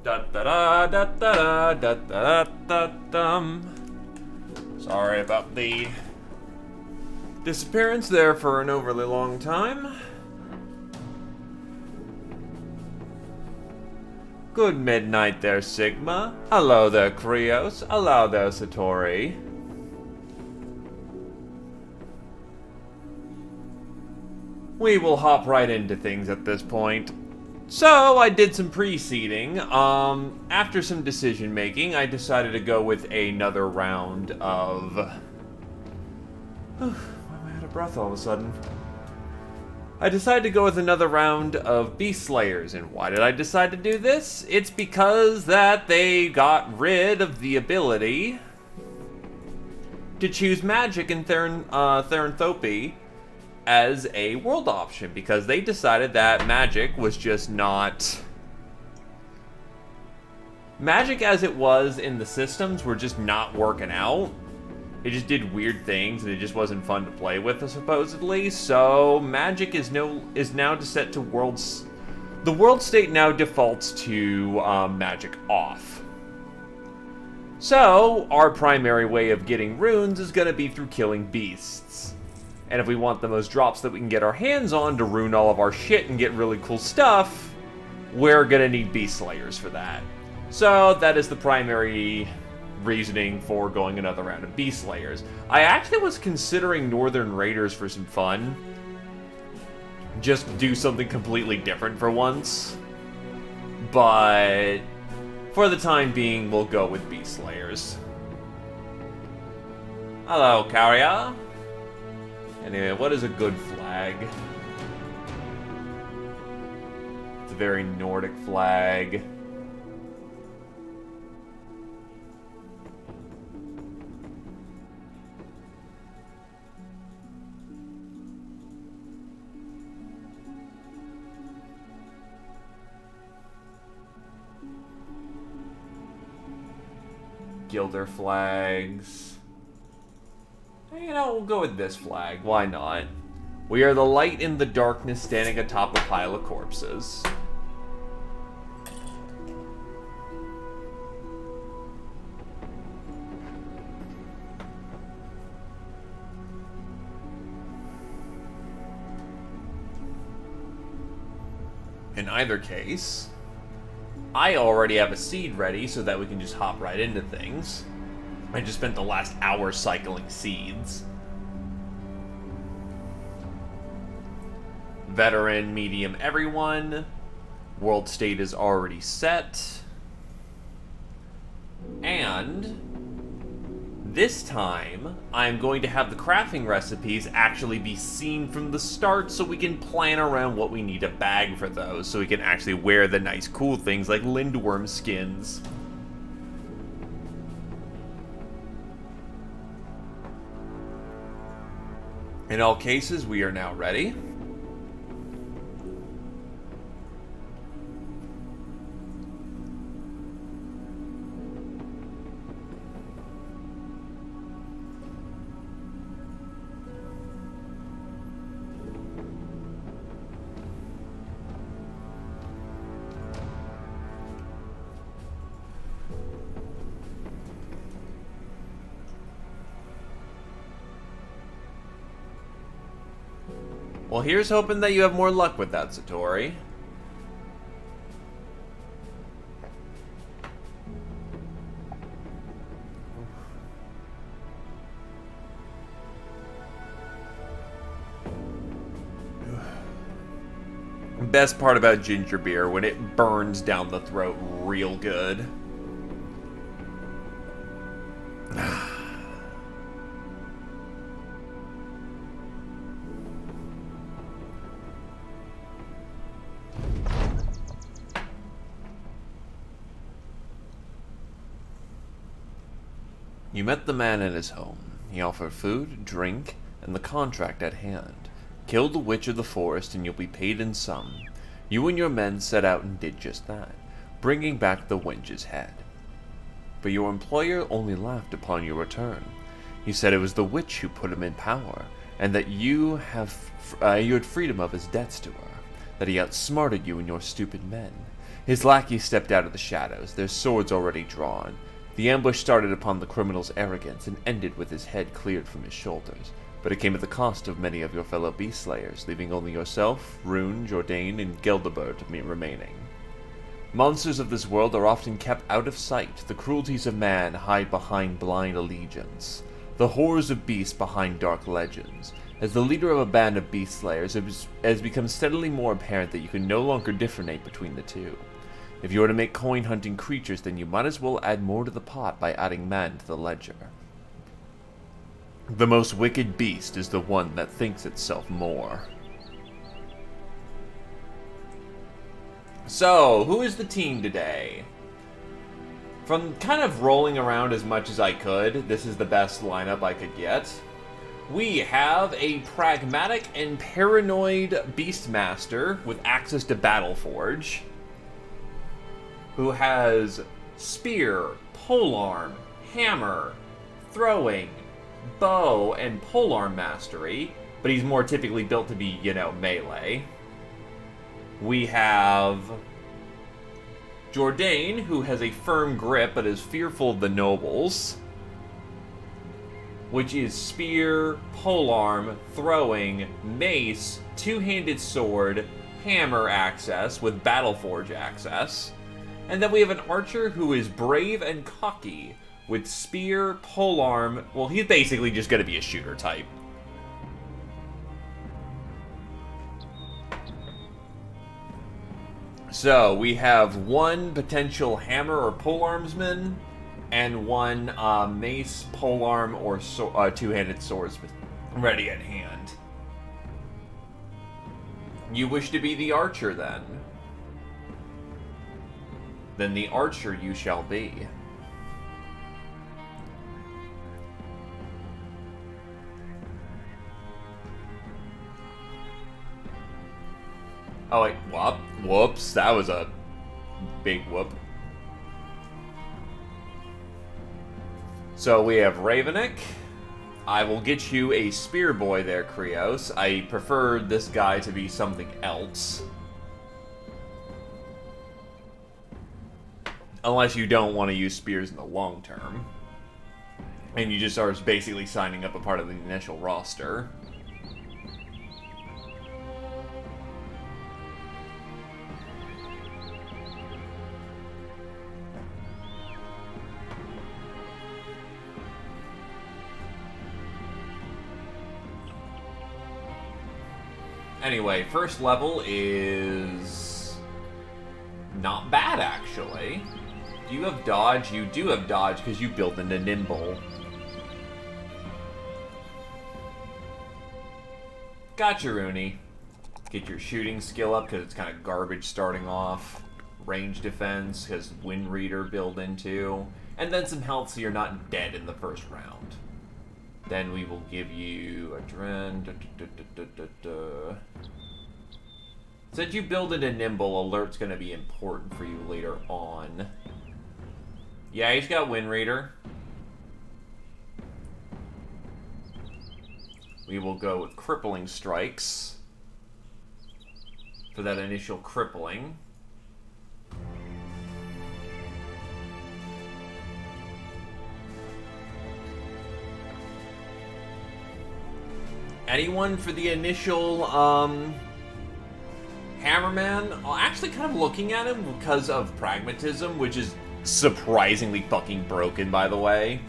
Da da da da da da da da dum. Sorry about the disappearance there for an overly long time. Good midnight there, Sigma. Hello there, Krios. Hello there, Satori. We will hop right into things at this point. So, I did some pre-seeding. After some decision making, I decided to go with another round of... Why am I out of breath all of a sudden? I decided to go with another round of Beast Slayers, and why did I decide to do this? It's because that they got rid of the ability to choose magic in Theranthropy as a world option, because they decided that magic was just not... Magic as it was in the systems were just not working out. It just did weird things, and it just wasn't fun to play with, supposedly. So, magic is now set to worlds... The world state now defaults to magic off. So, our primary way of getting runes is going to be through killing beasts. And if we want the most drops that we can get our hands on to rune all of our shit and get really cool stuff, we're gonna need Beast Slayers for that. So that is the primary reasoning for going another round of Beast Slayers. I actually was considering Northern Raiders for some fun. Just do something completely different for once. But for the time being, we'll go with Beast Slayers. Hello, Karia. Anyway, what is a good flag? It's a very Nordic flag. Gilder flags. You know, we'll go with this flag. Why not? We are the light in the darkness standing atop a pile of corpses. In either case, I already have a seed ready so that we can just hop right into things. I just spent the last hour cycling seeds. Veteran, medium, everyone. World state is already set. And this time, I'm going to have the crafting recipes actually be seen from the start so we can plan around what we need to bag for those, so we can actually wear the nice cool things like lindworm skins. In all cases, we are now ready. Well, here's hoping that you have more luck with that, Satori. Best part about ginger beer, when it burns down the throat real good. You met the man in his home. He offered food, drink, and the contract at hand. Kill the witch of the forest and you'll be paid in sum. You and your men set out and did just that, bringing back the wench's head. But your employer only laughed upon your return. He said it was the witch who put him in power, and that you had freedom of his debts to her, that he outsmarted you and your stupid men. His lackeys stepped out of the shadows, their swords already drawn. The ambush started upon the criminal's arrogance and ended with his head cleared from his shoulders. But it came at the cost of many of your fellow beast slayers, leaving only yourself, Rune, Jourdain, and Gildebert remaining. Monsters of this world are often kept out of sight. The cruelties of man hide behind blind allegiance. The horrors of beasts behind dark legends. As the leader of a band of beast slayers, it has become steadily more apparent that you can no longer differentiate between the two. If you are to make coin-hunting creatures, then you might as well add more to the pot by adding man to the ledger. The most wicked beast is the one that thinks itself more. So, who is the team today? From kind of rolling around as much as I could, this is the best lineup I could get. We have a pragmatic and paranoid Beastmaster with access to Battleforge, who has spear, polearm, hammer, throwing, bow, and polearm mastery, but he's more typically built to be, melee. We have Jourdain, who has a firm grip but is fearful of the nobles, which is spear, polearm, throwing, mace, two-handed sword, hammer access with Battleforge access. And then we have an archer who is brave and cocky with spear, polearm. Well, he's basically just going to be a shooter type. So, we have one potential hammer or polearmsman, and one mace, polearm, or two-handed swordsman ready at hand. You wish to be the archer, then? Then the archer you shall be. Oh wait, whoops, that was a big whoop. So we have Ravenick. I will get you a spear boy there, Krios. I prefer this guy to be something else. Unless you don't want to use spears in the long term. And you just are basically signing up a part of the initial roster. Anyway, first level is not bad, actually. Do you have dodge? You do have dodge because you built into nimble. Gotcha, Rooney. Get your shooting skill up because it's kind of garbage starting off. Range defense because Wind Reader build into. And then some health so you're not dead in the first round. Then we will give you a Dren. Since you build into nimble, alert's going to be important for you later on. Yeah, he's got Wind Reader. We will go with crippling strikes for that initial crippling. Anyone for the initial Hammerman? I'm actually kind of looking at him because of pragmatism, which is surprisingly fucking broken, by the way.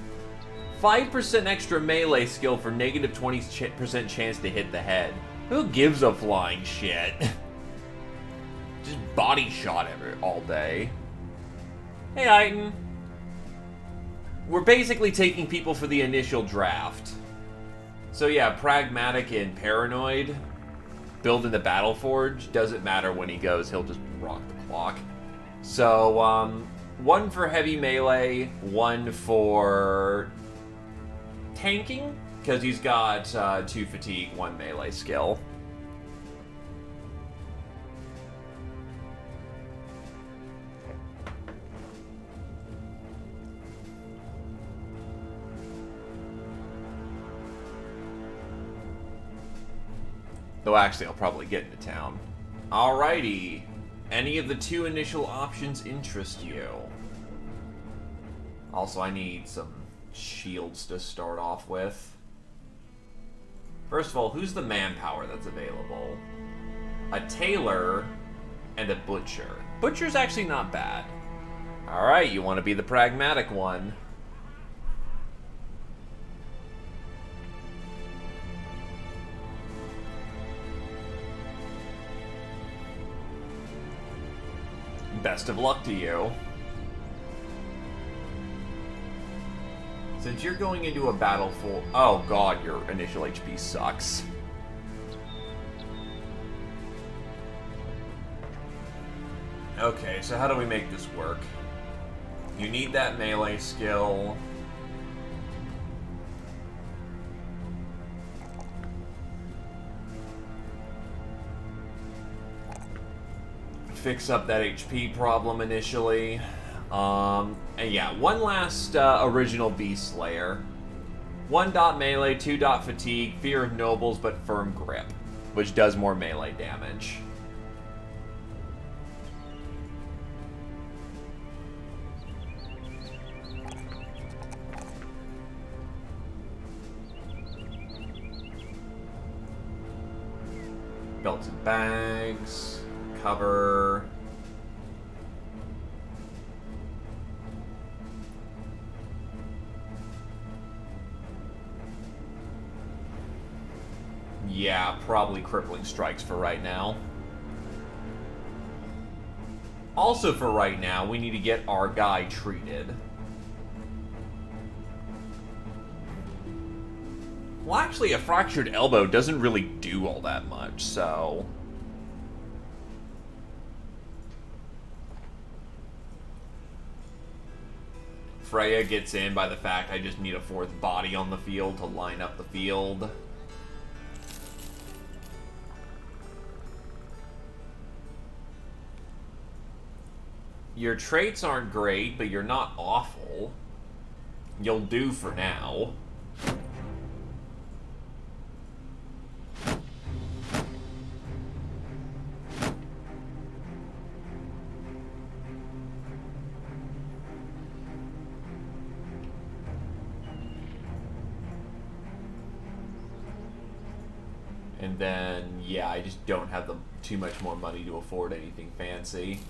5% extra melee skill for negative 20% chance to hit the head. Who gives a flying shit? Just body shot all day. Hey, Iton. We're basically taking people for the initial draft. So yeah, pragmatic and paranoid. Build in the Battleforge. Doesn't matter when he goes, he'll just rock the clock. So, one for heavy melee, one for tanking, because he's got 2 fatigue, 1 melee skill. Though actually, I'll probably get into town. Alrighty. Any of the two initial options interest you? Also, I need some shields to start off with. First of all, who's the manpower that's available? A tailor and a butcher. Butcher's actually not bad. Alright, you want to be the pragmatic one. Best of luck to you. Since you're going into a battle full... Oh god, your initial HP sucks. Okay, so how do we make this work? You need that melee skill. Fix up that HP problem initially. And yeah, one last original Beast Slayer. 1 dot melee, 2 dot fatigue, fear of nobles, but firm grip, which does more melee damage. Belts and bags, cover. Yeah, probably crippling strikes for right now. Also for right now, we need to get our guy treated. Well, actually, a fractured elbow doesn't really do all that much, so... Freya gets in by the fact I just need a 4th body on the field to line up the field. Your traits aren't great, but you're not awful. You'll do for now. And then, yeah, I just don't have too much more money to afford anything fancy.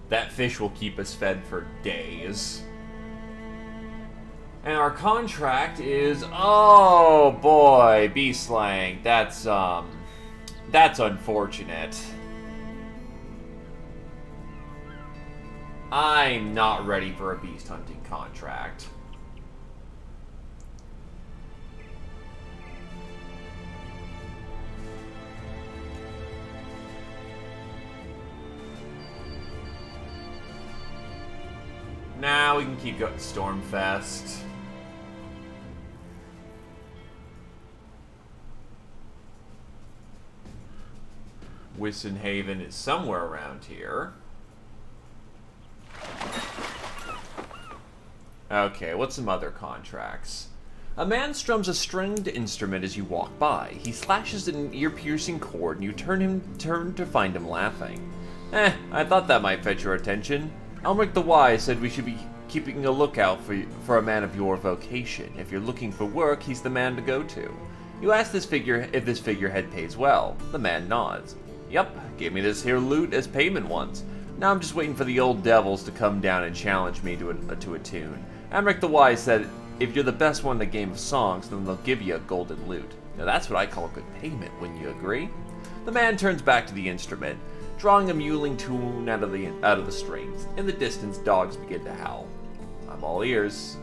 That fish will keep us fed for days. And our contract is, oh boy, Beastlang. That's unfortunate. I'm not ready for a beast hunting contract. Now we can keep going Stormfest. Wissenhaven is somewhere around here. Okay, what's some other contracts? A man strums a stringed instrument as you walk by. He slashes an ear-piercing chord and you turn to find him laughing. I thought that might fetch your attention. Elric the Wise said we should be keeping a lookout for a man of your vocation. If you're looking for work, he's the man to go to. You ask this figure if this figurehead pays well. The man nods. Yep, gave me this here loot as payment once. Now I'm just waiting for the old devils to come down and challenge me to a tune. Elric the Wise said if you're the best one in the game of songs, then they'll give you a golden lute. Now that's what I call good payment, wouldn't you agree? The man turns back to the instrument, drawing a mewling tune out of the strings. In the distance, dogs begin to howl. I'm all ears.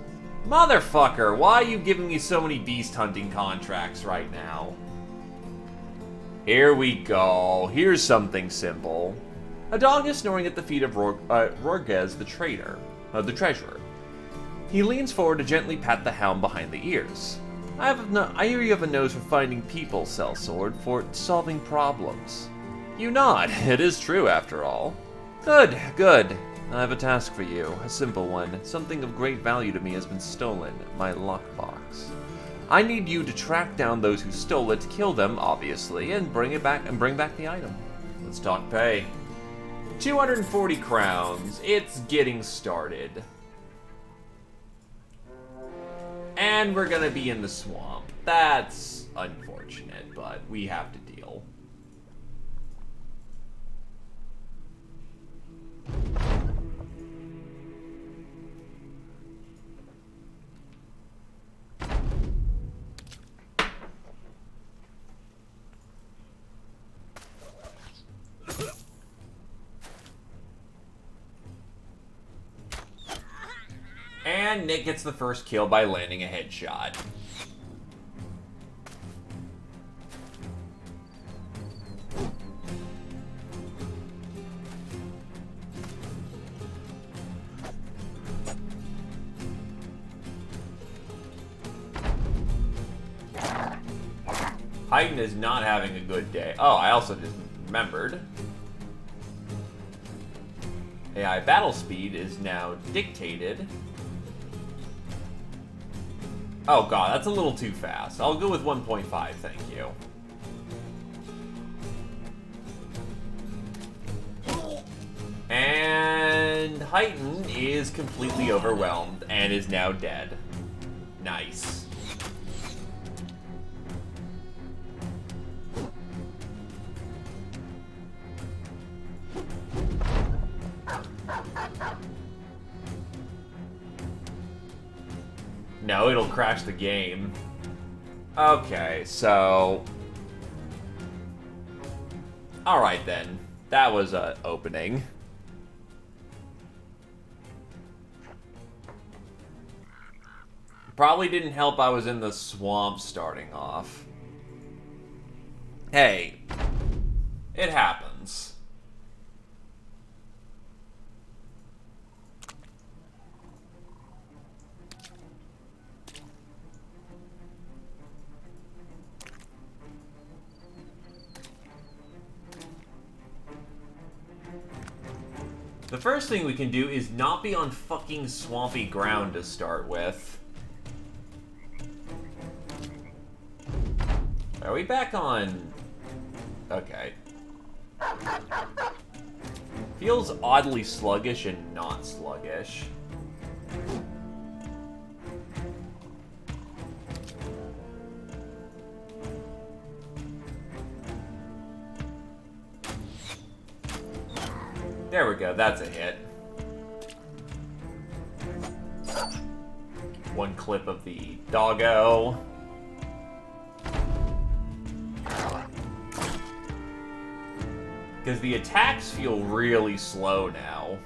Motherfucker, why are you giving me so many beast hunting contracts right now? Here we go. Here's something simple. A dog is snoring at the feet of Rorges the treasurer. He leans forward to gently pat the hound behind the ears. I hear you have a nose for finding people, sellsword, for solving problems. You nod. It is true, after all. Good, good. I have a task for you, a simple one. Something of great value to me has been stolen, my lockbox. I need you to track down those who stole it, kill them, obviously, and bring back the item. Let's talk pay. 240 crowns. It's getting started. And we're gonna be in the swamp. That's unfortunate, but we have to deal. And Nick gets the first kill by landing a headshot. Heighten is not having a good day. Oh, I also just remembered. AI battle speed is now dictated. Oh god, that's a little too fast. I'll go with 1.5, thank you. And Heighten is completely overwhelmed and is now dead. Nice. No, it'll crash the game. Okay, so... Alright then. That was an opening. Probably didn't help I was in the swamp starting off. Hey. It happens. The first thing we can do is not be on fucking swampy ground to start with. Are we back on... Okay. Feels oddly sluggish and not sluggish. There we go, that's a hit. One clip of the doggo. Because the attacks feel really slow now.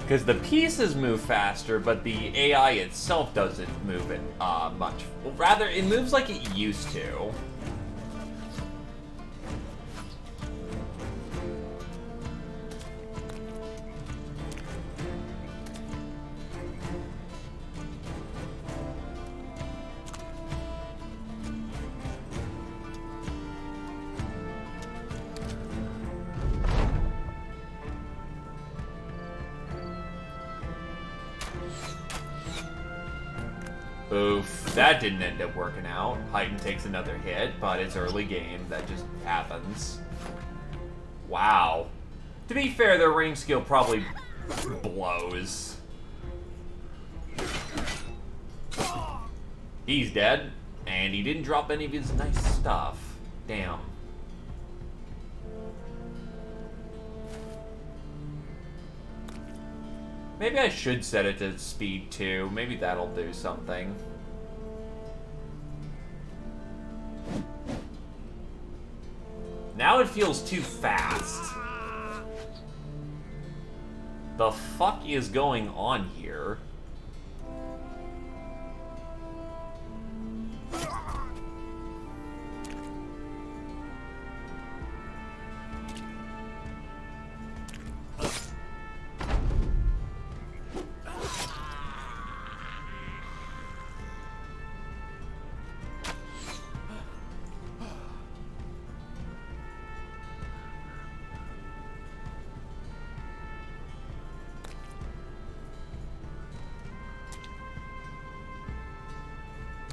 Because the pieces move faster, but the AI itself doesn't move it much. Well, rather, it moves like it used to. Oof, that didn't end up working out. Heighten takes another hit, but it's early game. That just happens. Wow. To be fair, their range skill probably blows. He's dead, and he didn't drop any of his nice stuff. Damn. Maybe I should set it to speed 2. Maybe that'll do something. Now it feels too fast. The fuck is going on here?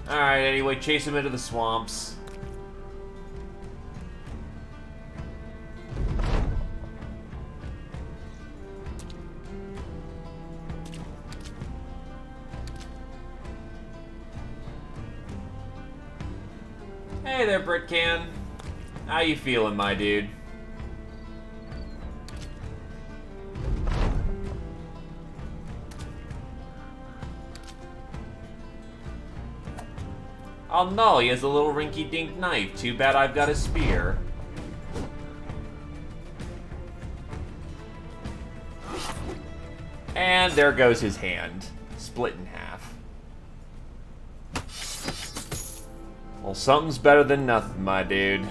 Alright, anyway, chase him into the swamps. Hey there, Britcan. How you feeling, my dude? Oh no, he has a little rinky-dink knife. Too bad I've got a spear. And there goes his hand. Split in half. Well, something's better than nothing, my dude.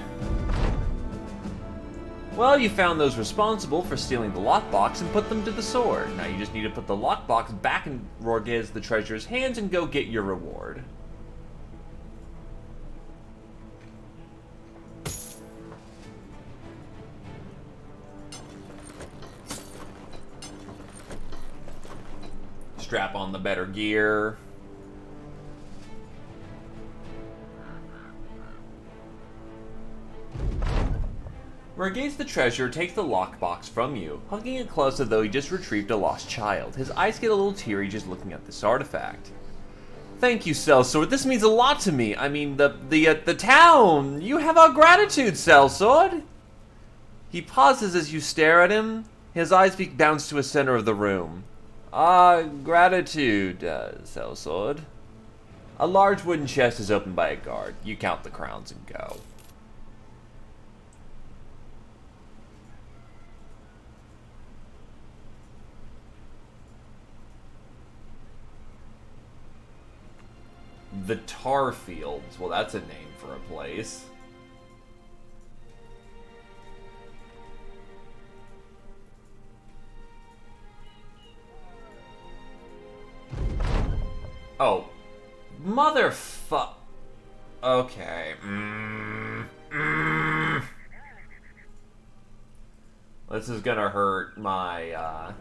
Well, you found those responsible for stealing the lockbox and put them to the sword. Now you just need to put the lockbox back in Rorgez the Treasurer's hands and go get your reward. Strap on the better gear. Rorgez the Treasurer takes the lockbox from you, hugging it close as though he just retrieved a lost child. His eyes get a little teary just looking at this artifact. Thank you, Sellsword. This means a lot to me. I mean, the town. You have our gratitude, Sellsword. He pauses as you stare at him. His eyes bounce to a center of the room. Gratitude, Sellsword. A large wooden chest is opened by a guard. You count the crowns and go. The Tar Fields. Well, that's a name for a place. Oh. Motherfuck. Okay. This is gonna hurt my,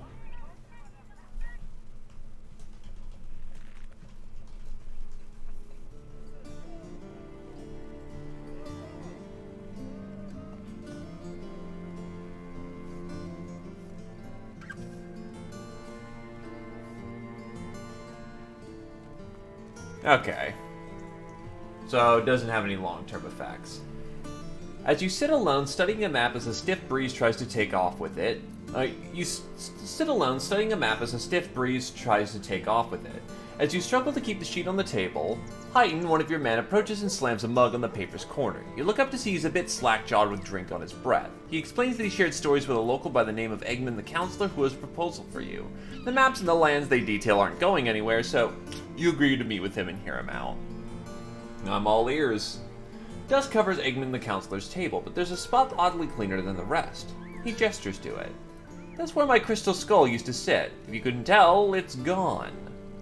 Okay. So, it doesn't have any long-term effects. As you sit alone, studying a map as a stiff breeze tries to take off with it. Sit alone, studying a map as a stiff breeze tries to take off with it. As you struggle to keep the sheet on the table, Heighten, one of your men, approaches and slams a mug on the paper's corner. You look up to see he's a bit slack-jawed with drink on his breath. He explains that he shared stories with a local by the name of Eggman the Counselor who has a proposal for you. The maps and the lands they detail aren't going anywhere, so you agree to meet with him and hear him out. I'm all ears. Dust covers Eggman the Counselor's table, but there's a spot oddly cleaner than the rest. He gestures to it. That's where my crystal skull used to sit. If you couldn't tell, it's gone.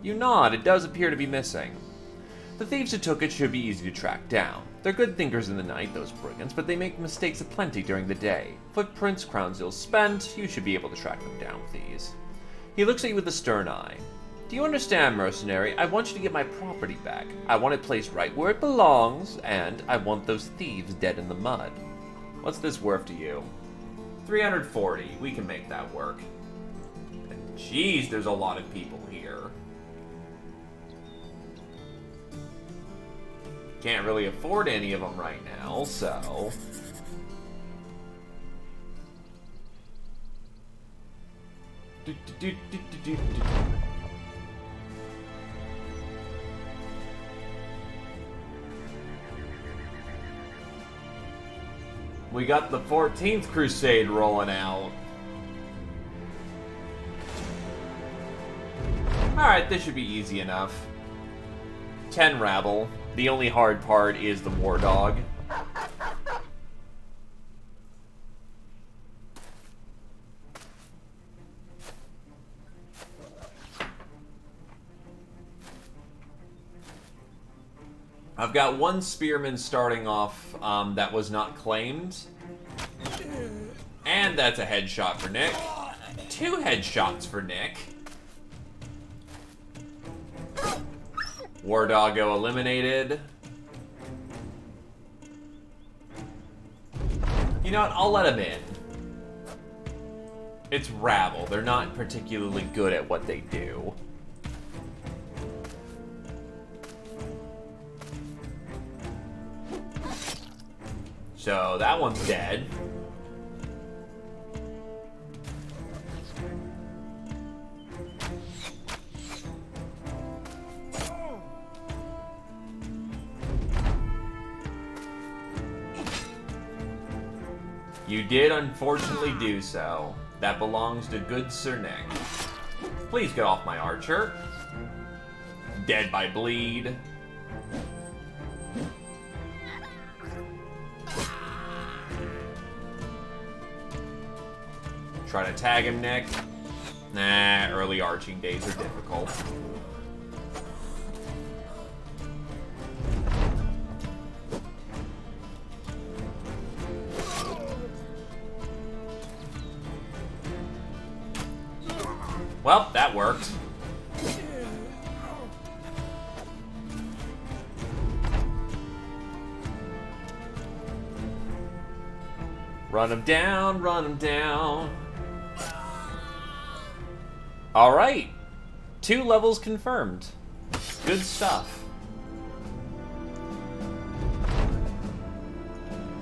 You nod, it does appear to be missing. The thieves who took it should be easy to track down. They're good thinkers in the night, those brigands, but they make mistakes aplenty during the day. Footprints, crowns ill spent, you should be able to track them down with ease. He looks at you with a stern eye. Do you understand, mercenary? I want you to get my property back. I want it placed right where it belongs, and I want those thieves dead in the mud. What's this worth to you? 340. We can make that work. And jeez, there's a lot of people here. Can't really afford any of them right now, so... We got the 14th Crusade rolling out. Alright, this should be easy enough. 10 rabble. The only hard part is the war dog. I've got one spearman starting off that was not claimed. And that's a headshot for Nick. 2 headshots for Nick. War Doggo eliminated. You know what? I'll let him in. It's rabble. They're not particularly good at what they do. So that one's dead. You did unfortunately do so. That belongs to good Sir Nick. Please get off my archer. Dead by bleed. Try to tag him, Nick. Nah, early arching days are difficult. Well, that worked. Run him down, run him down. Alright. 2 levels confirmed. Good stuff.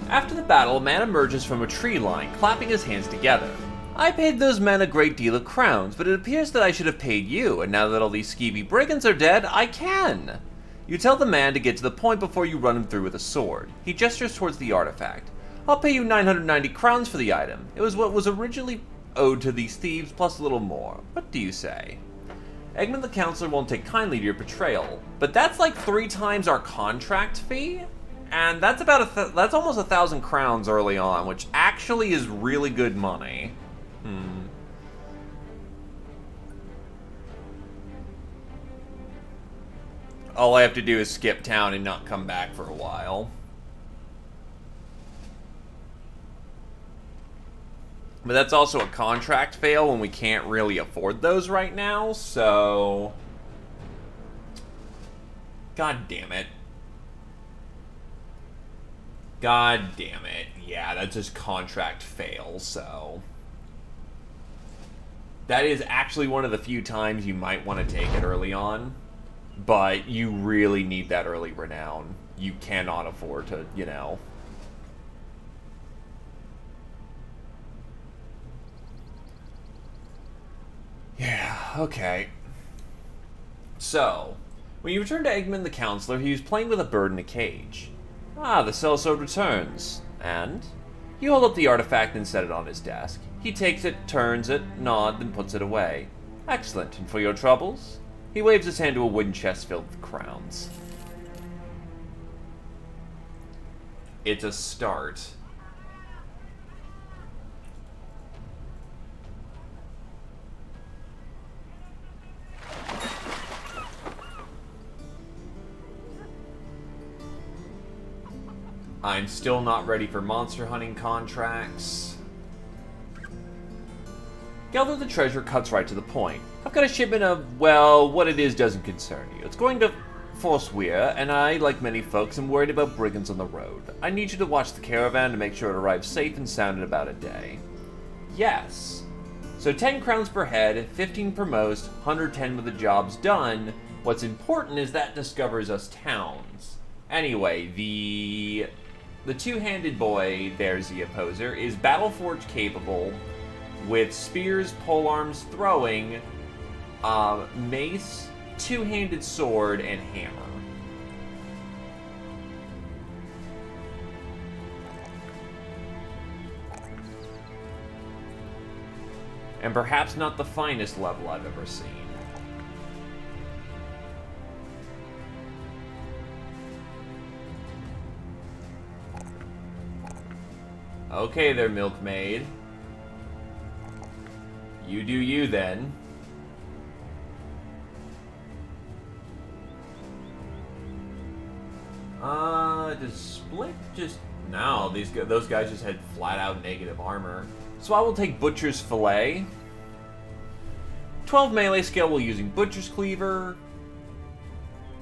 After the battle, a man emerges from a tree line, clapping his hands together. I paid those men a great deal of crowns, but it appears that I should have paid you, and now that all these skeevy brigands are dead, I can. You tell the man to get to the point before you run him through with a sword. He gestures towards the artifact. I'll pay you 990 crowns for the item. It was what was originally owed to these thieves, plus a little more. What do you say? Eggman the Counselor won't take kindly to your betrayal, but that's like 3 times our contract fee? And that's about that's almost 1,000 crowns early on, which actually is really good money. All I have to do is skip town and not come back for a while. But that's also a contract fail when we can't really afford those right now, so... God damn it. God damn it. Yeah, that's just contract fail, so... That is actually one of the few times you might want to take it early on. But you really need that early renown. You cannot afford to, you know... Yeah, okay. So, when you return to Eggman the Counselor, he was playing with a bird in a cage. Ah, the sellsword returns. And? You hold up the artifact and set it on his desk. He takes it, turns it, nods, and puts it away. Excellent, and for your troubles? He waves his hand to a wooden chest filled with crowns. It's a start. I'm still not ready for monster hunting contracts. Gather the treasure cuts right to the point. I've got a shipment of, well, what it is doesn't concern you. It's going to Force Weir, and I, like many folks, am worried about brigands on the road. I need you to watch the caravan to make sure it arrives safe and sound in about a day. Yes. So 10 crowns per head, 15 per most, 110 when the job's done. What's important is that discovers us towns. Anyway, the two-handed boy, there's the opposer, is Battleforge capable with spears, polearms, throwing, mace, two-handed sword, and hammer. And perhaps not the finest level I've ever seen. Okay there, milkmaid. You do you, then. Does Split just... No, those guys just had flat-out negative armor. So I will take Butcher's Fillet. 12 melee skill while using Butcher's Cleaver.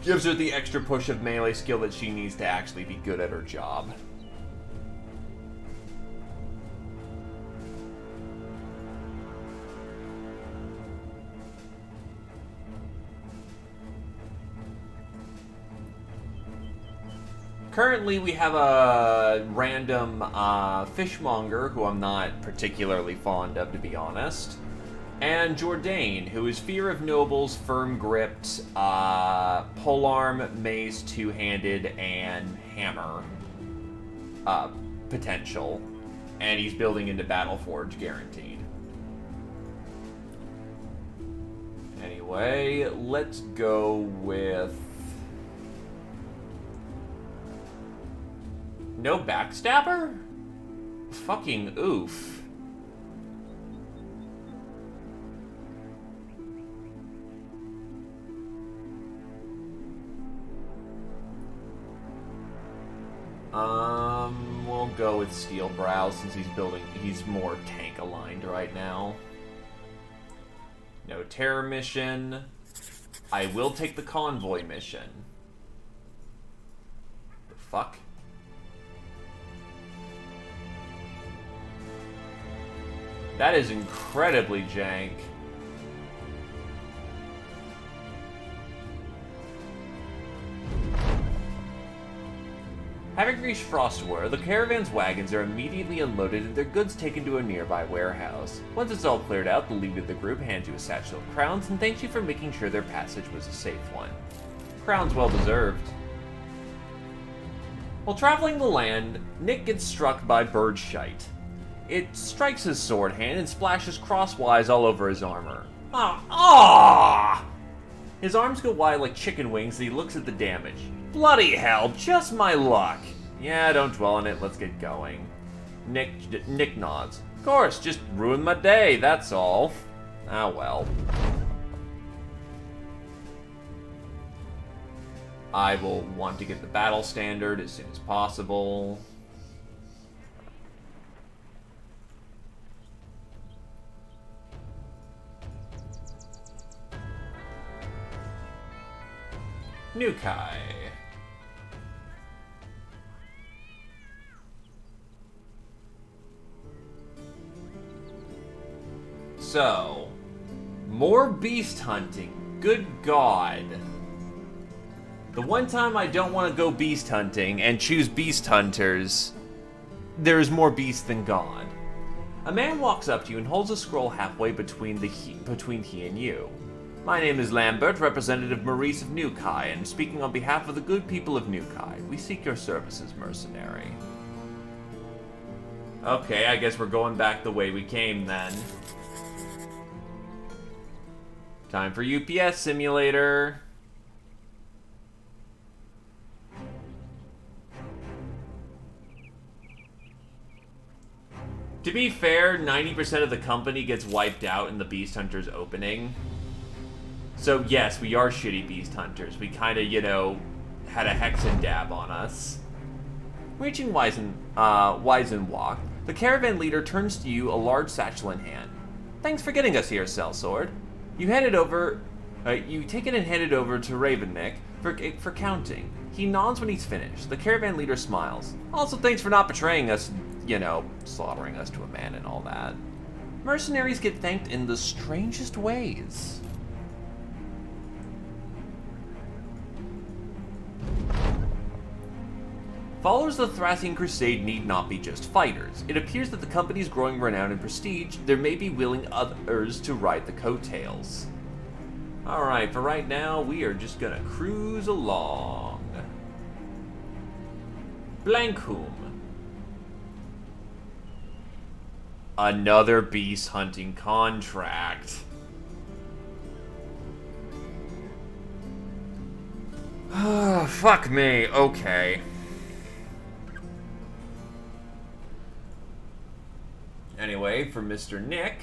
Gives her the extra push of melee skill that she needs to actually be good at her job. Currently, we have a random fishmonger who I'm not particularly fond of, to be honest. And Jourdain, who is Fear of Nobles, Firm-Gripped, Polearm, Mace, Two-Handed, and Hammer potential. And he's building into Battleforge, guaranteed. Anyway, let's go with... No backstabber? Fucking oof. We'll go with Steel Brow since he's more tank aligned right now. No terror mission. I will take the convoy mission. The fuck? That is incredibly jank. Having reached Frostwar, the caravan's wagons are immediately unloaded and their goods taken to a nearby warehouse. Once it's all cleared out, the leader of the group hands you a satchel of crowns and thanks you for making sure their passage was a safe one. Crowns well deserved. While traveling the land, Nick gets struck by bird shite. It strikes his sword hand and splashes crosswise all over his armor. Ah! His arms go wide like chicken wings and he looks at the damage. Bloody hell, just my luck. Yeah, don't dwell on it, let's get going. Nick nods. Of course, just ruined my day, that's all. Ah well. I will want to get the battle standard as soon as possible. Nukai. So, more beast hunting. Good God. The one time I don't want to go beast hunting and choose beast hunters, there's more beast than God. A man walks up to you and holds a scroll halfway between he and you. My name is Lambert, representative Maurice of Nukai, and speaking on behalf of the good people of Nukai. We seek your services, mercenary. Okay, I guess we're going back the way we came then. Time for UPS Simulator. To be fair, 90% of the company gets wiped out in the Beast Hunters opening. So yes, we are shitty beast hunters. We kind of, you know, had a hex and dab on us. Reaching Weisenwalk, the caravan leader turns to you, a large satchel in hand. Thanks for getting us here, Sellsword. You take it and hand it over to Ravennick for counting. He nods when he's finished. The caravan leader smiles. Also, thanks for not betraying us, you know, slaughtering us to a man and all that. Mercenaries get thanked in the strangest ways. Followers of the Thracian Crusade need not be just fighters. It appears that the company's growing renown and prestige, there may be willing others to ride the coattails. Alright, for right now, we are just gonna cruise along. Blankhum. Another beast hunting contract. Fuck me, okay. Anyway, for Mr. Nick,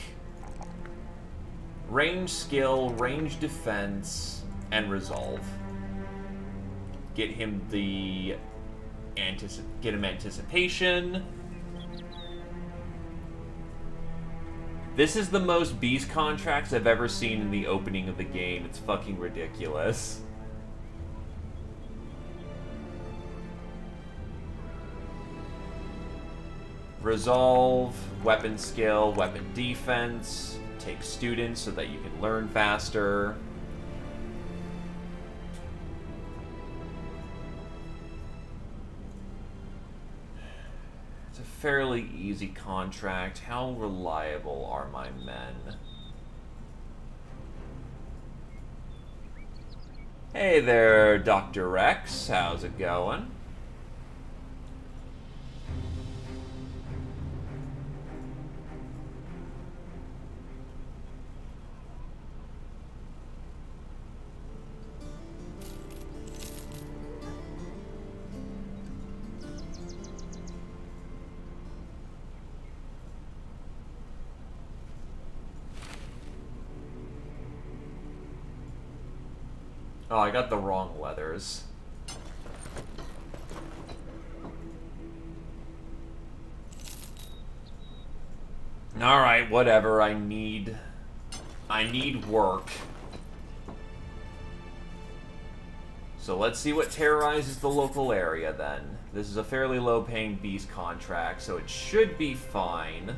range skill, range defense, and resolve. Get him anticipation. This is the most beast contracts I've ever seen in the opening of the game. It's fucking ridiculous. Resolve, weapon skill, weapon defense, take students so that you can learn faster. It's a fairly easy contract. How reliable are my men? Hey there, Dr. Rex. How's it going? Oh, I got the wrong leathers. Alright, whatever. I need work. So let's see what terrorizes the local area then. This is a fairly low-paying beast contract, so it should be fine.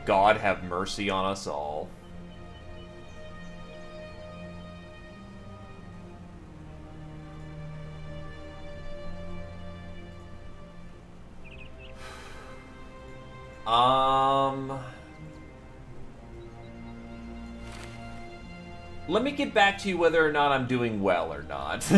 God have mercy on us all. Let me get back to you whether or not I'm doing well or not.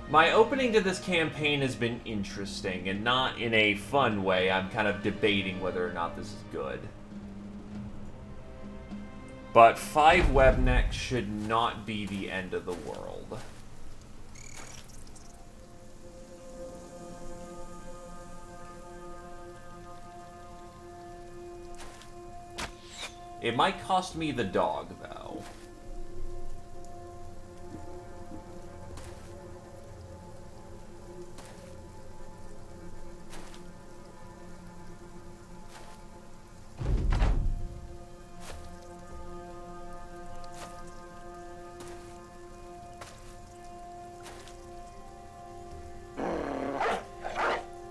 My opening to this campaign has been interesting, and not in a fun way. I'm kind of debating whether or not this is good. But 5 webnecks should not be the end of the world. It might cost me the dog, though.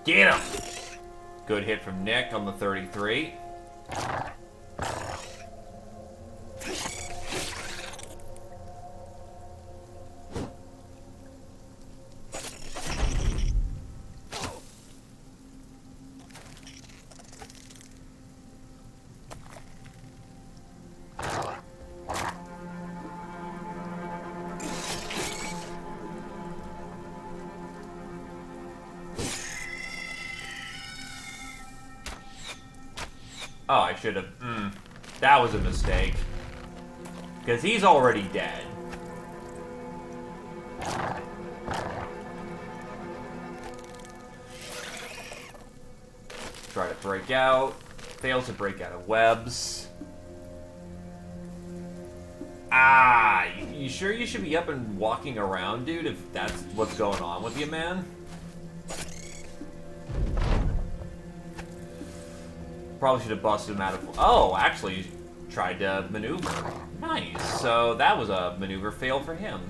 Get him! Good hit from Nick on the 33. Oh, I should have... that was a mistake. Because he's already dead. Try to break out. Fails to break out of webs. Ah, you sure you should be up and walking around, dude, if that's what's going on with you, man? Probably should have busted him out of... Oh, actually, he tried to maneuver. Nice. So that was a maneuver fail for him.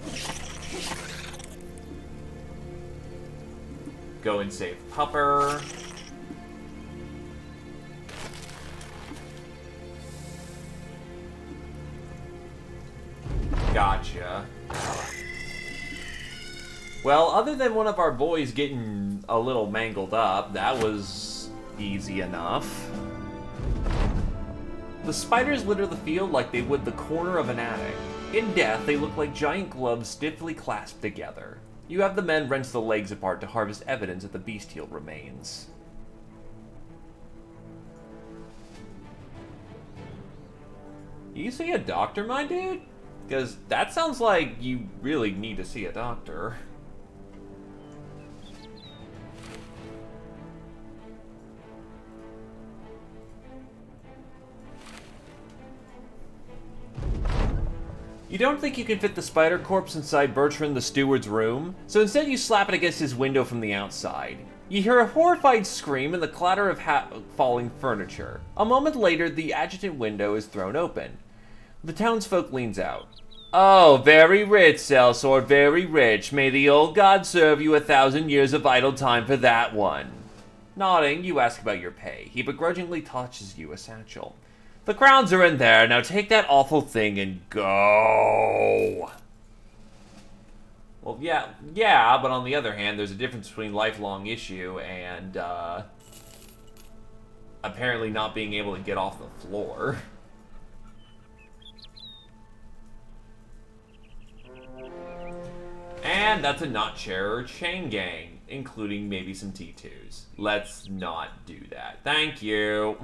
Go and save Pupper. Gotcha. Well, other than one of our boys getting a little mangled up, that was easy enough. The spiders litter the field like they would the corner of an attic. In death, they look like giant gloves stiffly clasped together. You have the men wrench the legs apart to harvest evidence of the bestial remains. You see a doctor, my dude? Because that sounds like you really need to see a doctor. You don't think you can fit the spider corpse inside Bertrand the steward's room, so instead you slap it against his window from the outside. You hear a horrified scream and the clatter of falling furniture. A moment later, the adjutant window is thrown open. The townsfolk leans out. "Oh, very rich, sellsword, very rich. May the old god serve you 1,000 years of idle time for that one." Nodding, you ask about your pay. He begrudgingly tosses you a satchel. "The crowns are in there. Now take that awful thing and go." Well, yeah, but on the other hand, there's a difference between lifelong issue and, apparently not being able to get off the floor. And that's a not chair or chain gang, including maybe some T2s. Let's not do that. Thank you.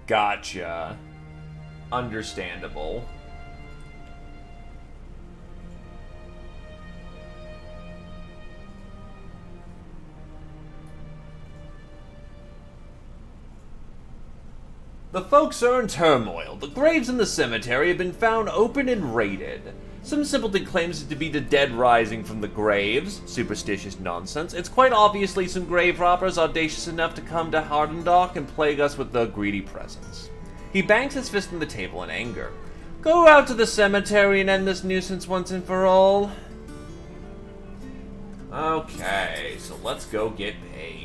Gotcha. Understandable. The folks are in turmoil. The graves in the cemetery have been found open and raided. Some simpleton claims it to be the dead rising from the graves. Superstitious nonsense. It's quite obviously some grave robbers audacious enough to come to Hardendock and plague us with their greedy presence. He bangs his fist on the table in anger. Go out to the cemetery and end this nuisance once and for all. Okay, so let's go get paid.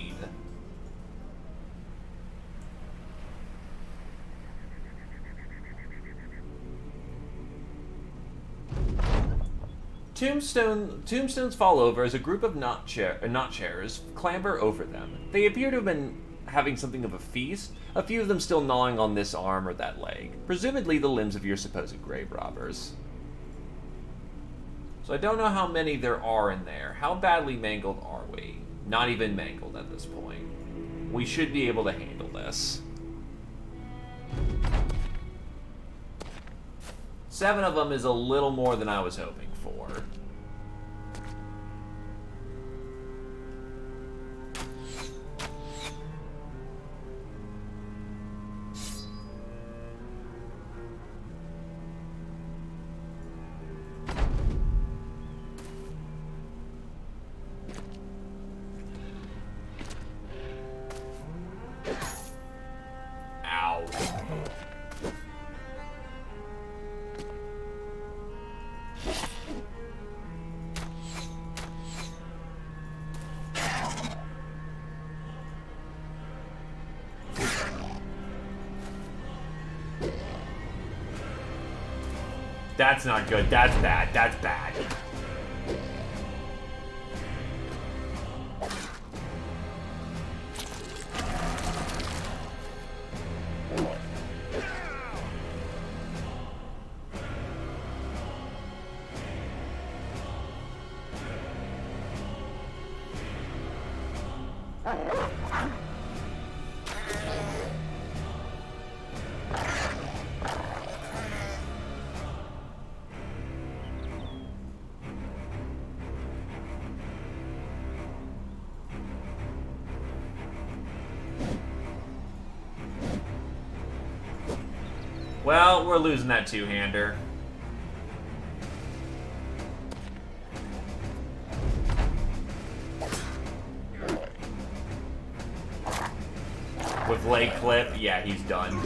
Tombstones fall over as a group of knot chairs clamber over them. They appear to have been having something of a feast, a few of them still gnawing on this arm or that leg, presumably the limbs of your supposed grave robbers. So I don't know how many there are in there. How badly mangled are we? Not even mangled at this point. We should be able to handle this. 7 of them is a little more than I was hoping for. Ow. That's not good. That's bad. That's bad. Well, we're losing that two-hander. With leg clip, yeah, he's done.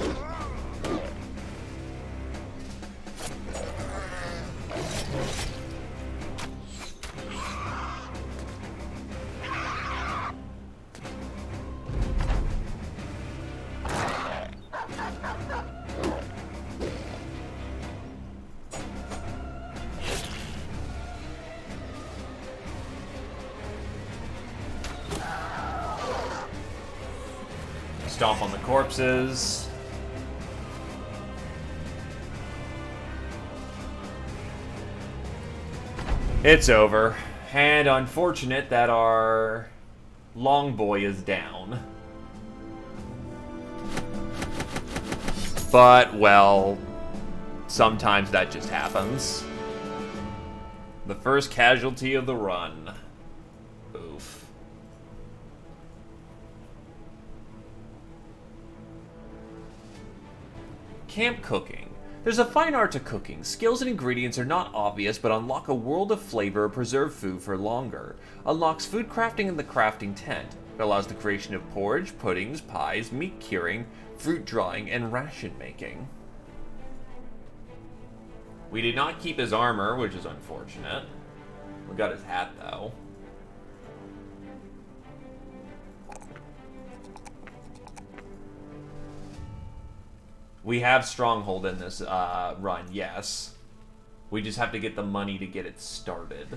Stomp on the corpses. It's over. And unfortunate that our long boy is down. But, well, sometimes that just happens. The first casualty of the run. Oof. Camp cooking. There's a fine art to cooking. Skills and ingredients are not obvious, but unlock a world of flavor or preserve food for longer. Unlocks food crafting in the crafting tent. It allows the creation of porridge, puddings, pies, meat curing, fruit drying, and ration making. We did not keep his armor, which is unfortunate. We got his hat, though. We have Stronghold in this run, yes. We just have to get the money to get it started.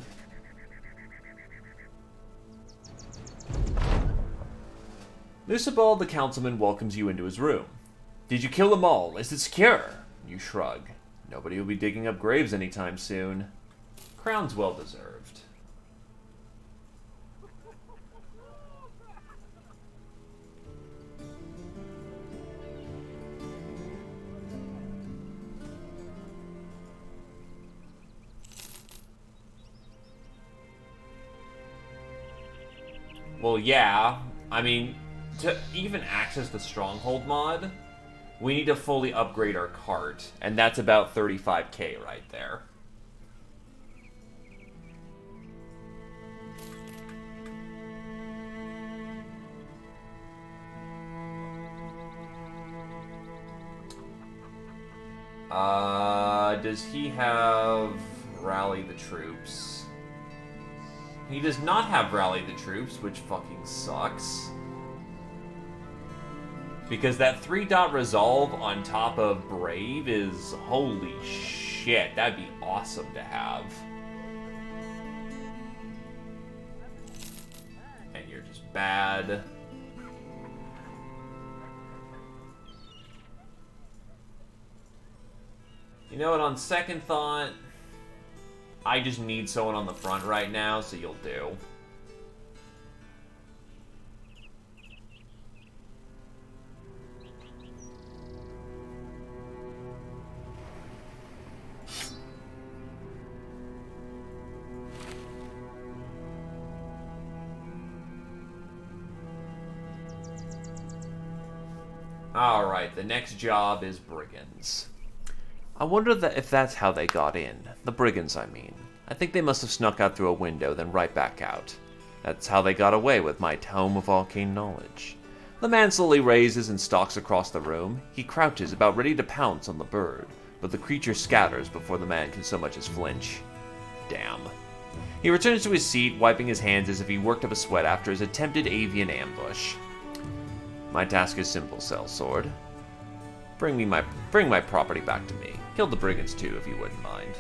Lucibald, the councilman, welcomes you into his room. Did you kill them all? Is it secure? You shrug. Nobody will be digging up graves anytime soon. Crown's well deserved. Well, yeah. I mean, to even access the Stronghold mod, we need to fully upgrade our cart, and that's about 35k right there. Does he have Rally the Troops? He does not have Rally the Troops, which fucking sucks. Because that 3-dot resolve on top of Brave is... holy shit, that'd be awesome to have. And you're just bad. You know what, on second thought, I just need someone on the front right now, so you'll do. Alright, the next job is brigands. I wonder if that's how they got in. The brigands, I mean. I think they must have snuck out through a window, then right back out. That's how they got away with my tome of arcane knowledge. The man slowly raises and stalks across the room. He crouches, about ready to pounce on the bird, but the creature scatters before the man can so much as flinch. Damn. He returns to his seat, wiping his hands as if he worked up a sweat after his attempted avian ambush. My task is simple, Sellsword. Bring my property back to me. Kill the brigands too, if you wouldn't mind.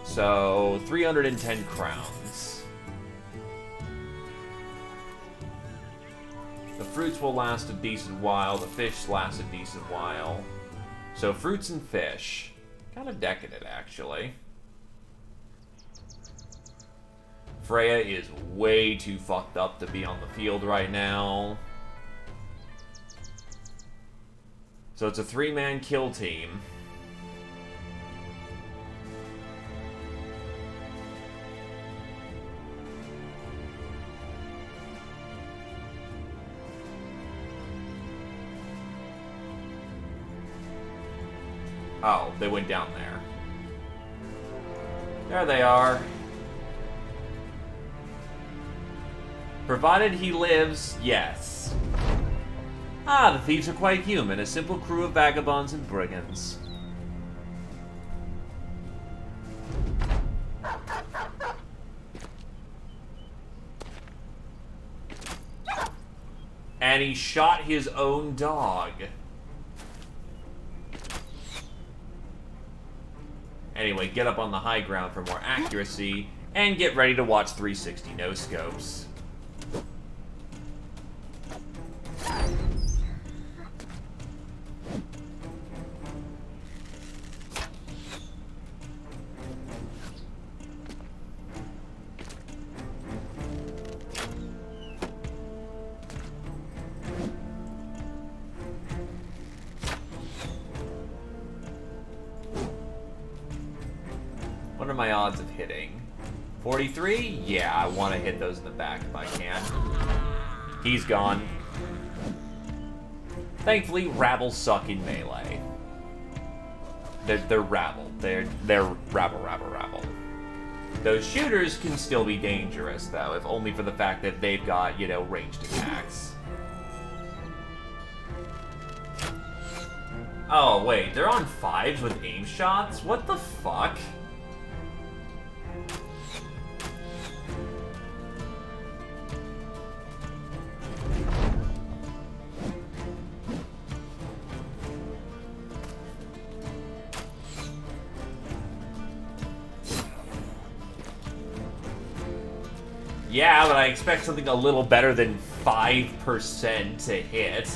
So, 310 crowns. The fruits will last a decent while. The fish last a decent while. So, fruits and fish. Kind of decadent, actually. Freya is way too fucked up to be on the field right now. So it's a 3-man kill team. Oh, they went down there. There they are. Provided he lives, yes. Ah, the thieves are quite human, a simple crew of vagabonds and brigands. And he shot his own dog. Anyway, get up on the high ground for more accuracy, and get ready to watch 360 no-scopes. What are my odds of hitting? 43? Yeah, I want to hit those in the back if I can. He's gone. Thankfully, rabble suck in melee. They're rabble. They're rabble. Those shooters can still be dangerous, though, if only for the fact that they've got, you know, ranged attacks. Oh, wait, they're on 5s with aim shots? What the fuck? Yeah, but I expect something a little better than 5% to hit.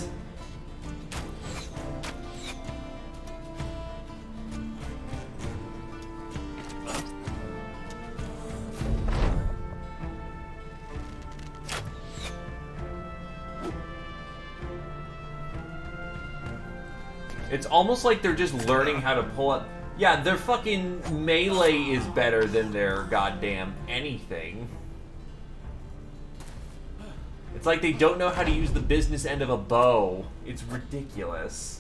It's almost like they're just learning how to pull up. Yeah, their fucking melee is better than their goddamn anything. It's like they don't know how to use the business end of a bow. It's ridiculous.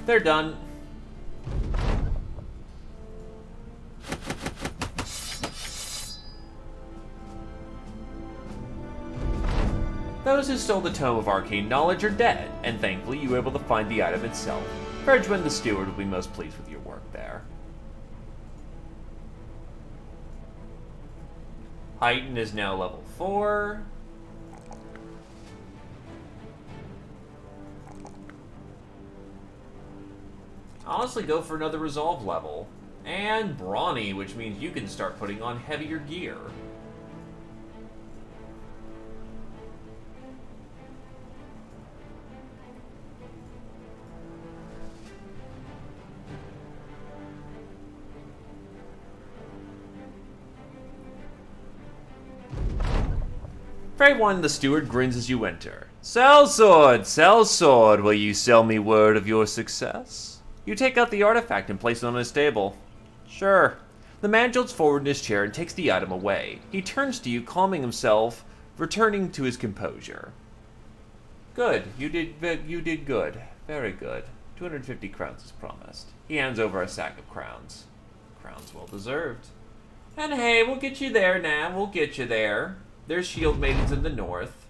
They're done. Those who stole the Tome of Arcane Knowledge are dead, and thankfully you were able to find the item itself. Bergman the Steward will be most pleased with your work there. Heighten is now level 4. Honestly, go for another Resolve level. And Brawny, which means you can start putting on heavier gear. Frey 1, the Steward grins as you enter. Sellsword, will you sell me word of your success? You take out the artifact and place it on his table. Sure. The man jolts forward in his chair and takes the item away. He turns to you, calming himself, returning to his composure. Good. You did good. Very good. 250 crowns is promised. He hands over a sack of crowns. Crowns well deserved. And hey, we'll get you there now. We'll get you there. There's shield maidens in the north.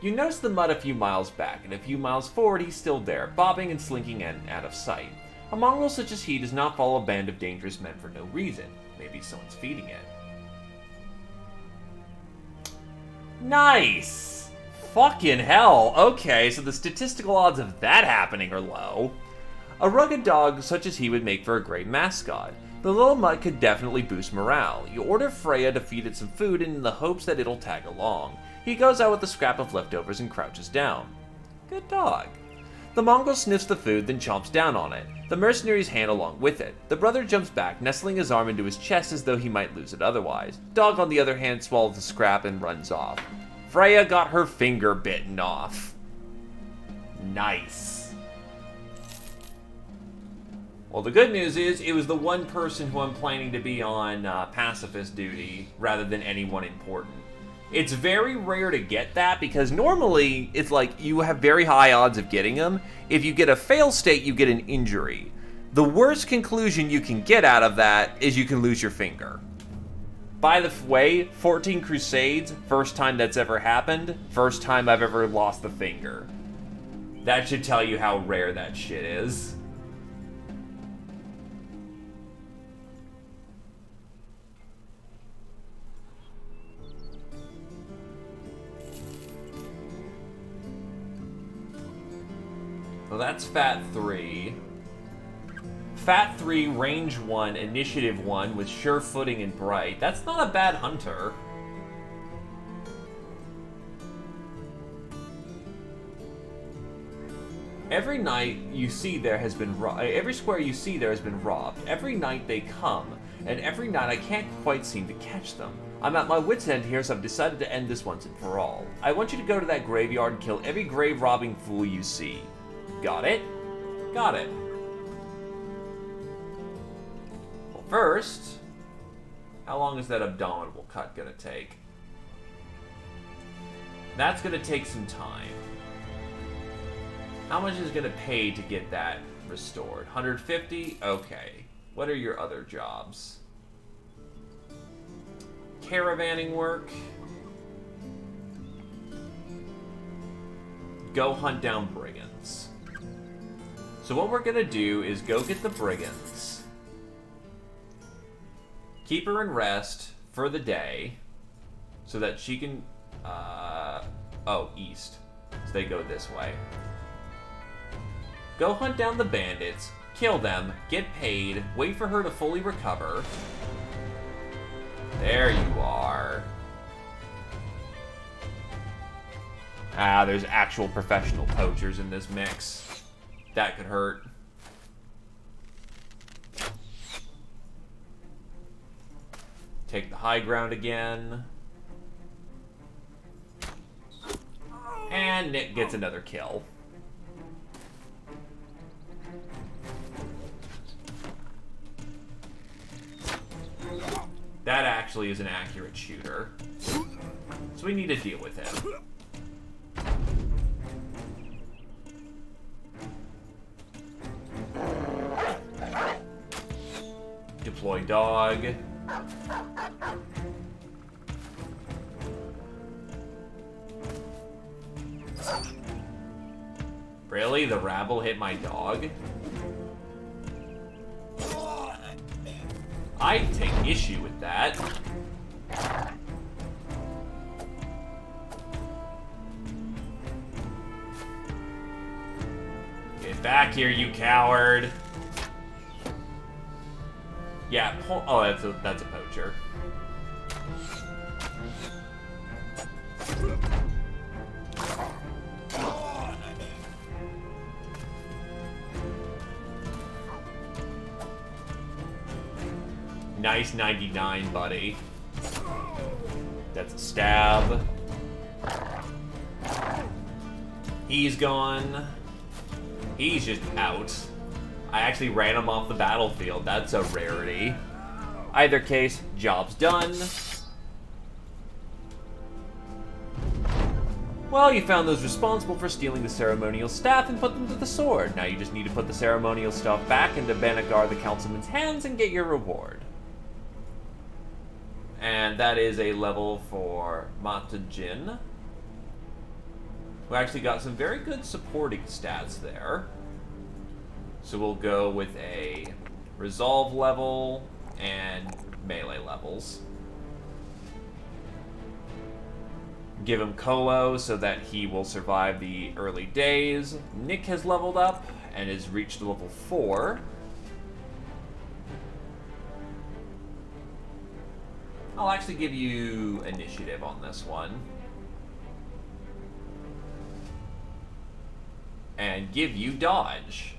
You notice the mud a few miles back, and a few miles forward he's still there, bobbing and slinking in and out of sight. A mongrel such as he does not follow a band of dangerous men for no reason. Maybe someone's feeding it. Nice! Fucking hell! Okay, so the statistical odds of that happening are low. A rugged dog such as he would make for a great mascot. The little mutt could definitely boost morale. You order Freya to feed it some food in the hopes that it'll tag along. He goes out with a scrap of leftovers and crouches down. Good dog. The mongrel sniffs the food, then chomps down on it. The mercenary's hand along with it. The brother jumps back, nestling his arm into his chest as though he might lose it otherwise. Dog, on the other hand, swallows the scrap and runs off. Freya got her finger bitten off. Nice. Well, the good news is, it was the one person who I'm planning to be on pacifist duty, rather than anyone important. It's very rare to get that, because normally, it's like, you have very high odds of getting them. If you get a fail state, you get an injury. The worst conclusion you can get out of that is you can lose your finger. By the way, 14 Crusades, first time that's ever happened, first time I've ever lost the finger. That should tell you how rare that shit is. Well, that's Fat 3. Fat 3, Range 1, Initiative 1 with Sure Footing and Bright. That's not a bad hunter. Every night you see there has been every square you see there has been robbed. Every night they come, and every night I can't quite seem to catch them. I'm at my wit's end here, so I've decided to end this once and for all. I want you to go to that graveyard and kill every grave robbing fool you see. Got it? Got it. first, how long is that abdominal cut gonna take? That's gonna take some time. How much is gonna pay to get that restored? 150? Okay. What are your other jobs? Caravanning work. Go hunt down brigands. So what we're gonna do is go get the brigands. Keep her in rest for the day so that she can, oh, east. So they go this way. Go hunt down the bandits, kill them, get paid, wait for her to fully recover. There you are. Ah, there's actual professional poachers in this mix. That could hurt. Take the high ground again. And Nick gets another kill. That actually is an accurate shooter. So we need to deal with him. Deploy dog. Really? The rabble hit my dog? I take issue with that. Get back here, you coward. Yeah, oh, that's a poacher. Nice 99, buddy. That's a stab. He's gone. He's just out. I actually ran him off the battlefield. That's a rarity. Either case, job's done. Well, you found those responsible for stealing the ceremonial staff and put them to the sword. Now you just need to put the ceremonial stuff back into Benagar the Councilman's hands and get your reward. And that is a level for Matajin, who actually got some very good supporting stats there. So we'll go with a resolve level and melee levels. Give him Colo so that he will survive the early days. Nick has leveled up and has reached level 4. I'll actually give you initiative on this one. And give you dodge,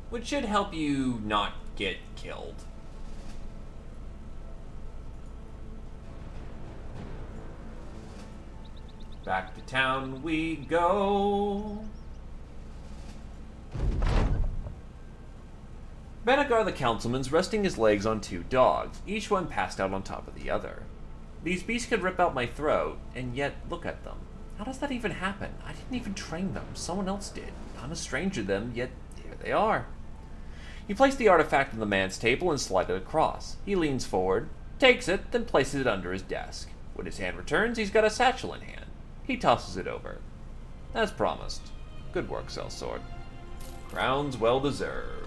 which should help you not get killed. Back to town we go. Benagar the Councilman's resting his legs on 2 dogs, each one passed out on top of the other. These beasts could rip out my throat, and yet look at them. How does that even happen? I didn't even train them. Someone else did. I'm a stranger to them, yet here they are. He placed the artifact on the man's table and slid it across. He leans forward, takes it, then places it under his desk. When his hand returns, he's got a satchel in hand. He tosses it over. As promised. Good work, Sellsword. Crown's well deserved.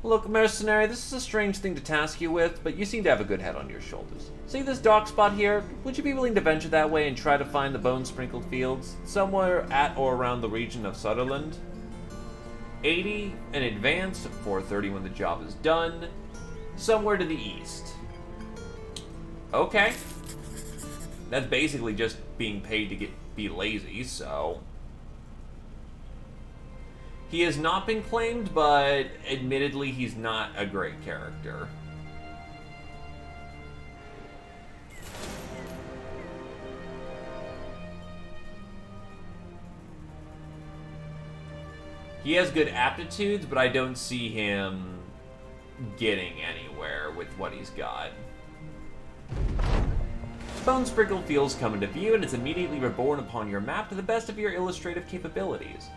Look, mercenary, this is a strange thing to task you with, but you seem to have a good head on your shoulders. See this dock spot here? Would you be willing to venture that way and try to find the bone-sprinkled fields? Somewhere at or around the region of Sutherland? 80 in advance, 430 when the job is done. Somewhere to the east. Okay. That's basically just being paid to be lazy, so... He has not been claimed, but admittedly, he's not a great character. He has good aptitudes, but I don't see him getting anywhere with what he's got. Bone Sprinkle Fields come into view and is immediately reborn upon your map to the best of your illustrative capabilities.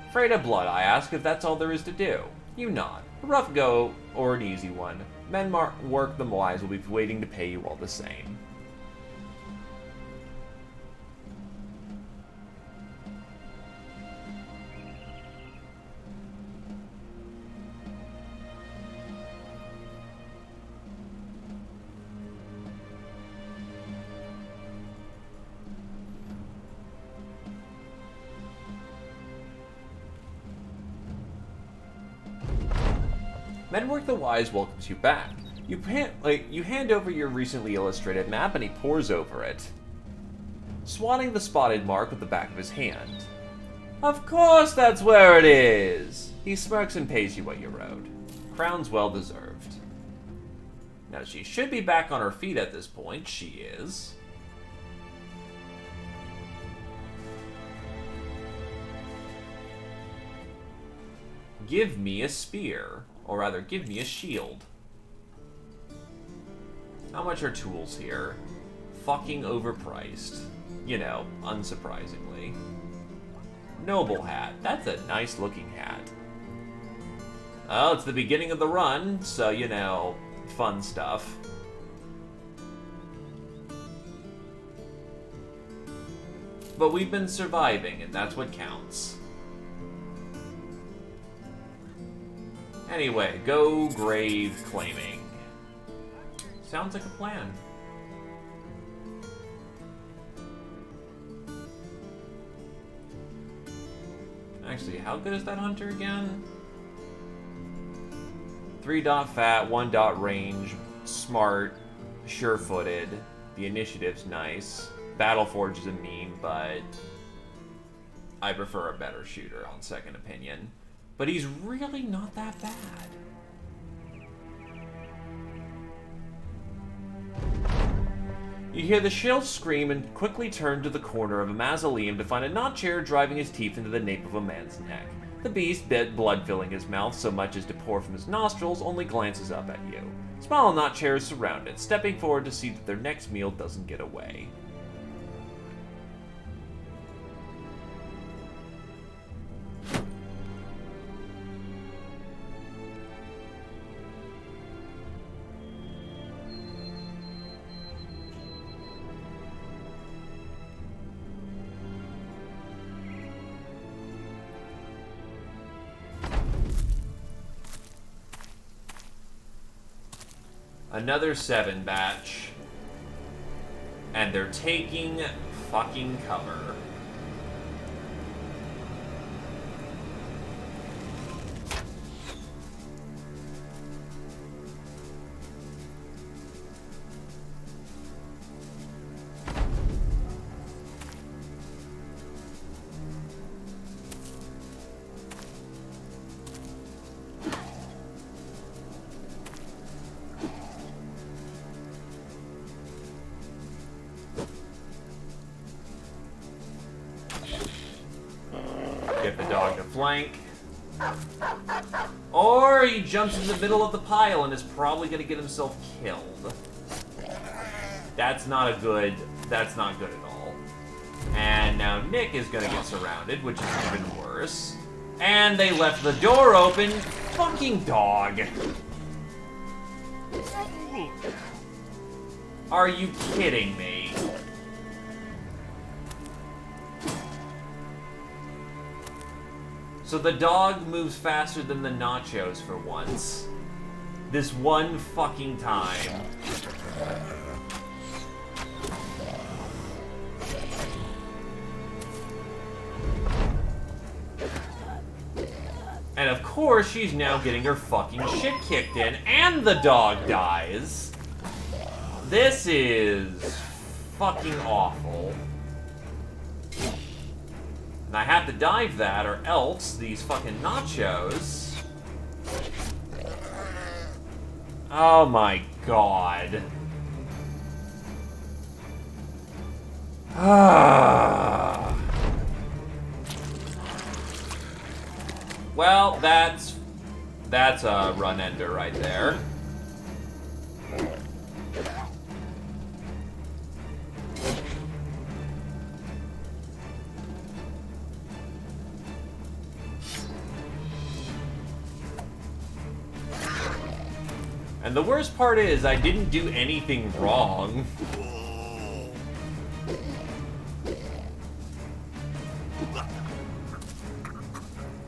Afraid of blood, I ask if that's all there is to do. You nod. A rough go, or an easy one. Men work them wise will be waiting to pay you all the same. Men Work the Wise welcomes you back. You hand over your recently illustrated map and he pores over it, swatting the spotted mark with the back of his hand. Of course that's where it is! He smirks and pays you what you wrote. Crown's well deserved. Now she should be back on her feet at this point. She is. Give me a spear. Or rather, give me a shield. How much are tools here? Fucking overpriced. You know, unsurprisingly. Noble hat. That's a nice looking hat. Oh, it's the beginning of the run, so, you know, fun stuff. But we've been surviving, and that's what counts. Anyway, go grave claiming. Sounds like a plan. Actually, how good is that hunter again? 3-dot fat, 1-dot range, smart, sure-footed. The initiative's nice. Battleforge is a meme, but I prefer a better shooter on second opinion. But he's really not that bad. You hear the shield scream and quickly turn to the corner of a mausoleum to find a notchair driving his teeth into the nape of a man's neck. The beast, blood filling his mouth so much as to pour from his nostrils, only glances up at you. Small notchairs surround it, stepping forward to see that their next meal doesn't get away. Another 7 batch. And they're taking fucking cover. Get the dog to flank. Or he jumps in the middle of the pile and is probably going to get himself killed. That's not good at all. And now Nick is going to get surrounded, which is even worse. And they left the door open. Fucking dog. Are you kidding me? So the dog moves faster than the nachos for once. This one fucking time. And of course, she's now getting her fucking shit kicked in, and the dog dies. This is fucking awful. And I have to dive that, or else these fucking nachos... Oh my god. Well, That's a run ender right there. And the worst part is, I didn't do anything wrong.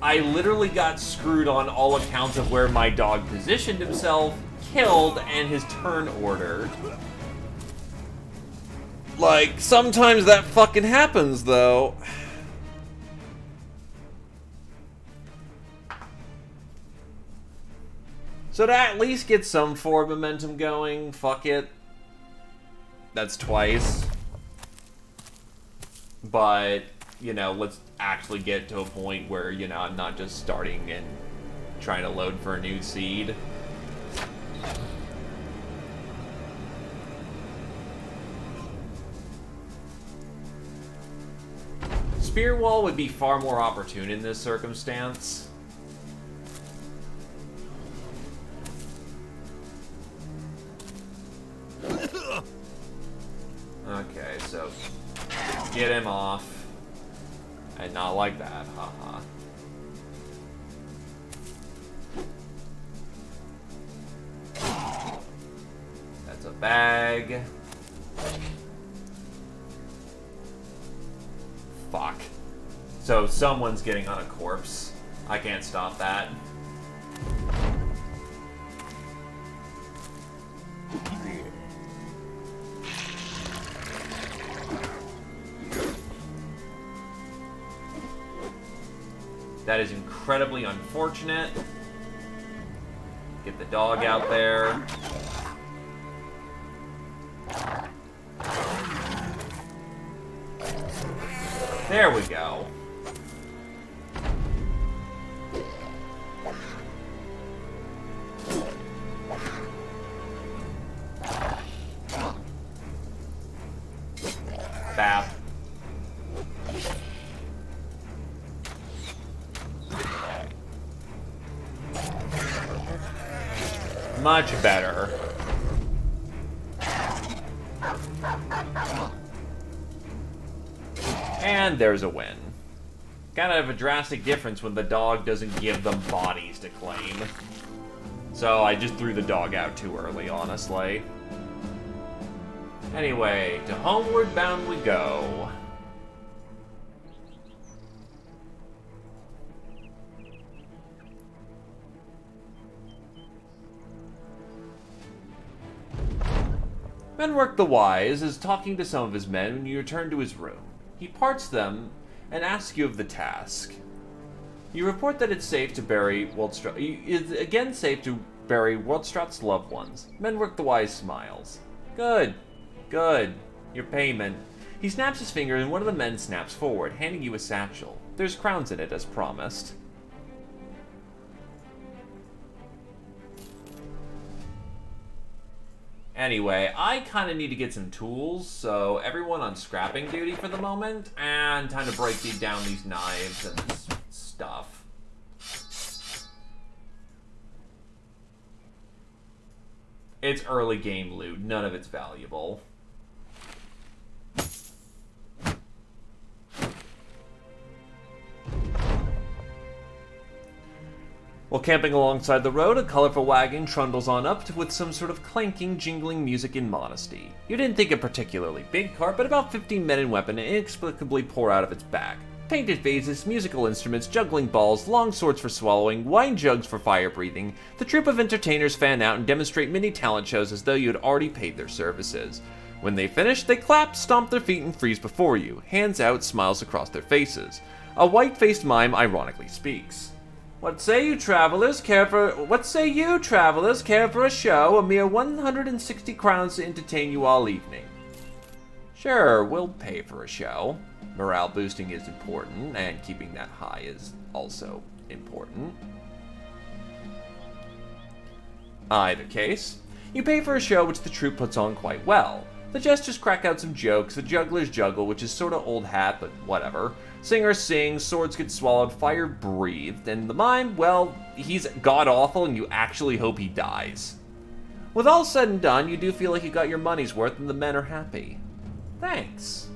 I literally got screwed on all accounts of where my dog positioned himself, killed, and his turn order. Like, sometimes that fucking happens, though. So to at least get some forward momentum going, fuck it. That's twice. But, you know, let's actually get to a point where, you know, I'm not just starting and trying to load for a new seed. Spear Wall would be far more opportune in this circumstance. Okay, so get him off. And not like that, haha. That's a bag. Fuck. So someone's getting on a corpse. I can't stop that. That is incredibly unfortunate. Get the dog out there. There we go. Bap. Much better. And there's a win. Kind of a drastic difference when the dog doesn't give them bodies to claim. So I just threw the dog out too early, honestly. Anyway, to homeward bound we go. Menwerk the Wise is talking to some of his men when you return to his room. He parts them and asks you of the task. You report that it's safe to bury It's again safe to bury Waldstrat's loved ones. Menwerk the Wise smiles. Good. Good. Your payment. He snaps his finger and one of the men snaps forward, handing you a satchel. There's crowns in it, as promised. Anyway, I kind of need to get some tools, so everyone on scrapping duty for the moment, and time to break down these knives and stuff. It's early game loot, none of it's valuable. While camping alongside the road, a colorful wagon trundles on up with some sort of clanking, jingling music in modesty. You didn't think a particularly big cart, but about 15 men and weapons inexplicably pour out of its back. Painted vases, musical instruments, juggling balls, long swords for swallowing, wine jugs for fire breathing. The troupe of entertainers fan out and demonstrate mini talent shows as though you had already paid their services. When they finish, they clap, stomp their feet, and freeze before you, hands out, smiles across their faces. A white-faced mime ironically speaks. What say you travelers care for a show? A mere 160 crowns to entertain you all evening. Sure, we'll pay for a show. Morale boosting is important, and keeping that high is also important. Either case, you pay for a show which the troupe puts on quite well. The jesters crack out some jokes, the jugglers juggle, which is sorta old hat, but whatever. Singers sing, swords get swallowed, fire breathed, and the mime, well, he's god-awful and you actually hope he dies. With all said and done, you do feel like you got your money's worth and the men are happy. Thanks.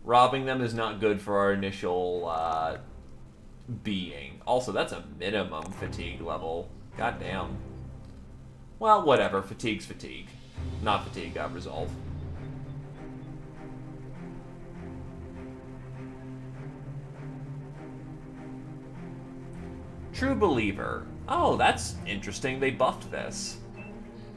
Robbing them is not good for our initial, being. Also, that's a minimum fatigue level. Goddamn. Well, whatever. Fatigue's fatigue. Not fatigue, resolve. True Believer. Oh, that's interesting. They buffed this.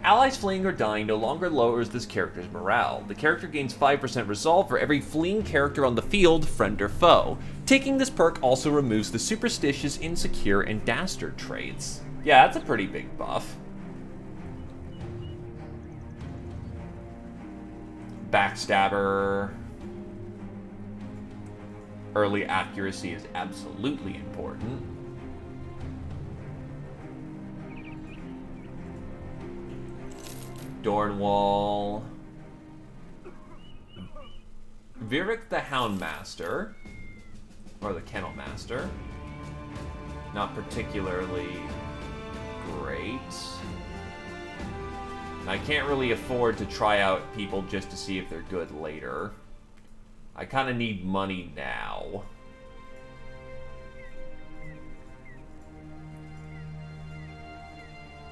Allies fleeing or dying no longer lowers this character's morale. The character gains 5% resolve for every fleeing character on the field, friend or foe. Taking this perk also removes the superstitious, insecure, and dastard traits. Yeah, that's a pretty big buff. Backstabber. Early accuracy is absolutely important. Dornwall. Virik the Houndmaster. Or the Kennel Master. Not particularly great. I can't really afford to try out people just to see if they're good later. I kind of need money now.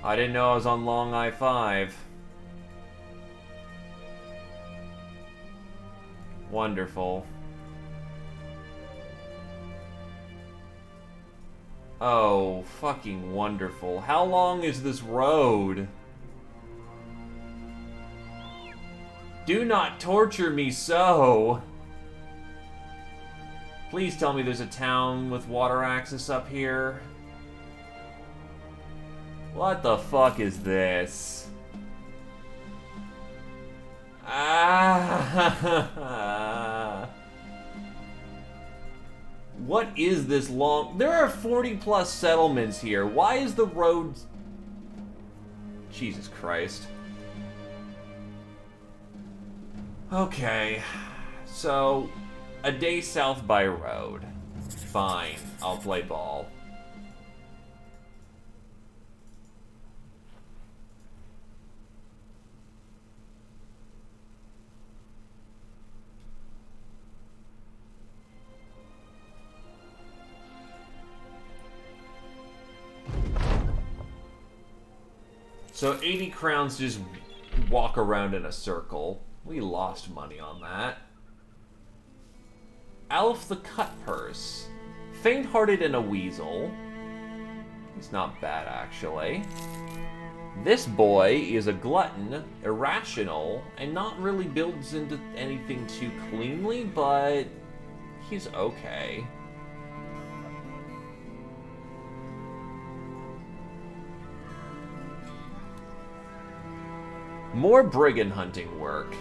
I didn't know I was on Long I-5. Wonderful. Oh, fucking wonderful. How long is this road? Do not torture me so. Please tell me there's a town with water access up here. What the fuck is this? Ah. What is this long? There are 40 plus settlements here. Why is the road... Jesus Christ. Okay. So, a day south by road. Fine. I'll play ball. So 80 crowns to just walk around in a circle. We lost money on that. Alf the Cut Purse. Faint-hearted and a weasel. He's not bad, actually. This boy is a glutton, irrational, and not really builds into anything too cleanly, but he's okay. More brigand hunting work.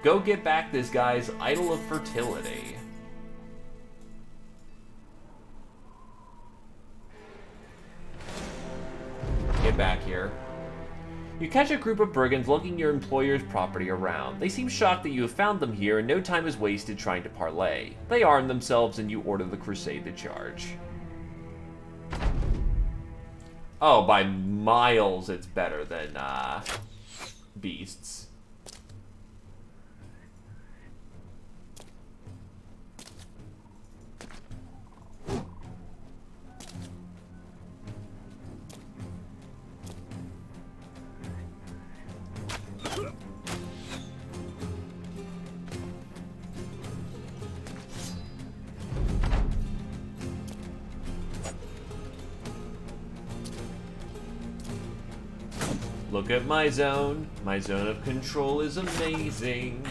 Go get back this guy's Idol of Fertility. Get back here. You catch a group of brigands looking your employer's property around. They seem shocked that you have found them here and no time is wasted trying to parley. They arm themselves and you order the Crusade to charge. Oh, by miles it's better than, beasts. Look at my zone. My zone of control is amazing.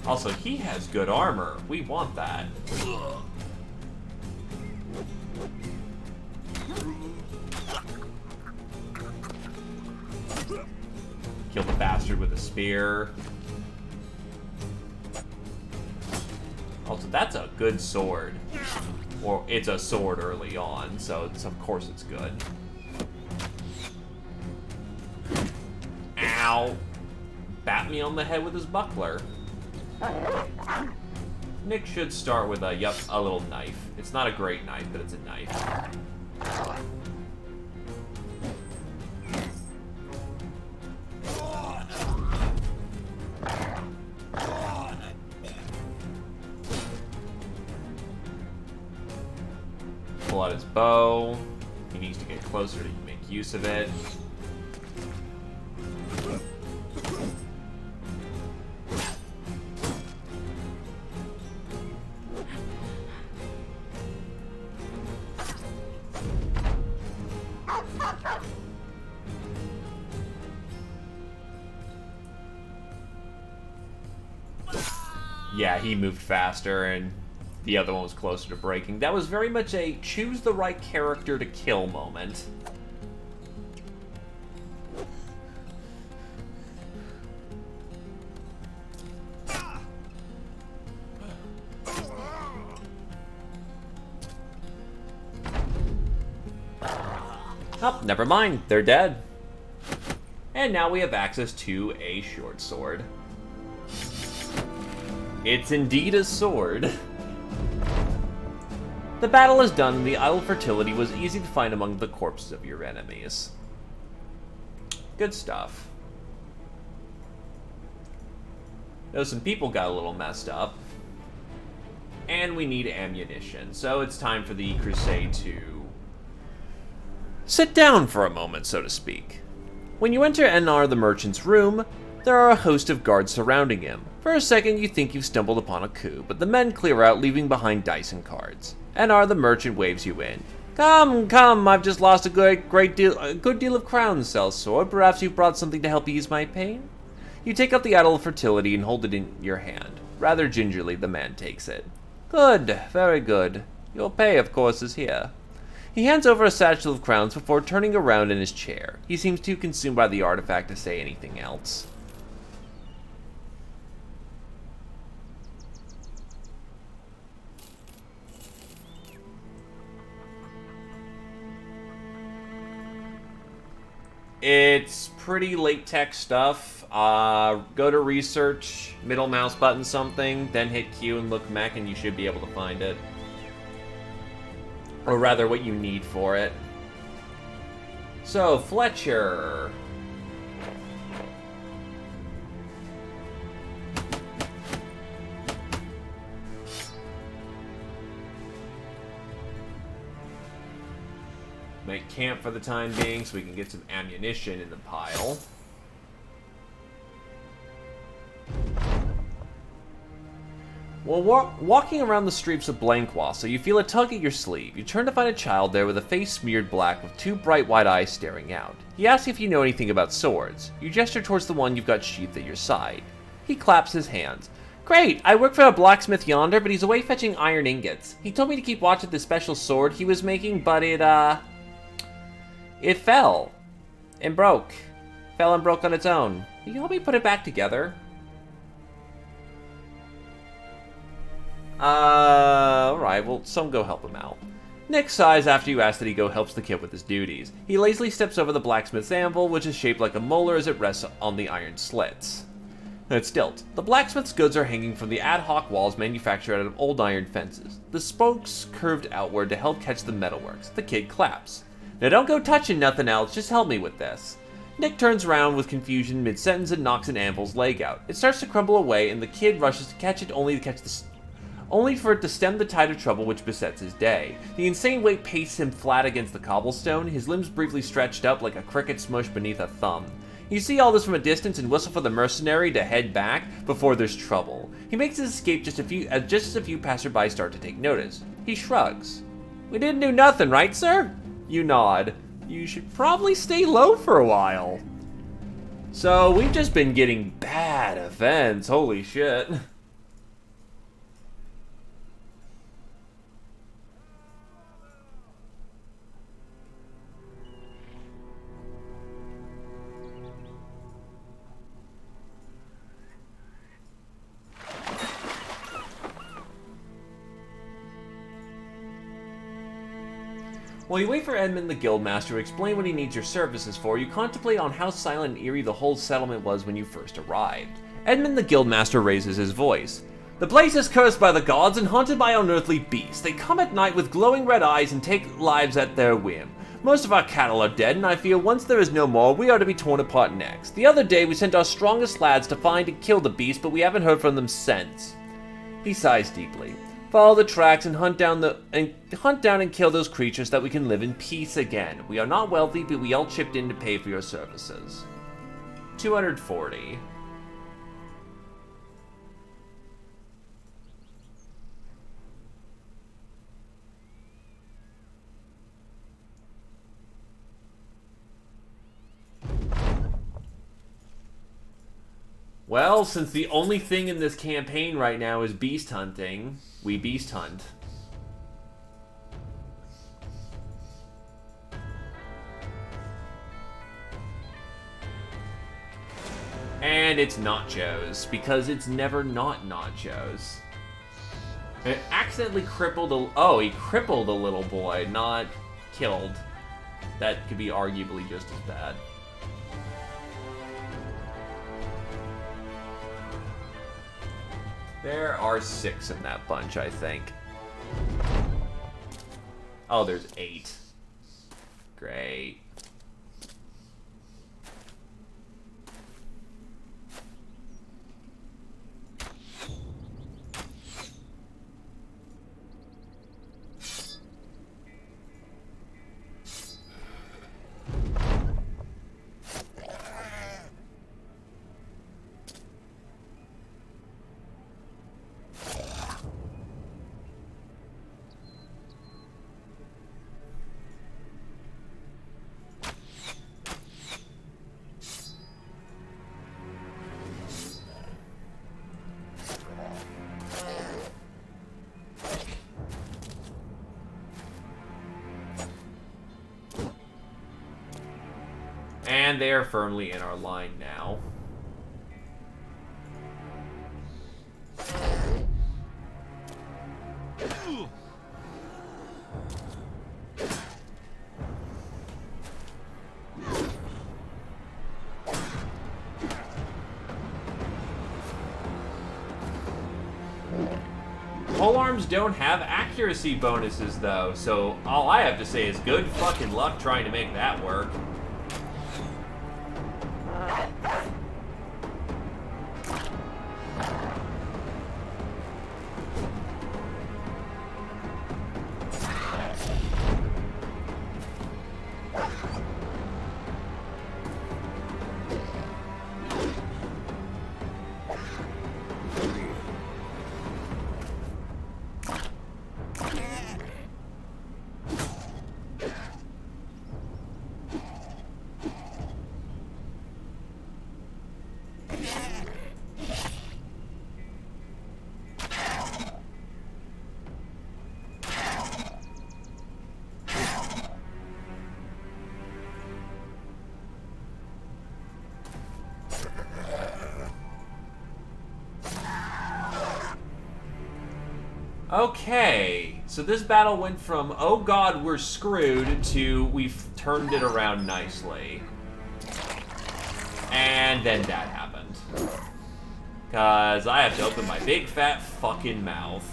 Also, he has good armor. We want that. Kill the bastard with a spear. Also, that's a good sword. Or it's a sword early on, so of course it's good. Ow! Bat me on the head with his buckler. Nick should start with a little knife. It's not a great knife, but it's a knife. Pull out his bow. He needs to get closer to make use of it. Yeah, he moved faster, and the other one was closer to breaking. That was very much a choose the right character to kill moment. Oh, never mind. They're dead. And now we have access to a short sword. It's indeed a sword. The battle is done, and the Idol of Fertility was easy to find among the corpses of your enemies. Good stuff. Though some people got a little messed up. And we need ammunition, so it's time for the Crusade to sit down for a moment, so to speak. When you enter NR the merchant's room, there are a host of guards surrounding him. For a second you think you've stumbled upon a coup, but the men clear out, leaving behind dice and cards. NR the merchant waves you in. Come, come, I've just lost a good deal of crowns, sellsword. Perhaps you've brought something to help ease my pain? You take up the Idol of Fertility and hold it in your hand. Rather gingerly, the man takes it. Good, very good. Your pay, of course, is here. He hands over a satchel of crowns before turning around in his chair. He seems too consumed by the artifact to say anything else. It's pretty late tech stuff. Go to research, middle mouse button something, then hit Q and look mech, and you should be able to find it. Or rather, what you need for it. So, Fletcher. Make camp for the time being so we can get some ammunition in the pile. Well, walking around the streets of Blanquoisa, you feel a tug at your sleeve. You turn to find a child there with a face smeared black with two bright white eyes staring out. He asks if you know anything about swords. You gesture towards the one you've got sheathed at your side. He claps his hands. Great! I work for a blacksmith yonder, but he's away fetching iron ingots. He told me to keep watch at this special sword he was making, but it fell. And broke. Fell and broke on its own. Can you help me put it back together? Alright, well, some go help him out. Nick sighs after you ask that he go helps the kid with his duties. He lazily steps over the blacksmith's anvil, which is shaped like a molar as it rests on the iron slits. At Stilt, the blacksmith's goods are hanging from the ad hoc walls manufactured out of old iron fences. The spokes curved outward to help catch the metalworks. The kid claps. Now don't go touching nothing else, just help me with this. Nick turns around with confusion mid-sentence and knocks an anvil's leg out. It starts to crumble away, and the kid rushes to catch it only for it to stem the tide of trouble which besets his day. The insane weight pastes him flat against the cobblestone, his limbs briefly stretched up like a cricket smushed beneath a thumb. You see all this from a distance and whistle for the mercenary to head back before there's trouble. He makes his escape just as a few passersby start to take notice. He shrugs. We didn't do nothing, right, sir? You nod. You should probably stay low for a while. So, we've just been getting bad events, holy shit. While you wait for Edmund the Guildmaster to explain what he needs your services for, you contemplate on how silent and eerie the whole settlement was when you first arrived. Edmund the Guildmaster raises his voice. The place is cursed by the gods and haunted by unearthly beasts. They come at night with glowing red eyes and take lives at their whim. Most of our cattle are dead, and I feel once there is no more, we are to be torn apart next. The other day, we sent our strongest lads to find and kill the beast, but we haven't heard from them since. He sighs deeply. Follow the tracks and hunt down and kill those creatures that we can live in peace again. We are not wealthy, but we all chipped in to pay for your services. 240. Well, since the only thing in this campaign right now is beast hunting, we beast hunt. And it's nachos, because it's never not nachos. It accidentally crippled he crippled a little boy, not killed. That could be arguably just as bad. There are 6 in that bunch, I think. Oh, there's 8. Great. And they are firmly in our line now. Polearms don't have accuracy bonuses though, so all I have to say is good fucking luck trying to make that work. Okay, so this battle went from, oh god, we're screwed, to we've turned it around nicely. And then that happened. Because I have to open my big fat fucking mouth.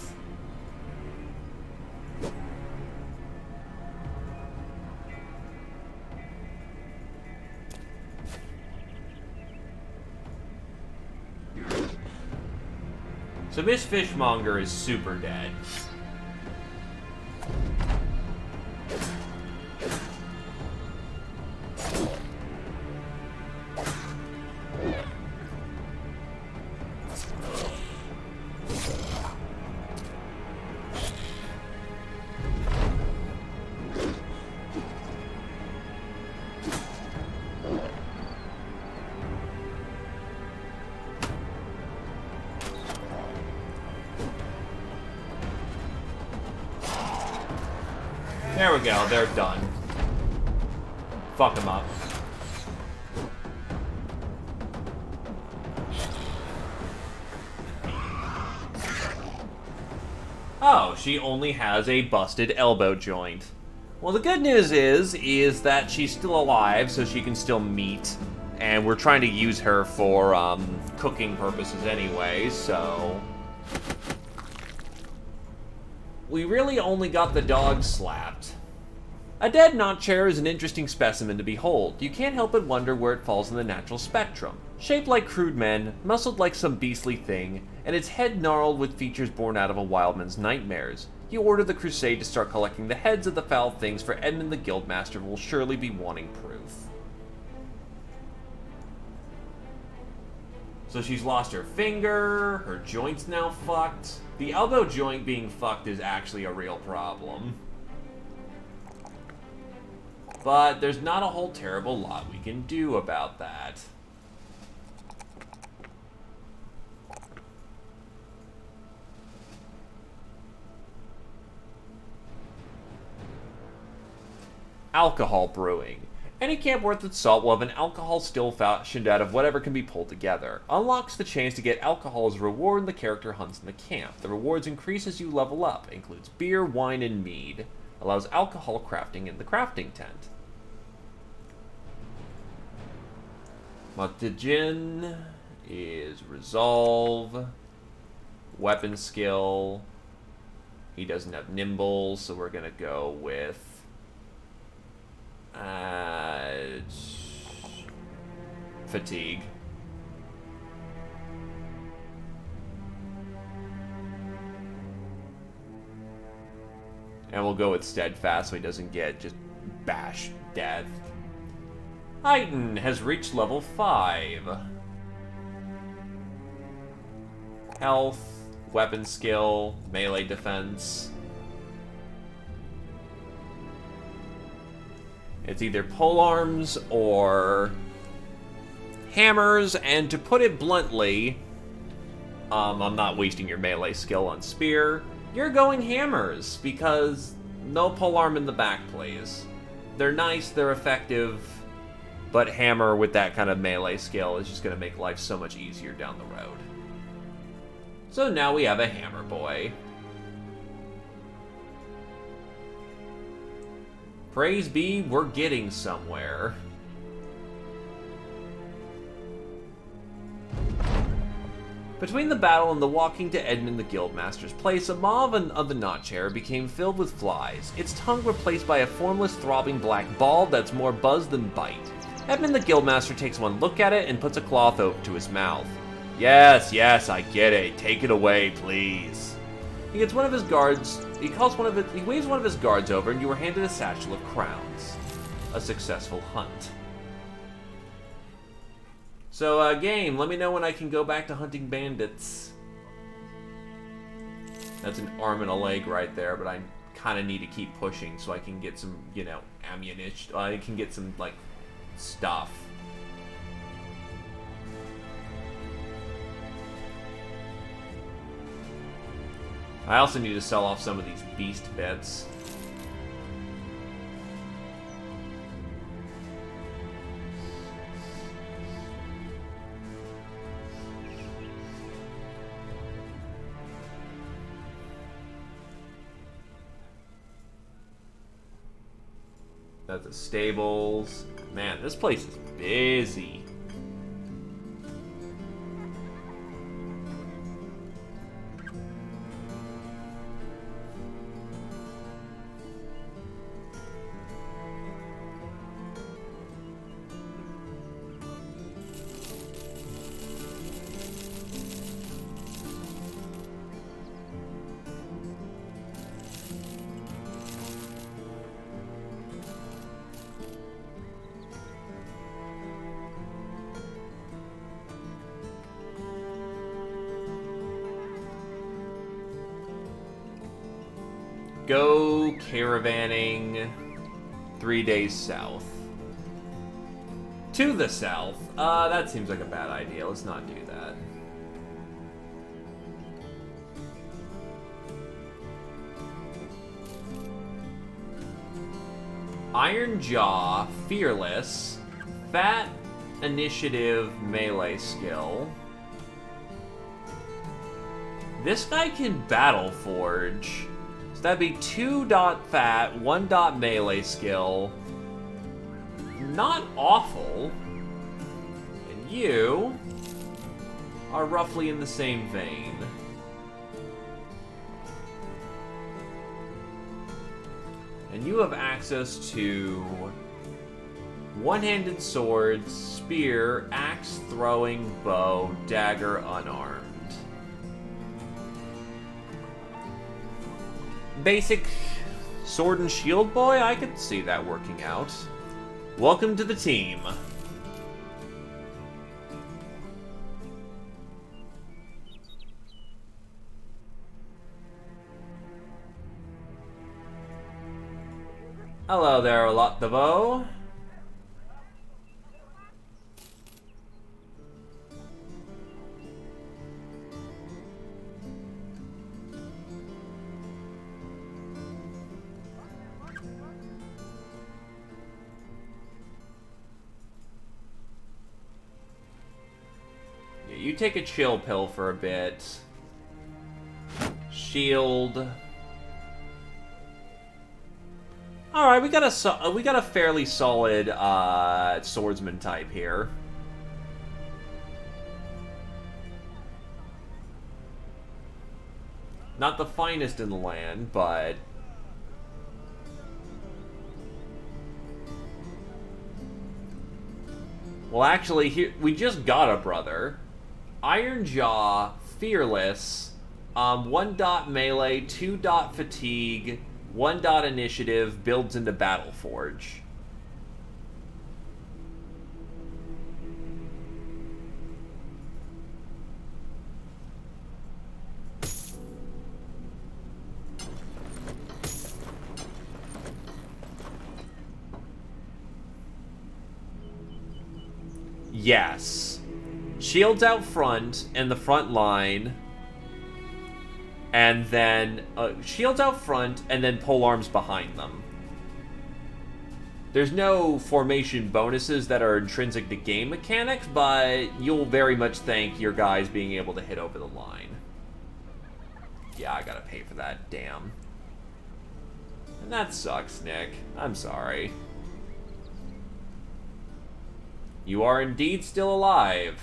So Miss Fishmonger is super dead. There we go, they're done. Fuck them up. Oh, she only has a busted elbow joint. Well, the good news is that she's still alive, so she can still meet. And we're trying to use her for, cooking purposes anyway, so... We really only got the dog slapped. A dead notchair is an interesting specimen to behold. You can't help but wonder where it falls in the natural spectrum. Shaped like crude men, muscled like some beastly thing, and its head gnarled with features born out of a wildman's nightmares. You order the Crusade to start collecting the heads of the foul things, for Edmund the Guildmaster will surely be wanting proof. So she's lost her finger, her joint's now fucked. The elbow joint being fucked is actually a real problem. But there's not a whole terrible lot we can do about that. Alcohol brewing. Any camp worth its salt will have an alcohol still fashioned out of whatever can be pulled together. Unlocks the chance to get alcohol as a reward in the character hunts in the camp. The rewards increase as you level up. Includes beer, wine, and mead. Allows alcohol crafting in the crafting tent. Mutagen is resolve. Weapon skill. He doesn't have nimble, so we're gonna go with fatigue. And we'll go with steadfast so he doesn't get just bashed death. Titan has reached level 5. Health, weapon skill, melee defense. It's either polearms or hammers, and to put it bluntly, I'm not wasting your melee skill on spear. You're going hammers, because no polearm in the back, please. They're nice, they're effective, but hammer with that kind of melee skill is just going to make life so much easier down the road. So now we have a hammer boy. Praise be, we're getting somewhere. Between the battle and the walking to Edmund the Guildmaster's place, a maw of the notchair became filled with flies, its tongue replaced by a formless, throbbing black ball that's more buzz than bite. Edmund the Guildmaster takes one look at it and puts a cloth over to his mouth. Yes, I get it. Take it away, please. He gets one of his guards. He waves one of his guards over, and you are handed a satchel of crowns. A successful hunt. So, game, let me know when I can go back to hunting bandits. That's an arm and a leg right there, but I kind of need to keep pushing so I can get some, ammunition. I can get some, stuff. I also need to sell off some of these beast bits. That's the stables. Man, this place is busy. Go caravanning 3 days south. To the south? That seems like a bad idea. Let's not do that. Iron Jaw, Fearless, Fat Initiative melee skill. This guy can Battle Forge. that'd be 2 dot fat, 1 dot melee skill. Not awful. And you are roughly in the same vein. And you have access to one-handed sword, spear, axe throwing, bow, dagger, unarmed. Basic sword and shield boy, I could see that working out. Welcome to the team. Hello there, Lotavo. Yeah, you take a chill pill for a bit. Shield. All right, we got a fairly solid swordsman type here. Not the finest in the land, but well, actually, here we just got a brother, Iron Jaw, fearless, 1 dot melee, 2 dot fatigue. 1 dot initiative, builds into Battle Forge. Yes. Shields out front and the front line. And then shields out front, and then pole arms behind them. There's no formation bonuses that are intrinsic to game mechanics, but you'll very much thank your guys being able to hit over the line. Yeah, I gotta pay for that, damn. And that sucks, Nick. I'm sorry. You are indeed still alive.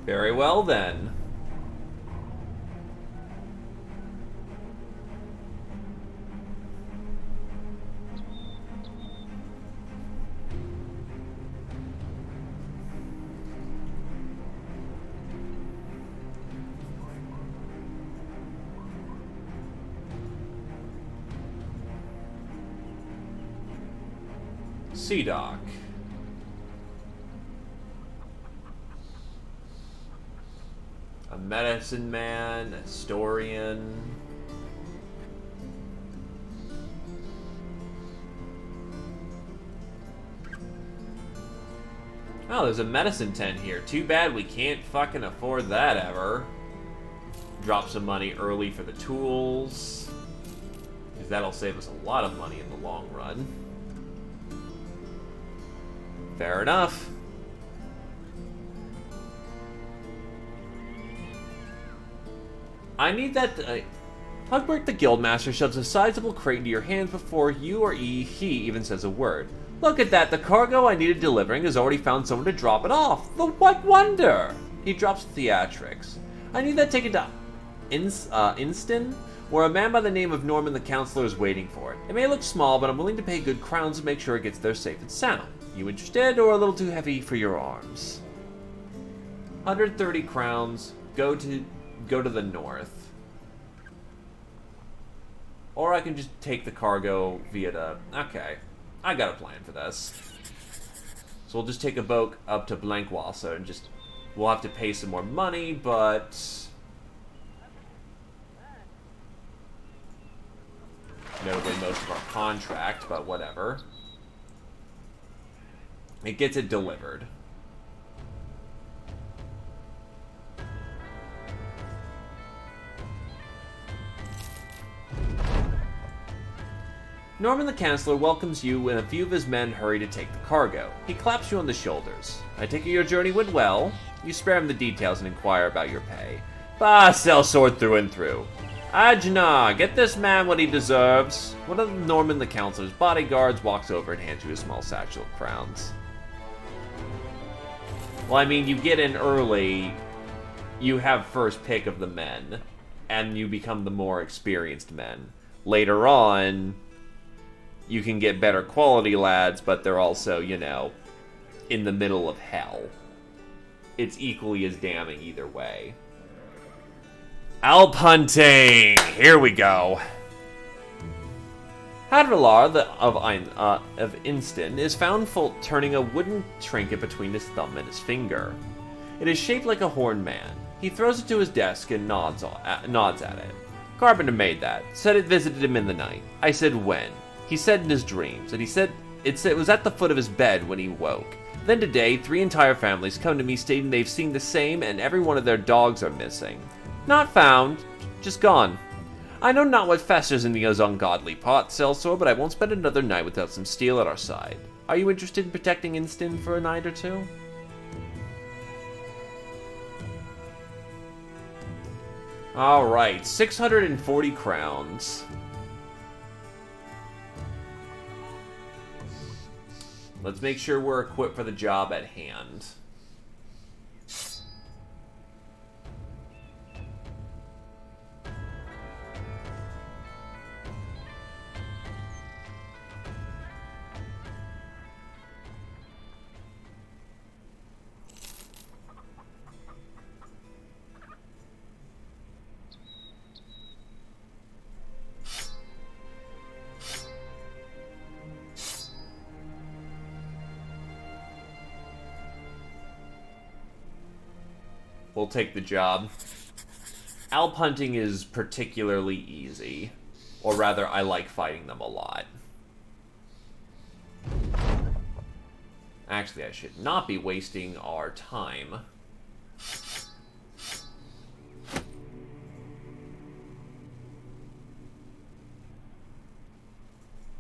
Very well, then. Sea Dock. A medicine man, a historian. Oh, there's a medicine tent here. Too bad we can't fucking afford that ever. Drop some money early for the tools, because that'll save us a lot of money in the long run. Fair enough. I need that. Hugbert the Guildmaster shoves a sizable crate into your hands before you or he even says a word. Look at that, the cargo I needed delivering has already found someone to drop it off. What wonder? He drops theatrics. I need that taken to Inston, where a man by the name of Norman the Counselor is waiting for it. It may look small, but I'm willing to pay good crowns to make sure it gets there safe and sound. You interested, or a little too heavy for your arms? 130 crowns. Go to the north. Or I can just take the cargo via the... Okay. I got a plan for this. So we'll just take a boat up to Blankwasser and just... We'll have to pay some more money, but... Notably most of our contract, but whatever. It gets it delivered. Norman the Chancellor welcomes you when a few of his men hurry to take the cargo. He claps you on the shoulders. I take it your journey went well. You spare him the details and inquire about your pay. Bah, sellsword through and through. Ajna, get this man what he deserves. One of Norman the Chancellor's bodyguards walks over and hands you a small satchel of crowns. Well, I mean, you get in early, you have first pick of the men, and you become the more experienced men. Later on, you can get better quality lads, but they're also, you know, in the middle of hell. It's equally as damning either way. Alp hunting! Here we go. Hadrilar of Inston is found turning a wooden trinket between his thumb and his finger. It is shaped like a horned man. He throws it to his desk and nods at it. Carpenter made that. Said it visited him in the night. I said when. He said in his dreams, and he said it was at the foot of his bed when he woke. Then today, 3 entire families come to me stating they've seen the same and every one of their dogs are missing. Not found, just gone. I know not what festers in those ungodly pots, Sellsword, but I won't spend another night without some steel at our side. Are you interested in protecting Inston for a night or two? Alright, 640 crowns. Let's make sure we're equipped for the job at hand. We'll take the job. Alp hunting is particularly easy. Or rather, I like fighting them a lot. Actually, I should not be wasting our time.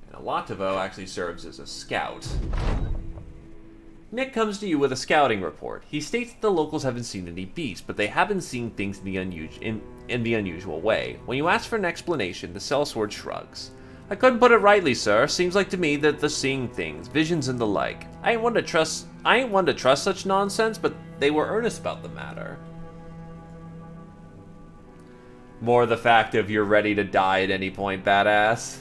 And Alatovo actually serves as a scout. Nick comes to you with a scouting report. He states that the locals haven't seen any beasts, but they haven't seen things in the unusual way. When you ask for an explanation, the sellsword shrugs. I couldn't put it rightly, sir. Seems like to me that they're seeing things, visions and the like. I ain't one to trust such nonsense, but they were earnest about the matter. More the fact of you're ready to die at any point, badass.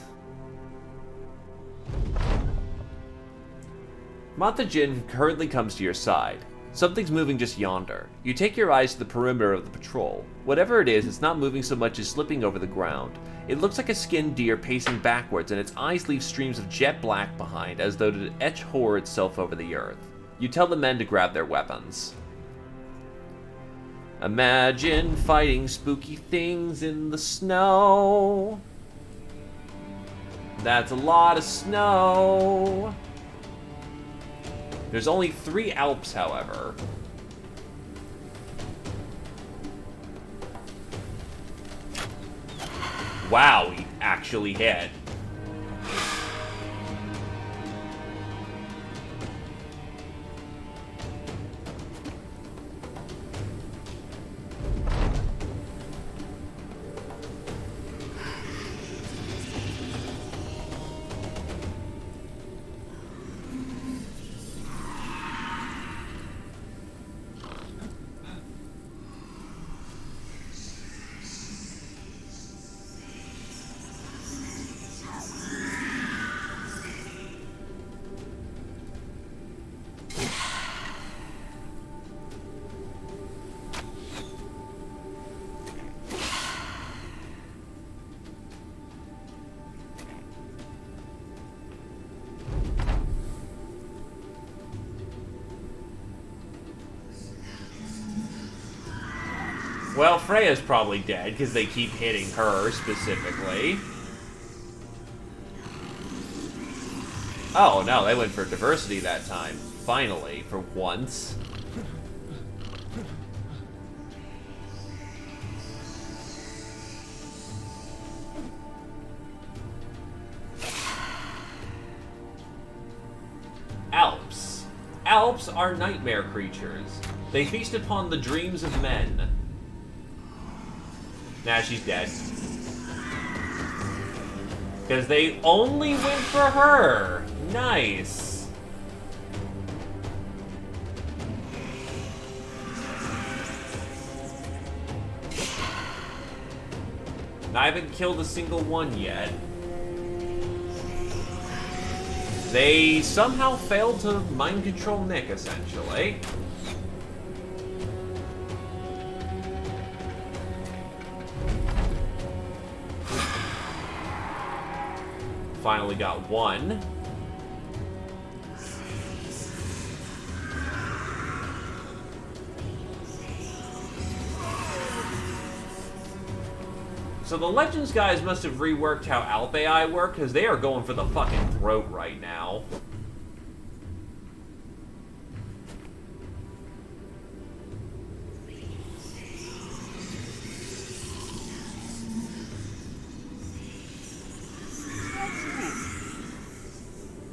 Montajin hurriedly comes to your side. Something's moving just yonder. You take your eyes to the perimeter of the patrol. Whatever it is, it's not moving so much as slipping over the ground. It looks like a skinned deer pacing backwards, and its eyes leave streams of jet black behind, as though to etch horror itself over the earth. You tell the men to grab their weapons. Imagine fighting spooky things in the snow. That's a lot of snow. There's only 3 Alps, however. Wow, he actually hit. Well, Freya's probably dead, because they keep hitting her, specifically. Oh, no, they went for diversity that time. Finally, for once. Alps are nightmare creatures. They feast upon the dreams of men. Nah, she's dead. Because they only went for her. Nice. I haven't killed a single one yet. They somehow failed to mind control Nick, essentially. Finally got one. So the Legends guys must have reworked how Alp AI work, because they are going for the fucking throat right now.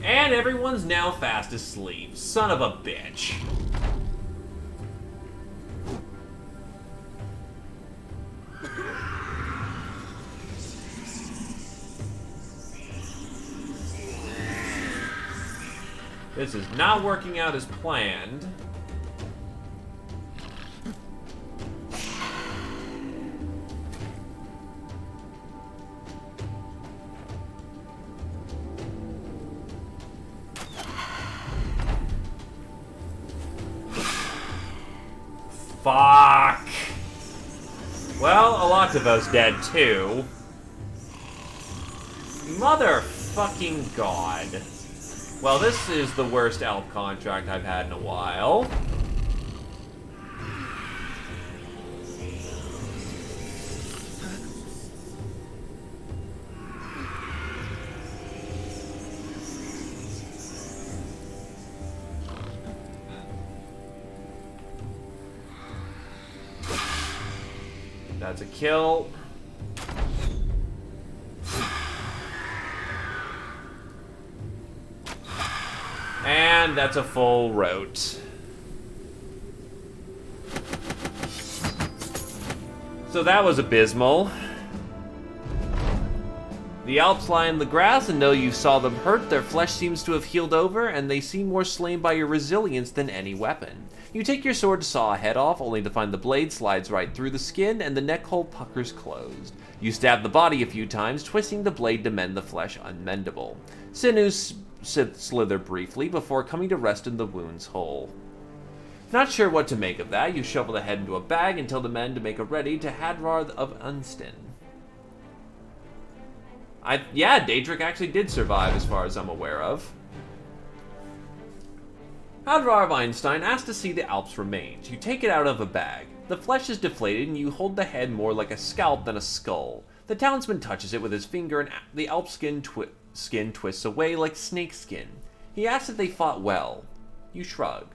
And everyone's now fast asleep. Son of a bitch. This is not working out as planned. Fuck. Well, Alaktivo's dead too. Motherfucking god. Well, this is the worst Alp contract I've had in a while. That's a kill. And that's a full rote. So that was abysmal. The Alps lie in the grass, and though you saw them hurt, their flesh seems to have healed over, and they seem more slain by your resilience than any weapon. You take your sword to saw a head off, only to find the blade slides right through the skin, and the neck hole puckers closed. You stab the body a few times, twisting the blade to mend the flesh unmendable. Sinews slither briefly before coming to rest in the wound's hole. Not sure what to make of that, you shovel the head into a bag and tell the men to make a ready to Hadrar of Unstin. Yeah, Daedric actually did survive as far as I'm aware of. Hadrar of Einstein asks to see the Alps' remains. You take it out of a bag. The flesh is deflated and you hold the head more like a scalp than a skull. The townsman touches it with his finger and the Alp skin twists away like snake skin. He asks if they fought well. You shrug.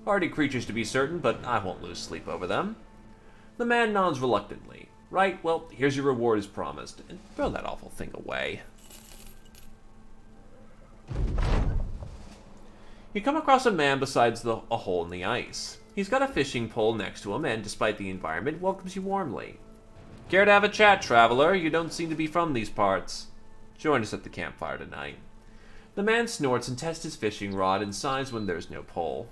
Hardy creatures to be certain, but I won't lose sleep over them. The man nods reluctantly. Right, well, here's your reward as promised. And throw that awful thing away. You come across a man beside a hole in the ice. He's got a fishing pole next to him and, despite the environment, welcomes you warmly. Care to have a chat, traveler? You don't seem to be from these parts. Join us at the campfire tonight. The man snorts and tests his fishing rod and sighs when there's no pole.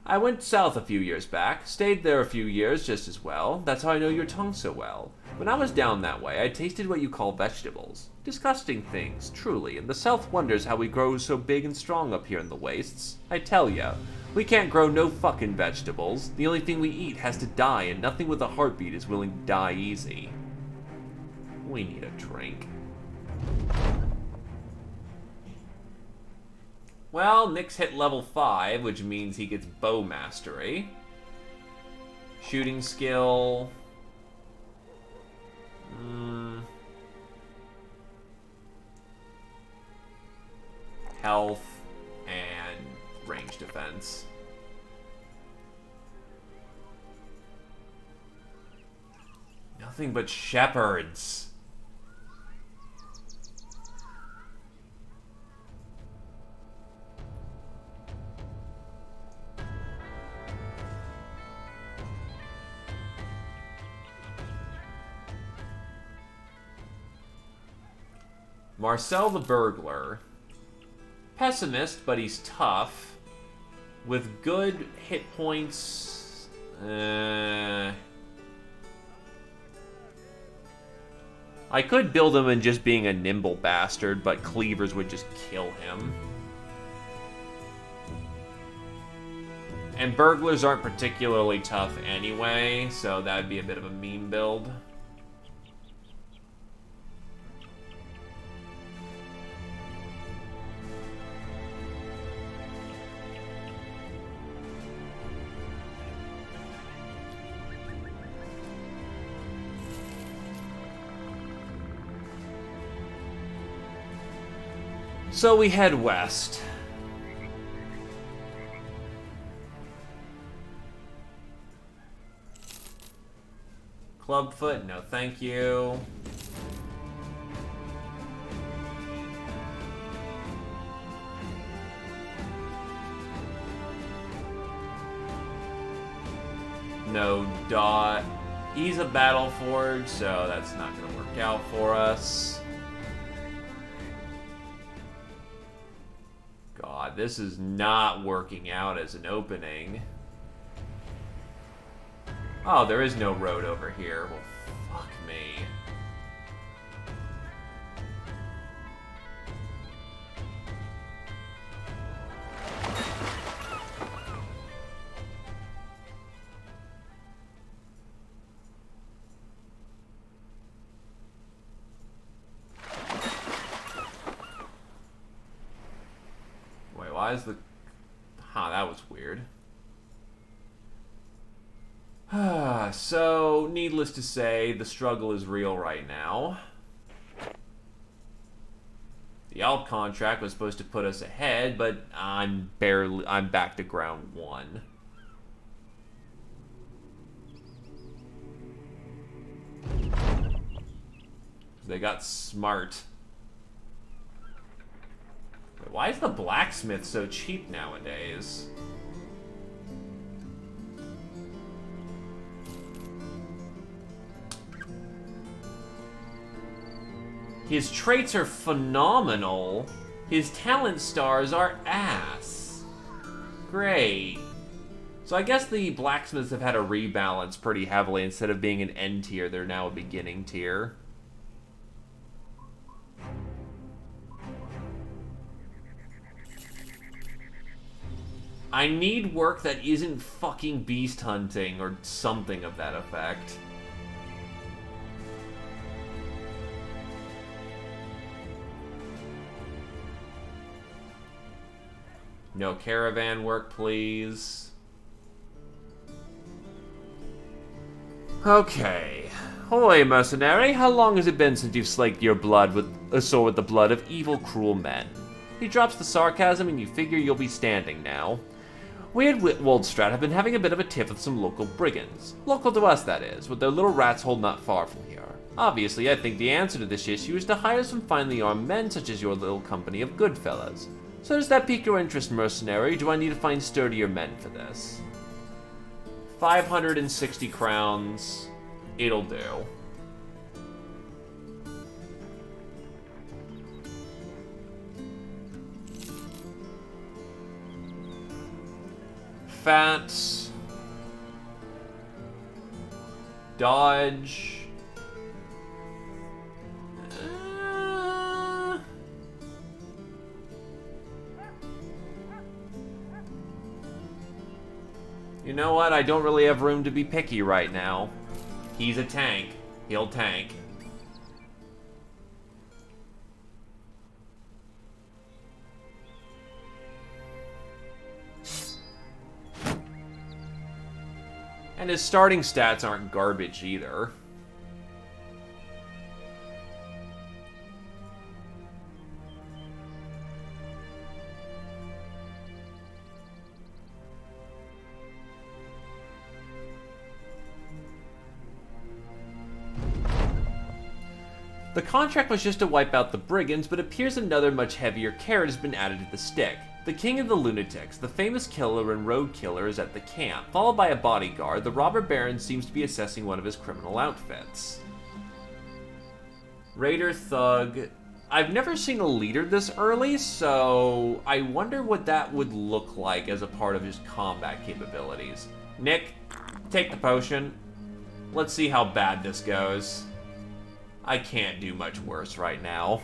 I went south a few years back, stayed there a few years just as well. That's how I know your tongue so well. When I was down that way, I tasted what you call vegetables. Disgusting things, truly, and the south wonders how we grow so big and strong up here in the wastes. I tell ya, we can't grow no fucking vegetables. The only thing we eat has to die, and nothing with a heartbeat is willing to die easy. We need a drink. Well, Nick's hit level 5, which means he gets bow mastery. Shooting skill. Health and range defense. Nothing but shepherds. Marcel the Burglar. Pessimist, but he's tough. With good hit points. I could build him in just being a nimble bastard, but cleavers would just kill him. And burglars aren't particularly tough anyway, so that would be a bit of a meme build. So we head west. Clubfoot, no thank you. No Dot. He's a Battle Forge, so that's not going to work out for us. God, this is not working out as an opening. Oh, there is no road over here. Well, fuck me. Wait, why is the... Huh, that was weird. So, needless to say, the struggle is real right now. The Alp contract was supposed to put us ahead, but I'm back to ground one. They got smart. Wait, why is the blacksmith so cheap nowadays? His traits are phenomenal. His talent stars are ass. Great. So I guess the blacksmiths have had to rebalance pretty heavily. Instead of being an N tier, they're now a beginning tier. I need work that isn't fucking beast hunting or something of that effect. No caravan work, please. Okay. Hoy, mercenary, how long has it been since you've slaked your blood with a sword with the blood of evil, cruel men? He drops the sarcasm and you figure you'll be standing now. We at Woldstrat have been having a bit of a tiff with some local brigands. Local to us, that is, with their little rat's hole not far from here. Obviously, I think the answer to this issue is to hire some finely armed men such as your little company of good fellas. So does that pique your interest, mercenary? Do I need to find sturdier men for this? 560 crowns. It'll do. Fats. Dodge. You know what? I don't really have room to be picky right now. He's a tank. He'll tank. And his starting stats aren't garbage either. The contract was just to wipe out the brigands, but appears another much heavier carrot has been added to the stick. The king of the lunatics, the famous killer and road killer, is at the camp. Followed by a bodyguard, the robber baron seems to be assessing one of his criminal outfits. Raider, thug, I've never seen a leader this early, so I wonder what that would look like as a part of his combat capabilities. Nick, take the potion. Let's see how bad this goes. I can't do much worse right now.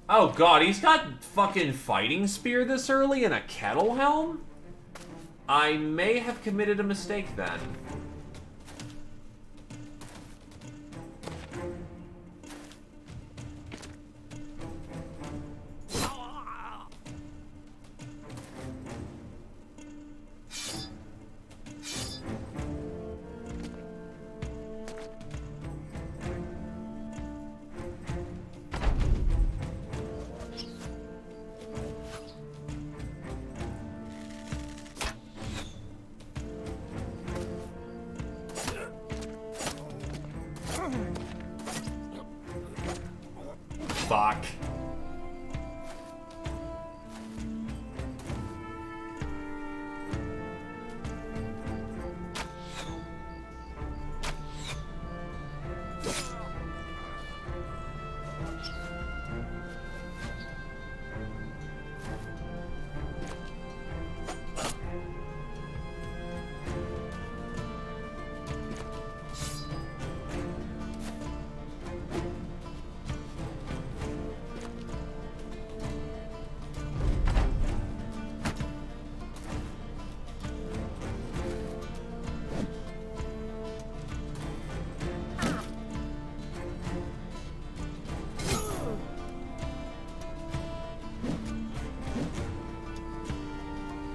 Oh god, he's got fucking fighting spear this early and a kettle helm? I may have committed a mistake then. Fuck.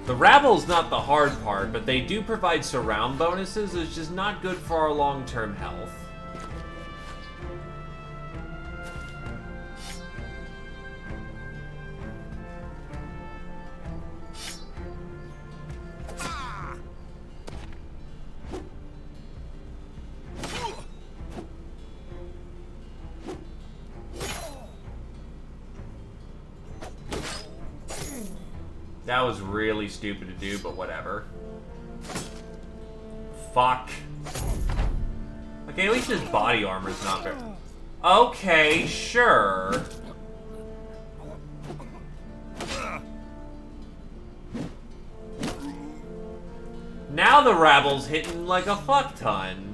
The rabble's not the hard part, but they do provide surround bonuses, which is not good for our long-term health. That was really stupid to do, but whatever. Fuck. Okay, at least his body armor's not very... Okay, sure. Now the rabble's hitting like a fuck ton.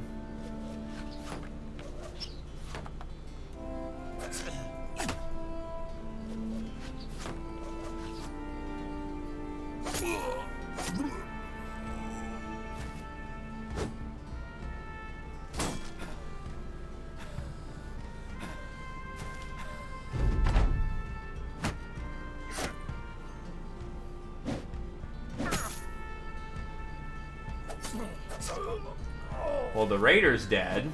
Well, the raider's dead.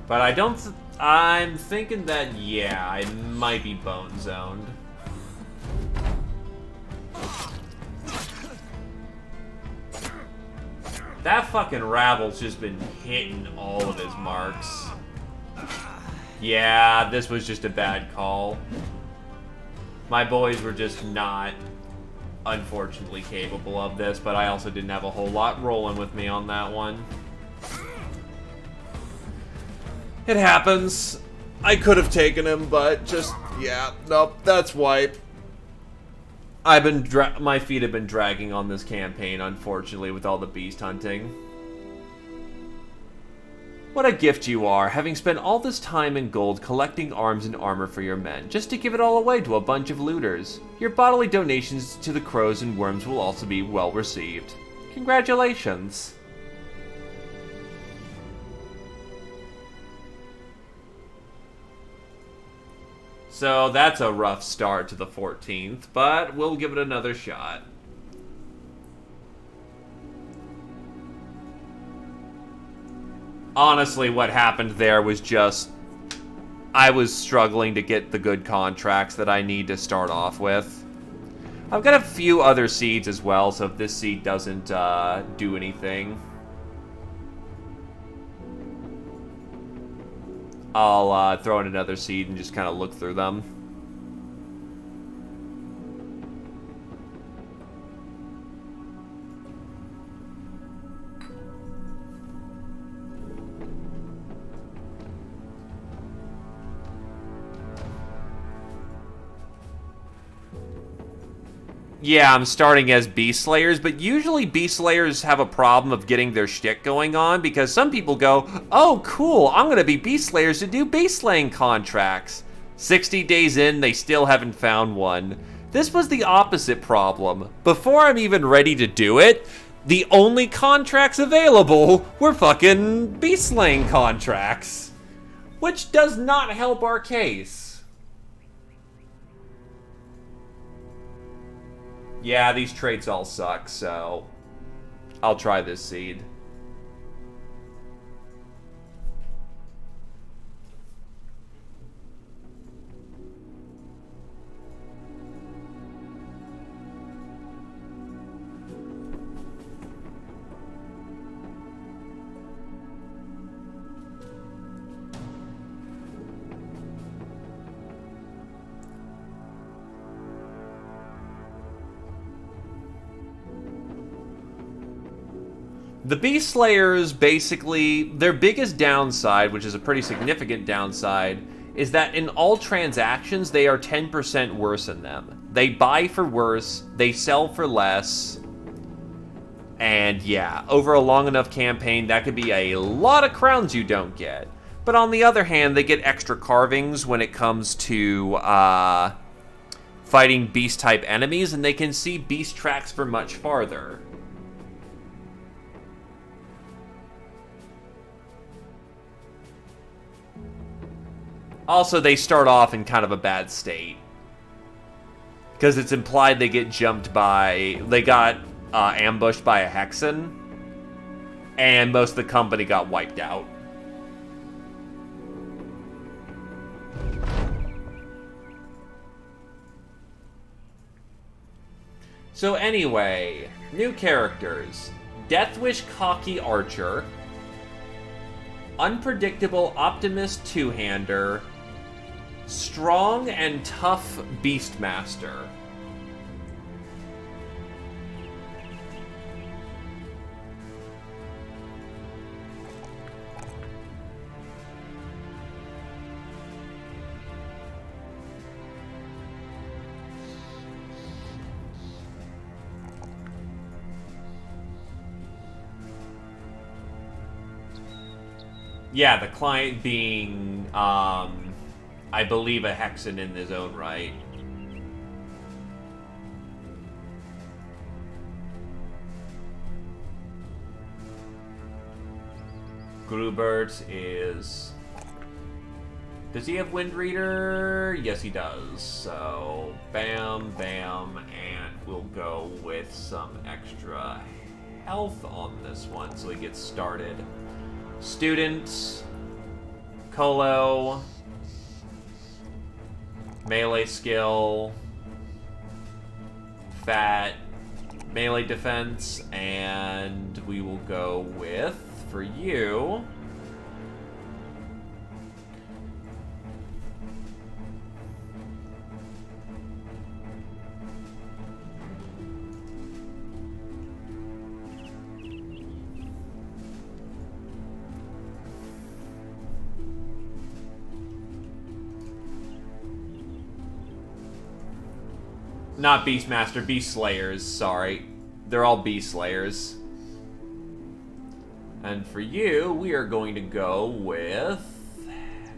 But I don't... I'm thinking that, yeah, I might be bone zoned. That fucking rabble's just been hitting all of his marks. Yeah, this was just a bad call. My boys were just not, unfortunately, capable of this, but I also didn't have a whole lot rolling with me on that one. It happens. I could have taken him, but just, yeah, nope, that's wipe. My feet have been dragging on this campaign, unfortunately, with all the beast hunting. What a gift you are, having spent all this time and gold collecting arms and armor for your men, just to give it all away to a bunch of looters. Your bodily donations to the crows and worms will also be well received. Congratulations. So that's a rough start to the 14th, but we'll give it another shot. Honestly, what happened there was just... I was struggling to get the good contracts that I need to start off with. I've got a few other seeds as well, so if this seed doesn't do anything, I'll throw in another seed and just kind of look through them. Yeah, I'm starting as Beast Slayers, but usually Beast Slayers have a problem of getting their shtick going on because some people go, oh, cool, I'm going to be Beast Slayers to do beast slaying contracts. 60 days in, they still haven't found one. This was the opposite problem. Before I'm even ready to do it, the only contracts available were fucking beast slaying contracts, which does not help our case. Yeah, these traits all suck, so I'll try this seed. The Beast Slayers, basically, their biggest downside, which is a pretty significant downside, is that in all transactions, they are 10% worse than them. They buy for worse, they sell for less, and yeah, over a long enough campaign, that could be a lot of crowns you don't get. But on the other hand, they get extra carvings when it comes to fighting beast-type enemies, and they can see beast tracks for much farther. Also, they start off in kind of a bad state. Because it's implied they get jumped by... They got ambushed by a Hexen. And most of the company got wiped out. So anyway, new characters. Deathwish Cocky Archer. Unpredictable Optimist Two-Hander. Strong and Tough Beastmaster. Yeah, the client being, I believe, a Hexen in his own right. Grubert is... Does he have Wind Reader? Yes, he does. So, bam, bam, and we'll go with some extra health on this one so he gets started. Student, Colo, melee skill, fat, melee defense, and we will go with, for you, not Beastmaster, Beast Slayers, sorry. They're all Beast Slayers. And for you, we are going to go with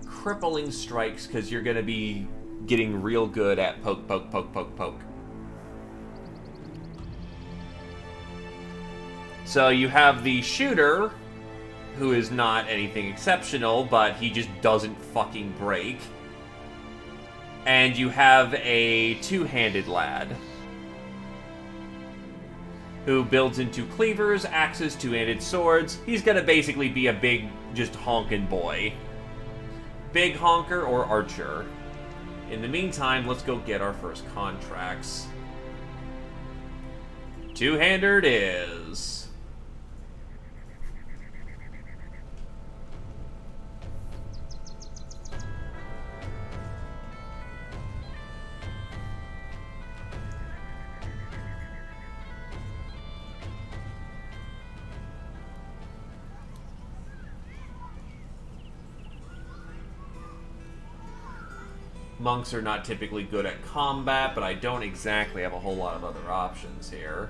Crippling Strikes, because you're going to be getting real good at poke, poke, poke, poke, poke. So you have the Shooter, who is not anything exceptional, but he just doesn't fucking break. And you have a two-handed lad who builds into cleavers, axes, two-handed swords. He's gonna basically be a big, just honkin' boy. Big honker or archer. In the meantime, let's go get our first contracts. Two-hander it is. Monks are not typically good at combat, but I don't exactly have a whole lot of other options here.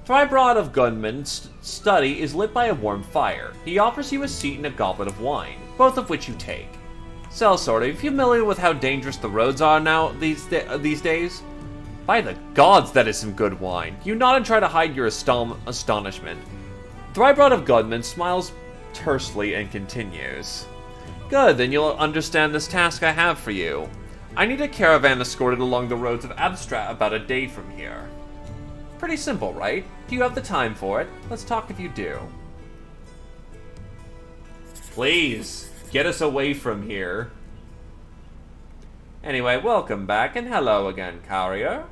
Tribrod of Gunman's study is lit by a warm fire. He offers you a seat and a goblet of wine, both of which you take. Sellsword, are you familiar with how dangerous the roads are now these days? By the gods, that is some good wine. You nod and try to hide your astonishment. Tribrod of Gunman smiles tersely and continues. Good, then you'll understand this task I have for you. I need a caravan escorted along the roads of Abstrat about a day from here. Pretty simple, right? Do you have the time for it? Let's talk if you do. Please, get us away from here. Anyway, welcome back, and hello again, Carrier.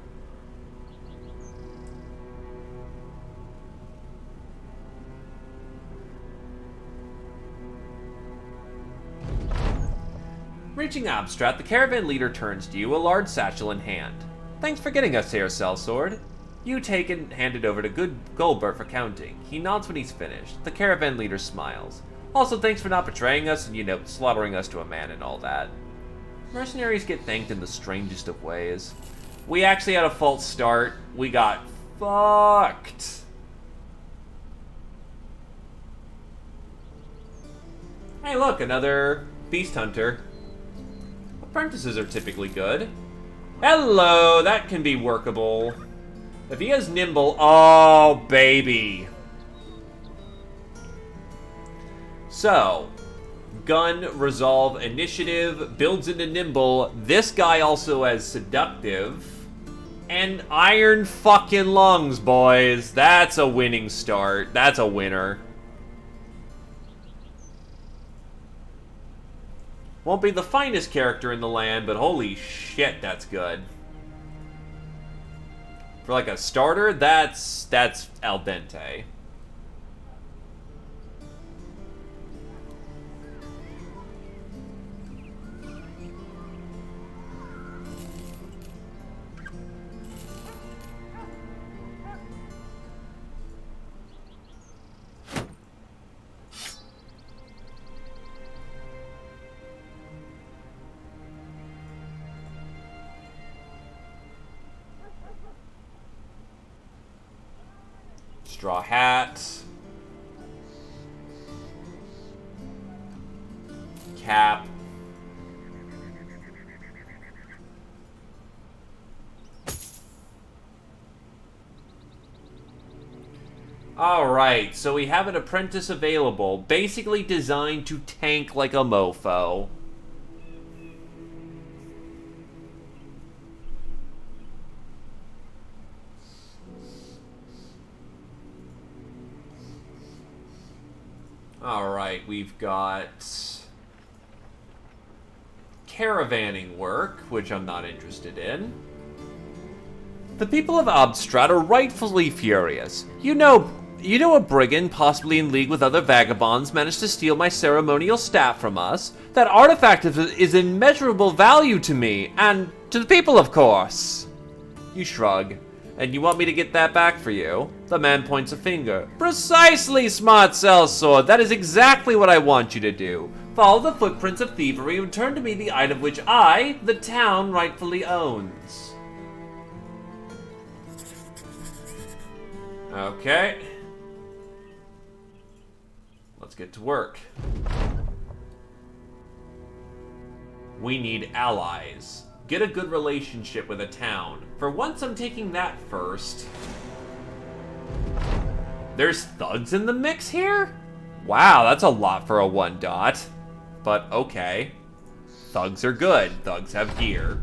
Reaching Abstrat, the caravan leader turns to you, a large satchel in hand. Thanks for getting us here, Sellsword. You take and hand it over to Good Goldbert for counting. He nods when he's finished. The caravan leader smiles. Also, thanks for not betraying us and, slaughtering us to a man and all that. Mercenaries get thanked in the strangest of ways. We actually had a false start. We got fucked. Hey, look, another beast hunter. Apprentices are typically good. Hello, that can be workable. If he has nimble, oh baby. So, gun, resolve, initiative, builds into nimble. This guy also has seductive. And iron fucking lungs, boys. That's a winning start. That's a winner. Won't be the finest character in the land, but holy shit, that's good. For like a starter, that's al dente. Straw hat. Cap. Alright, so we have an apprentice available, basically designed to tank like a mofo. Alright, we've got caravanning work, which I'm not interested in. The people of Abstrat are rightfully furious. You know a brigand, possibly in league with other vagabonds, managed to steal my ceremonial staff from us. That artifact is immeasurable value to me, and to the people, of course. You shrug. And you want me to get that back for you? The man points a finger. Precisely, smart sellsword. That is exactly what I want you to do. Follow the footprints of thievery and return to me the item which I, the town, rightfully owns. Okay. Let's get to work. We need allies. Get a good relationship with a town. For once, I'm taking that first. There's thugs in the mix here? Wow, that's a lot for a 1-dot. But okay. Thugs are good. Thugs have gear.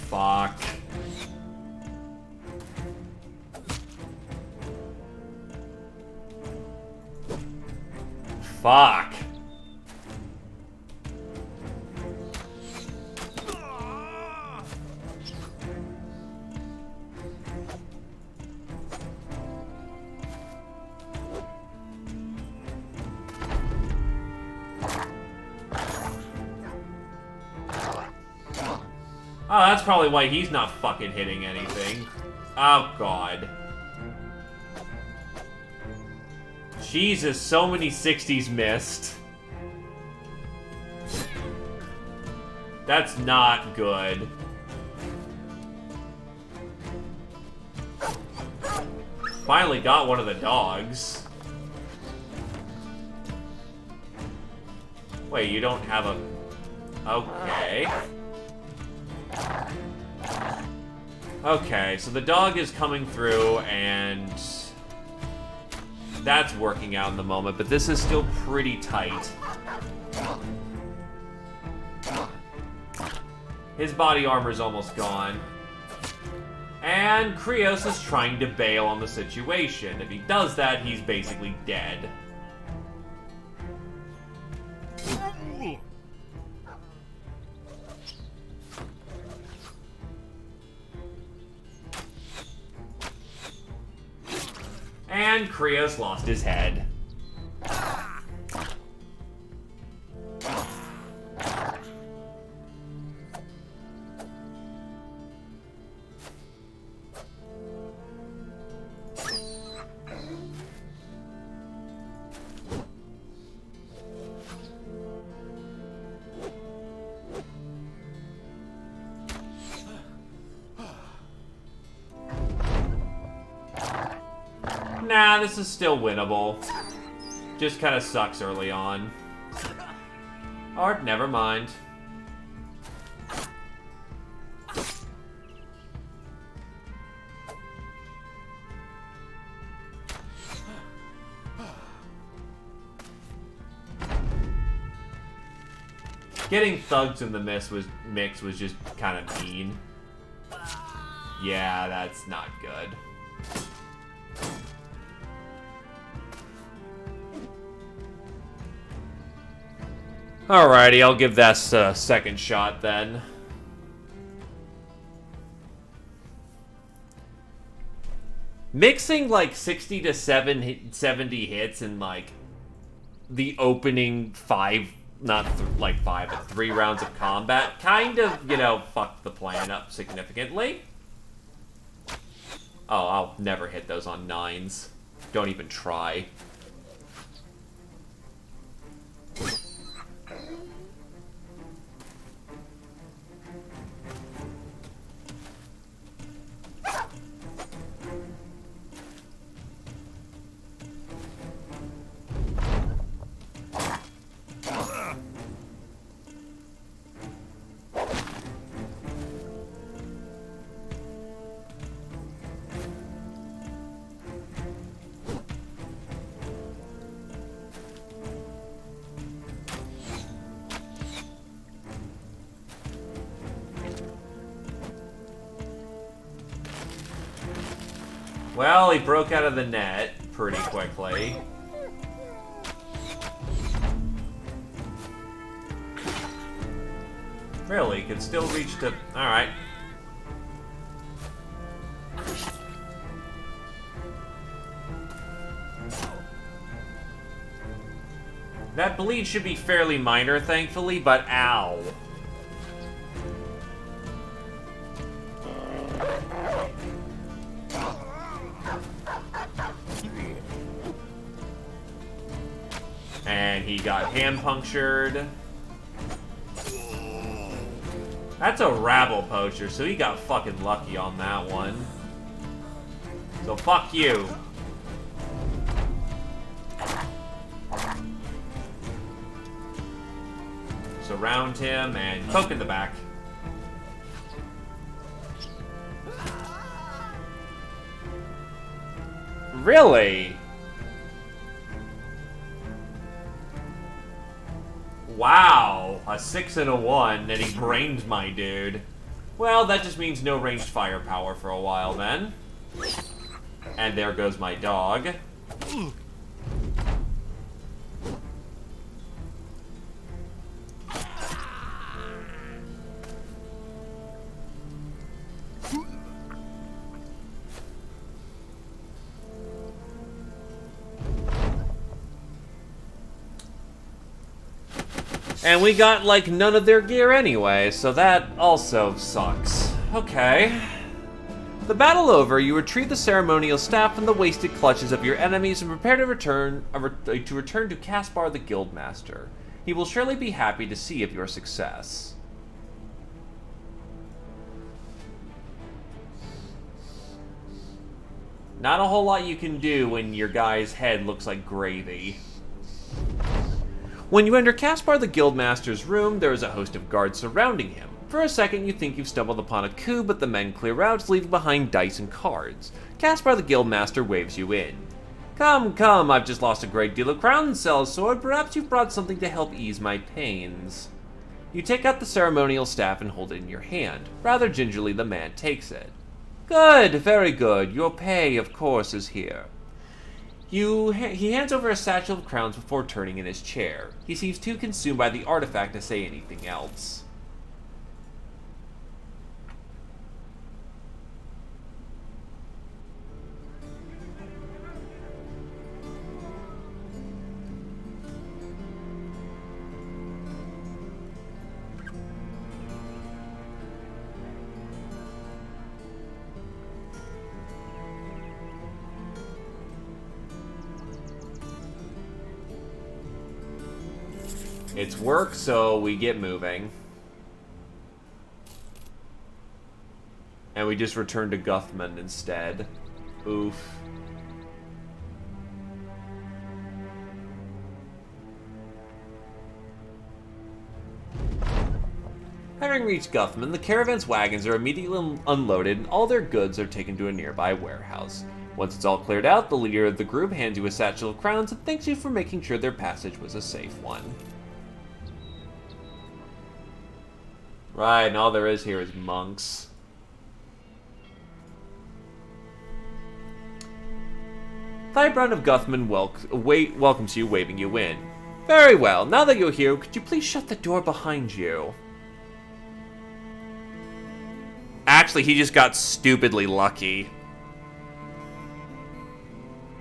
fuck. Fuck. Oh, that's probably why he's not fucking hitting anything. Oh, God. Jesus, so many 60s missed. That's not good. Finally got one of the dogs. Wait, you don't have a... Okay. Okay, so the dog is coming through, and that's working out in the moment, but this is still pretty tight. His body armor's almost gone. And Krios is trying to bail on the situation. If he does that, he's basically dead. And Krios lost his head. Nah, this is still winnable. Just kind of sucks early on. Or, never mind. Getting thugs in the mix was just kind of mean. Yeah, that's not good. Alrighty, I'll give that a second shot then. Mixing like 60 to 70 hits in like the opening five, not like five, but 3 rounds of combat kind of, you know, fucked the plan up significantly. Oh, I'll never hit those on 9s. Don't even try. Well, he broke out of the net pretty quickly. Really, could still reach to... Alright. That bleed should be fairly minor, thankfully, but ow. And he got hand punctured. That's a rabble poacher, so he got fucking lucky on that one. So fuck you. Surround him and poke in the back. Really? Wow, a 6 and a 1, and he brained my dude. Well, that just means no ranged firepower for a while then. And there goes my dog. And we got, like, none of their gear anyway, so that also sucks. Okay. The battle over, you retrieve the ceremonial staff from the wasted clutches of your enemies and prepare to return to Caspar the Guildmaster. He will surely be happy to see of your success. Not a whole lot you can do when your guy's head looks like gravy. When you enter Caspar the Guildmaster's room, there is a host of guards surrounding him. For a second, you think you've stumbled upon a coup, but the men clear out, leaving behind dice and cards. Caspar the Guildmaster waves you in. Come, come, I've just lost a great deal of crown, sellsword. Perhaps you've brought something to help ease my pains. You take out the ceremonial staff and hold it in your hand. Rather gingerly, the man takes it. Good, very good. Your pay, of course, is here. He hands over a satchel of crowns before turning in his chair. He seems too consumed by the artifact to say anything else. It's work, so we get moving. And we just return to Guthman instead. Oof. Having reached Guthman, the caravan's wagons are immediately unloaded and all their goods are taken to a nearby warehouse. Once it's all cleared out, the leader of the group hands you a satchel of crowns and thanks you for making sure their passage was a safe one. Right, and all there is here is monks. Thybron of Guthman welcomes you, waving you in. Very well, now that you're here, could you please shut the door behind you? Actually, he just got stupidly lucky.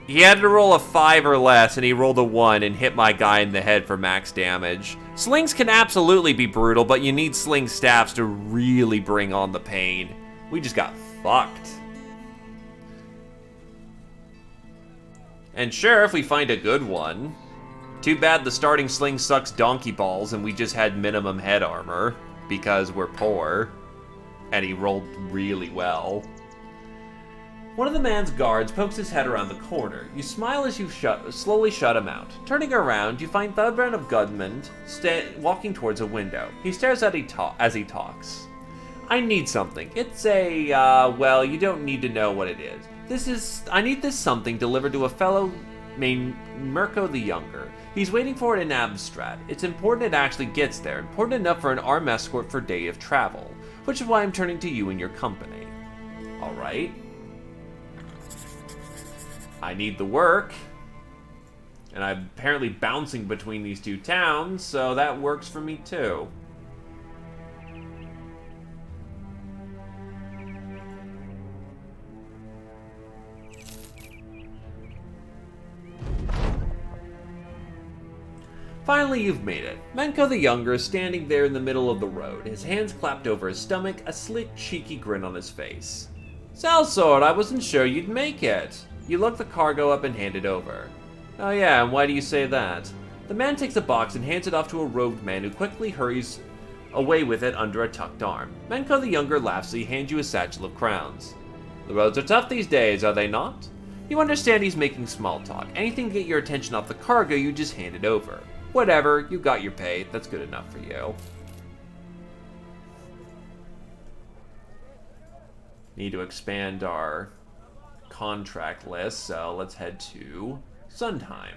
He had to roll a 5 or less, and he rolled a 1 and hit my guy in the head for max damage. Slings can absolutely be brutal, but you need sling staffs to really bring on the pain. We just got fucked. And sure, if we find a good one. Too bad the starting sling sucks donkey balls and we just had minimum head armor, because we're poor. And he rolled really well. One of the man's guards pokes his head around the corner. You smile as you slowly shut him out. Turning around, you find Thybron of Guthman walking towards a window. He stares at as he talks. I need something. It's a, well, you don't need to know what it is. I need this something delivered to a fellow named Mirko the Younger. He's waiting for it in Abstrad. It's important it actually gets there, important enough for an armed escort for a day of travel, which is why I'm turning to you and your company. Alright. I need the work, and I'm apparently bouncing between these two towns, so that works for me too. Finally, you've made it. Menko the Younger is standing there in the middle of the road, his hands clapped over his stomach, a slick, cheeky grin on his face. Sellsword, I wasn't sure you'd make it. You look the cargo up and hand it over. Oh yeah, and why do you say that? The man takes a box and hands it off to a robed man who quickly hurries away with it under a tucked arm. Menko the Younger laughs as he hands you a satchel of crowns. The roads are tough these days, are they not? You understand he's making small talk. Anything to get your attention off the cargo, you just hand it over. Whatever, you got your pay. That's good enough for you. Need to expand our contract list, so let's head to Sundheim.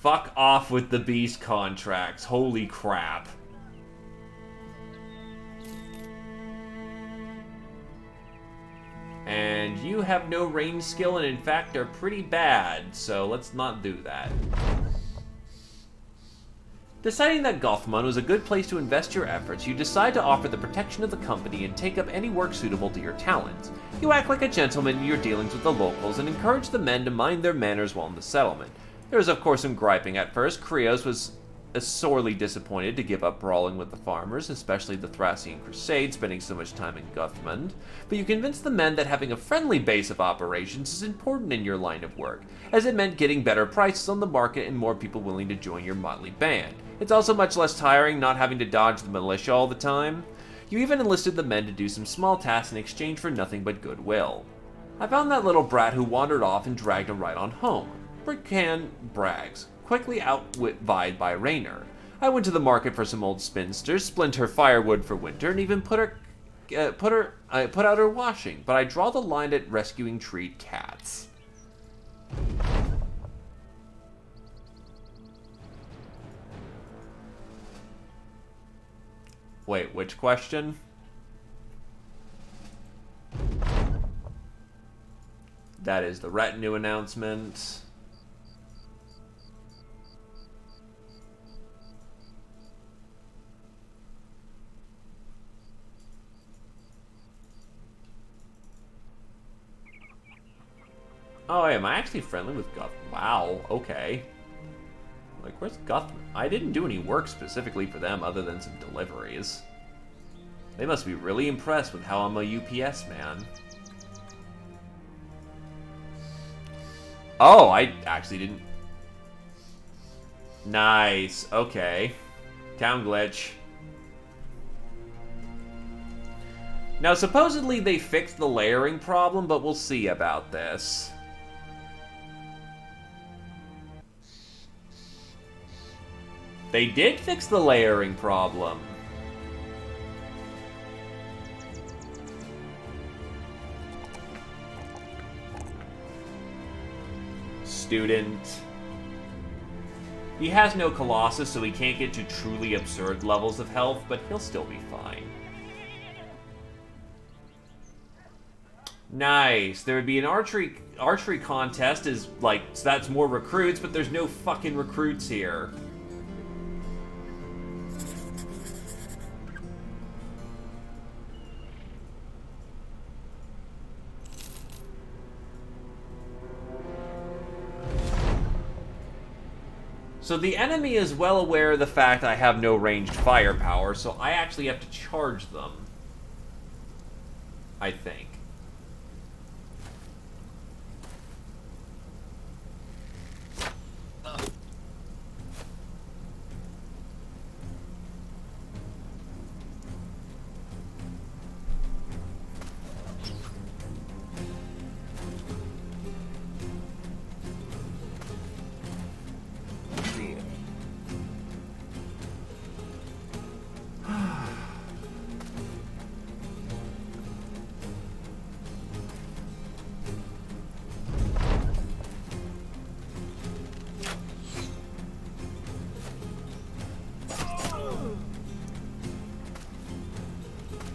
fuck off with the beast contracts. Holy crap. And you have no range skill and in fact are pretty bad, so let's not do that. Deciding that Gothmon was a good place to invest your efforts, you decide to offer the protection of the company and take up any work suitable to your talents. You act like a gentleman in your dealings with the locals and encourage the men to mind their manners while in the settlement. There was of course some griping at first. Krios was sorely disappointed to give up brawling with the farmers, especially the Thracian Crusade, spending so much time in Guthmund. But you convinced the men that having a friendly base of operations is important in your line of work, as it meant getting better prices on the market and more people willing to join your motley band. It's also much less tiring not having to dodge the militia all the time. You even enlisted the men to do some small tasks in exchange for nothing but goodwill. I found that little brat who wandered off and dragged him right on home. Brickan brags, quickly outvied by Raynor. I went to the market for some old spinsters, splint her firewood for winter, and even put out her washing, but I draw the line at rescuing treat cats. Wait, which question? That is the retinue announcement. Oh, am I actually friendly with Guth? Wow, okay. Like, where's Guth? I didn't do any work specifically for them other than some deliveries. They must be really impressed with how I'm a UPS man. Oh, I actually didn't... Nice, okay. Town glitch. Now, supposedly they fixed the layering problem, but we'll see about this. They did fix the layering problem. Student. He has no Colossus, so he can't get to truly absurd levels of health, but he'll still be fine. Nice. There would be an archery contest, is like, so that's more recruits, but there's no fucking recruits here. So the enemy is well aware of the fact I have no ranged firepower, so I actually have to charge them. I think.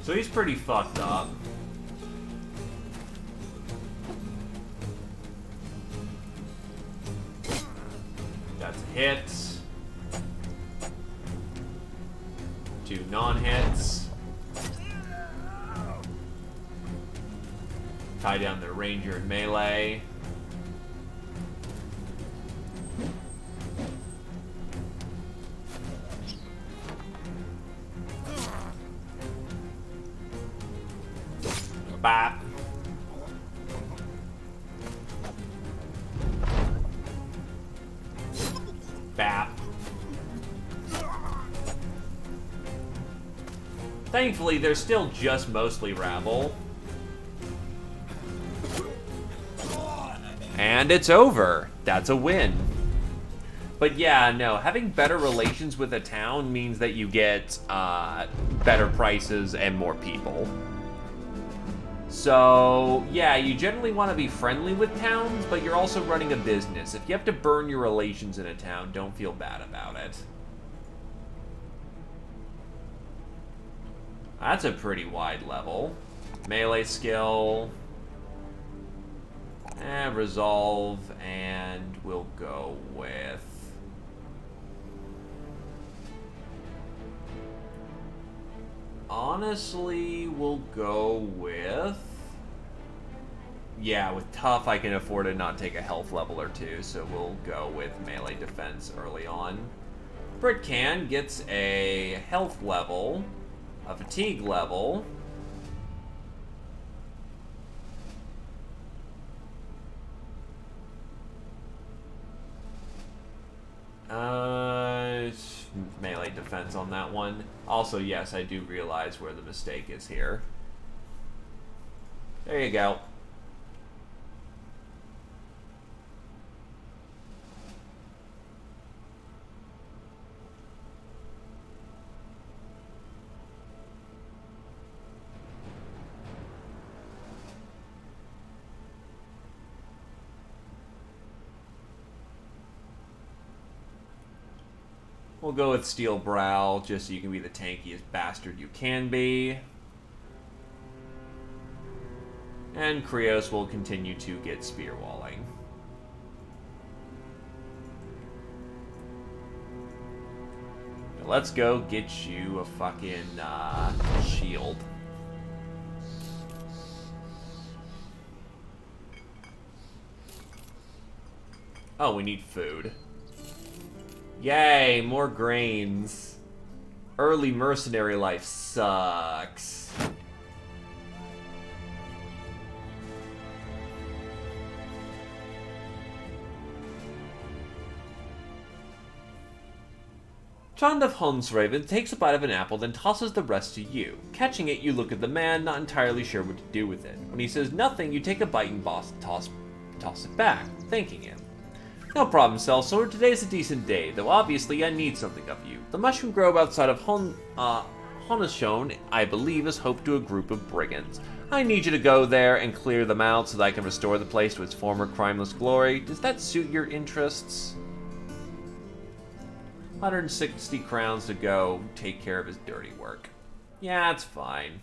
So he's pretty fucked up. That's a hit. 2 non-hits. Tie down their ranger and melee. Bap. Bap. Thankfully, they're still just mostly rabble. And it's over. That's a win. But yeah, no, having better relations with a town means that you get better prices and more people. So, yeah, you generally want to be friendly with towns, but you're also running a business. If you have to burn your relations in a town, don't feel bad about it. That's a pretty wide level. Melee skill. Resolve, and we'll go with... Honestly, we'll go with... Yeah, with tough, I can afford to not take a health level or two, so we'll go with melee defense early on. Britcan gets a health level, a fatigue level. Melee defense on that one. Also, yes, I do realize where the mistake is here. There you go. We'll go with Steel Brow, just so you can be the tankiest bastard you can be. And Krios will continue to get spear walling. Now let's go get you a fucking shield. Oh, we need food. Yay, more grains. Early mercenary life sucks. Trond of Honsraven takes a bite of an apple, then tosses the rest to you. Catching it, you look at the man, not entirely sure what to do with it. When he says nothing, you take a bite and toss it back, thanking him. No problem, Sellsword. Today's a decent day, though obviously I need something of you. The mushroom grove outside of Honeshone, I believe, is home to a group of brigands. I need you to go there and clear them out so that I can restore the place to its former crimeless glory. Does that suit your interests? 160 crowns to go take care of his dirty work. Yeah, it's fine.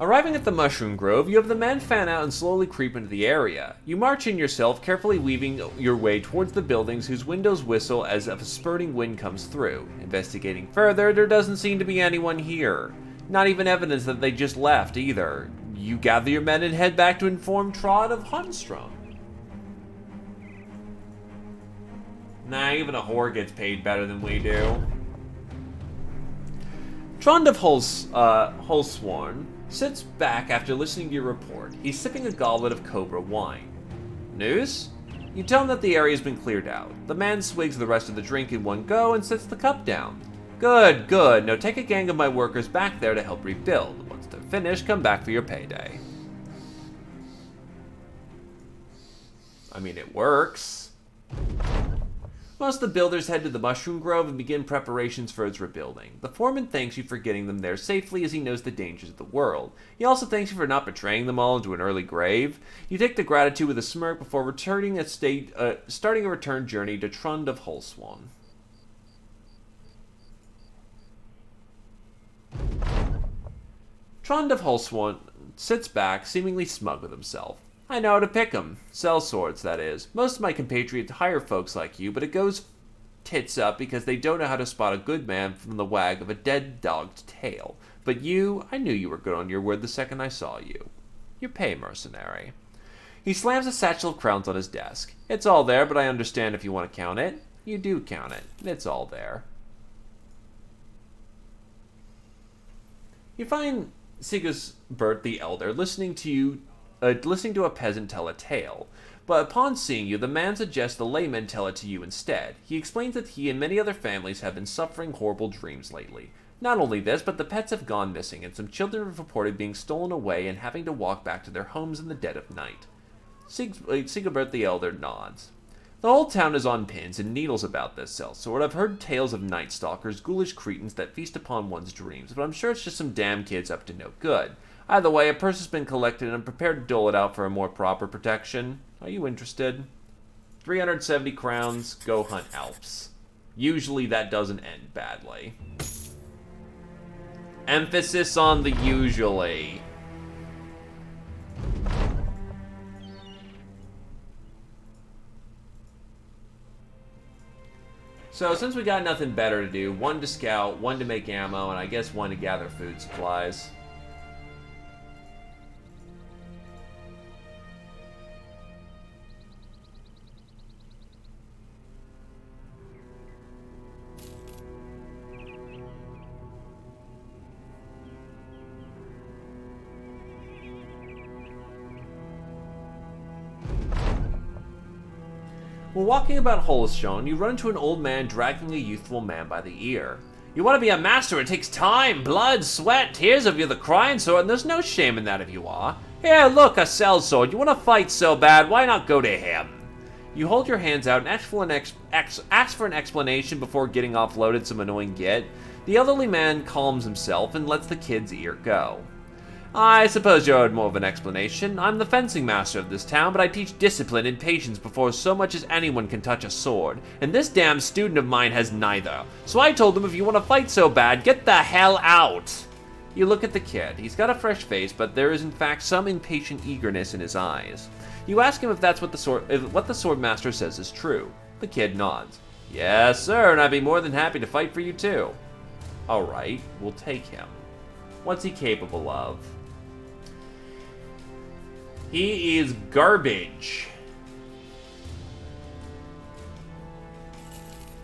Arriving at the Mushroom Grove, you have the men fan out and slowly creep into the area. You march in yourself, carefully weaving your way towards the buildings whose windows whistle as a spurting wind comes through. Investigating further, there doesn't seem to be anyone here. Not even evidence that they just left, either. You gather your men and head back to inform Trond of Hunstrom. Nah, even a whore gets paid better than we do. Trond of Holsworn sits back after listening to your report. He's sipping a goblet of Cobra wine. News? You tell him that the area's been cleared out. The man swigs the rest of the drink in one go and sets the cup down. Good, good. Now take a gang of my workers back there to help rebuild. Once they're finished, come back for your payday. I mean, it works. Most of the builders head to the Mushroom Grove and begin preparations for its rebuilding. The foreman thanks you for getting them there safely, as he knows the dangers of the world. He also thanks you for not betraying them all into an early grave. You take the gratitude with a smirk before starting a return journey to Trond of Holsworn. Trond of Holsworn sits back, seemingly smug with himself. I know how to pick 'em. Sell swords, that is. Most of my compatriots hire folks like you, but it goes tits up because they don't know how to spot a good man from the wag of a dead dog's tail. But you, I knew you were good on your word the second I saw you. Your pay, mercenary. He slams a satchel of crowns on his desk. It's all there, but I understand if you want to count it. You do count it. It's all there. You find Sigisbert the Elder listening to a peasant tell a tale. But upon seeing you, the man suggests the layman tell it to you instead. He explains that he and many other families have been suffering horrible dreams lately. Not only this, but the pets have gone missing, and some children have reported being stolen away and having to walk back to their homes in the dead of night. Sigebert the Elder nods. The whole town is on pins and needles about this sellsword. I've heard tales of night stalkers, ghoulish cretins that feast upon one's dreams, but I'm sure it's just some damn kids up to no good. Either way, a purse has been collected and I'm prepared to dole it out for a more proper protection. Are you interested? 370 crowns, go hunt Alps. Usually that doesn't end badly. Emphasis on the usually. So, since we got nothing better to do, one to scout, one to make ammo, and I guess one to gather food supplies. While walking about Holstone, you run into an old man dragging a youthful man by the ear. You want to be a master, it takes time, blood, sweat, tears if you're the crying sort, and there's no shame in that if you are. Here, look, a sellsword. You want to fight so bad, why not go to him? You hold your hands out and ask for an explanation before getting offloaded some annoying git. The elderly man calms himself and lets the kid's ear go. I suppose you owed more of an explanation. I'm the fencing master of this town, but I teach discipline and patience before so much as anyone can touch a sword, and this damn student of mine has neither. So I told him if you want to fight so bad, get the hell out! You look at the kid. He's got a fresh face, but there is in fact some impatient eagerness in his eyes. You ask him if that's what the swordmaster says is true. The kid nods. Yes, sir, and I'd be more than happy to fight for you too. Alright, we'll take him. What's he capable of? He is garbage.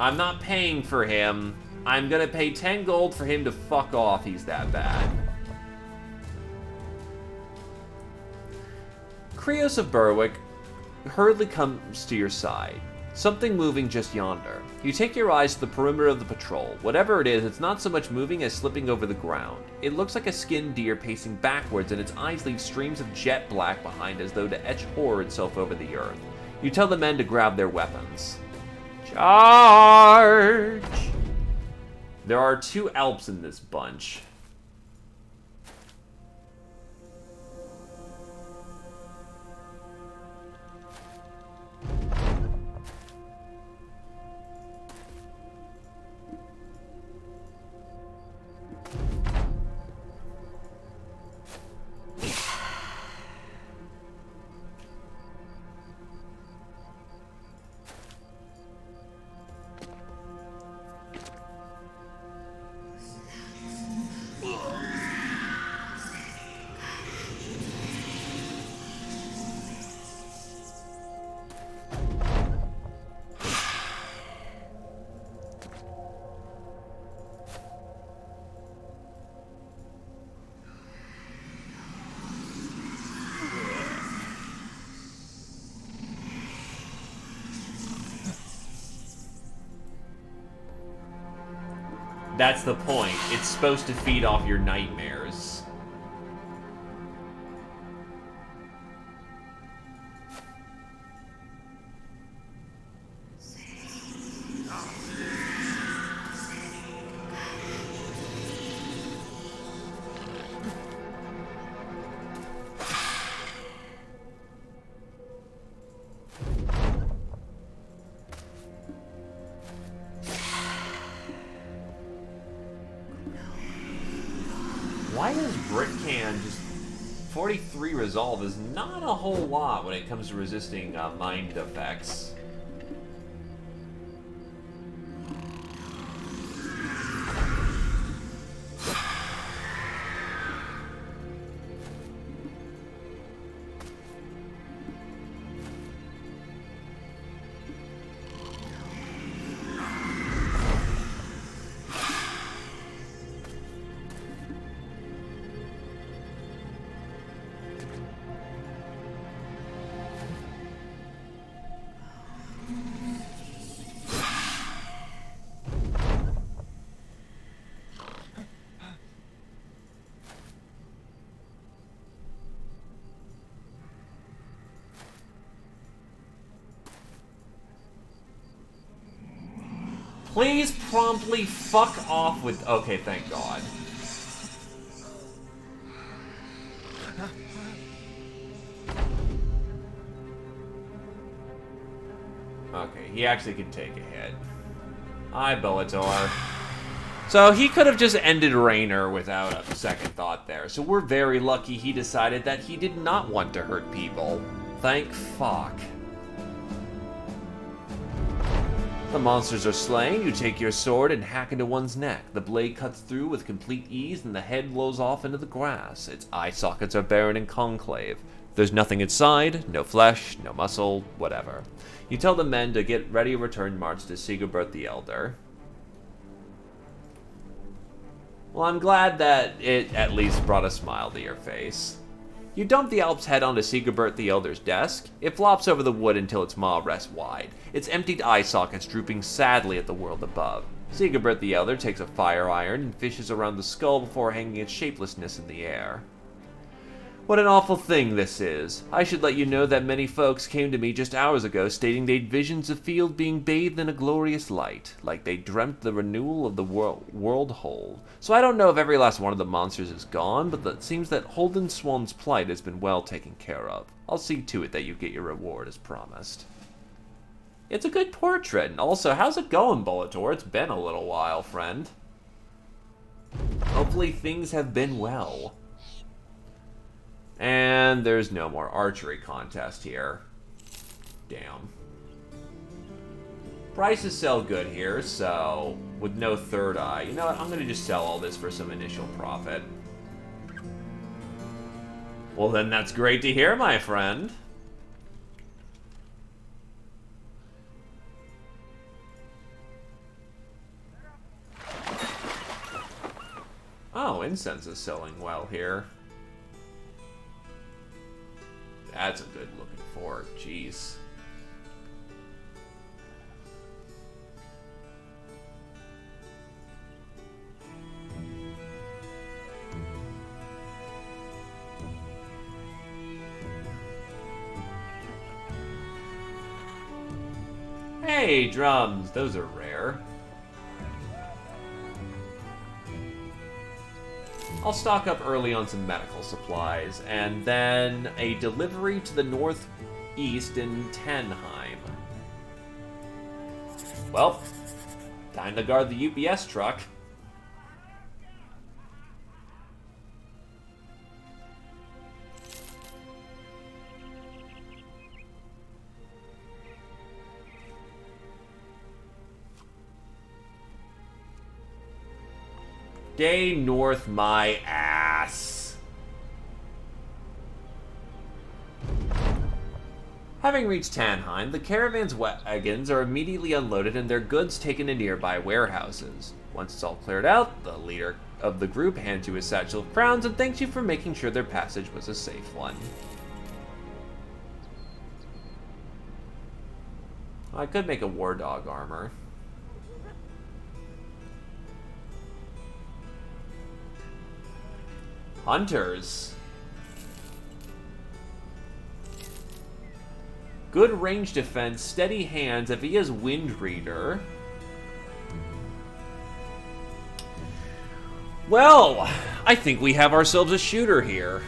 I'm not paying for him. I'm gonna pay 10 gold for him to fuck off. He's that bad. Krios of Berwick hurriedly comes to your side. Something moving just yonder. You take your eyes to the perimeter of the patrol. Whatever it is, it's not so much moving as slipping over the ground. It looks like a skinned deer pacing backwards, and its eyes leave streams of jet black behind as though to etch horror itself over the earth. You tell the men to grab their weapons. Charge! There are 2 Alps in this bunch. That's the point. It's supposed to feed off your nightmares. Why does Britcan just... 43 resolve is not a whole lot when it comes to resisting mind effects. Please promptly fuck off with... Okay, thank God. Okay, he actually can take a hit. Hi, Bellator. So he could have just ended Raynor without a second thought there. So we're very lucky he decided that he did not want to hurt people. Thank fuck. The monsters are slain. You take your sword and hack into one's neck. The blade cuts through with complete ease and the head blows off into the grass. Its eye sockets are barren in conclave. There's nothing inside, no flesh, no muscle, whatever. You tell the men to get ready to return march to Sigebert the Elder. Well, I'm glad that it at least brought a smile to your face. You dump the Alp's head onto Sigebert the Elder's desk. It flops over the wood until its maw rests wide, its emptied eye sockets drooping sadly at the world above. Sigebert the Elder takes a fire iron and fishes around the skull before hanging its shapelessness in the air. What an awful thing this is. I should let you know that many folks came to me just hours ago stating they'd visions of field being bathed in a glorious light, like they dreamt the renewal of the world whole. So I don't know if every last one of the monsters is gone, but it seems that Holden Swan's plight has been well taken care of. I'll see to it that you get your reward as promised. It's a good portrait, and also, how's it going, Bellator? It's been a little while, friend. Hopefully things have been well. And there's no more archery contest here. Damn. Prices sell good here, so with no third eye. You know what? I'm going to just sell all this for some initial profit. Well, then that's great to hear, my friend. Oh, incense is selling well here. That's a good looking fort, jeez. Hey, drums, those are rare. I'll stock up early on some medical supplies, and then a delivery to the northeast in Tenheim. Well, time to guard the UPS truck. Stay north my ass. Having reached Tanheim, the caravan's wagons are immediately unloaded and their goods taken to nearby warehouses. Once it's all cleared out, the leader of the group hands you a satchel of crowns and thanks you for making sure their passage was a safe one. I could make a war dog armor. Hunters. Good range defense, steady hands, if he has Wind Reader. Well, I think we have ourselves a shooter here.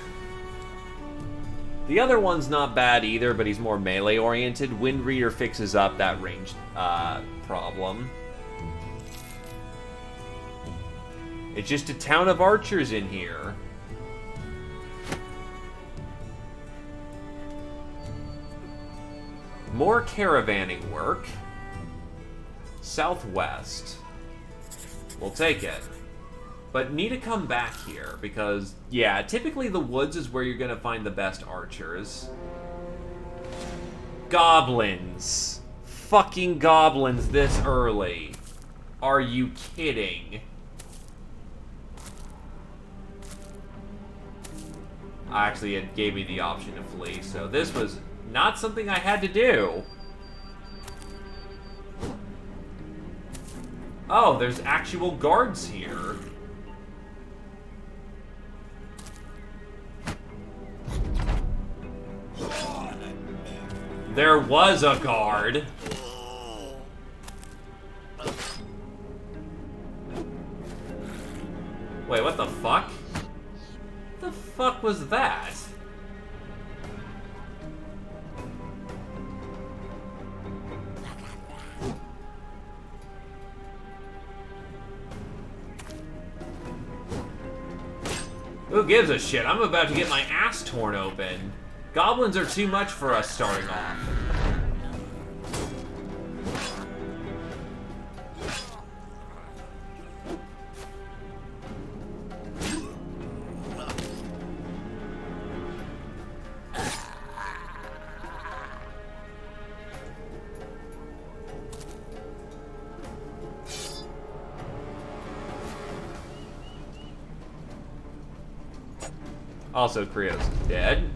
The other one's not bad either, but he's more melee oriented. Wind Reader fixes up that range problem. It's just a town of archers in here. More caravanning work. Southwest. We'll take it. But need to come back here, because, yeah, typically the woods is where you're going to find the best archers. Goblins. Fucking goblins this early. Are you kidding? Actually, it gave me the option to flee, so this was not something I had to do. Oh, there's actual guards here. There was a guard. Wait, what the fuck? What the fuck was that? Who gives a shit? I'm about to get my ass torn open. Goblins are too much for us starting off. Also, Creo's dead.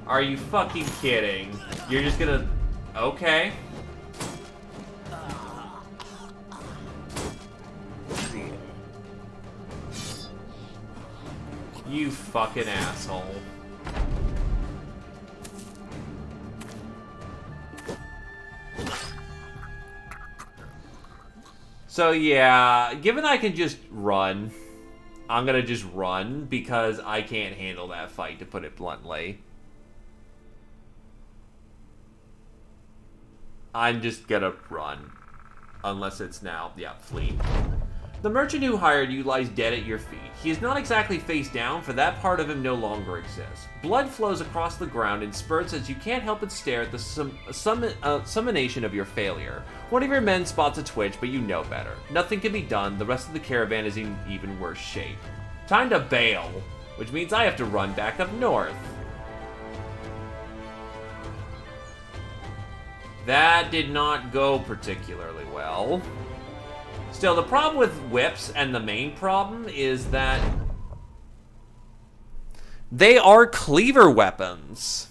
Are you fucking kidding? You're just gonna... Okay. You fucking asshole. So yeah, given I can just run, I'm gonna just run because I can't handle that fight, to put it bluntly. I'm just gonna run. Unless it's now, yeah, flee. The merchant who hired you lies dead at your feet. He is not exactly face down, for that part of him no longer exists. Blood flows across the ground in spurts as you can't help but stare at the summonation of your failure. One of your men spots a twitch, but you know better. Nothing can be done. The rest of the caravan is in even worse shape. Time to bail, which means I have to run back up north. That did not go particularly well. Still, the problem with whips, and the main problem, is that they are cleaver weapons.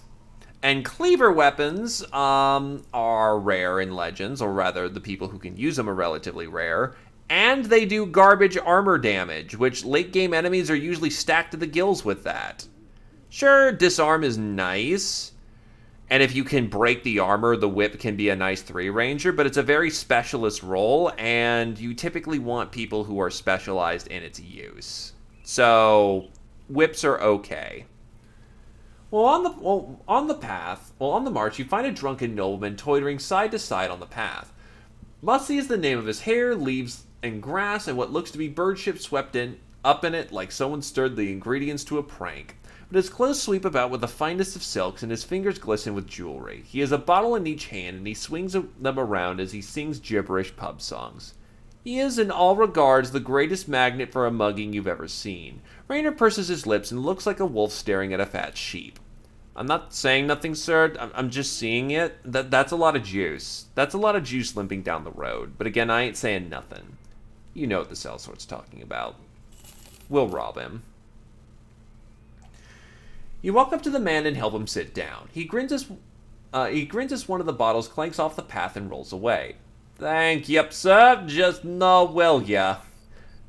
And cleaver weapons are rare in Legends, or rather, the people who can use them are relatively rare. And they do garbage armor damage, which late-game enemies are usually stacked to the gills with that. Sure, disarm is nice. And if you can break the armor, the whip can be a nice 3-ranger, but it's a very specialist role, and you typically want people who are specialized in its use. So, whips are okay. On the march, you find a drunken nobleman toitering side to side on the path. Musty is the name of his hair, leaves and grass, and what looks to be bird shit swept up in it like someone stirred the ingredients to a prank. But his clothes sweep about with the finest of silks, and his fingers glisten with jewelry. He has a bottle in each hand, and he swings them around as he sings gibberish pub songs. He is, in all regards, the greatest magnet for a mugging you've ever seen. Raynor purses his lips and looks like a wolf staring at a fat sheep. I'm not saying nothing, sir. I'm just seeing it. That's a lot of juice. That's a lot of juice limping down the road. But again, I ain't saying nothing. You know what the sellsword's talking about. We'll rob him. You walk up to the man and help him sit down. He grins as one of the bottles clanks off the path and rolls away. Thank yep, sir. Just no will ya.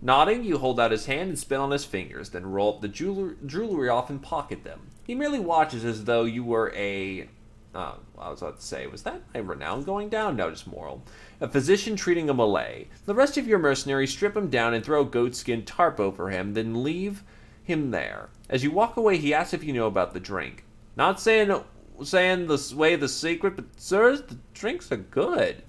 Nodding, you hold out his hand and spin on his fingers, then roll up the jewelry off and pocket them. He merely watches as though you were a... I was about to say, was that my renown going down? No, just moral. A physician treating a Malay. The rest of your mercenaries strip him down and throw a goatskin tarp over him, then leave him there. As you walk away, he asks if you know about the drink. Not saying the way the secret, but sirs, the drinks are good.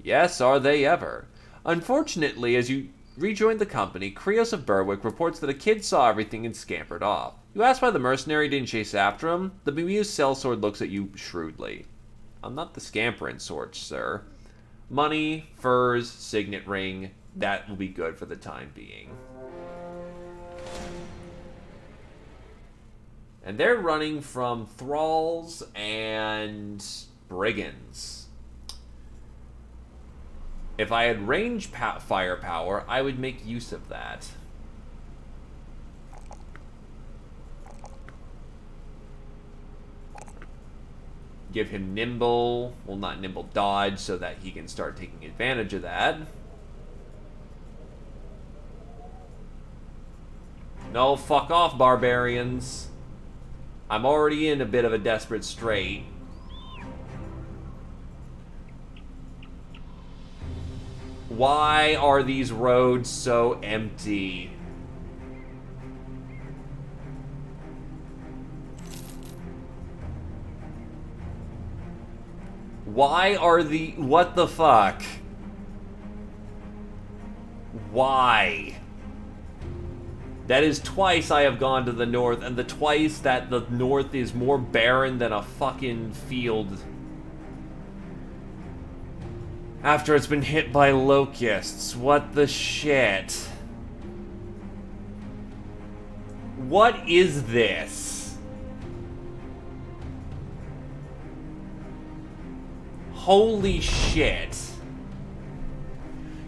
Yes, are they ever. Unfortunately, as you rejoin the company, Krios of Berwick reports that a kid saw everything and scampered off. You ask why the mercenary didn't chase after him. The bemused sellsword looks at you shrewdly. I'm not the scampering sort, sir. Money, furs, signet ring, that will be good for the time being. And they're running from thralls and brigands. If I had range firepower, I would make use of that. Give him nimble, well, not nimble, dodge, so that he can start taking advantage of that. No, fuck off, barbarians. I'm already in a bit of a desperate strait. Why are these roads so empty? Why are the... What the fuck? Why? That is twice I have gone to the north, and the twice that the north is more barren than a fucking field. After it's been hit by locusts. What the shit? What is this? Holy shit.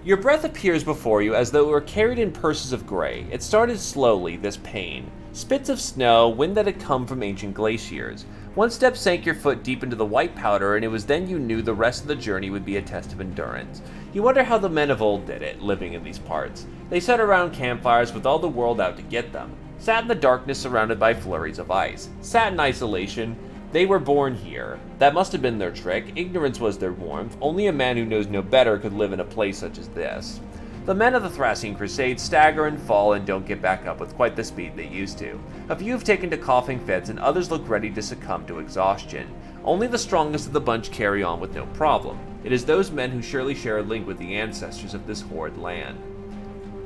Your breath appears before you as though it were carried in purses of gray. It started slowly, this pain. Spits of snow, wind that had come from ancient glaciers. One step sank your foot deep into the white powder, and it was then you knew the rest of the journey would be a test of endurance. You wonder how the men of old did it, living in these parts. They sat around campfires with all the world out to get them. Sat in the darkness surrounded by flurries of ice. Sat in isolation. They were born here. That must have been their trick. Ignorance was their warmth. Only a man who knows no better could live in a place such as this. The men of the Thracian Crusade stagger and fall and don't get back up with quite the speed they used to. A few have taken to coughing fits and others look ready to succumb to exhaustion. Only the strongest of the bunch carry on with no problem. It is those men who surely share a link with the ancestors of this horrid land.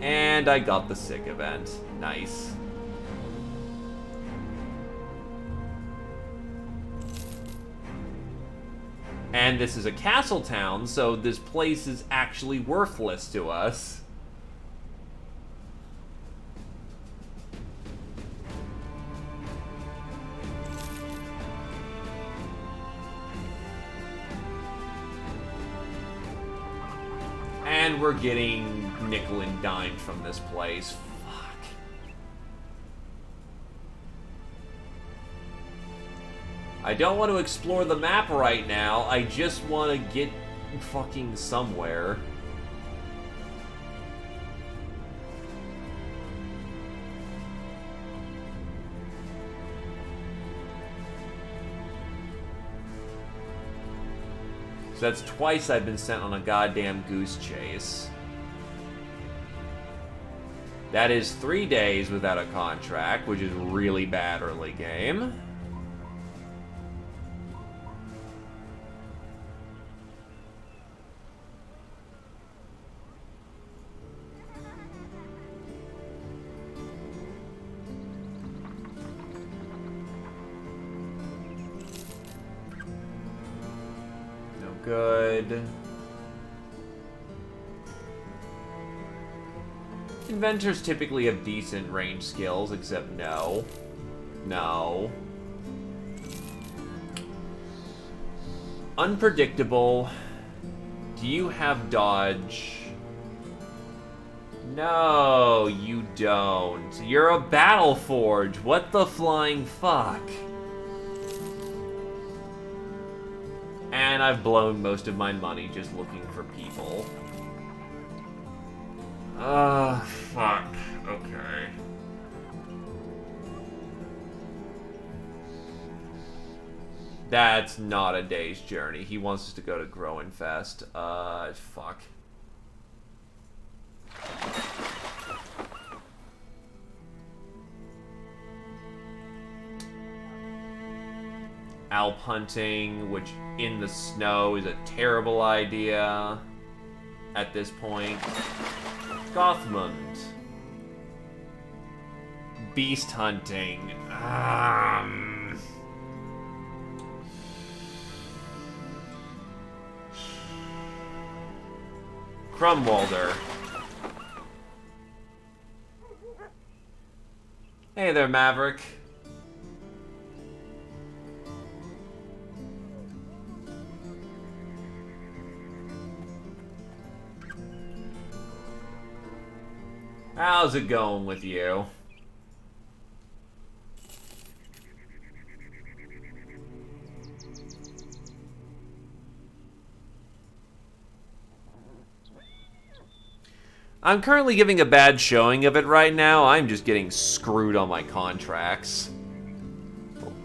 And I got the sick event. Nice. And this is a castle town, so this place is actually worthless to us. And we're getting nickel and dime from this place. I don't want to explore the map right now. I just want to get fucking somewhere. So that's twice I've been sent on a goddamn goose chase. That is 3 days without a contract, which is really bad early game. Good. Inventors typically have decent range skills, except no. No. Unpredictable. Do you have dodge? No, you don't. You're a battle forge. What the flying fuck? And I've blown most of my money just looking for people. Fuck. Okay. That's not a day's journey. He wants us to go to Groenfest. Fuck. Alp hunting, which in the snow is a terrible idea. at this point. Gothmund. Beast hunting. Crumwalder. Hey there, Maverick. How's it going with you? I'm currently giving a bad showing of it right now. I'm just getting screwed on my contracts.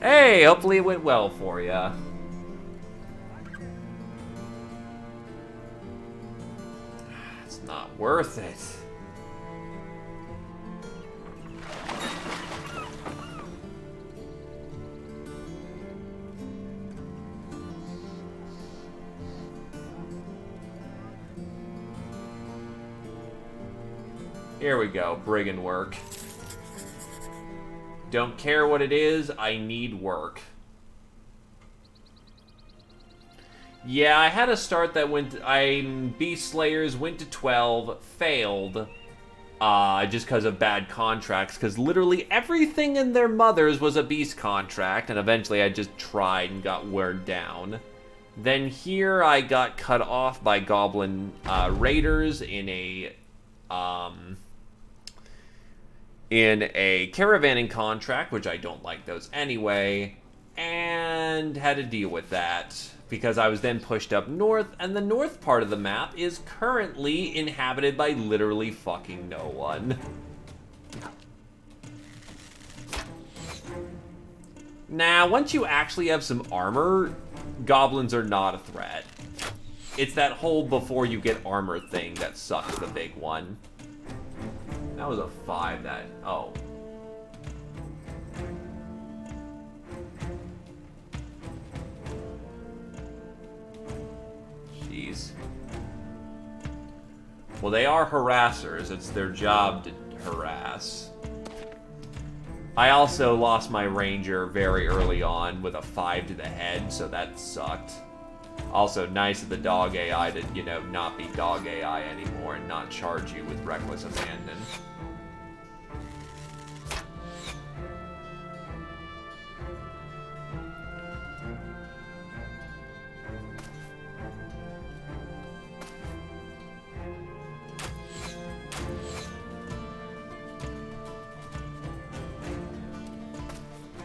Hey, hopefully it went well for ya. It's not worth it. Here we go, brigand work. Don't care what it is, I need work. Yeah, I had a start that Beast Slayers went to 12, failed, just because of bad contracts, because literally everything in their mothers was a Beast contract, and eventually I just tried and got weared down. Then here I got cut off by Goblin Raiders in a caravanning contract, which I don't like those anyway, and had to deal with that because I was then pushed up north, and the north part of the map is currently inhabited by literally fucking no one. Now, once you actually have some armor, goblins are not a threat. It's that whole before you get armor thing that sucks, the big one. That was a 5, that... oh. Jeez. Well, they are harassers. It's their job to harass. I also lost my ranger very early on with a 5 to the head, so that sucked. Also, nice of the dog AI to, you know, not be dog AI anymore and not charge you with reckless abandon.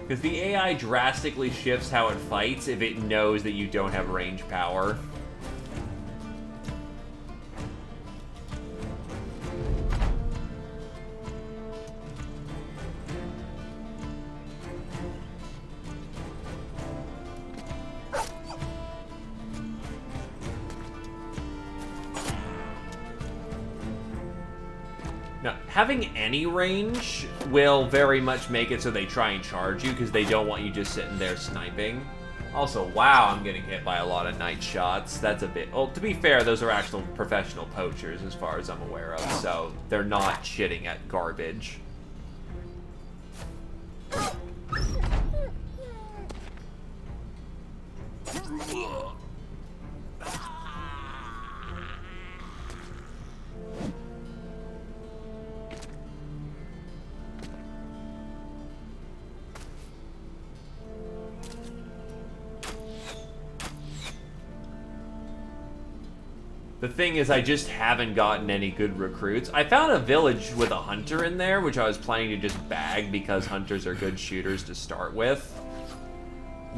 Because the AI drastically shifts how it fights if it knows that you don't have range power. Now, having any range will very much make it so they try and charge you because they don't want you just sitting there sniping. Also, wow, I'm getting hit by a lot of night shots. That's a bit... well, to be fair, those are actual professional poachers as far as I'm aware of, so they're not shitting at garbage. The thing is, I just haven't gotten any good recruits. I found a village with a hunter in there, which I was planning to just bag because hunters are good shooters to start with.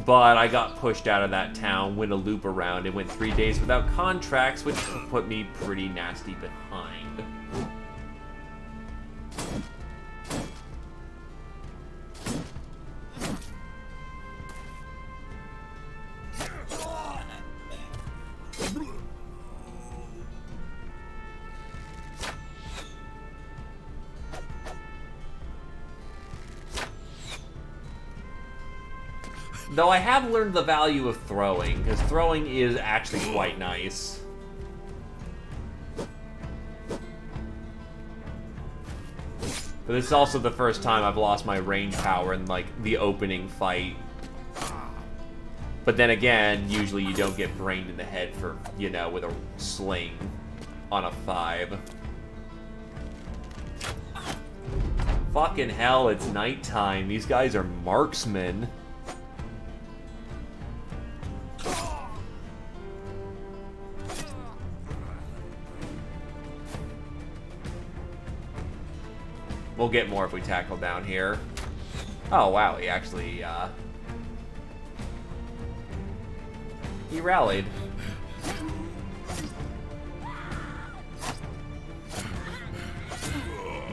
But I got pushed out of that town, went a loop around, and went 3 days without contracts, which put me pretty nasty behind. Though I have learned the value of throwing, because throwing is actually quite nice. But this is also the first time I've lost my range power in, like, the opening fight. But then again, usually you don't get brained in the head for, you know, with a sling on a 5. Fucking hell, it's nighttime. These guys are marksmen. We'll get more if we tackle down here. Oh, wow, he actually, he rallied.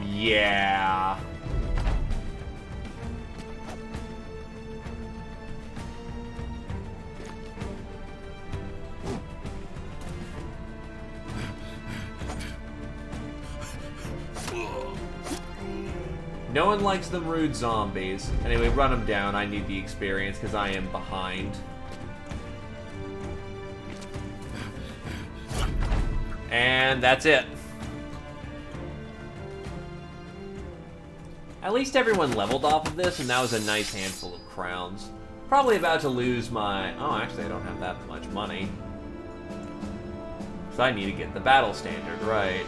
Yeah. No one likes them rude zombies. Anyway, run them down. I need the experience because I am behind. And that's it. At least everyone leveled off of this, and that was a nice handful of crowns. Probably about to lose my... Oh, actually, I don't have that much money. So I need to get the battle standard, right.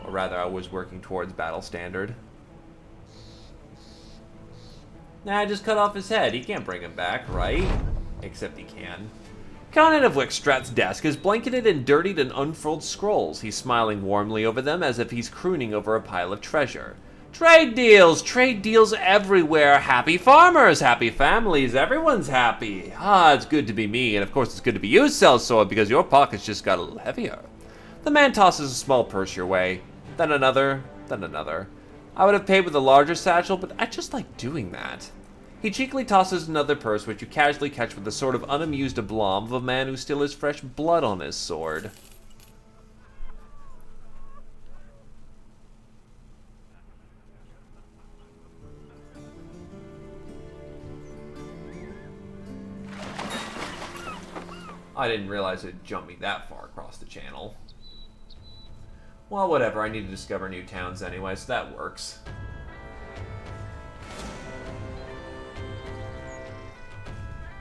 Or rather, I was working towards battle standard. Nah, I just cut off his head. He can't bring him back, right? Except he can. Conan of Wickstrat's desk is blanketed in dirtied and unfurled scrolls. He's smiling warmly over them as if he's crooning over a pile of treasure. Trade deals everywhere. Happy farmers, happy families, everyone's happy. Ah, it's good to be me, and of course it's good to be you, sellsword, because your pockets just got a little heavier. The man tosses a small purse your way, then another, then another. I would have paid with a larger satchel, but I just like doing that. He cheekily tosses another purse, which you casually catch with the sort of unamused aplomb of a man who still has fresh blood on his sword. I didn't realize it'd jump me that far across the channel. Well, whatever, I need to discover new towns anyway, so that works.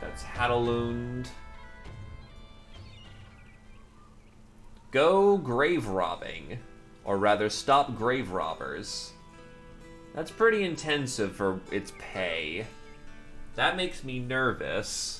That's Hadalund. Go grave robbing. Or rather, stop grave robbers. That's pretty intensive for its pay. That makes me nervous.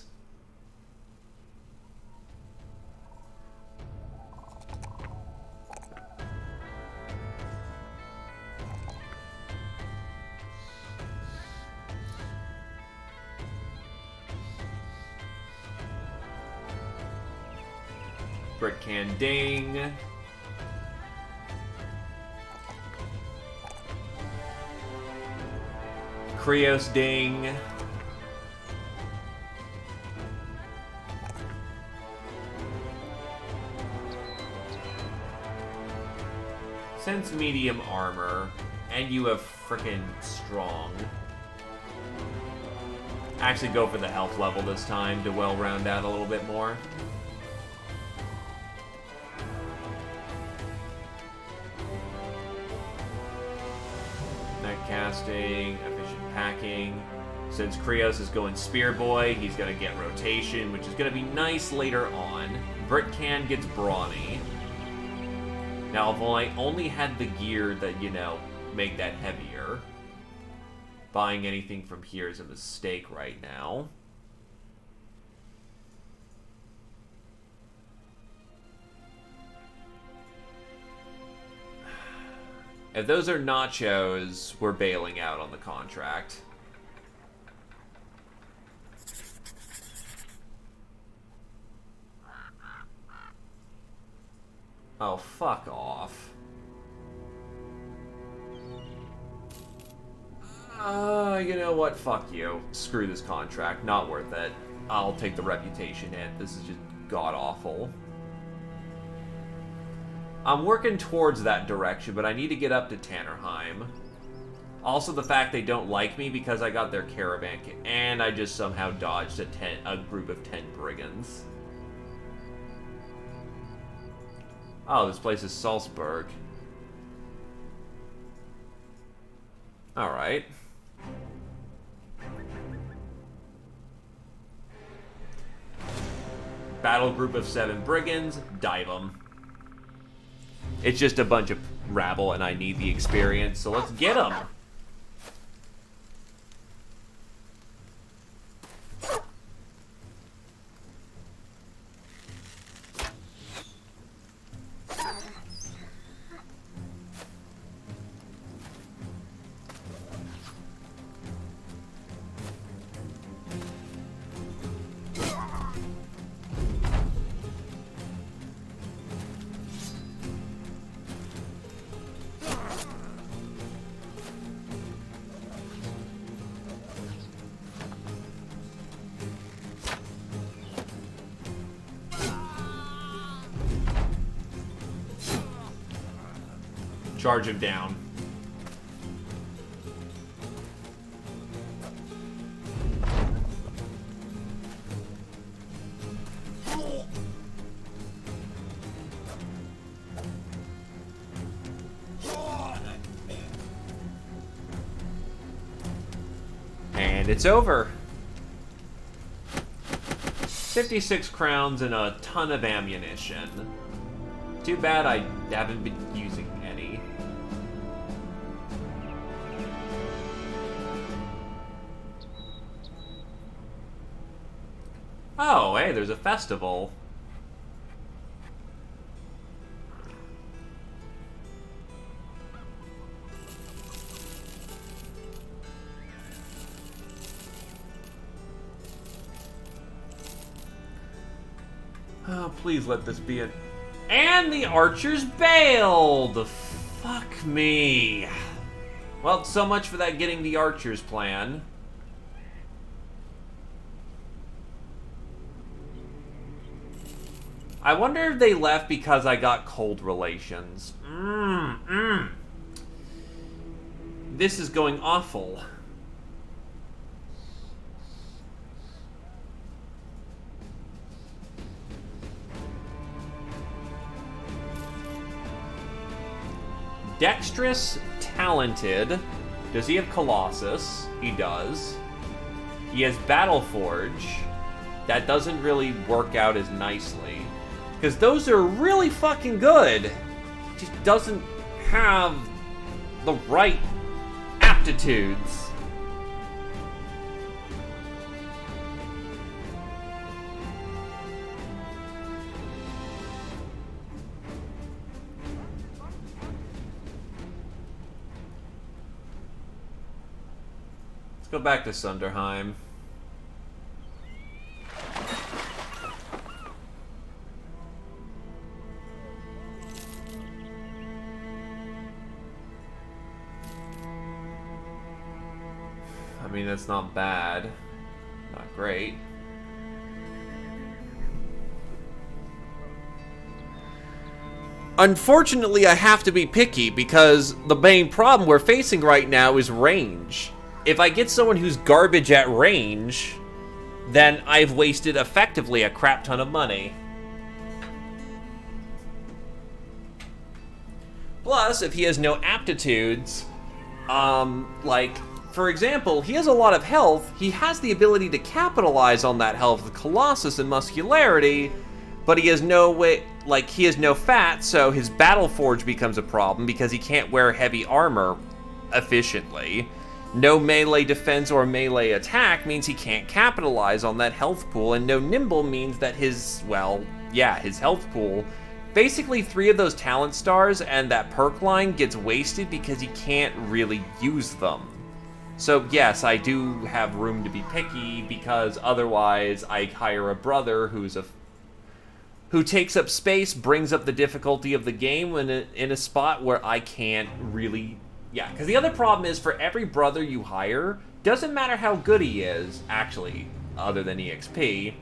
Brick can ding. Krios ding. Sense medium armor, and you have frickin' strong. Actually go for the health level this time to well round out a little bit more. Casting, efficient packing. Since Krios is going Spear Boy, he's going to get rotation, which is going to be nice later on. Britcan gets Brawny. Now, if I only had the gear that, you know, make that heavier, buying anything from here is a mistake right now. If those are nachos, we're bailing out on the contract. Oh, fuck off. You know what? Fuck you. Screw this contract. Not worth it. I'll take the reputation hit. This is just god-awful. I'm working towards that direction, but I need to get up to Tannerheim. Also, the fact they don't like me because I got their caravan, and I just somehow dodged a group of 10 brigands. Oh, this place is Salzburg. Alright. Battle group of 7 brigands, dive them. It's just a bunch of rabble and I need the experience, so let's get them. Charge him down. And it's over. 56 crowns and a ton of ammunition. Too bad I haven't been using any. Oh, hey, there's a festival. Oh, please let this be it. And the archers bailed! Fuck me. Well, so much for that getting the archers plan. I wonder if they left because I got cold relations. This is going awful. Dexterous, talented. Does he have Colossus? He does. He has Battleforge. That doesn't really work out as nicely. Because those are really fucking good. He just doesn't have the right aptitudes. Let's go back to Sunderheim. I mean, that's not bad. Not great. Unfortunately, I have to be picky because the main problem we're facing right now is range. If I get someone who's garbage at range, then I've wasted effectively a crap ton of money. Plus, if he has no aptitudes, like, for example, he has a lot of health, he has the ability to capitalize on that health with Colossus and muscularity, but he has no way, like, he has no fat, so his Battleforge becomes a problem because he can't wear heavy armor efficiently. No melee defense or melee attack means he can't capitalize on that health pool, and no nimble means that his, well, yeah, his health pool, basically 3 of those talent stars and that perk line gets wasted because he can't really use them. So yes, I do have room to be picky because otherwise I hire a brother who takes up space, brings up the difficulty of the game in a spot where I can't really. Yeah, because the other problem is for every brother you hire, doesn't matter how good he is, actually, other than EXP,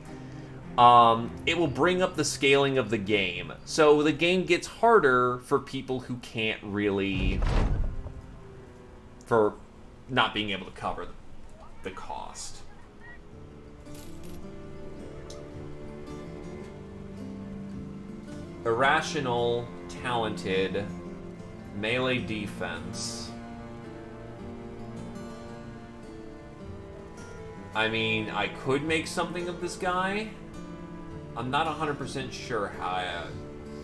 it will bring up the scaling of the game. So the game gets harder for people who can't really, for not being able to cover the cost. Irrational, talented, melee defense. I mean, I could make something of this guy. I'm not 100% sure how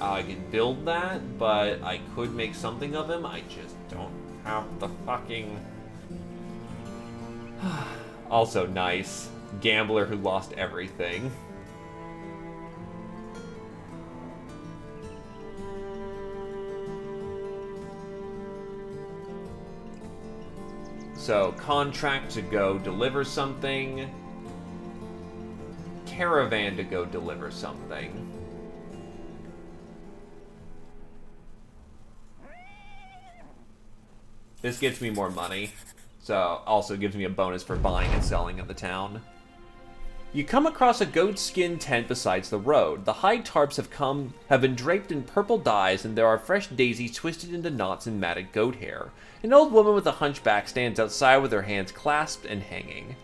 I can build that, but I could make something of him. I just don't have the fucking... Also nice. Gambler who lost everything. So, contract to go deliver something. Caravan to go deliver something. This gets me more money. So, also gives me a bonus for buying and selling in the town. You come across a goatskin tent beside the road. The hide tarps have been draped in purple dyes, and there are fresh daisies twisted into knots in matted goat hair. An old woman with a hunchback stands outside with her hands clasped and hanging.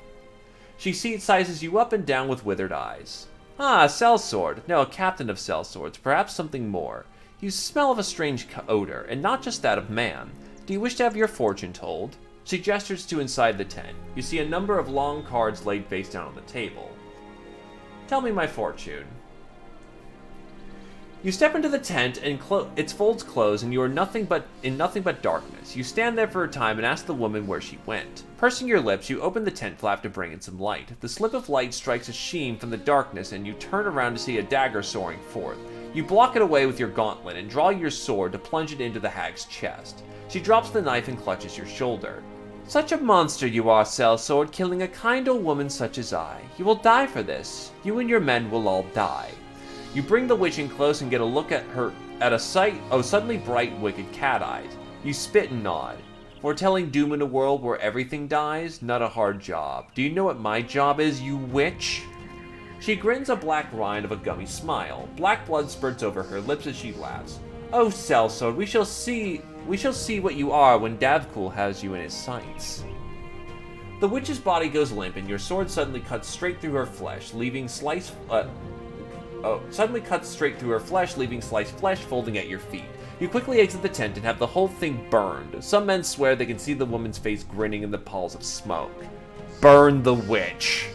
She sizes you up and down with withered eyes. Ah, a sellsword. No, a captain of sellswords. Perhaps something more. You smell of a strange odor, and not just that of man. Do you wish to have your fortune told? She gestures to inside the tent. You see a number of long cards laid face down on the table. Tell me my fortune. You step into the tent, and its folds close, and you are in nothing but darkness. You stand there for a time and ask the woman where she went. Pursing your lips, you open the tent flap to bring in some light. The slip of light strikes a sheen from the darkness, and you turn around to see a dagger soaring forth. You block it away with your gauntlet and draw your sword to plunge it into the hag's chest. She drops the knife and clutches your shoulder. Such a monster you are, sellsword, killing a kind old woman such as I. You will die for this. You and your men will all die. You bring the witch in close and get a look at her at a sight of suddenly bright, wicked cat eyes. You spit and nod. Foretelling doom in a world where everything dies? Not a hard job. Do you know what my job is, you witch? She grins a black rind of a gummy smile. Black blood spurts over her lips as she laughs. Oh, sellsword, we shall see what you are when Davkul has you in his sights. The witch's body goes limp, and your sword suddenly cuts straight through her flesh, leaving sliced flesh folding at your feet. You quickly exit the tent and have the whole thing burned. Some men swear they can see the woman's face grinning in the palls of smoke. Burn the witch.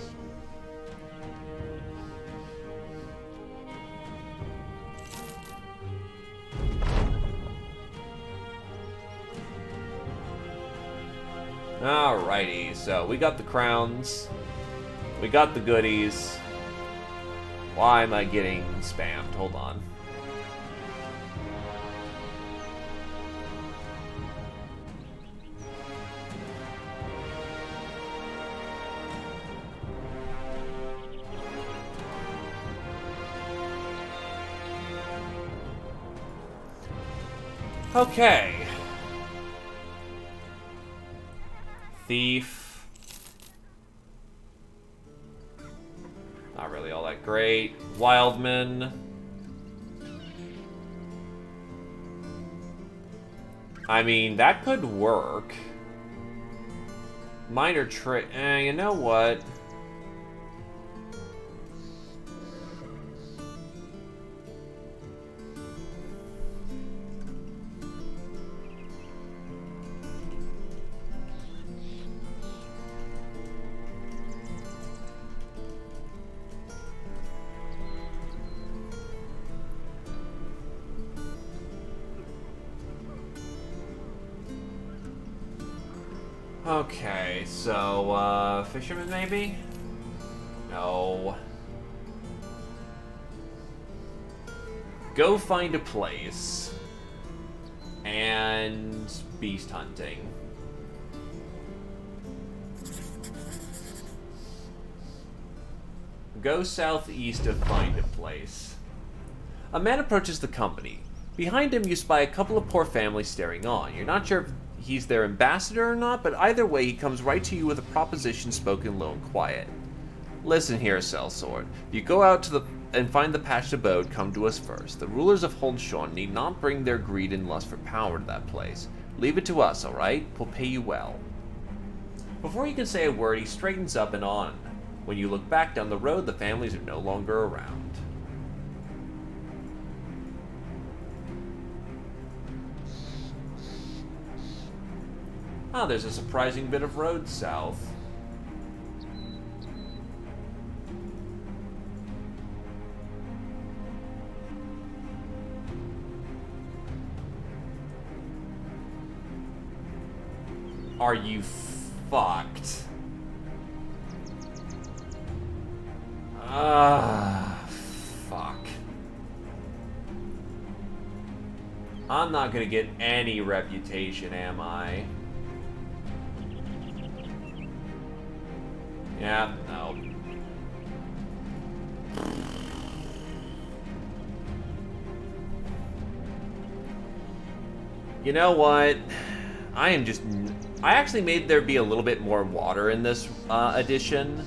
Alrighty, so we got the crowns, we got the goodies. Why am I getting spammed? Hold on. Okay. Thief. Not really all that great. Wildman. I mean, that could work. Minor trick. You know what? Okay, so, fisherman maybe? No. Go find a place. And beast hunting. Go southeast to find a place. A man approaches the company. Behind him, you spy a couple of poor families staring on. You're not sure if he's their ambassador or not, but either way, he comes right to you with a proposition spoken low and quiet. Listen here, sellsword. If you go out and find the patched abode, come to us first. The rulers of Holdshorn need not bring their greed and lust for power to that place. Leave it to us, alright? We'll pay you well. Before you can say a word, he straightens up and on. When you look back down the road, the families are no longer around. Ah, there's a surprising bit of road south. Are you fucked? Fuck. I'm not gonna get any reputation, am I? Yeah, no. You know what? I actually made there be a little bit more water in this edition.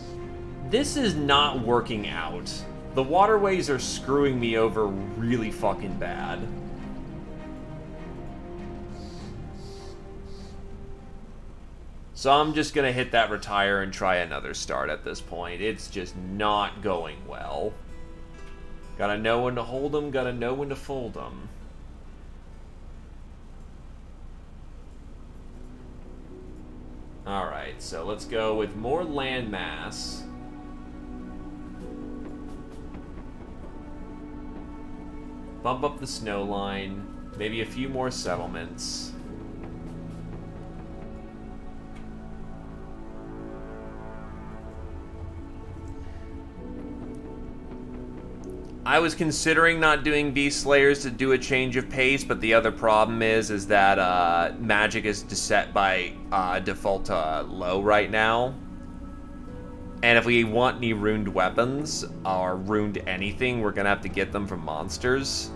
This is not working out. The waterways are screwing me over really fucking bad. So I'm just gonna hit that retire and try another start at this point. It's just not going well. Gotta know when to hold them, gotta know when to fold them. Alright, so let's go with more land mass. Bump up the snow line. Maybe a few more settlements. I was considering not doing Beast Slayers to do a change of pace, but the other problem is that magic is set by default to low right now. And if we want any ruined weapons, or ruined anything, we're gonna have to get them from monsters.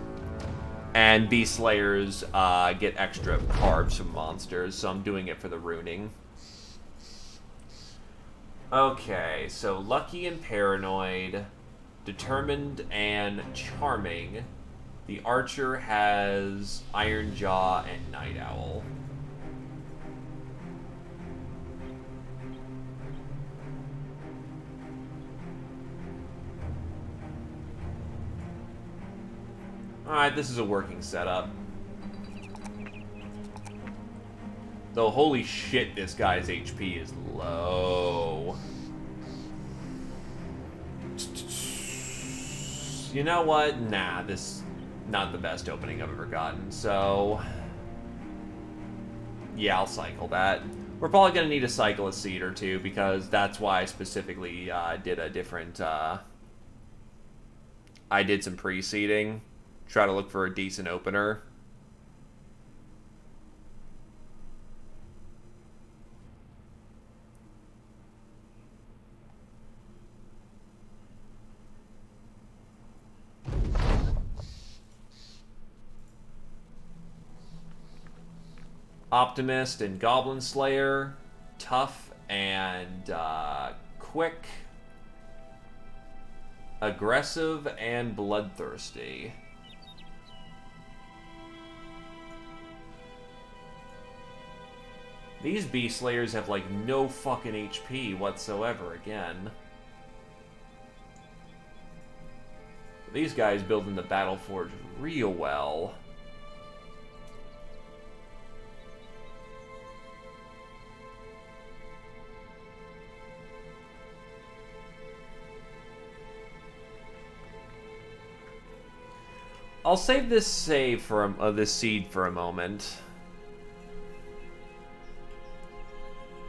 And Beast Slayers get extra carbs from monsters, so I'm doing it for the ruining. Okay, so Lucky and Paranoid, Determined and Charming. The Archer has Iron Jaw and Night Owl. Alright, this is a working setup. Though, holy shit, this guy's HP is low. You know what? Nah, this not the best opening I've ever gotten, so... yeah, I'll cycle that. We're probably going to need to cycle a seed or two, because that's why I specifically did a different... I did some pre-seeding. Try to look for a decent opener. Optimist and Goblin Slayer. Tough and quick. Aggressive and bloodthirsty. These Beast Slayers have, like, no fucking HP whatsoever, again. These guys build in the Battle Forge real well. I'll save this seed for a moment.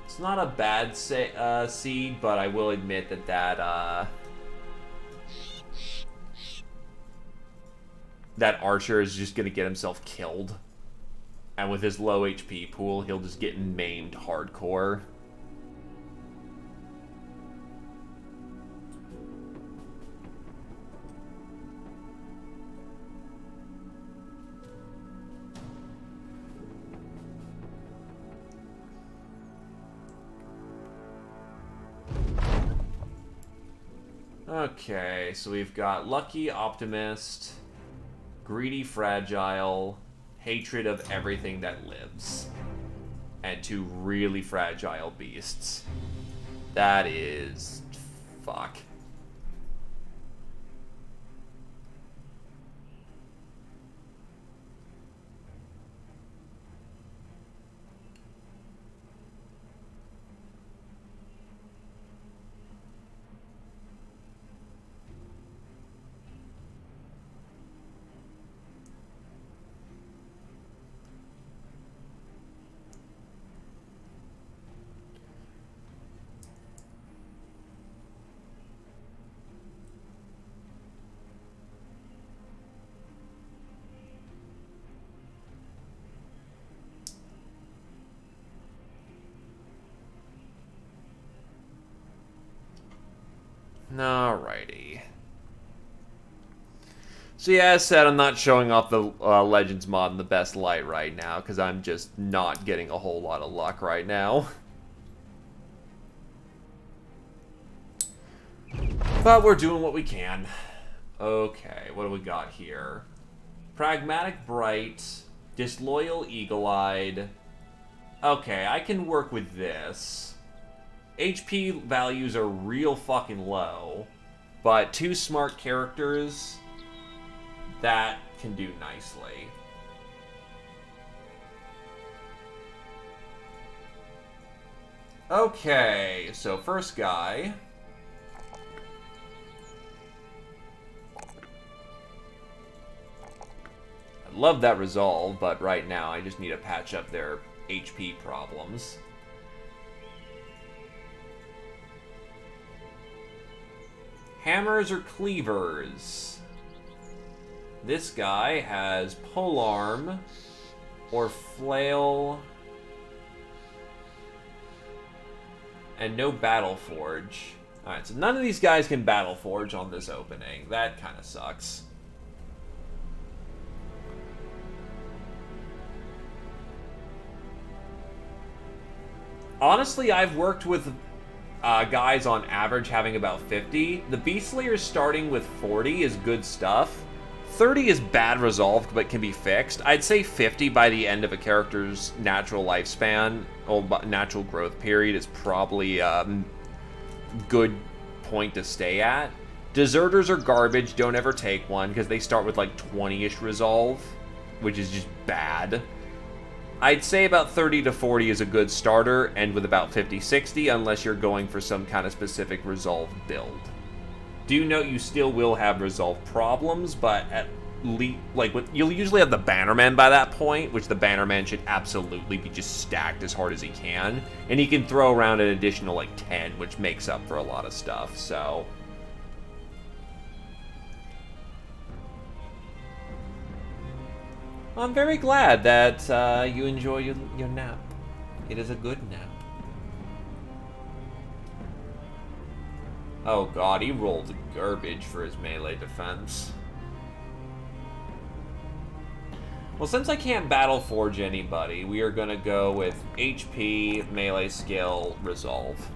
It's not a bad seed, but I will admit that that Archer is just gonna get himself killed, and with his low HP pool, he'll just get maimed hardcore. Okay, so we've got Lucky, Optimist, Greedy, Fragile, Hatred of everything that lives, and two really fragile beasts. That is... fuck. Alrighty. So yeah, as said, I'm not showing off the Legends mod in the best light right now, because I'm just not getting a whole lot of luck right now. But we're doing what we can. Okay, what do we got here? Pragmatic Bright, Disloyal Eagle-Eyed. Okay, I can work with this. HP values are real fucking low, but 2 smart characters, that can do nicely. Okay, so first guy. I love that resolve, but right now I just need to patch up their HP problems. Hammers or cleavers? This guy has polearm or flail and no battle forge. Alright, so none of these guys can battle forge on this opening. That kind of sucks. Honestly, I've worked with guys on average having about 50. The Beast Slayer starting with 40 is good stuff. 30 is bad resolved, but can be fixed. I'd say 50 by the end of a character's natural lifespan, or natural growth period, is probably a good point to stay at. Deserters are garbage, don't ever take one, because they start with like 20-ish resolve, which is just bad. I'd say about 30 to 40 is a good starter, and with about 50-60, unless you're going for some kind of specific resolve build. Do note you still will have resolve problems, but at least, like, you'll usually have the Bannerman by that point, which the Bannerman should absolutely be just stacked as hard as he can, and he can throw around an additional, like, 10, which makes up for a lot of stuff, so... I'm very glad that you enjoy your nap. It is a good nap. Oh god, he rolled garbage for his melee defense. Well, since I can't battle forge anybody, we are gonna go with HP, melee skill, resolve.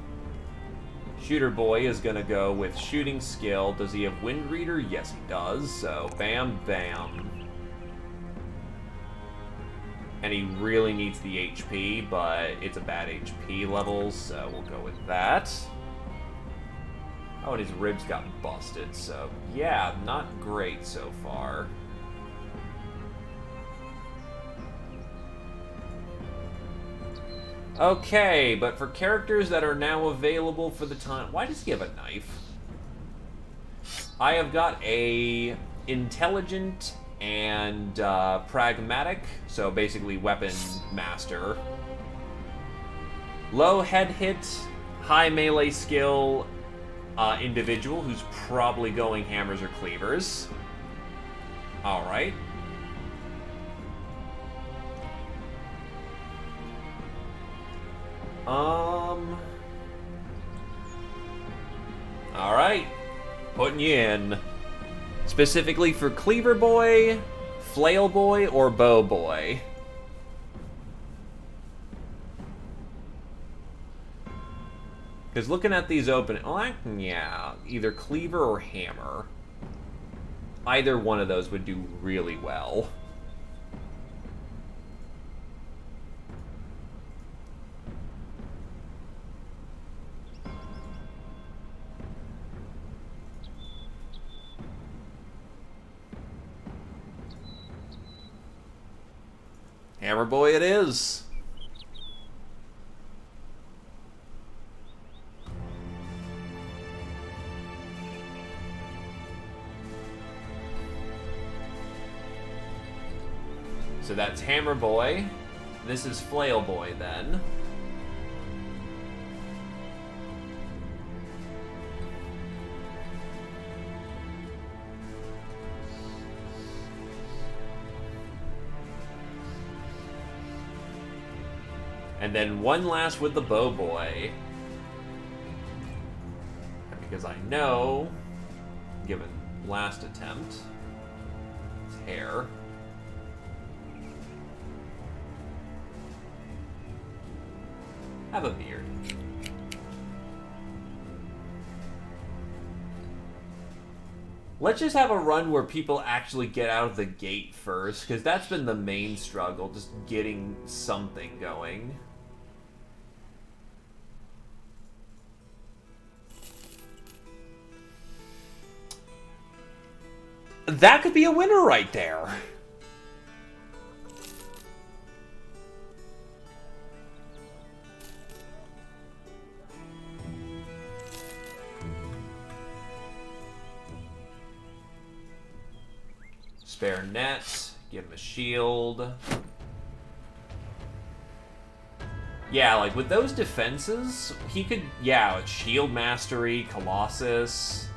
Shooter boy is gonna go with shooting skill. Does he have wind reader? Yes, he does. So bam, bam. And he really needs the HP, but it's a bad HP level, so we'll go with that. Oh, and his ribs got busted, so yeah, not great so far. Okay, but for characters that are now available for the time... Why does he have a knife? I have got a intelligent and pragmatic, so basically weapon master. Low head hit, high melee skill individual who's probably going hammers or cleavers. Alright. Alright. Putting you in. Specifically for Cleaver Boy, Flail Boy, or Bow Boy. Because looking at these open... Oh, yeah, either Cleaver or Hammer. Either one of those would do really well. Hammer Boy it is. So that's Hammer Boy. This is Flail Boy then. And then one last with the Bow Boy. Because I know, given last attempt, it's hair. Have a beard. Let's just have a run where people actually get out of the gate first, because that's been the main struggle, just getting something going. That could be a winner right there. Spare net, give him a shield. Yeah, like with those defenses, he could, yeah, shield mastery, Colossus.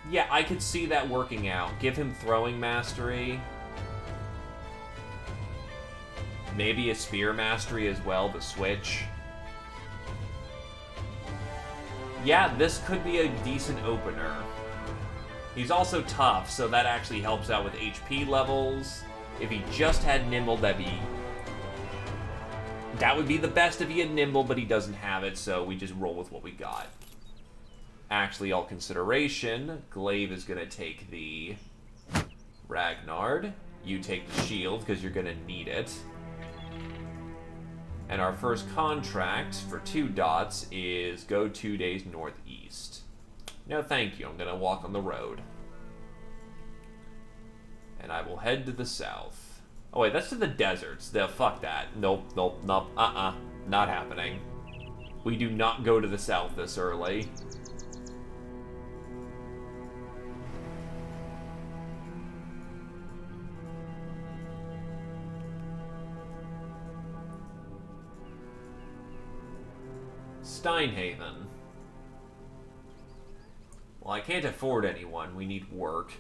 Yeah, I could see that working out. Give him throwing mastery. Maybe a spear mastery as well to switch. Yeah, this could be a decent opener. He's also tough, so that actually helps out with HP levels. If he just had Nimble, that would be the best if he had Nimble, but he doesn't have it, so we just roll with what we got. Actually, all consideration, Glaive is going to take the Ragnard. You take the shield, because you're going to need it. And our first contract for 2 dots is go 2 days northeast. No, thank you. I'm going to walk on the road. And I will head to the south. Oh, wait, that's to the deserts. Fuck that. Nope, nope, nope. Not happening. We do not go to the south this early. Steinhaven. Well, I can't afford anyone. We need work.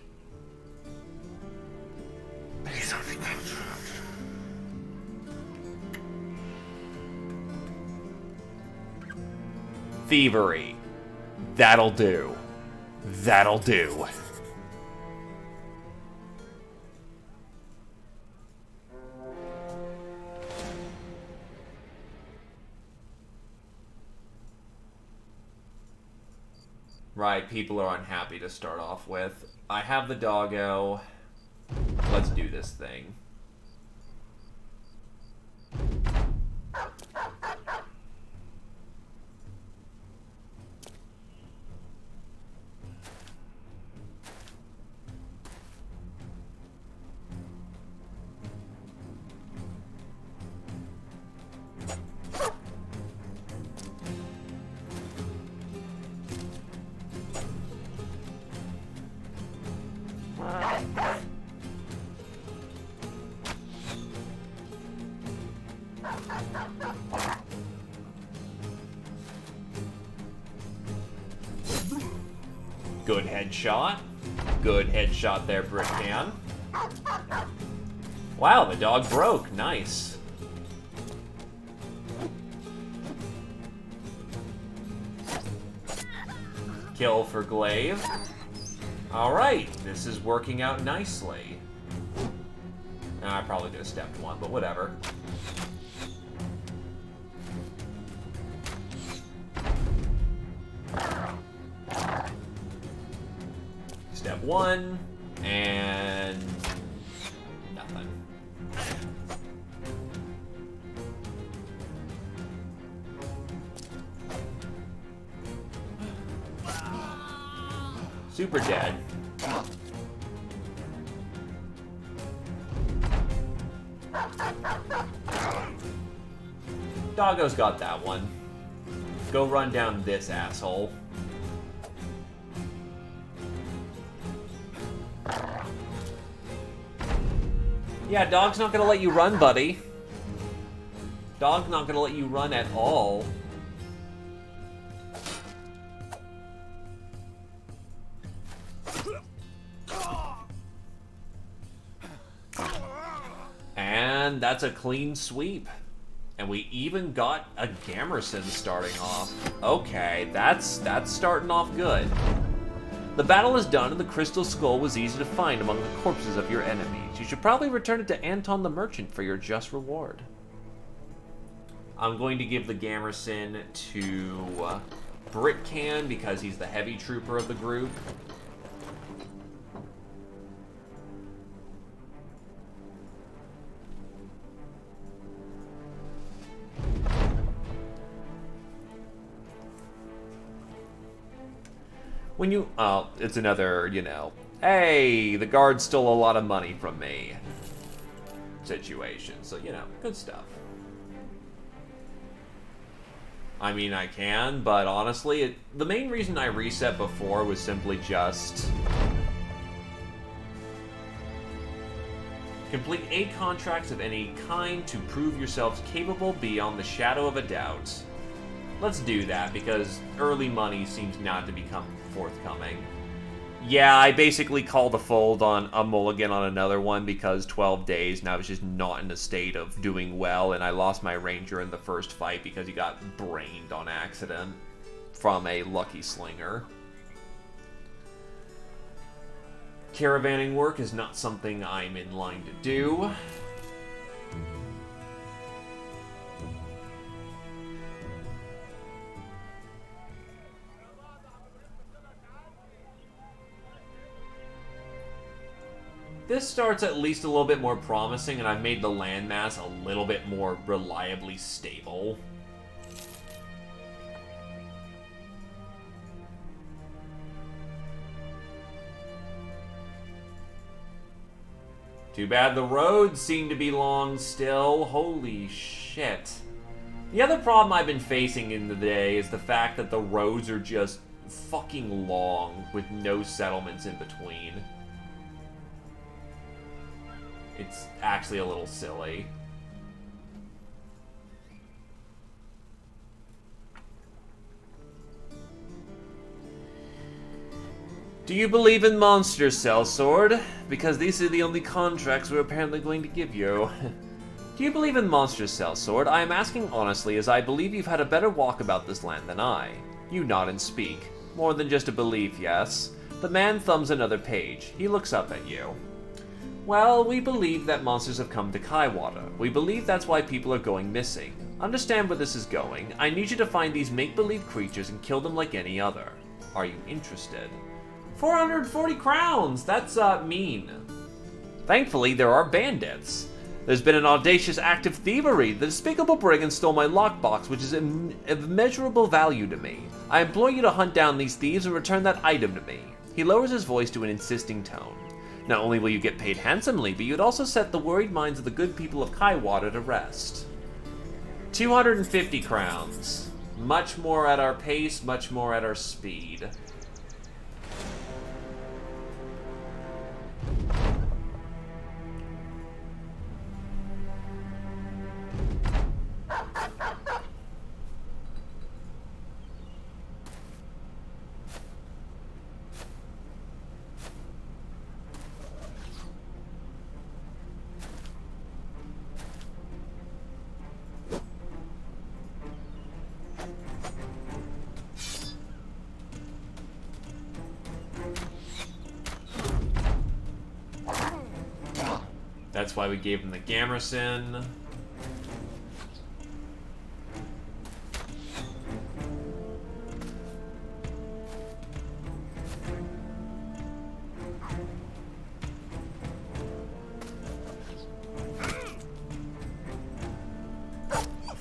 Thievery. That'll do. That'll do. Right, people are unhappy to start off with. I have the doggo. Let's do this thing. Good headshot. Good headshot there, Brickman. Wow, the dog broke. Nice. Kill for Glaive. Alright, this is working out nicely. I probably could have stepped one, but whatever. Step one, and nothing. Super dead. Doggo's got that one. Go run down this asshole. Yeah, dog's not gonna let you run, buddy. Dog's not gonna let you run at all. And that's a clean sweep. And we even got a Gamerson starting off. Okay, that's starting off good. The battle is done and the crystal skull was easy to find among the corpses of your enemies. You should probably return it to Anton the Merchant for your just reward. I'm going to give the Gamerson to Britcan because he's the heavy trooper of the group. When you, it's another, you know, hey, the guard stole a lot of money from me situation. So, you know, good stuff. I mean, I can, but honestly, the main reason I reset before was simply just complete 8 contracts of any kind to prove yourselves capable beyond the shadow of a doubt. Let's do that, because early money seems not to become forthcoming. Yeah, I basically called a fold on a mulligan on another one because 12 days, and I was just not in a state of doing well, and I lost my ranger in the first fight because he got brained on accident from a lucky slinger. Caravanning work is not something I'm in line to do. This starts at least a little bit more promising, and I've made the landmass a little bit more reliably stable. Too bad the roads seem to be long still. Holy shit. The other problem I've been facing in the day is the fact that the roads are just fucking long with no settlements in between. It's actually a little silly. Do you believe in monster sellsword? Because these are the only contracts we're apparently going to give you. Do you believe in monster sellsword? I am asking honestly, as I believe you've had a better walk about this land than I. You nod and speak. More than just a belief, yes? The man thumbs another page. He looks up at you. Well, we believe that monsters have come to Kaiwater. We believe that's why people are going missing. Understand where this is going. I need you to find these make-believe creatures and kill them like any other. Are you interested? 440 crowns! That's, mean. Thankfully, there are bandits. There's been an audacious act of thievery. The despicable brigand stole my lockbox, which is of immeasurable value to me. I implore you to hunt down these thieves and return that item to me. He lowers his voice to an insisting tone. Not only will you get paid handsomely, but you'd also set the worried minds of the good people of Kaiwater to rest. 250 crowns. Much more at our pace, much more at our speed. That's why we gave him the Gamerson.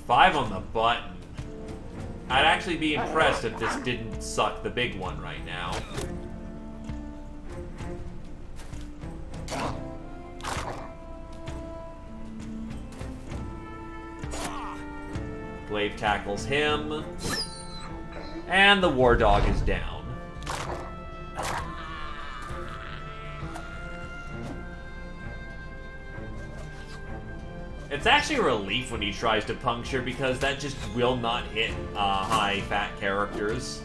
Five on the button. I'd actually be impressed if this didn't suck the big one right now. Glaive tackles him. And the war dog is down. It's actually a relief when he tries to puncture because that just will not hit high fat characters.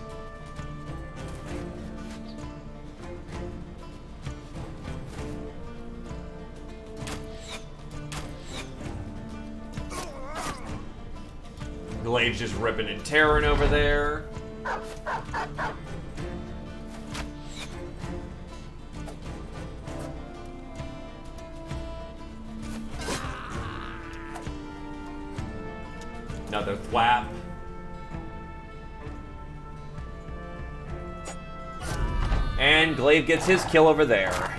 Glaive's just ripping and tearing over there. Another thwap. And Glaive gets his kill over there.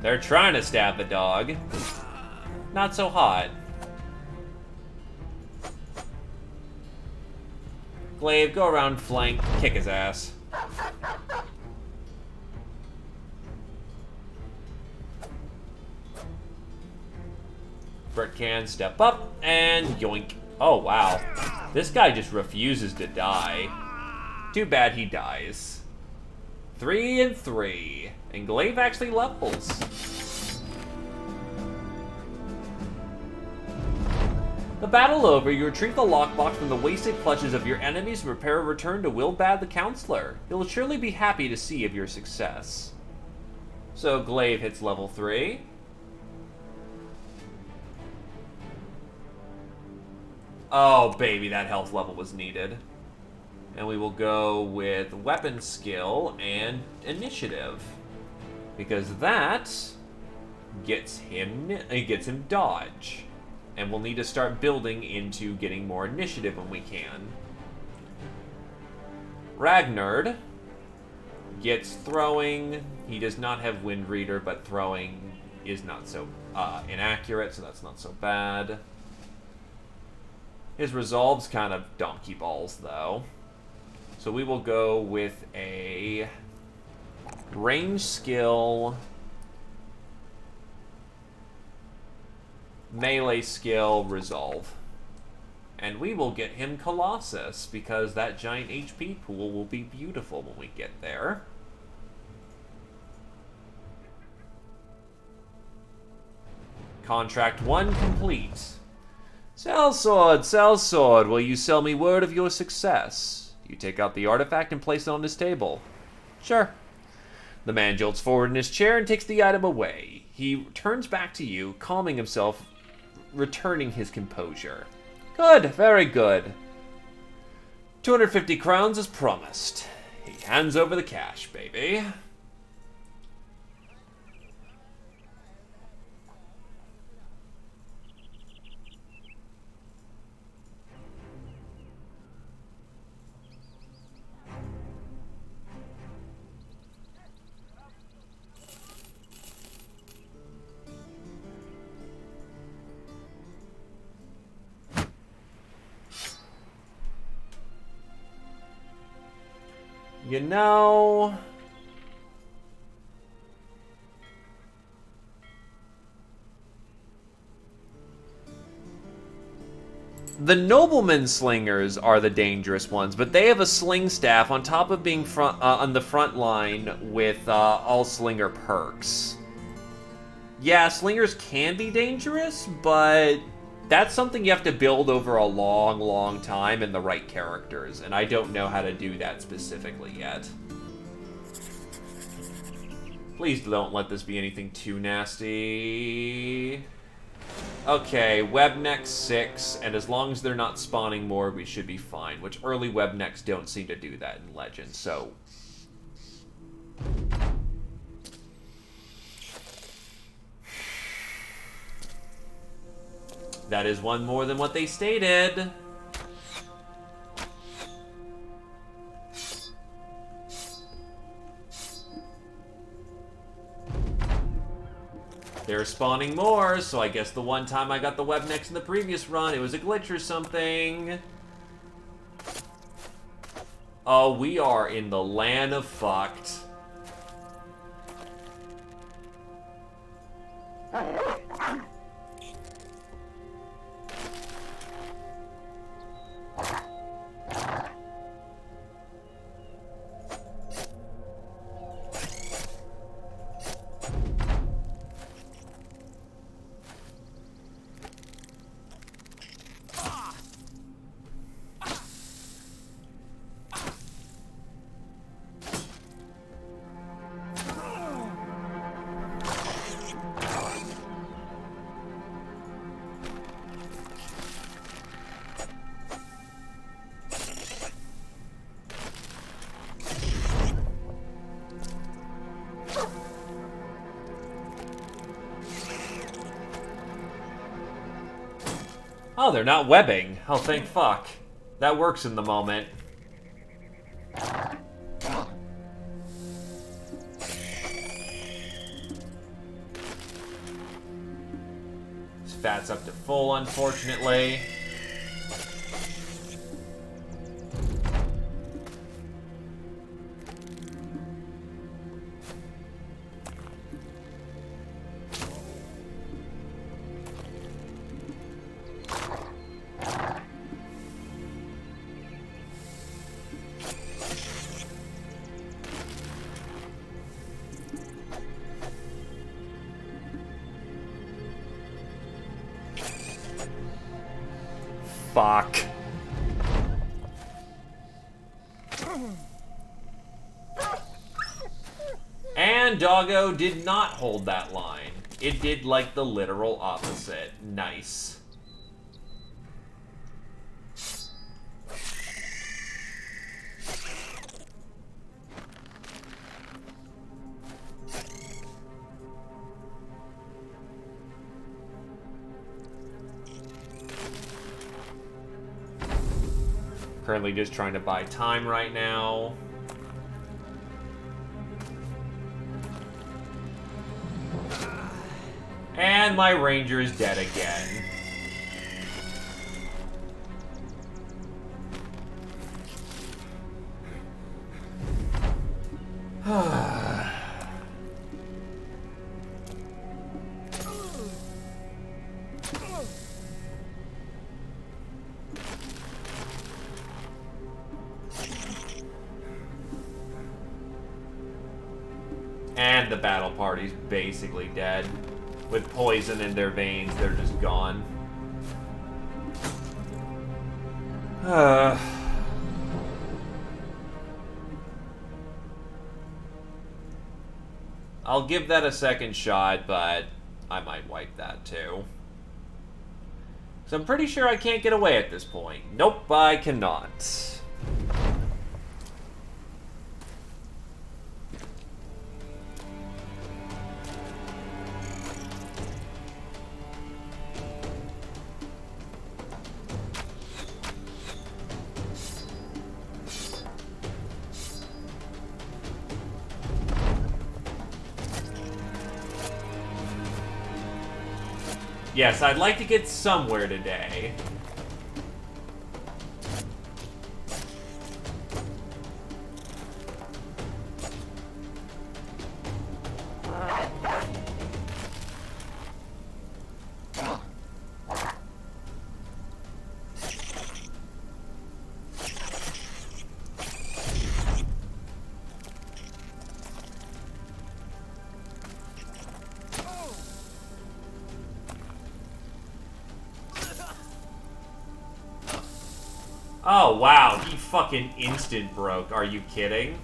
They're trying to stab the dog. Not so hot. Glaive, go around flank, kick his ass. Bert can step up and yoink. Oh, wow. This guy just refuses to die. Too bad he dies. 3 and 3. And Glaive actually levels. The battle over, you retrieve the lockbox from the wasted clutches of your enemies and prepare a return to Wilbad the Counselor. He'll surely be happy to see of your success. So Glaive hits level 3. Oh, baby, that health level was needed. And we will go with weapon skill and initiative. Because that gets him dodge. And we'll need to start building into getting more initiative when we can. Ragnard gets throwing. He does not have Wind Reader, but throwing is not so inaccurate, so that's not so bad. His resolve's kind of donkey balls, though. So we will go with a range skill, melee skill, resolve. And we will get him Colossus, because that giant HP pool will be beautiful when we get there. Contract 1 complete. Sellsword, will you sell me word of your success? You take out the artifact and place it on his table. Sure. The man jolts forward in his chair and takes the item away. He turns back to you, calming himself, returning his composure. Good, very good. 250 crowns as promised. He hands over the cash, baby. You know, the nobleman slingers are the dangerous ones, but they have a sling staff on top of being on the front line with all slinger perks. Yeah, slingers can be dangerous, but that's something you have to build over a long, long time and the right characters, and I don't know how to do that specifically yet. Please don't let this be anything too nasty. Okay, webnecks 6, and as long as they're not spawning more, we should be fine, which early webnecks don't seem to do that in Legends, so... That is one more than what they stated. They're spawning more, so I guess the one time I got the webnecks in the previous run, it was a glitch or something. Oh, we are in the land of fucked. Oh, they're not webbing. Oh, thank fuck. That works in the moment. This fat's up to full, unfortunately. Fuck. And Doggo did not hold that line. It did like the literal opposite. Nice. Currently just trying to buy time right now. And my ranger is dead again. And the battle party's basically dead. With poison in their veins, they're just gone. I'll give that a second shot, but I might wipe that too. So I'm pretty sure I can't get away at this point. Nope, I cannot. Yes, I'd like to get somewhere today. Oh, wow, he fucking instant broke. Are you kidding?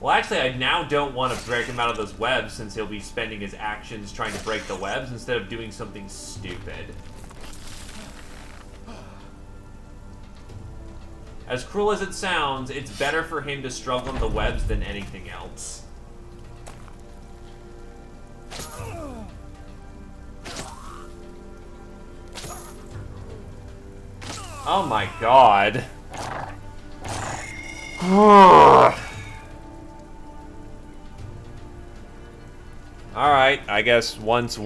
Well, actually, I now don't want to break him out of those webs since he'll be spending his actions trying to break the webs instead of doing something stupid. As cruel as it sounds, it's better for him to struggle in the webs than anything else. Oh my god. Alright, I guess once,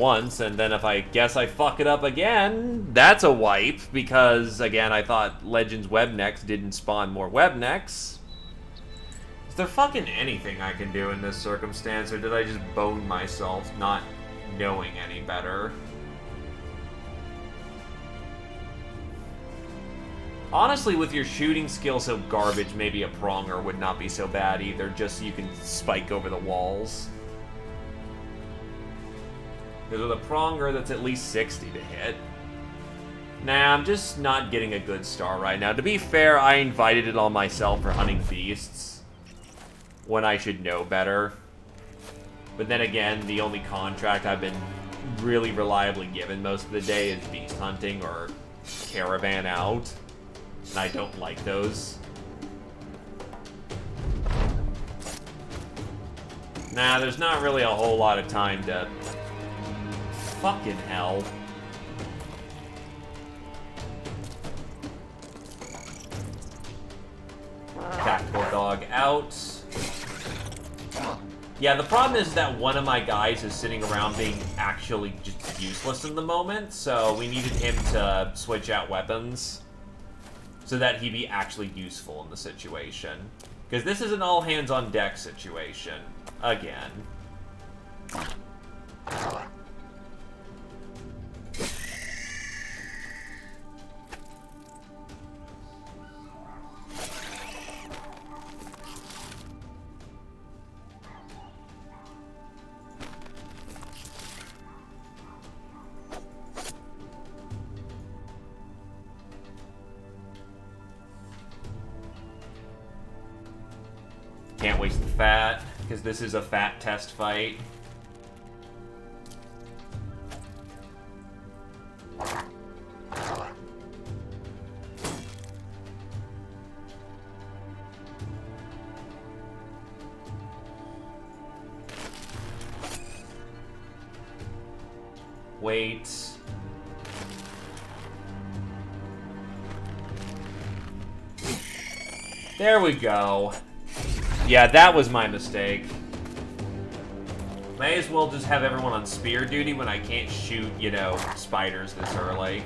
and then if I guess I fuck it up again, that's a wipe, because, again, I thought Legends Webnecks didn't spawn more Webnecks. Is there fucking anything I can do in this circumstance, or did I just bone myself not knowing any better? Honestly, with your shooting skill so garbage, maybe a pronger would not be so bad either, just so you can spike over the walls. Because with a pronger, that's at least 60 to hit. Nah, I'm just not getting a good start right now. To be fair, I invited it on myself for hunting beasts, when I should know better. But then again, the only contract I've been really reliably given most of the day is beast hunting or caravan out. And I don't like those. Nah, there's not really a whole lot of time to... Fucking hell. Tactical dog out. Yeah, the problem is that one of my guys is sitting around being actually just useless in the moment, so we needed him to switch out weapons so that he'd be actually useful in the situation. Because this is an all-hands-on-deck situation. Again. Can't waste the fat, because this is a fat test fight. Wait. There we go. Yeah, that was my mistake. May as well just have everyone on spear duty when I can't shoot, you know, spiders this early.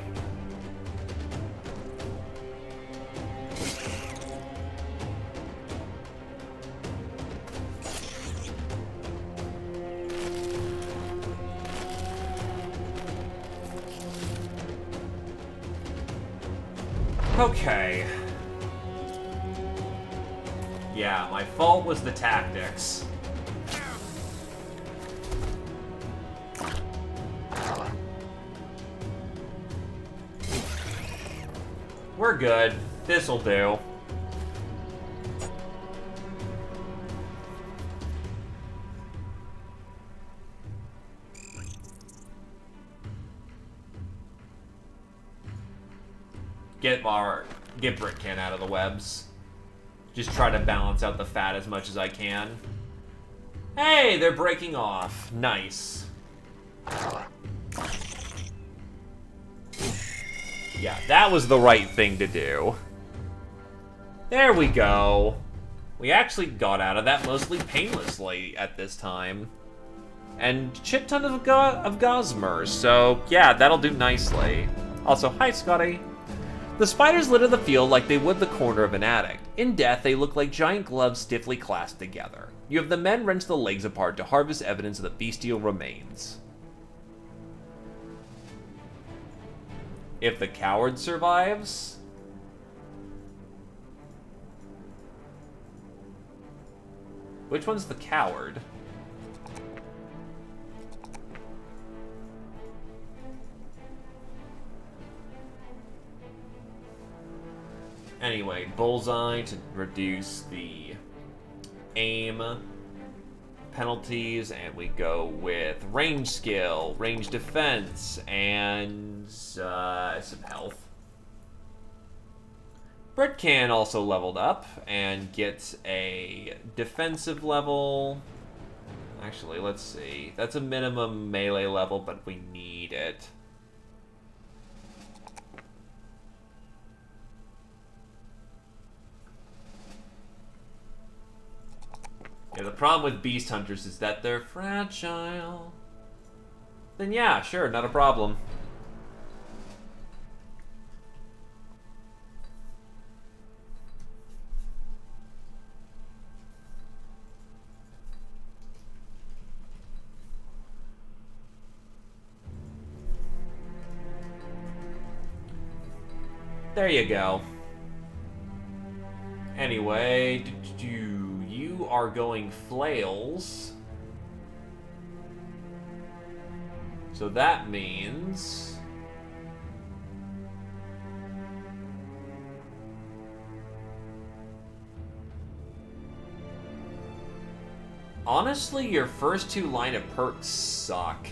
Okay. Yeah, my fault was the tactics. We're good. This'll do. Get Britcan out of the webs. Just try to balance out the fat as much as I can. Hey, they're breaking off. Nice. Yeah, that was the right thing to do. There we go. We actually got out of that mostly painlessly at this time. And shit ton of Gosmers, so yeah, that'll do nicely. Also, hi Scotty. The spiders litter the field like they would the corner of an attic. In death, they look like giant gloves stiffly clasped together. You have the men wrench the legs apart to harvest evidence of the bestial remains. If the coward survives... Which one's the coward? Anyway, bullseye to reduce the aim penalties, and we go with range skill, range defense, and some health. Britcan also leveled up and gets a defensive level. Actually, let's see. That's a minimum melee level, but we need it. Yeah, the problem with beast hunters is that they're fragile. Then yeah, sure, not a problem. There you go. Anyway, you are going flails. So that means... honestly, your first two line of perks suck.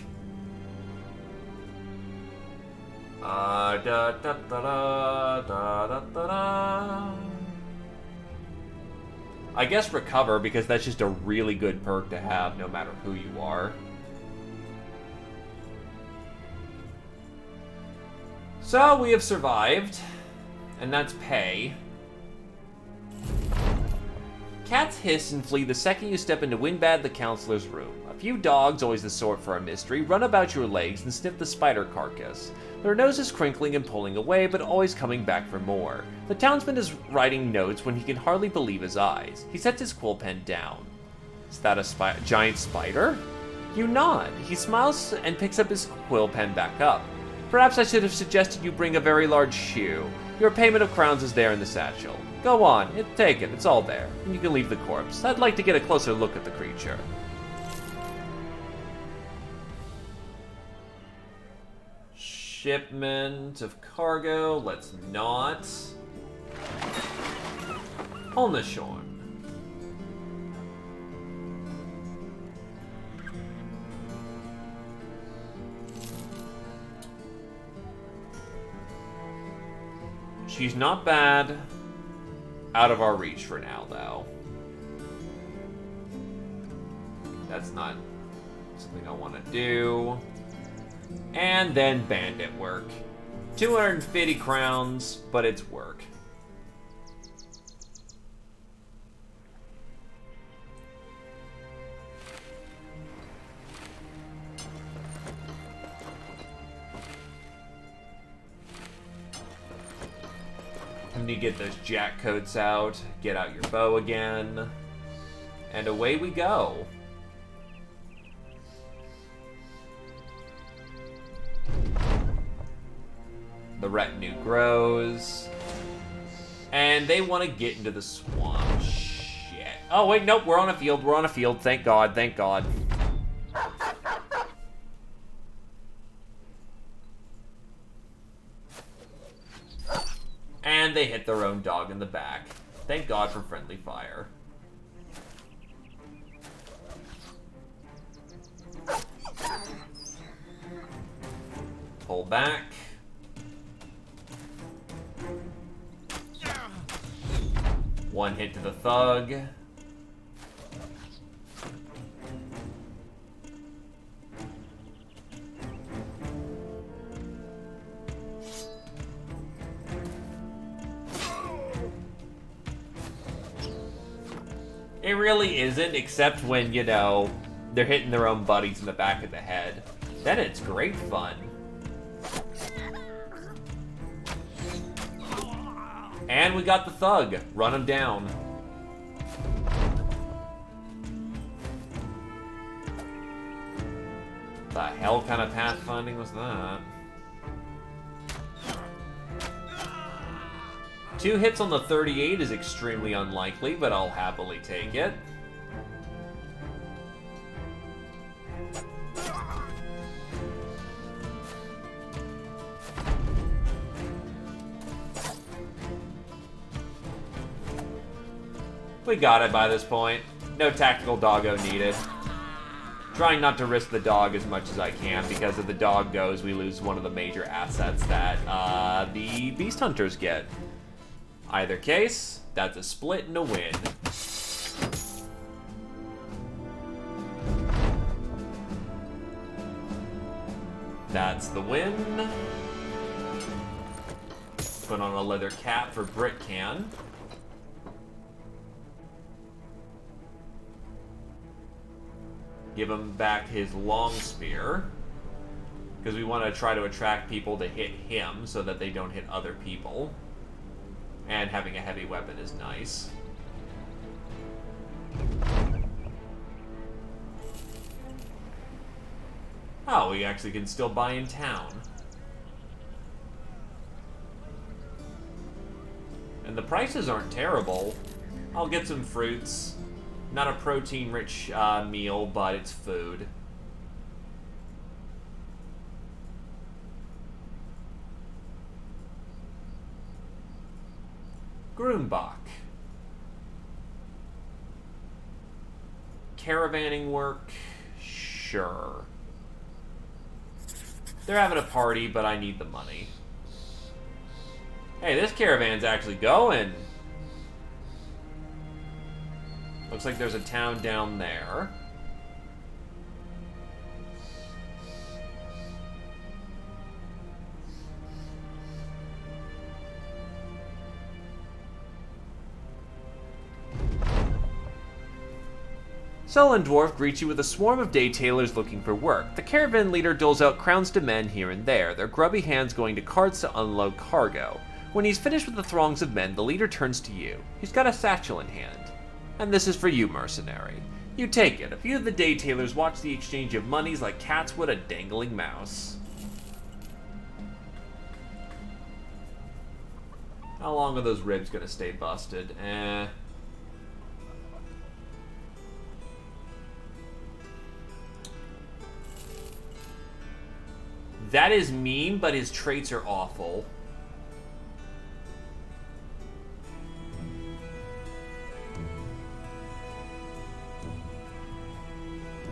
I guess recover, because that's just a really good perk to have no matter who you are. So we have survived, and that's pay. Cats hiss and flee the second you step into Windbad the counselor's room. A few dogs, always the sort for a mystery, run about your legs and sniff the spider carcass. Their noses crinkling and pulling away, but always coming back for more. The townsman is writing notes when he can hardly believe his eyes. He sets his quill pen down. Is that a giant spider? You nod. He smiles and picks up his quill pen back up. Perhaps I should have suggested you bring a very large shoe. Your payment of crowns is there in the satchel. Go on, take it, it's all there. And you can leave the corpse. I'd like to get a closer look at the creature. Shipment of cargo, let's not. On the shore. She's not bad. Out of our reach for now, though. That's not something I want to do. And then bandit work. 250 crowns, but it's work. You need to get those jack coats out, get out your bow again, and away we go. The retinue grows, and they want to get into the swamp. Shit. Oh wait, nope, we're on a field, thank God, thank God. And they hit their own dog in the back. Thank God for friendly fire. Pull back. One hit to the thug. It really isn't, except when, you know, they're hitting their own buddies in the back of the head. Then it's great fun. And we got the thug. Run him down. The hell kind of pathfinding was that? 2 hits on the 38 is extremely unlikely, but I'll happily take it. We got it by this point. No tactical doggo needed. Trying not to risk the dog as much as I can, because if the dog goes, we lose one of the major assets that the beast hunters get. Either case, that's a split and a win. That's the win. Put on a leather cap for Britcan. Give him back his long spear, because we want to try to attract people to hit him so that they don't hit other people. And having a heavy weapon is nice. Oh, we actually can still buy in town. And the prices aren't terrible. I'll get some fruits. Not a protein-rich meal, but it's food. Groombach. Caravanning work? Sure. They're having a party, but I need the money. Hey, this caravan's actually going. Looks like there's a town down there. Sullen Dwarf greets you with a swarm of day tailors looking for work. The caravan leader doles out crowns to men here and there, their grubby hands going to carts to unload cargo. When he's finished with the throngs of men, the leader turns to you. He's got a satchel in hand. And this is for you, mercenary. You take it. A few of the day tailors watch the exchange of monies like cats would a dangling mouse. How long are those ribs gonna stay busted? That is mean, but his traits are awful.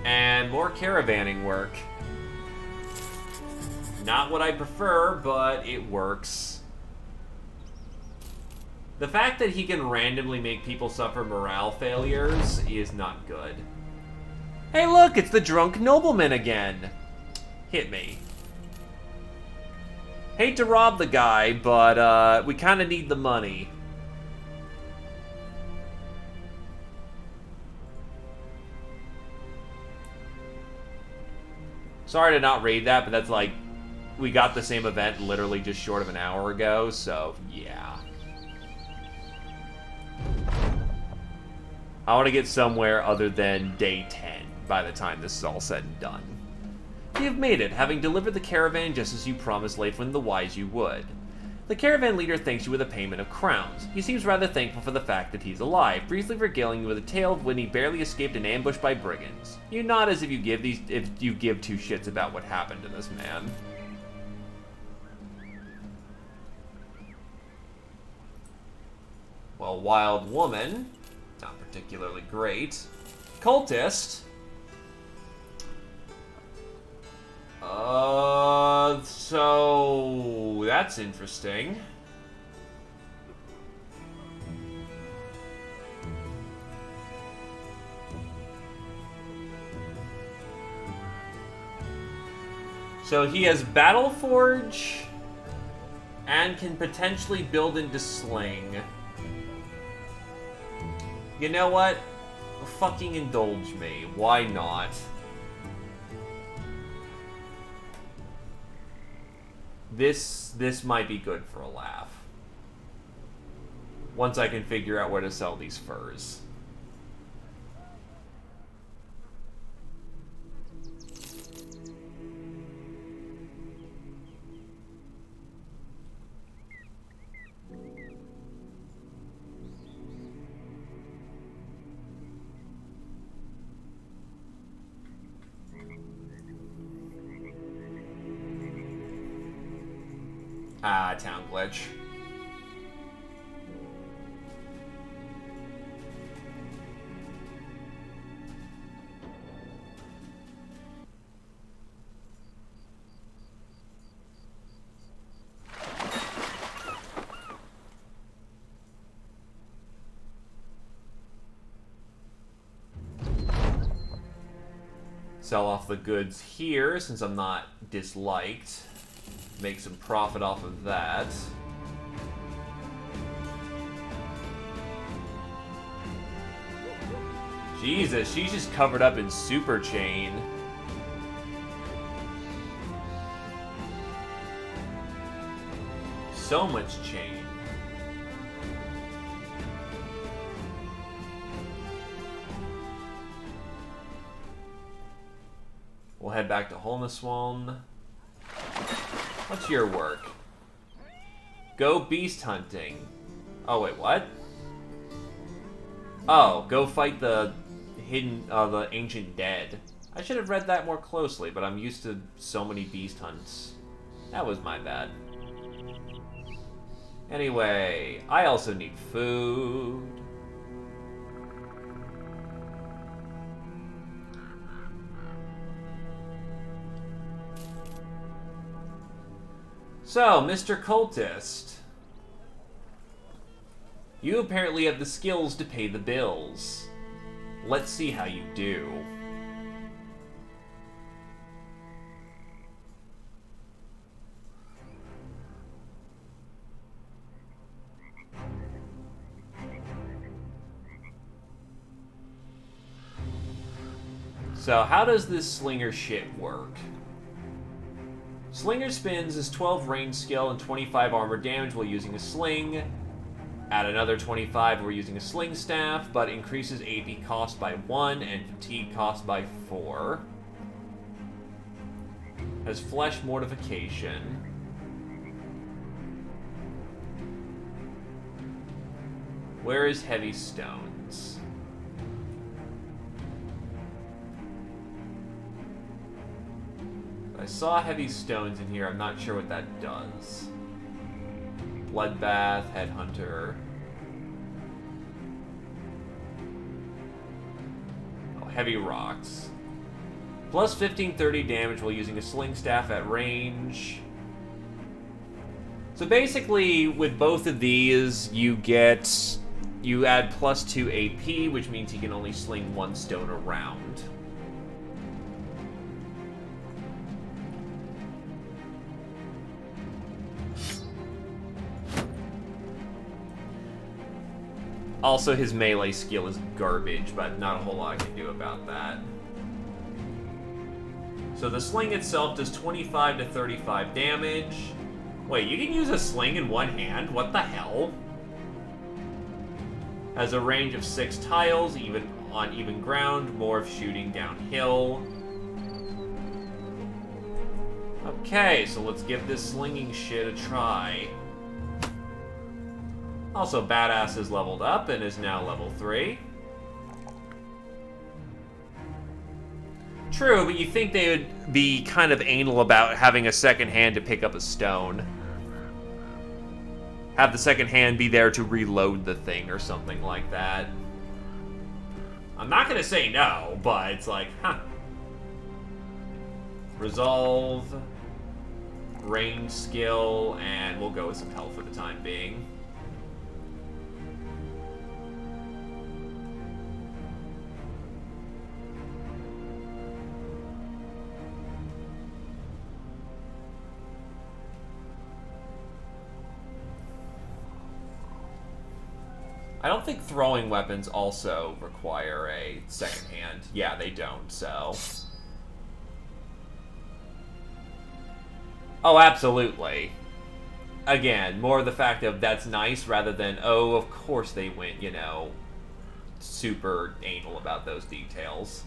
And more caravanning work. Not what I prefer, but it works. The fact that he can randomly make people suffer morale failures is not good. Hey look, it's the drunk nobleman again. Hit me. Hate to rob the guy, but we kind of need the money. Sorry to not raid that, but that's like, we got the same event literally just short of an hour ago, so yeah. I want to get somewhere other than day 10 by the time this is all said and done. You've made it, having delivered the caravan just as you promised Leifwin the Wise you would. The caravan leader thanks you with a payment of crowns. He seems rather thankful for the fact that he's alive, briefly regaling you with a tale of when he barely escaped an ambush by brigands. You nod as if you give two shits about what happened to this man. Well, wild woman, not particularly great. Cultist. So that's interesting. So he has Battle Forge and can potentially build into Sling. You know what? Fucking indulge me. Why not? This might be good for a laugh. Once I can figure out where to sell these furs. Town glitch. Sell off the goods here since I'm not disliked. Make some profit off of that. Jesus, she's just covered up in super chain. So much chain. We'll head back to Holmeswalm. What's your work? Go beast hunting. Oh, wait, what? Oh, go fight the the ancient dead. I should have read that more closely, but I'm used to so many beast hunts. That was my bad. Anyway, I also need food. So, Mr. Cultist, you apparently have the skills to pay the bills. Let's see how you do. So how does this slinger shit work? Slinger spins is 12 range skill and 25 armor damage while using a sling. Add another 25 while using a sling staff, but increases AP cost by 1 and fatigue cost by 4. Has flesh mortification. Where is heavy stones? I saw heavy stones in here. I'm not sure what that does. Bloodbath, Headhunter. Oh, heavy rocks. Plus 1530 damage while using a sling staff at range. So basically, with both of these, you add plus 2 AP, which means he can only sling 1 stone around. Also, his melee skill is garbage, but not a whole lot I can do about that. So the sling itself does 25 to 35 damage. Wait, you can use a sling in one hand? What the hell? Has a range of 6 tiles, even on even ground, more of shooting downhill. Okay, so let's give this slinging shit a try. Also, Badass is leveled up and is now level 3. True, but you think they would be kind of anal about having a second hand to pick up a stone. Have the second hand be there to reload the thing or something like that. I'm not gonna say no, but it's like, huh. Resolve, range skill, and we'll go with some health for the time being. I don't think throwing weapons also require a second hand. Yeah, they don't, so... Oh, absolutely. Again, more the fact of that's nice rather than, oh, of course they went, you know, super anal about those details.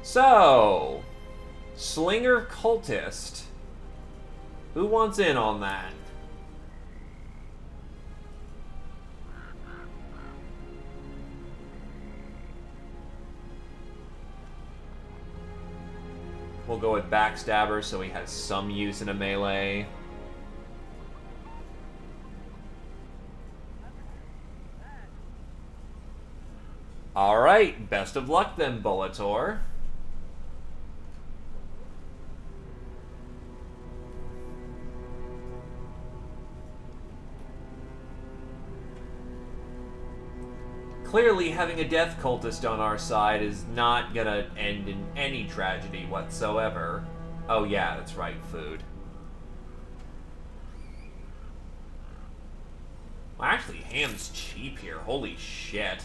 So, Slinger Cultist. Who wants in on that? We'll go with Backstabber so he has some use in a melee. Alright, best of luck then, Bullator. Clearly, having a death cultist on our side is not gonna end in any tragedy whatsoever. Oh yeah, that's right, food. Well, actually, ham's cheap here. Holy shit.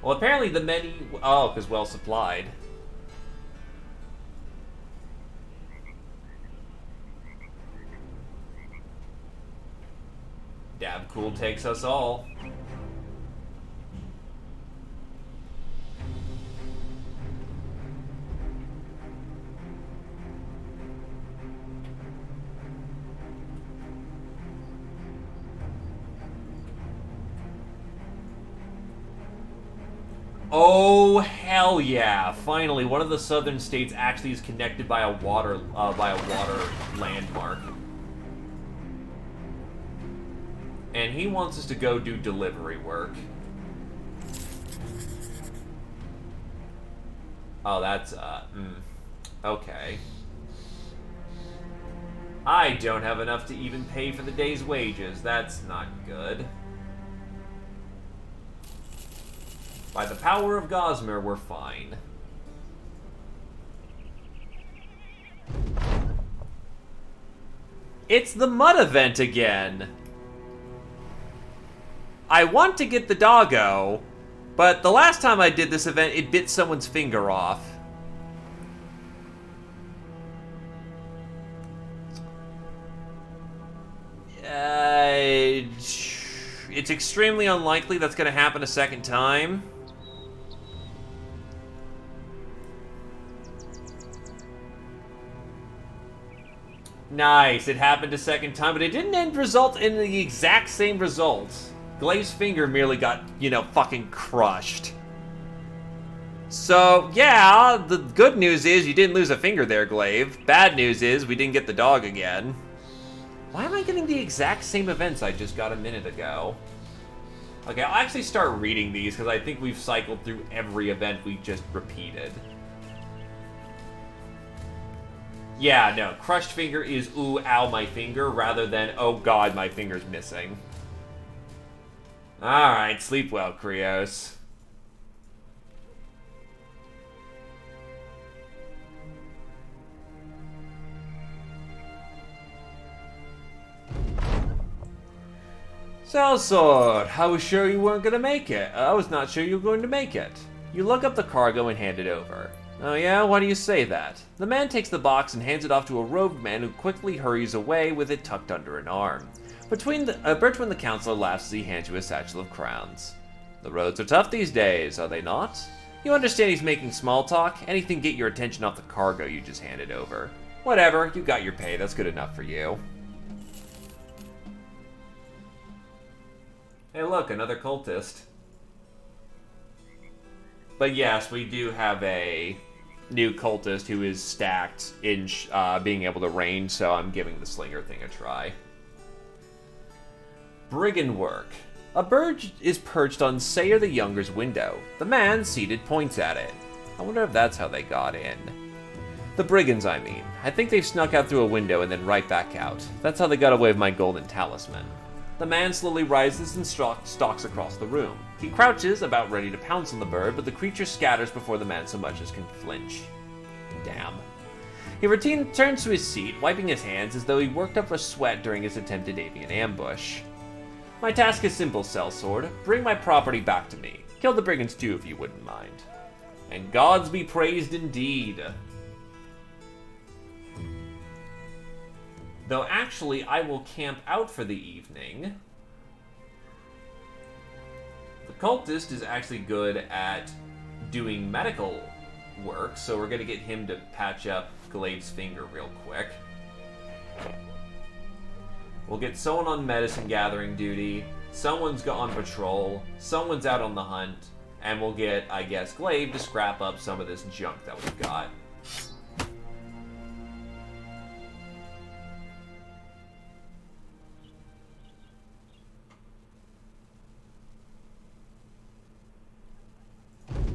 Well, apparently the many... Oh, because well supplied. Dab Cool takes us all. Oh hell yeah! Finally, one of the southern states actually is connected by a water landmark, and he wants us to go do delivery work. Oh, that's okay. I don't have enough to even pay for the day's wages. That's not good. By the power of Gosmer, we're fine. It's the mud event again. I want to get the doggo, But the last time I did this event, it bit someone's finger off. It's extremely unlikely that's going to happen a second time. Nice, it happened a second time, but it didn't result in the exact same results. Glaive's finger merely got, you know, fucking crushed. So, yeah, the good news is you didn't lose a finger there, Glaive. Bad news is we didn't get the dog again. Why am I getting the exact same events I just got a minute ago? Okay, I'll actually start reading these because I think we've cycled through every event we just repeated. Yeah, no, crushed finger is ooh, ow, my finger, rather than oh god, my finger's missing. Alright, sleep well, Krios. Sellsword, I was sure you weren't gonna make it. I was not sure you were going to make it. You lug up the cargo and hand it over. Oh yeah, why do you say that? The man takes the box and hands it off to a robed man who quickly hurries away with it tucked under an arm. Bertwin the counselor laughs as he hands you a satchel of crowns. The roads are tough these days, are they not? You understand he's making small talk? Anything to get your attention off the cargo you just handed over. Whatever, you got your pay, that's good enough for you. Hey look, another cultist. But yes, we do have a new cultist who is stacked in being able to range, so I'm giving the slinger thing a try. Brigand work. A bird is perched on Sayer the Younger's window. The man, seated, points at it. I wonder if that's how they got in. The brigands, I mean. I think they've snuck out through a window and then right back out. That's how they got away with my golden talisman. The man slowly rises and stalks across the room. He crouches, about ready to pounce on the bird, but the creature scatters before the man so much as can flinch. Damn. He turns to his seat, wiping his hands as though he worked up a sweat during his attempt at aiming an ambush. My task is simple, Sellsword. Bring my property back to me. Kill the brigands too, if you wouldn't mind. And gods be praised indeed. Though actually, I will camp out for the evening. The cultist is actually good at doing medical work, so we're going to get him to patch up Glaive's finger real quick. We'll get someone on medicine gathering duty, someone's on patrol, someone's out on the hunt, and we'll get, I guess, Glaive to scrap up some of this junk that we've got.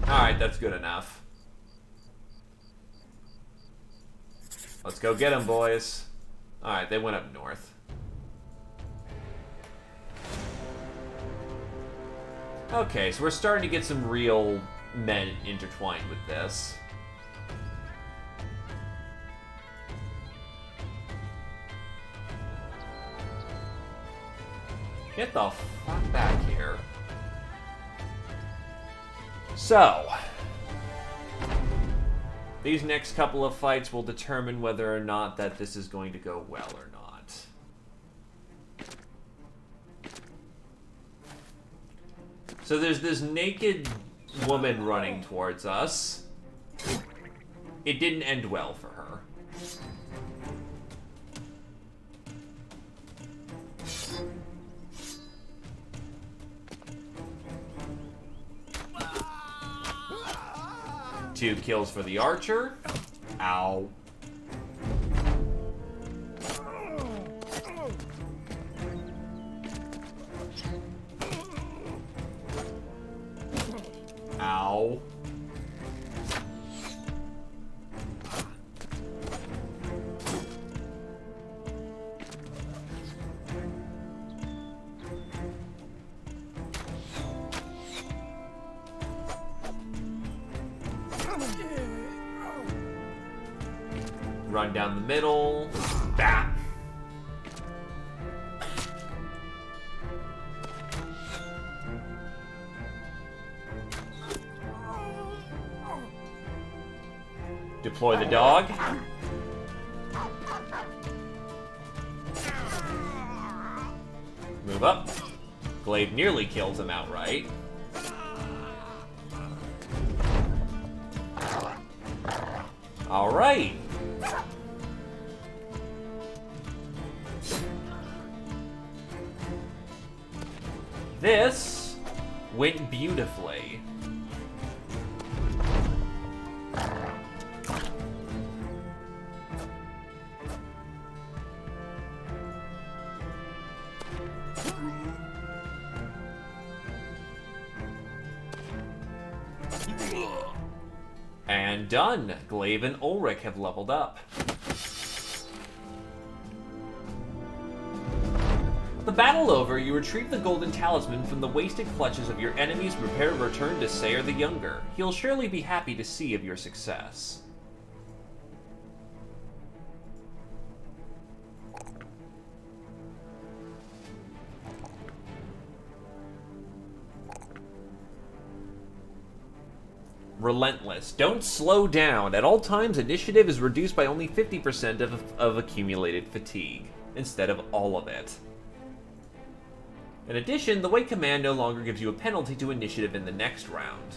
Alright, that's good enough. Let's go get them, boys. Alright, they went up north. Okay, so we're starting to get some real men intertwined with this. Get the fuck back here. So, these next couple of fights will determine whether or not that this is going to go well or not. So there's this naked woman running towards us. It didn't end well for her. Two kills for the archer. Ow. Ow. Run down the middle. Bam. Deploy the dog. Move up. Glaive nearly kills him outright. Alright. This went beautifully. And done. Glaive and Ulrich have leveled up. The battle over, you retrieve the golden talisman from the wasted clutches of your enemies and prepare to return to Sayer the Younger. He'll surely be happy to see of your success. Relentless. Don't slow down. At all times, initiative is reduced by only 50% of accumulated fatigue, instead of all of it. In addition, the weight command no longer gives you a penalty to initiative in the next round.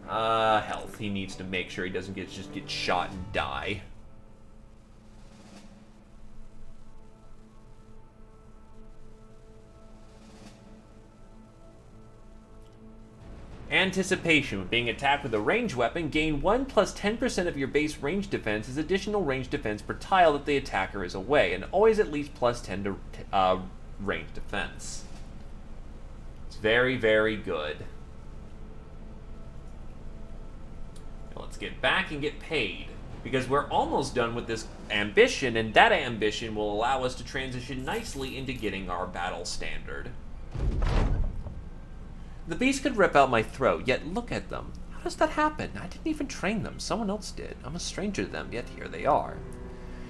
Health. He needs to make sure he doesn't just get shot and die. Anticipation. When being attacked with a ranged weapon, gain 1 plus 10% of your base range defense as additional range defense per tile that the attacker is away, and always at least plus 10 to range defense. It's very, very good. Now let's get back and get paid, because we're almost done with this ambition, and that ambition will allow us to transition nicely into getting our battle standard. The beast could rip out my throat, yet look at them. How does that happen? I didn't even train them. Someone else did. I'm a stranger to them, yet here they are.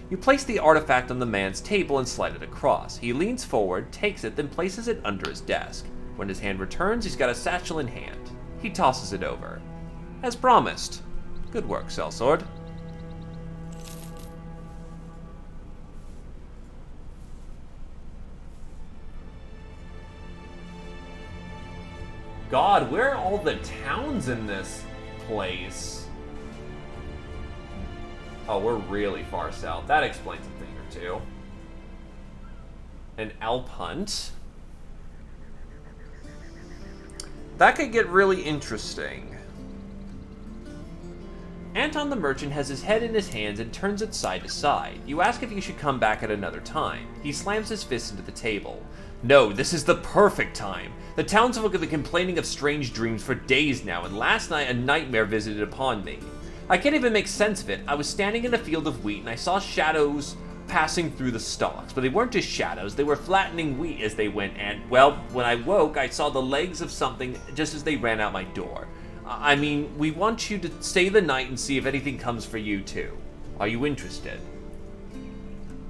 You place the artifact on the man's table and slide it across. He leans forward, takes it, then places it under his desk. When his hand returns, he's got a satchel in hand. He tosses it over. As promised. Good work, Sellsword. God, where are all the towns in this place? Oh, we're really far south. That explains a thing or two. An Alp hunt. That could get really interesting. Anton the merchant has his head in his hands and turns it side to side. You ask if you should come back at another time. He slams his fist into the table. No, this is the perfect time. The townsfolk have been complaining of strange dreams for days now, and last night a nightmare visited upon me. I can't even make sense of it. I was standing in a field of wheat and I saw shadows passing through the stalks, but they weren't just shadows, they were flattening wheat as they went, and, well, when I woke, I saw the legs of something just as they ran out my door. I mean, we want you to stay the night and see if anything comes for you too. Are you interested?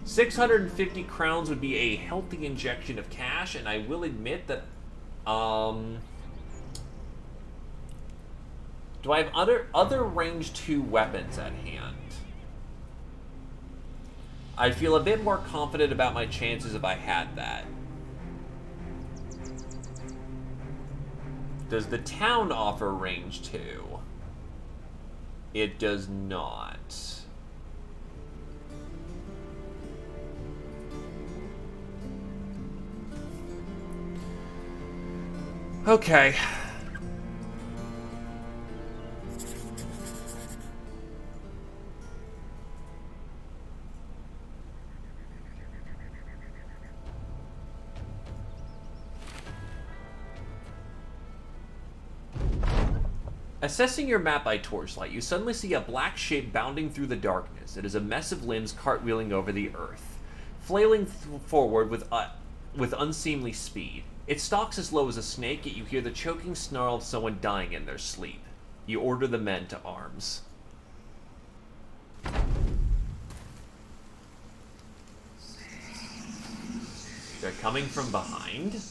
650 crowns would be a healthy injection of cash, and I will admit that, do I have other range 2 weapons at hand? I feel a bit more confident about my chances if I had that. Does the town offer range 2? It does not. Okay. Assessing your map by torchlight, you suddenly see a black shape bounding through the darkness. It is a mess of limbs cartwheeling over the earth, flailing forward with unseemly speed. It stalks as low as a snake, yet you hear the choking snarl of someone dying in their sleep. You order the men to arms. They're coming from behind.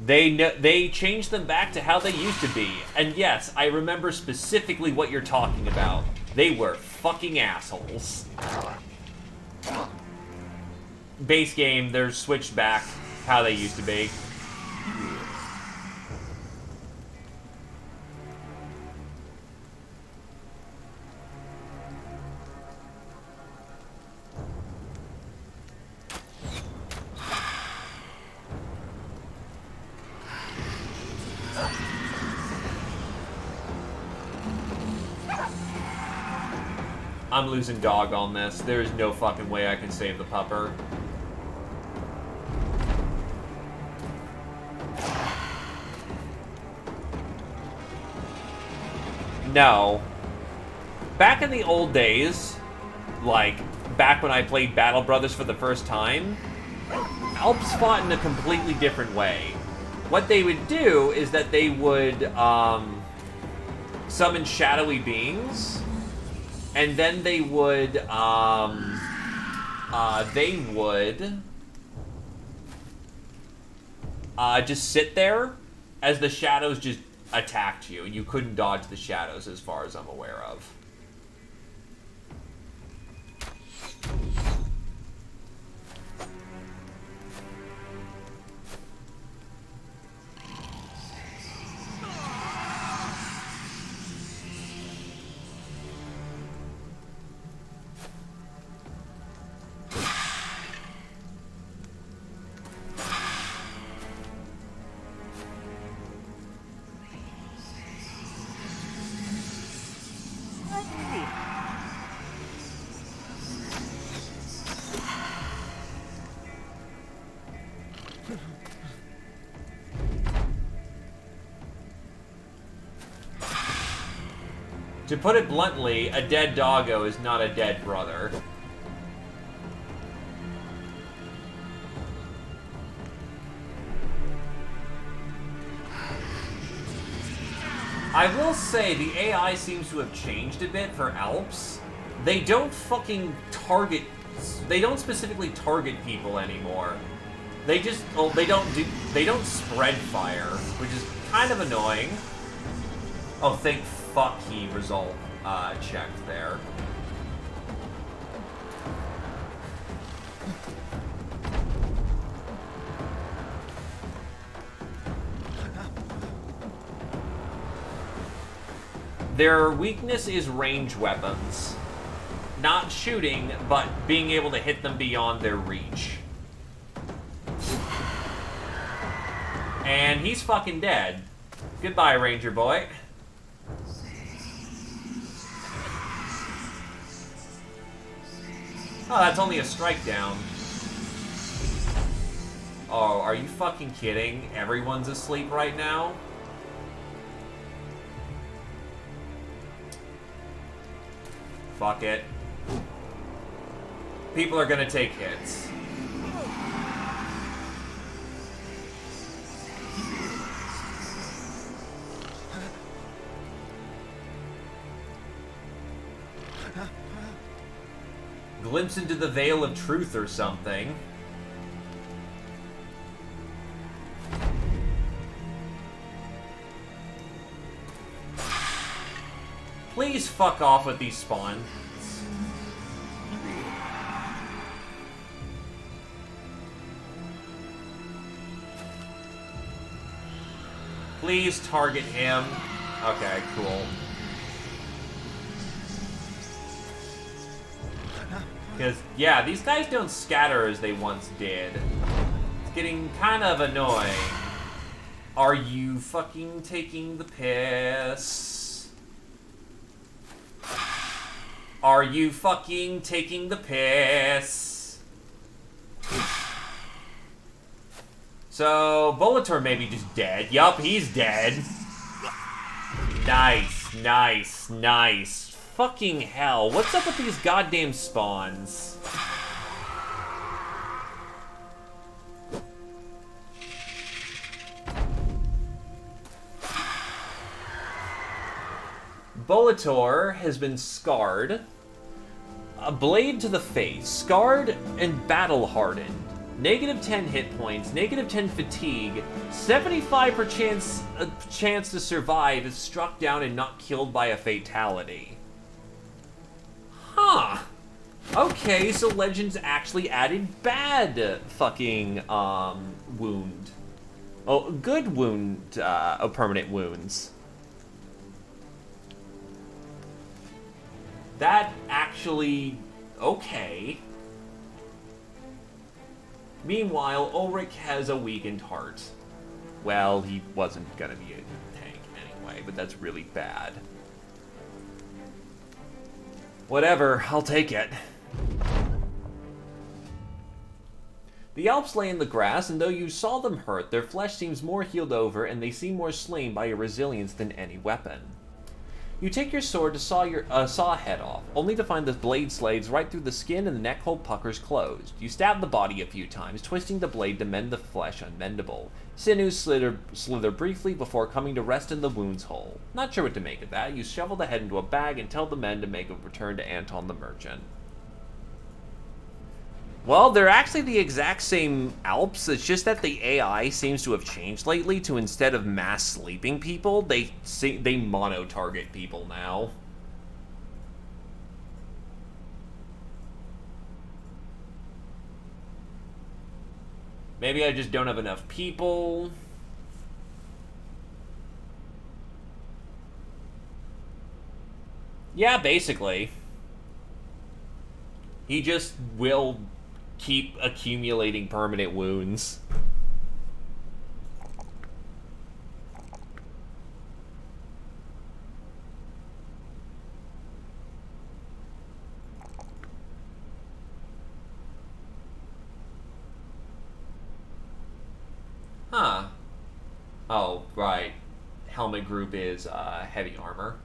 They changed them back to how they used to be. And yes, I remember specifically what you're talking about. They were fucking assholes. Base game, they're switched back how they used to be. I'm losing dog on this. There's no fucking way I can save the pupper. No. Back in the old days, like, back when I played Battle Brothers for the first time, Alps fought in a completely different way. What they would do is that they would, summon shadowy beings, and then they would just sit there as the shadows just attacked you, and you couldn't dodge the shadows as far as I'm aware of. To put it bluntly, a dead doggo is not a dead brother. I will say, the AI seems to have changed a bit for Alps. They don't fucking target... They don't specifically target people anymore. They just... Well, they don't spread fire, which is kind of annoying. Oh, thank fuck he result checked there. Their weakness is range weapons. Not shooting, but being able to hit them beyond their reach. And he's fucking dead. Goodbye, Ranger boy. Oh, that's only a strike down. Oh, are you fucking kidding? Everyone's asleep right now? Fuck it. People are gonna take hits. Glimpse into the veil of truth or something. Please fuck off with these spawns. Please target him. Okay, cool. Because, yeah, these guys don't scatter as they once did. It's getting kind of annoying. Are you fucking taking the piss? Are you fucking taking the piss? So, Bolator may be just dead. Yup, he's dead. Nice, nice, nice. Fucking hell, what's up with these goddamn spawns? Bolator has been scarred. A blade to the face. Scarred and battle-hardened. Negative 10 hit points, negative 10 fatigue, 75% chance to survive if struck down and not killed by a fatality. Huh. Okay, so Legends actually added bad fucking, wound. Oh, good wound, permanent wounds. That actually... okay. Meanwhile, Ulrich has a weakened heart. Well, he wasn't gonna be a tank anyway, but that's really bad. Whatever, I'll take it. The Alps lay in the grass, and though you saw them hurt, their flesh seems more healed over, and they seem more slain by your resilience than any weapon. You take your sword to saw a head off, only to find the blade slides right through the skin and the neck hole puckers closed. You stab the body a few times, twisting the blade to mend the flesh unmendable. Sinews slither briefly before coming to rest in the wound's hole. Not sure what to make of that, you shovel the head into a bag and tell the men to make a return to Anton the Merchant. Well, they're actually the exact same Alps, it's just that the AI seems to have changed lately to instead of mass sleeping people, they mono-target people now. Maybe I just don't have enough people. Yeah, basically. He just will keep accumulating permanent wounds. Huh. Oh, right. Helmet group is heavy armor.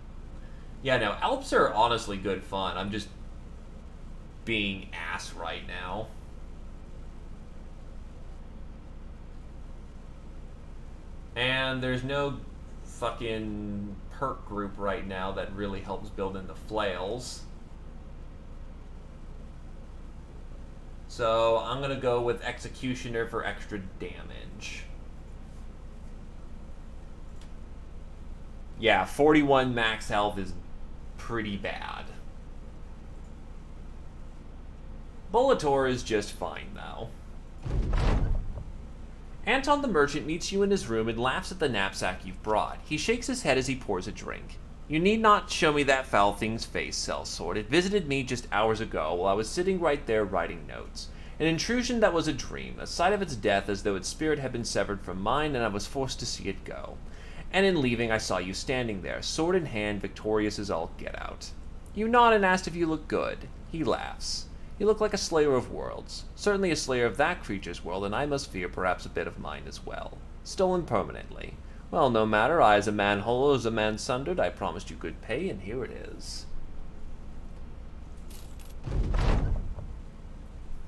Yeah, no, Alps are honestly good fun. I'm just being ass right now. And there's no fucking perk group right now that really helps build in the flails. So I'm gonna go with Executioner for extra damage. Yeah, 41 max health is pretty bad. Bullator is just fine, though. Anton the Merchant meets you in his room and laughs at the knapsack you've brought. He shakes his head as he pours a drink. You need not show me that foul thing's face, sellsword. It visited me just hours ago while I was sitting right there writing notes. An intrusion that was a dream, a sight of its death as though its spirit had been severed from mine and I was forced to see it go. And in leaving I saw you standing there, sword in hand, victorious as all get out. You nod and asked if you look good. He laughs. You look like a slayer of worlds. Certainly a slayer of that creature's world, and I must fear perhaps a bit of mine as well. Stolen permanently. Well, no matter, I as a man hollow as a man sundered, I promised you good pay, and here it is.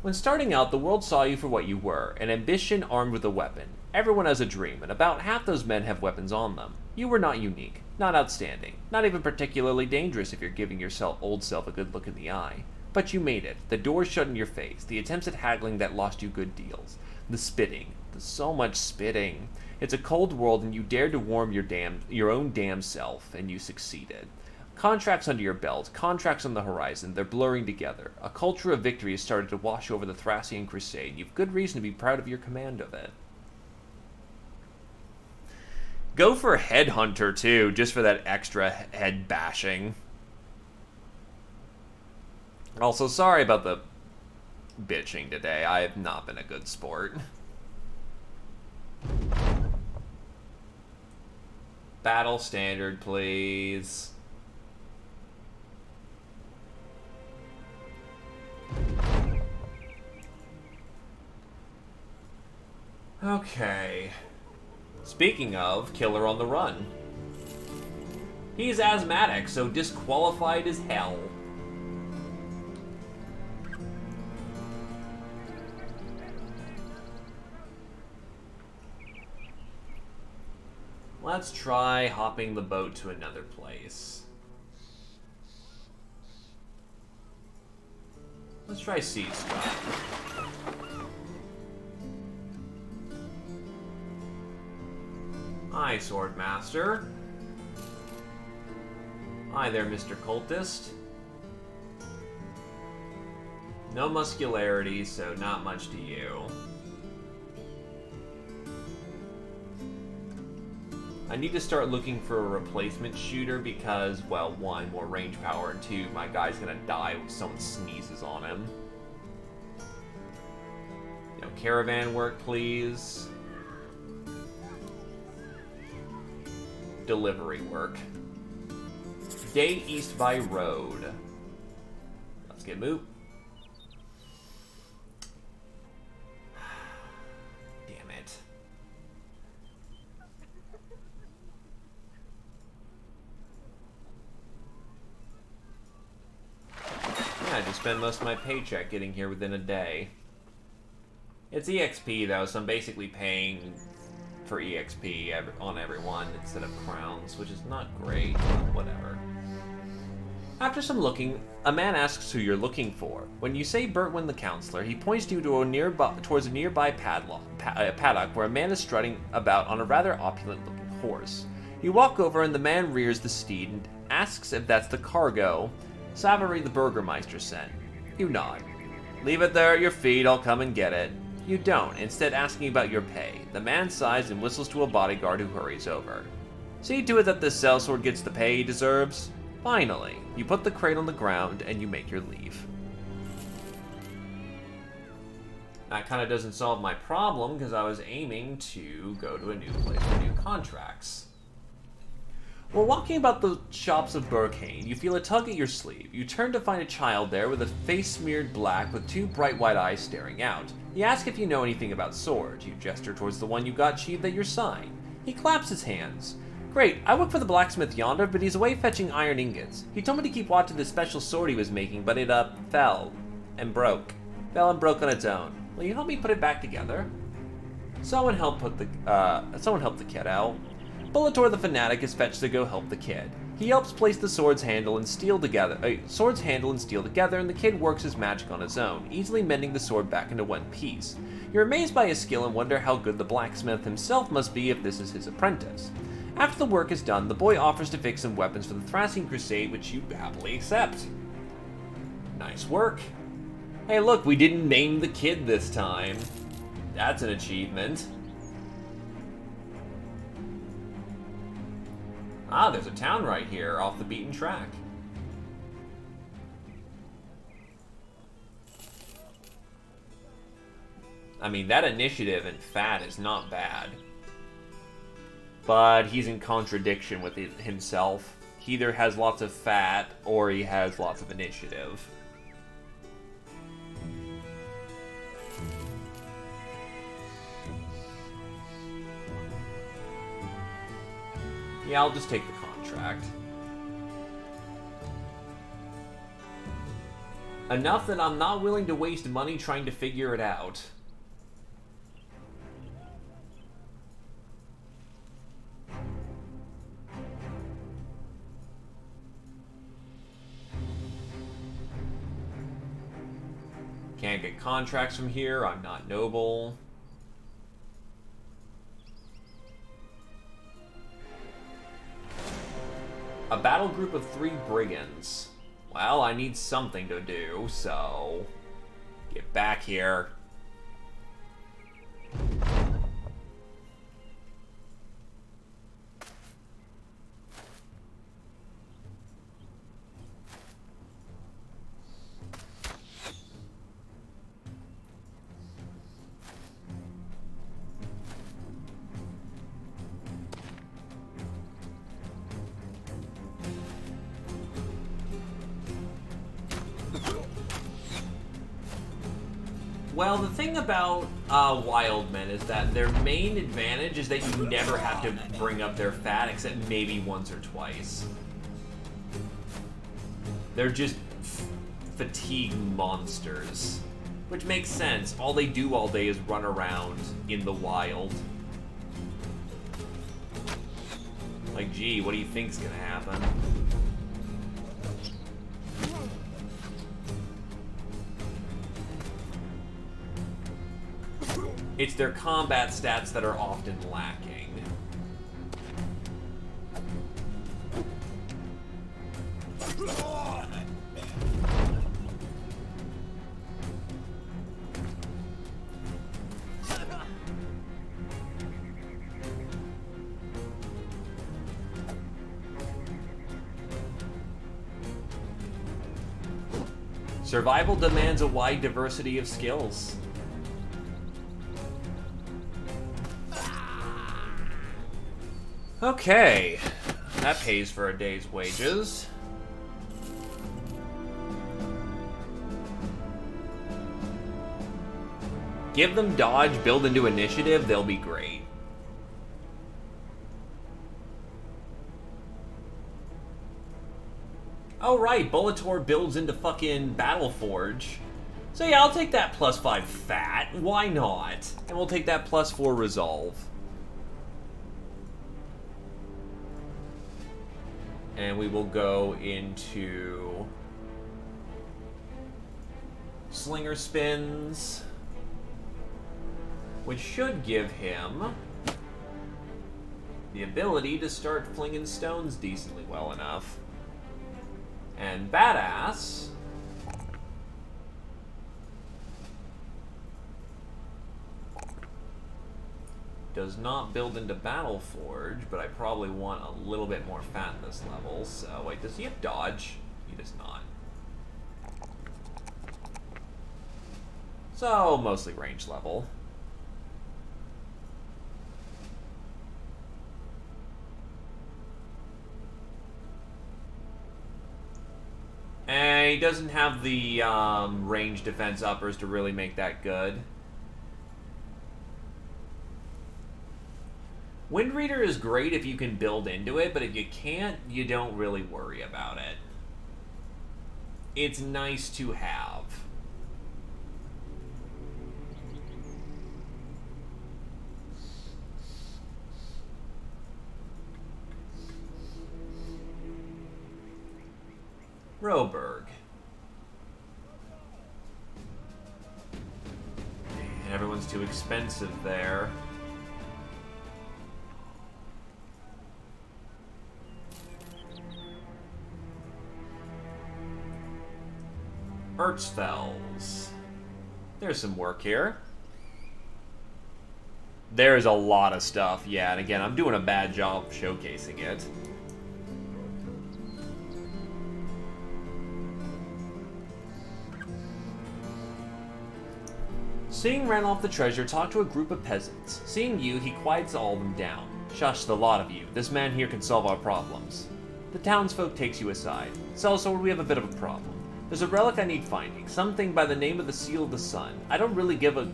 When starting out, the world saw you for what you were, an ambition armed with a weapon. Everyone has a dream, and about half those men have weapons on them. You were not unique, not outstanding, not even particularly dangerous if you're giving your old self a good look in the eye. But you made it. The doors shut in your face. The attempts at haggling that lost you good deals. The spitting. The so much spitting. It's a cold world and you dared to warm your own damn self, and you succeeded. Contracts under your belt. Contracts on the horizon. They're blurring together. A culture of victory has started to wash over the Thracian Crusade. You've good reason to be proud of your command of it. Go for Headhunter, too, just for that extra head bashing. Also, sorry about the bitching today. I have not been a good sport. Battle standard, please. Okay. Speaking of, Killer on the Run. He's asthmatic, so disqualified as hell. Let's try hopping the boat to another place. Let's try Sea Scrap. Hi, Swordmaster. Hi there, Mr. Cultist. No muscularity, so not much to you. I need to start looking for a replacement shooter because, well, one, more range power, and two, my guy's gonna die when someone sneezes on him. You know, caravan work, please. Delivery work. Day east by road. Let's get moved. Damn it. Yeah, I just spent most of my paycheck getting here within a day. It's EXP though, so I'm basically paying for EXP on everyone instead of crowns, which is not great, but whatever. After some looking, a man asks who you're looking for. When you say Bertwin the counselor, he points you to towards a nearby paddock where a man is strutting about on a rather opulent-looking horse. You walk over and the man rears the steed and asks if that's the cargo Savary the Burgermeister sent. You nod. Leave it there at your feet, I'll come and get it. You don't, instead asking about your pay. The man sighs and whistles to a bodyguard who hurries over. See to it that this sellsword gets the pay he deserves. Finally, you put the crate on the ground and you make your leave. That kind of doesn't solve my problem because I was aiming to go to a new place for new contracts. While walking about the shops of Burkane, you feel a tug at your sleeve. You turn to find a child there with a face smeared black with two bright white eyes staring out. He asks if you know anything about swords. You gesture towards the one you got sheathed at your side. He claps his hands. Great, I work for the blacksmith yonder, but he's away fetching iron ingots. He told me to keep watch of this special sword he was making, but it, fell and broke. Fell and broke on its own. Will you help me put it back together? Someone help the kid out. Bulletor the Fanatic is fetched to go help the kid. He helps place the sword's handle and steel together, and the kid works his magic on his own, easily mending the sword back into one piece. You're amazed by his skill and wonder how good the blacksmith himself must be if this is his apprentice. After the work is done, the boy offers to fix some weapons for the Thrashing Crusade, which you happily accept. Nice work. Hey look, we didn't name the kid this time. That's an achievement. Ah, there's a town right here, off the beaten track. I mean, that initiative and fat is not bad. But he's in contradiction with himself. He either has lots of fat, or he has lots of initiative. Yeah, I'll just take the contract. Enough that I'm not willing to waste money trying to figure it out. Can't get contracts from here, I'm not noble. A battle group of 3 brigands. Well, I need something to do, so... Get back here. Well, the thing about Wildmen is that their main advantage is that you never have to bring up their fat except maybe once or twice. They're just fatigue monsters. Which makes sense. All they do all day is run around in the wild. Like, gee, what do you think's gonna happen? It's their combat stats that are often lacking. Survival demands a wide diversity of skills. Okay, that pays for a day's wages. Give them dodge, build into initiative, they'll be great. Oh right, Bullator builds into fucking Battleforge. So yeah, I'll take that +5 fat, why not? And we'll take that +4 resolve. And we will go into Slinger Spins, which should give him the ability to start flinging stones decently well enough. And Badass does not build into Battleforge, but I probably want a little bit more fat in this level. So, wait, does he have dodge? He does not. So, mostly range level. And he doesn't have the range defense uppers to really make that good. Wind Reader is great if you can build into it, but if you can't, you don't really worry about it. It's nice to have. Roberg. And everyone's too expensive there. Ertzfels. There's some work here. There's a lot of stuff, yeah, and again, I'm doing a bad job showcasing it. Seeing ran off the treasure, talked to a group of peasants. Seeing you, he quiets all of them down. Shush the lot of you. This man here can solve our problems. The townsfolk takes you aside. Sellsword, we have a bit of a problem. There's a relic I need finding, something by the name of the Seal of the Sun. I don't really give a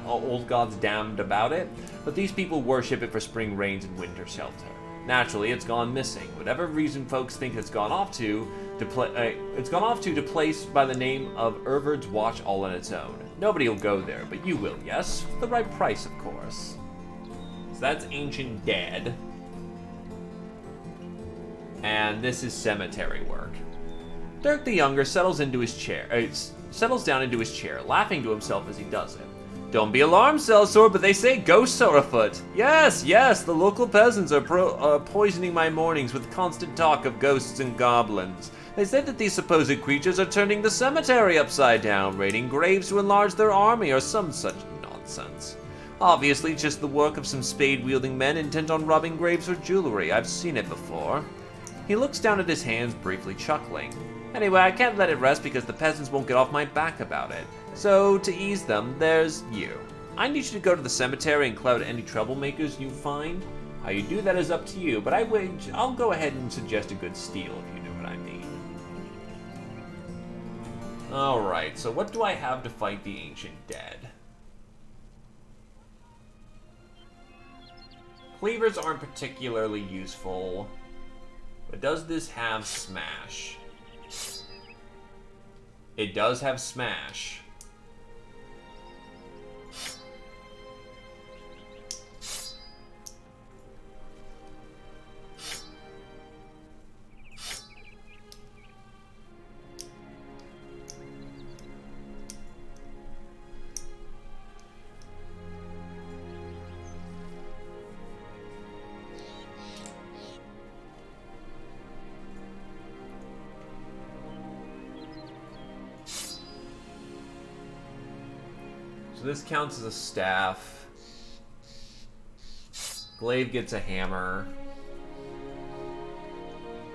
old god's damned about it, but these people worship it for spring rains and winter shelter. Naturally, it's gone missing. Whatever reason folks think it's gone off to place by the name of Ervard's Watch all on its own. Nobody will go there, but you will, yes? For the right price, of course. So that's Ancient Dead. And this is cemetery work. Dirk the Younger settles down into his chair, laughing to himself as he does it. Don't be alarmed, Sellsword, but they say ghosts are afoot. Yes, the local peasants are poisoning my mornings with constant talk of ghosts and goblins. They say that these supposed creatures are turning the cemetery upside down, raiding graves to enlarge their army, or some such nonsense. Obviously, just the work of some spade-wielding men intent on robbing graves for jewelry. I've seen it before. He looks down at his hands, briefly chuckling. Anyway, I can't let it rest because the peasants won't get off my back about it. So, to ease them, there's you. I need you to go to the cemetery and clout any troublemakers you find. How you do that is up to you, but I'll go ahead and suggest a good steal if you know what I mean. Alright, so what do I have to fight the Ancient Dead? Cleavers aren't particularly useful, but does this have Smash? It does have Smash. So this counts as a staff. Glaive gets a hammer.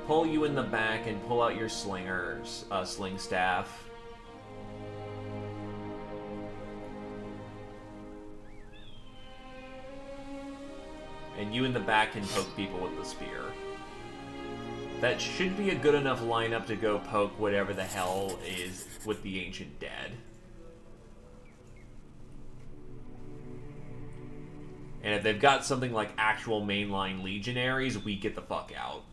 Pull you in the back and pull out your sling staff. And you in the back can poke people with the spear. That should be a good enough lineup to go poke whatever the hell is with the Ancient Dead. And if they've got something like actual mainline legionaries, we get the fuck out.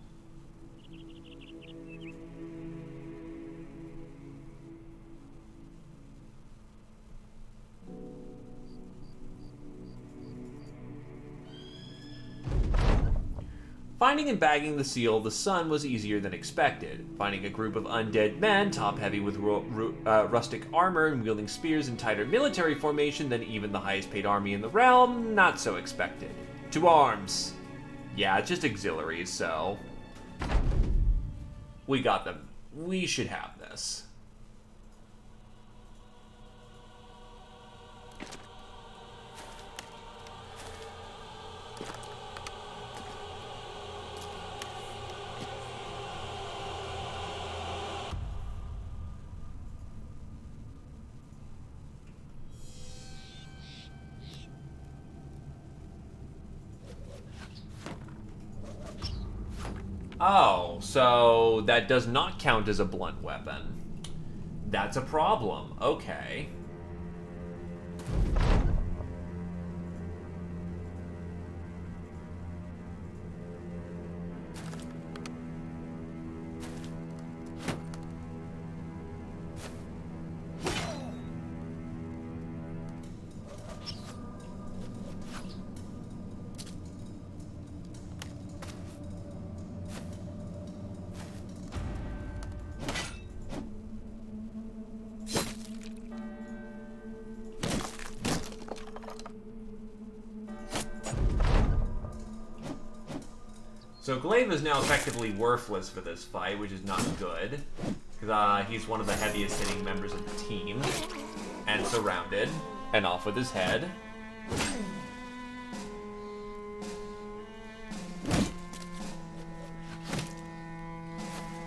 Finding and bagging the seal of the sun was easier than expected. Finding a group of undead men, top-heavy with rustic armor and wielding spears in tighter military formation than even the highest-paid army in the realm, not so expected. To arms. Yeah, it's just auxiliaries, so... we got them. We should have this. Oh, so that does not count as a blunt weapon. That's a problem. Okay. So Glaive is now effectively worthless for this fight, which is not good. Because he's one of the heaviest hitting members of the team. And surrounded. And off with his head.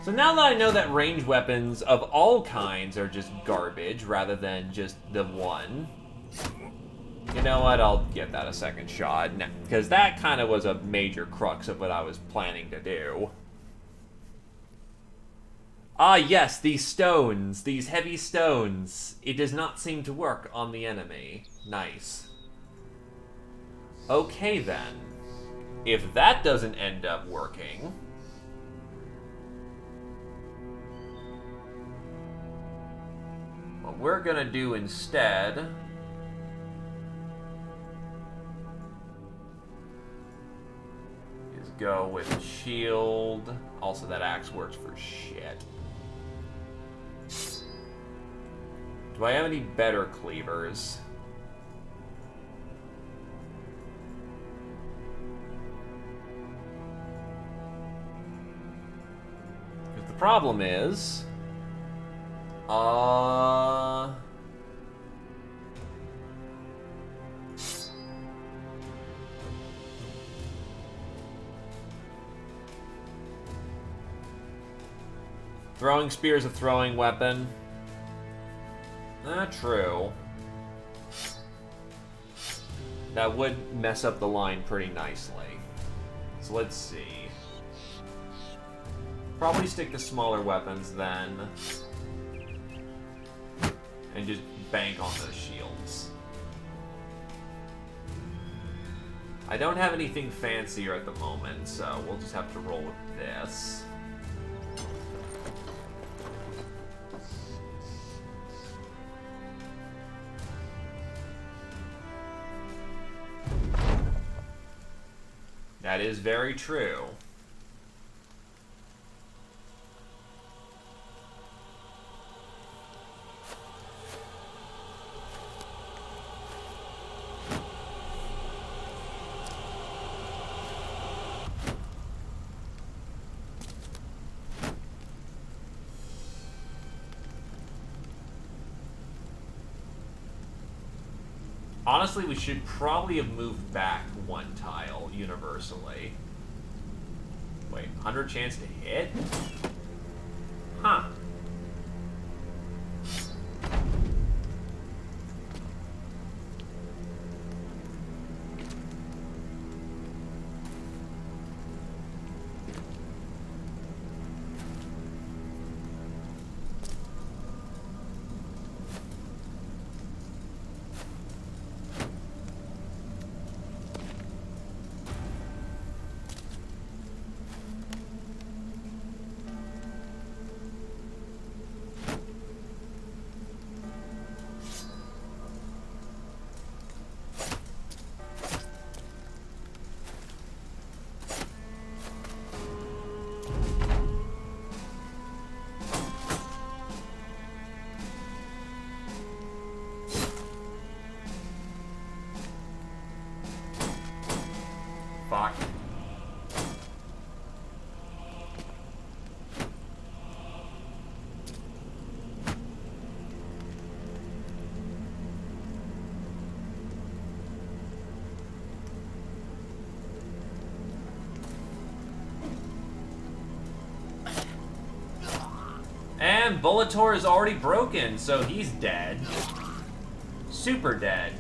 So now that I know that ranged weapons of all kinds are just garbage, rather than just the one... you know what, I'll give that a second shot, because that kind of was a major crux of what I was planning to do. Ah yes, these stones, these heavy stones. It does not seem to work on the enemy. Nice. Okay then. If that doesn't end up working... what we're gonna do instead... go with shield. Also, that axe works for shit. Do I have any better cleavers? Because the problem is... throwing spear is a throwing weapon. True. That would mess up the line pretty nicely. So let's see. Probably stick to smaller weapons then. And just bank on those shields. I don't have anything fancier at the moment, so we'll just have to roll with this. That is very true. Honestly, we should probably have moved back one tile universally. Wait, 100 chance to hit? Huh. Fuck. And Volator is already broken, so he's dead. Super dead.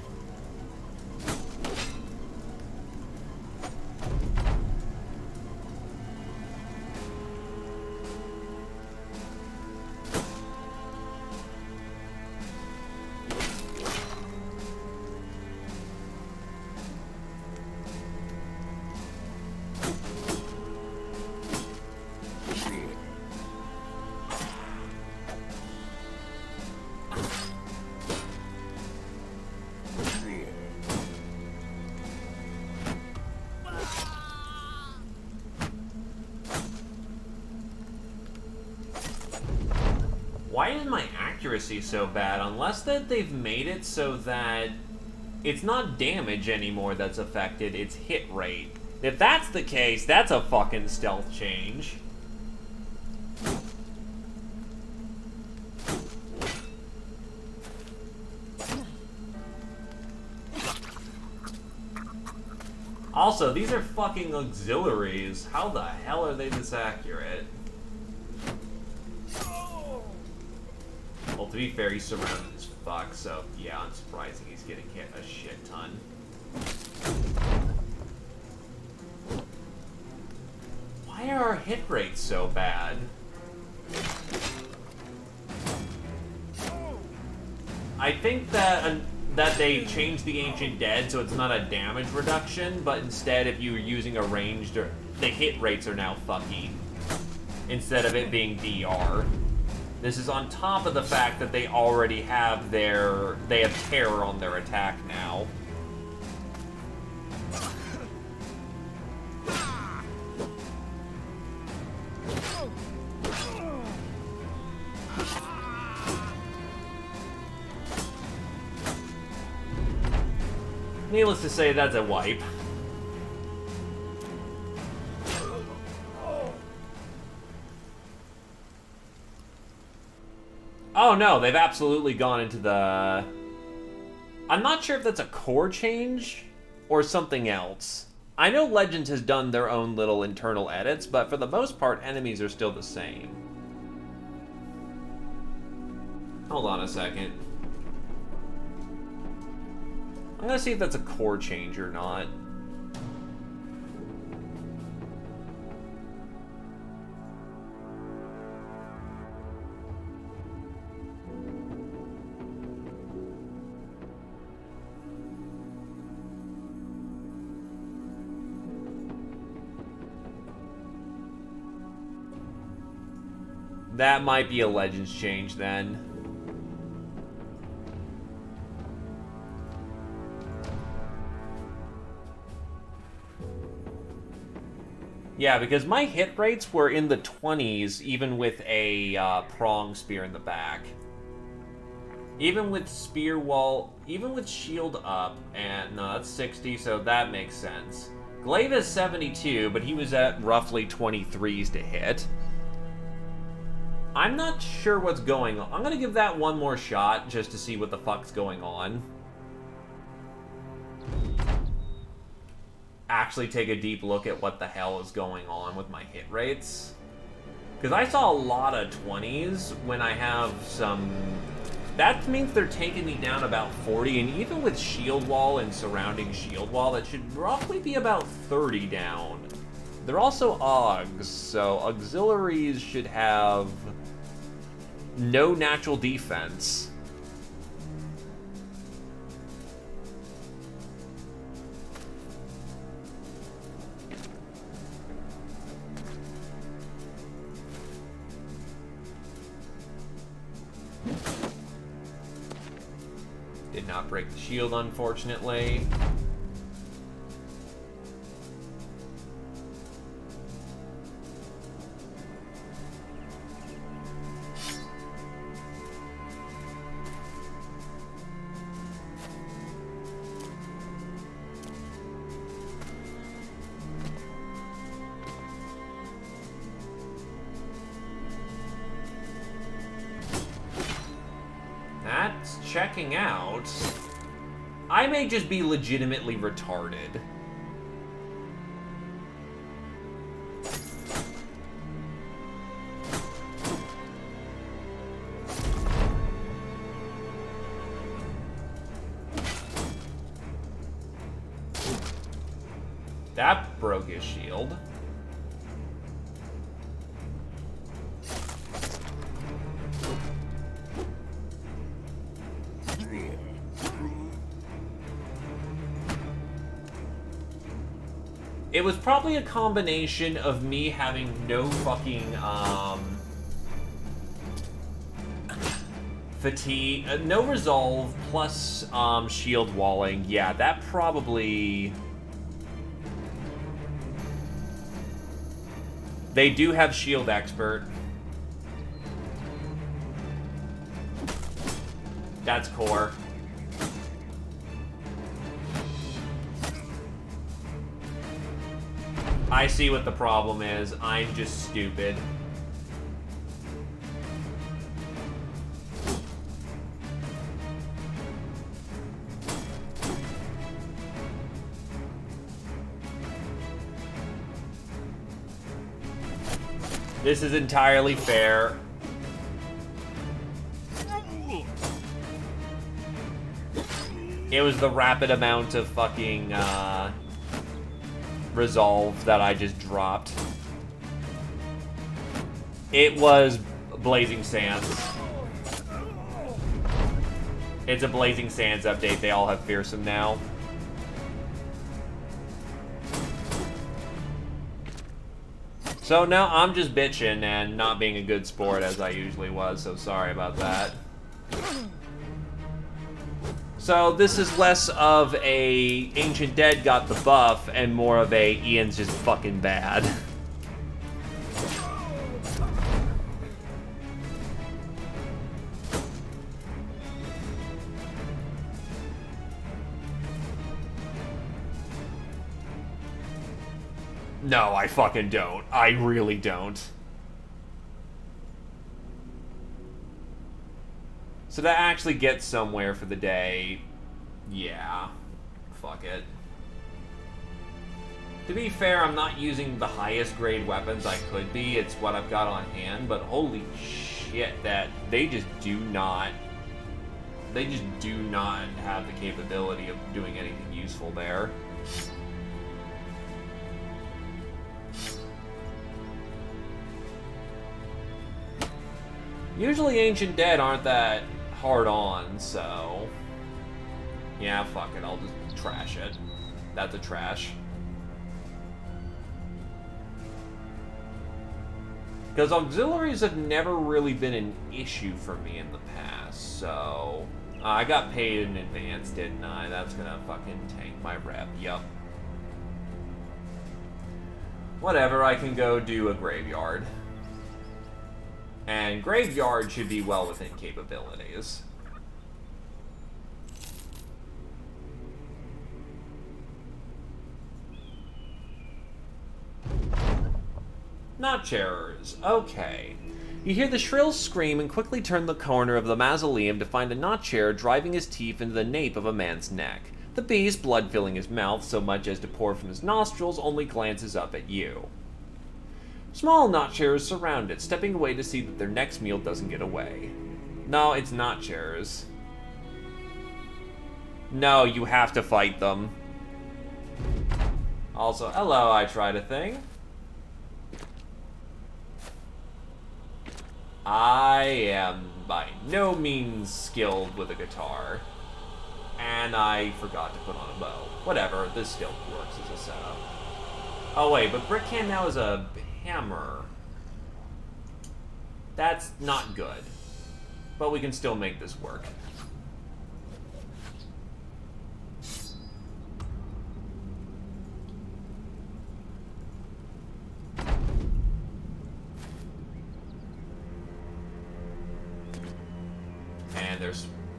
Why is my accuracy so bad? Unless that they've made it so that it's not damage anymore that's affected, it's hit rate. If that's the case, that's a fucking stealth change. Also, these are fucking auxiliaries. How the hell are they this accurate? Well, to be fair, he's surrounded as fuck, so yeah, unsurprising he's getting hit a shit ton. Why are our hit rates so bad? I think that they changed the Ancient Dead so it's not a damage reduction, but instead if you're using a ranged, the hit rates are now fucky, instead of it being DR. This is on top of the fact that they already have they have terror on their attack now. Needless to say, that's a wipe. Oh no, they've absolutely gone into the... I'm not sure if that's a core change or something else. I know Legends has done their own little internal edits, but for the most part, enemies are still the same. Hold on a second. I'm gonna see if that's a core change or not. That might be a Legends change then. Yeah, because my hit rates were in the 20s, even with a prong spear in the back. Even with spear wall, even with shield up, and no, that's 60, so that makes sense. Glaive is 72, but he was at roughly 23s to hit. I'm not sure what's going on. I'm gonna give that one more shot just to see what the fuck's going on. actually take a deep look at what the hell is going on with my hit rates. Because I saw a lot of 20s when I have some... That means they're taking me down about 40, and even with shield wall and surrounding shield wall, that should roughly be about 30 down. They're also augs, so auxiliaries should have no natural defense. Did not break the shield, unfortunately. That's checking out. I may just be legitimately retarded. That broke his shield. It was probably a combination of me having no fucking, fatigue, no resolve, plus, shield walling. Yeah, that probably... They do have shield expert. That's core. I see what the problem is. I'm just stupid. This is entirely fair. It was the rapid amount of fucking, resolve that I just dropped. It was Blazing Sands. It's a Blazing Sands update. They all have Fearsome now. So now I'm just bitching and not being a good sport as I usually was, so sorry about that. So this is less of a Ancient Dead got the buff and more of a Ian's just fucking bad. No, I fucking don't. I really don't. So to actually get somewhere for the day, yeah, fuck it. To be fair, I'm not using the highest grade weapons I could be. It's what I've got on hand, but holy shit, that they just do not have the capability of doing anything useful there. Usually Ancient Dead aren't that hard on, so... Yeah, fuck it, I'll just trash it. That's a trash. Because auxiliaries have never really been an issue for me in the past, so... I got paid in advance, didn't I? That's gonna fucking tank my rep, yup. Whatever, I can go do a graveyard. And graveyard should be well within capabilities. Not Cherers. Okay. You hear the shrill scream and quickly turn the corner of the mausoleum to find a Notchair driving his teeth into the nape of a man's neck. The beast, blood filling his mouth so much as to pour from his nostrils, only glances up at you. Small notchers surround it, stepping away to see that their next meal doesn't get away. No, it's notchers. No, you have to fight them. Also, hello, I tried a thing. I am by no means skilled with a guitar. And I forgot to put on a bow. Whatever, this still works as a setup. Oh wait, but Brickhand now is a hammer. That's not good. But we can still make this work.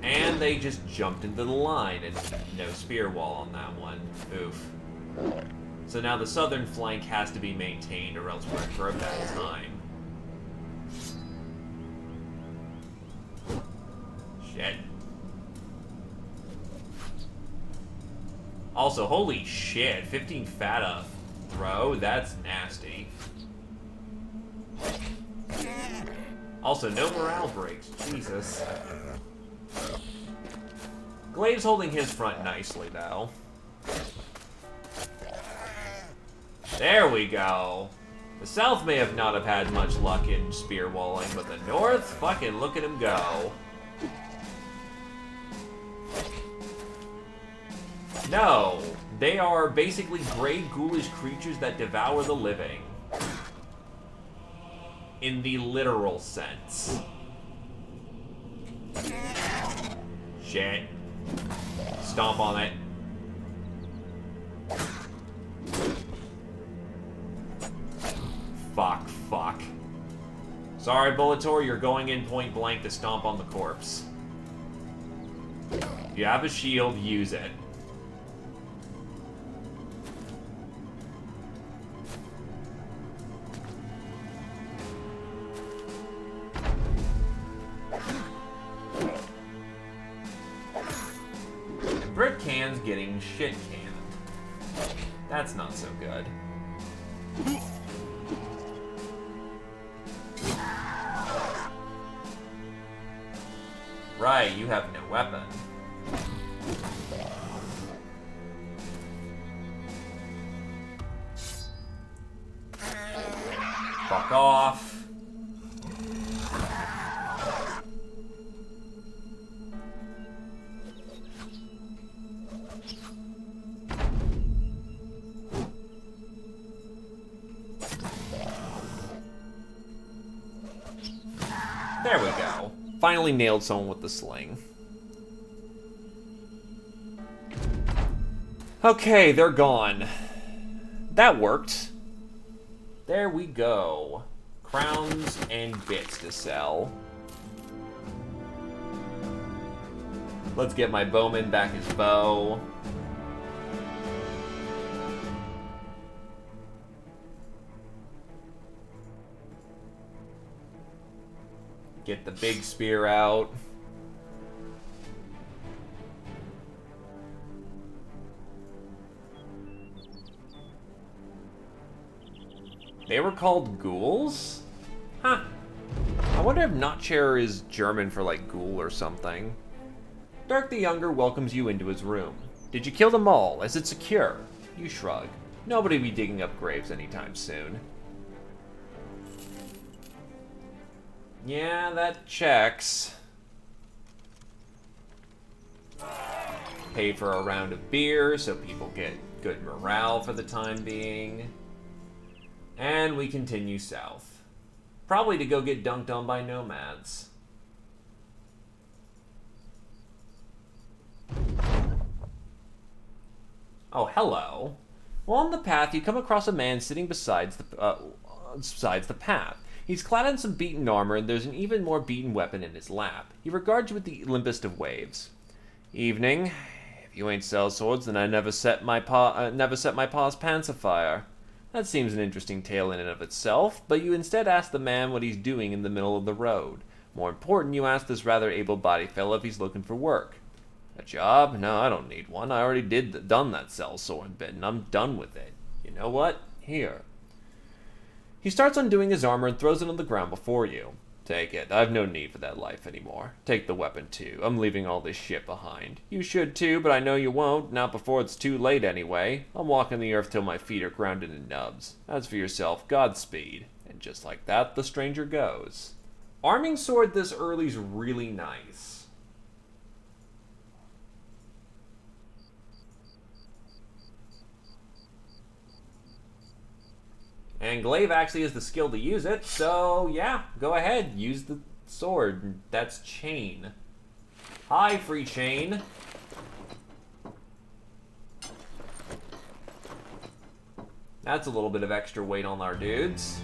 And they just jumped into the line, and no spear wall on that one. Oof. So now the southern flank has to be maintained, or else we're in for a bad time. Shit. Also, holy shit, 15 fata throw? That's nasty. Also, no morale breaks. Jesus. Glaive's holding his front nicely, though. There we go. The south may have not have had much luck in spear walling, but the north, fucking look at him go. No, they are basically gray ghoulish creatures that devour the living. In the literal sense. Shit. Stomp on it. Fuck. Sorry, Bullator, you're going in point blank to stomp on the corpse. If you have a shield, use it. Brick Can's getting shit canned. That's not so good. Right, you have no weapon. Fuck off. There we go. Finally nailed someone with the sling. Okay, they're gone. That worked. There we go. Crowns and bits to sell. Let's get my bowman back his bow. Get the big spear out. They were called ghouls? Huh. I wonder if Notchair is German for like ghoul or something. Dark the Younger welcomes you into his room. Did you kill them all? Is it secure? You shrug. Nobody will be digging up graves anytime soon. Yeah, that checks. Pay for a round of beer so people get good morale for the time being. And we continue south. Probably to go get dunked on by nomads. Oh, hello. Well, on the path, you come across a man sitting besides the path. He's clad in some beaten armor, and there's an even more beaten weapon in his lap. He regards you with the limpest of waves. Evening. If you ain't sell swords, then I never set my pa's pants afire. That seems an interesting tale in and of itself, but you instead ask the man what he's doing in the middle of the road. More important, you ask this rather able-bodied fellow if he's looking for work. A job? No, I don't need one. I already done that sellsword bit, and I'm done with it. You know what? Here. He starts undoing his armor and throws it on the ground before you. Take it. I have no need for that life anymore. Take the weapon, too. I'm leaving all this shit behind. You should, too, but I know you won't. Not before it's too late, anyway. I'm walking the earth till my feet are grounded in nubs. As for yourself, Godspeed. And just like that, the stranger goes. Arming sword this early's really nice. And Glaive actually has the skill to use it, so yeah, go ahead, use the sword. That's chain. Hi, free chain. That's a little bit of extra weight on our dudes.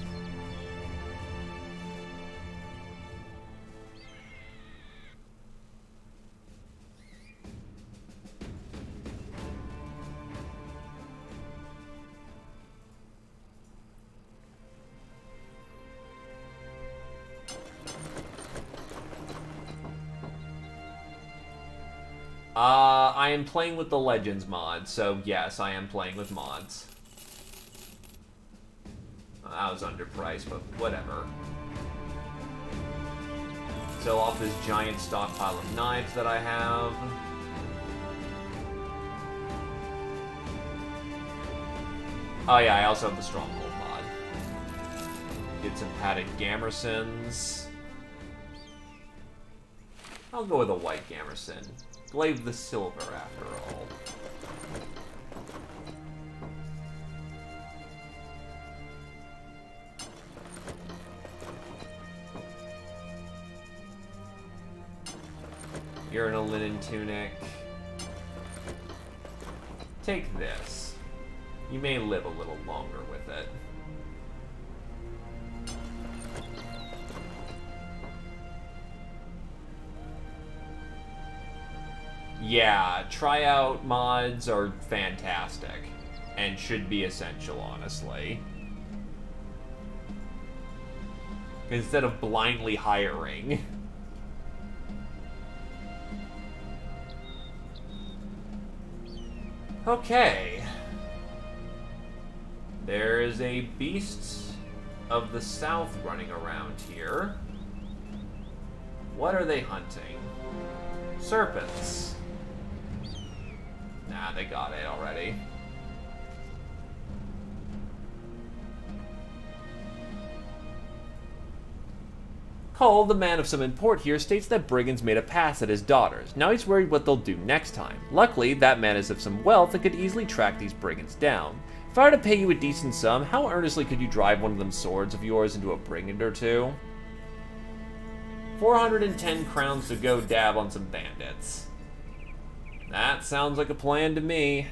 I am playing with the Legends mod, so yes, I am playing with mods. That was underpriced, but whatever. Sell off this giant stockpile of knives that I have. Oh yeah, I also have the Stronghold mod. Get some padded Gamersons. I'll go with a white Gamerson. Glaive the silver, after all. You're in a linen tunic. Take this. You may live a little longer with it. Yeah, tryout mods are fantastic. And should be essential, honestly. Instead of blindly hiring. Okay. There is a beast of the south running around here. What are they hunting? Serpents. Nah, they got it already. Cole, the man of some import here, states that brigands made a pass at his daughters. Now he's worried what they'll do next time. Luckily, that man is of some wealth and could easily track these brigands down. If I were to pay you a decent sum, how earnestly could you drive one of them swords of yours into a brigand or two? 410 crowns to go dab on some bandits. That sounds like a plan to me.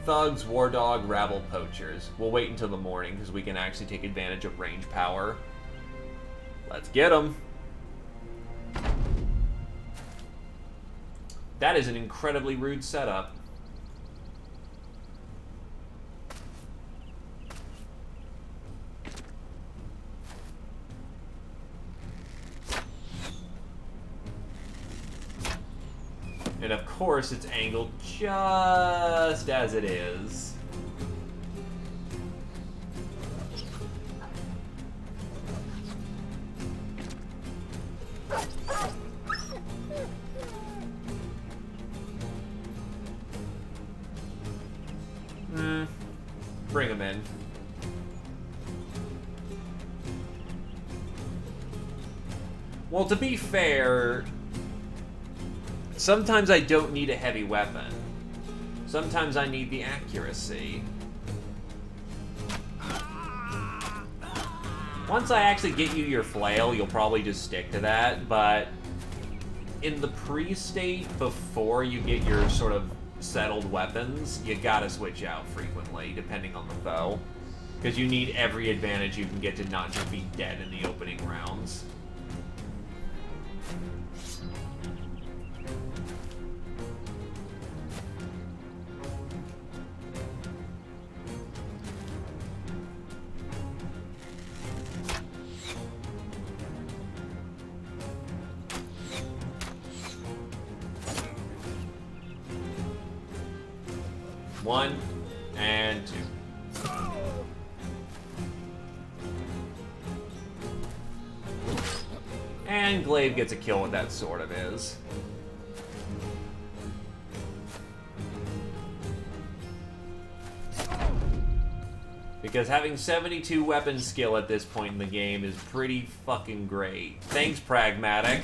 Thugs, war dog, rabble, poachers. We'll wait until the morning because we can actually take advantage of range power. Let's get them. That is an incredibly rude setup. And of course, it's angled just as it is. Bring him in. Well, to be fair, sometimes I don't need a heavy weapon. Sometimes I need the accuracy. Once I actually get you your flail, you'll probably just stick to that, but in the pre-state, before you get your sort of settled weapons, you gotta switch out frequently, depending on the foe. Because you need every advantage you can get to not just be dead in the opening rounds. 1 and 2. And Glaive gets a kill with that sword of his. Because having 72 weapon skill at this point in the game is pretty fucking great. Thanks, Pragmatic.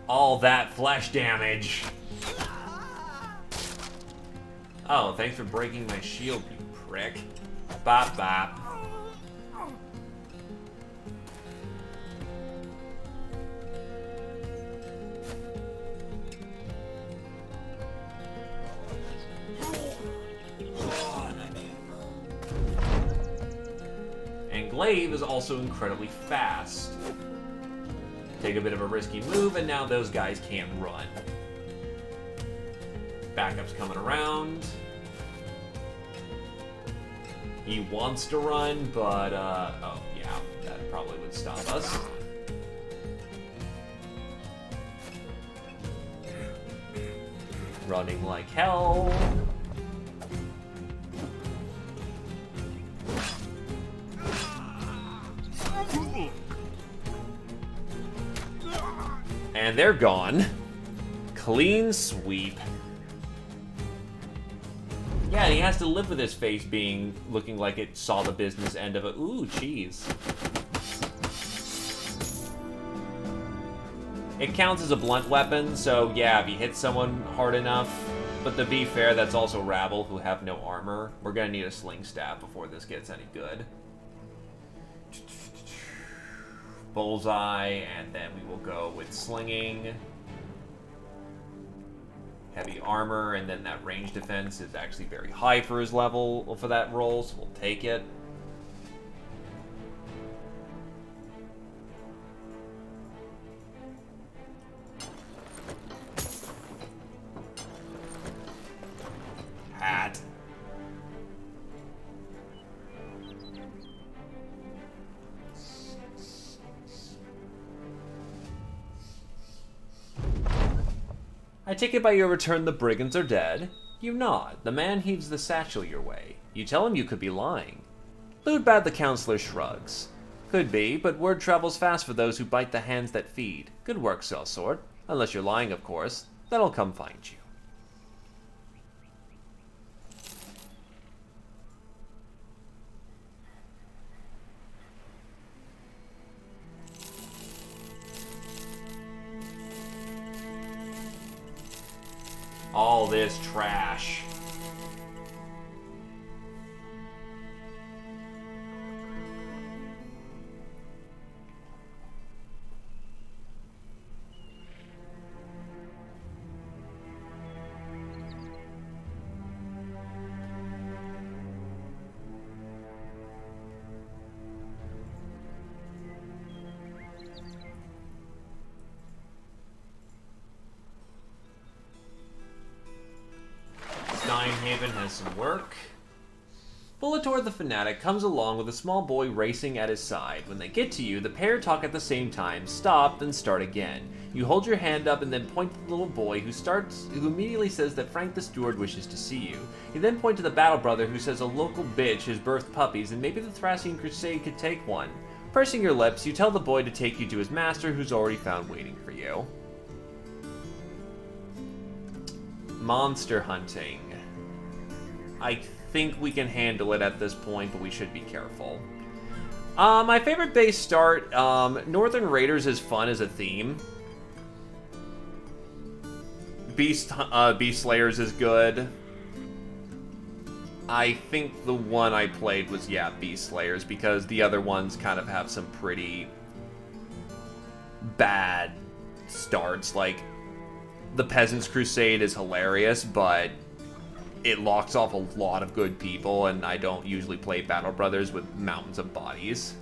All that flesh damage. Oh, thanks for breaking my shield, you prick. Bop bop. And Glaive is also incredibly fast. Take a bit of a risky move, and now those guys can't run. Backup's coming around. He wants to run, but, oh, yeah, that probably would stop us. Running like hell. And they're gone. Clean sweep. Yeah, and he has to live with his face looking like it saw the business end of it. Ooh, cheese. It counts as a blunt weapon, so yeah, if you hit someone hard enough. But to be fair, that's also rabble who have no armor. We're gonna need a sling staff before this gets any good. Bullseye, and then we will go with slinging. Heavy armor, and then that range defense is actually very high for his level for that roll, so we'll take it. Hat. I take it by your return the brigands are dead. You nod. The man heaves the satchel your way. You tell him you could be lying. Ludbad the counselor shrugs. Could be, but word travels fast for those who bite the hands that feed. Good work, sellsword. Unless you're lying, of course. Then I'll come find you. All this trash. Haven has some work. Bulletor the Fanatic comes along with a small boy racing at his side. When they get to you, the pair talk at the same time, stop, then start again. You hold your hand up and then point to the little boy who immediately says that Frank the Steward wishes to see you. You then point to the battle brother who says a local bitch has birthed puppies and maybe the Thracian Crusade could take one. Pursing your lips, you tell the boy to take you to his master who's already found waiting for you. Monster hunting. I think we can handle it at this point, but we should be careful. My favorite base start, Northern Raiders is fun as a theme. Beast Slayers is good. I think the one I played was, yeah, Beast Slayers, because the other ones kind of have some pretty bad starts. Like, the Peasants Crusade is hilarious, but it locks off a lot of good people, and I don't usually play Battle Brothers with mountains of bodies.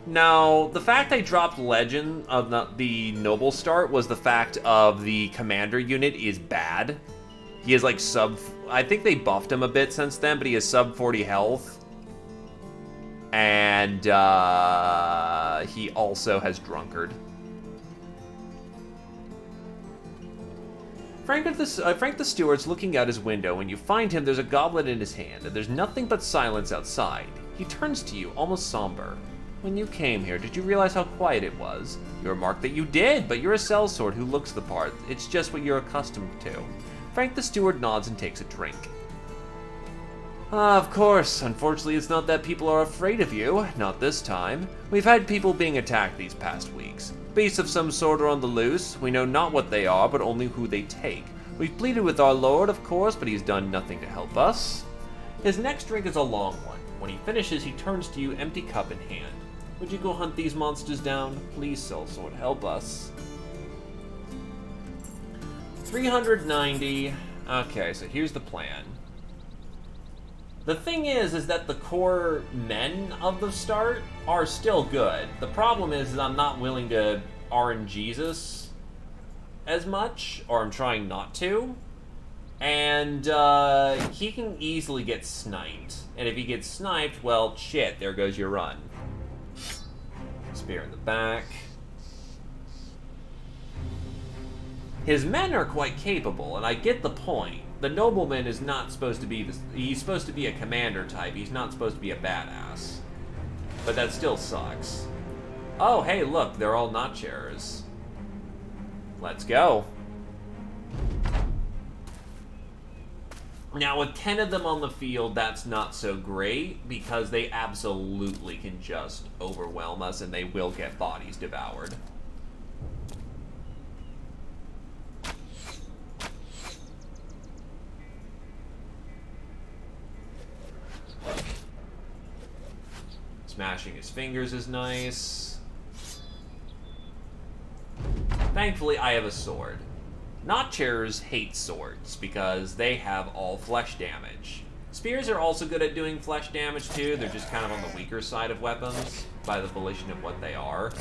Now, the fact I dropped Legend of the Noble start was the fact of the commander unit is bad. He is like I think they buffed him a bit since then, but he has sub 40 health. And he also has drunkard. Frank the steward's looking out his window. When you find him, there's a goblet in his hand, and there's nothing but silence outside. He turns to you, almost somber. When you came here, did you realize how quiet it was? You remarked that you did, but you're a sellsword who looks the part. It's just what you're accustomed to. Frank the steward nods and takes a drink. Of course. Unfortunately, it's not that people are afraid of you. Not this time. We've had people being attacked these past weeks. Beasts of some sort are on the loose. We know not what they are, but only who they take. We've pleaded with our lord, of course, but he's done nothing to help us. His next drink is a long one. When he finishes, he turns to you, empty cup in hand. Would you go hunt these monsters down? Please, sellsword, help us. 390. Okay, so here's the plan. The thing is that the core men of the start are still good. The problem is I'm not willing to RNGesus as much, or I'm trying not to. And he can easily get sniped. And if he gets sniped, well, shit, there goes your run. Spear in the back. His men are quite capable, and I get the point. The nobleman is not supposed to be this. He's supposed to be a commander type. He's not supposed to be a badass. But that still sucks. Oh, hey, look, they're all not chairs. Let's go. Now, with 10 of them on the field, that's not so great, because they absolutely can just overwhelm us, and they will get bodies devoured. Smashing his fingers is nice. Thankfully, I have a sword. Notchers hate swords because they have all flesh damage. Spears are also good at doing flesh damage too. They're just kind of on the weaker side of weapons by the volition of what they are.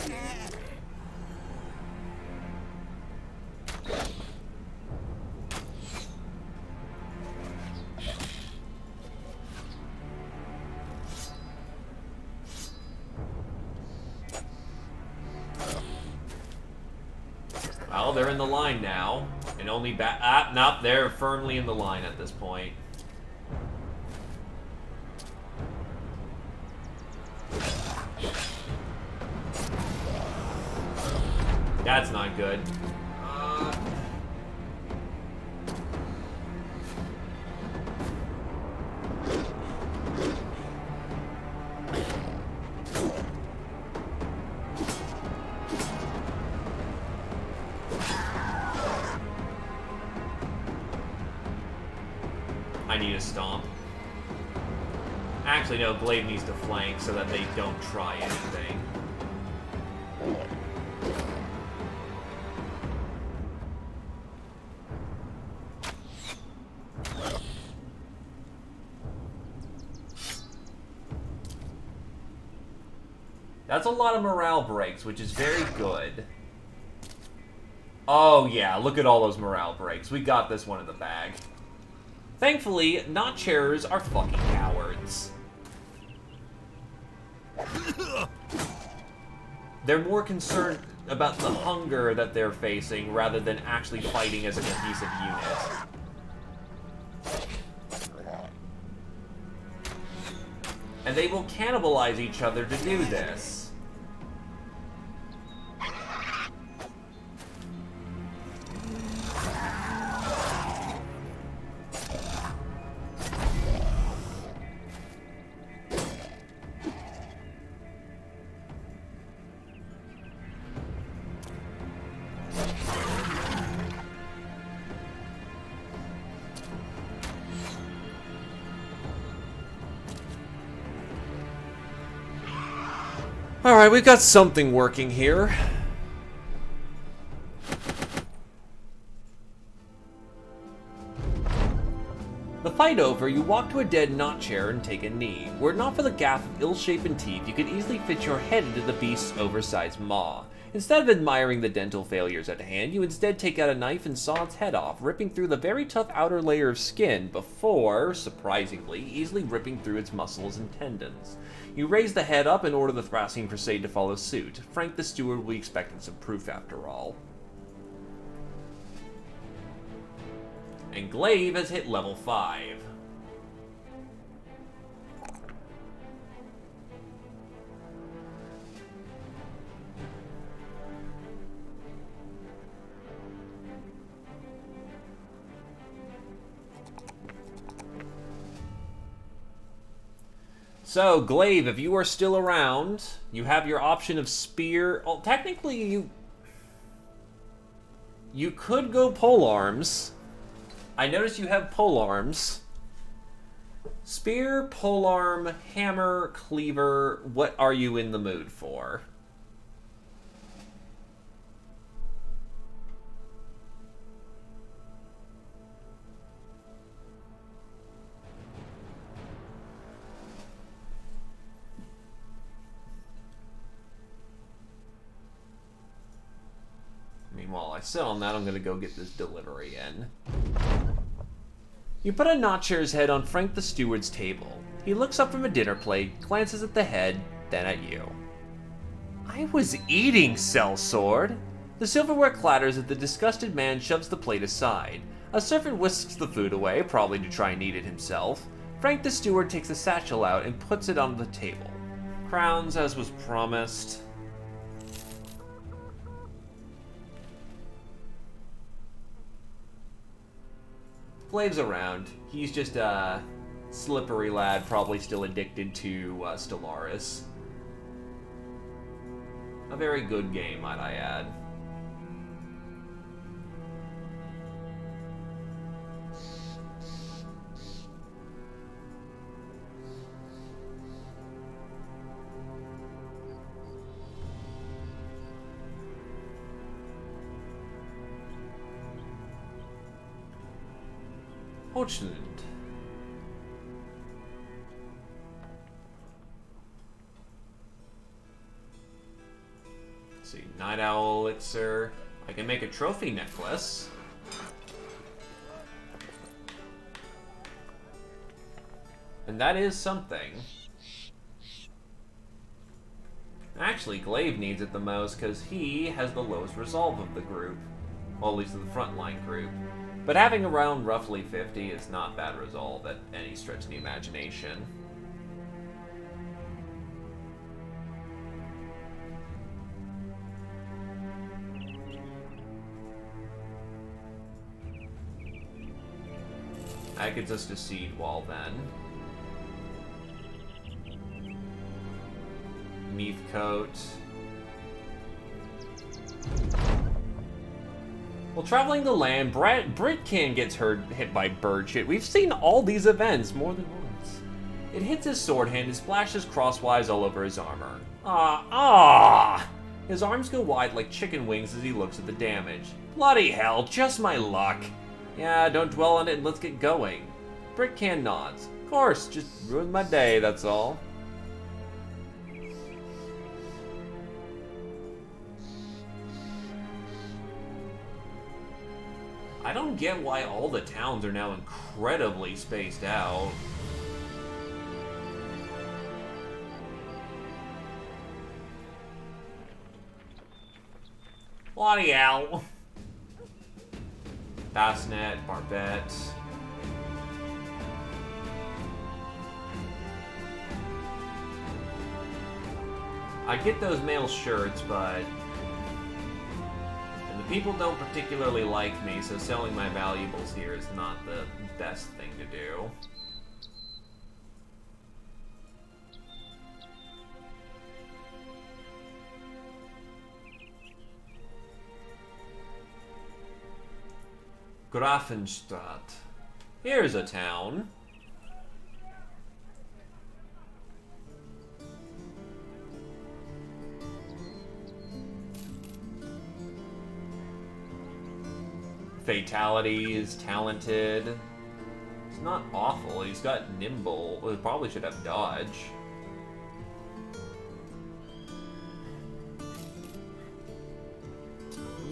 Well, they're in the line now, and only nope, they're firmly in the line at this point. That's not good. I need a stomp. Actually, no, Glaive needs to flank so that they don't try anything. That's a lot of morale breaks, which is very good. Oh yeah, look at all those morale breaks. We got this one in the bag. Thankfully, Notchers are fucking cowards. They're more concerned about the hunger that they're facing rather than actually fighting as a cohesive unit. And they will cannibalize each other to do this. Alright, we've got something working here. The fight over, you walk to a dead Notcher and take a knee. Were it not for the gap of ill-shapen teeth, you could easily fit your head into the beast's oversized maw. Instead of admiring the dental failures at hand, you instead take out a knife and saw its head off, ripping through the very tough outer layer of skin before, surprisingly, easily ripping through its muscles and tendons. You raise the head up and order the Thracian Crusade to follow suit. Frank the Steward will be expecting some proof after all. And Glaive has hit level 5. So, Glaive, if you are still around, you have your option of spear. Well, technically, you could go polearms. I notice you have polearms. Spear, polearm, hammer, cleaver. What are you in the mood for? While I sit on that, I'm going to go get this delivery in. You put a Notcher's head on Frank the Steward's table. He looks up from a dinner plate, glances at the head, then at you. I was eating, sellsword. The silverware clatters as the disgusted man shoves the plate aside. A servant whisks the food away, probably to try and eat it himself. Frank the Steward takes a satchel out and puts it on the table. Crowns, as was promised. Glaive's around. He's just a slippery lad, probably still addicted to Stellaris. A very good game, might I add. Fortunate. Let's see, Night Owl Elixir. I can make a trophy necklace. And that is something. Actually, Glaive needs it the most because he has the lowest resolve of the group. Well, at least of the frontline group. But having around roughly 50 is not bad resolve at any stretch of the imagination. That gets us to Seed Wall then. Neath Coat. While traveling the land, Britkin gets hit by bird shit. We've seen all these events more than once. It hits his sword hand and splashes crosswise all over his armor. His arms go wide like chicken wings as he looks at the damage. Bloody hell, just my luck. Yeah, don't dwell on it and let's get going. Britkin nods. Of course, just ruined my day, that's all. I don't get why all the towns are now incredibly spaced out. Bloody hell. Bassnet, Barbette. I get those male shirts, but people don't particularly like me, so selling my valuables here is not the best thing to do. Grafenstadt. Here's a town. Fatality is talented. It's not awful. He's got nimble. Well, he probably should have dodge.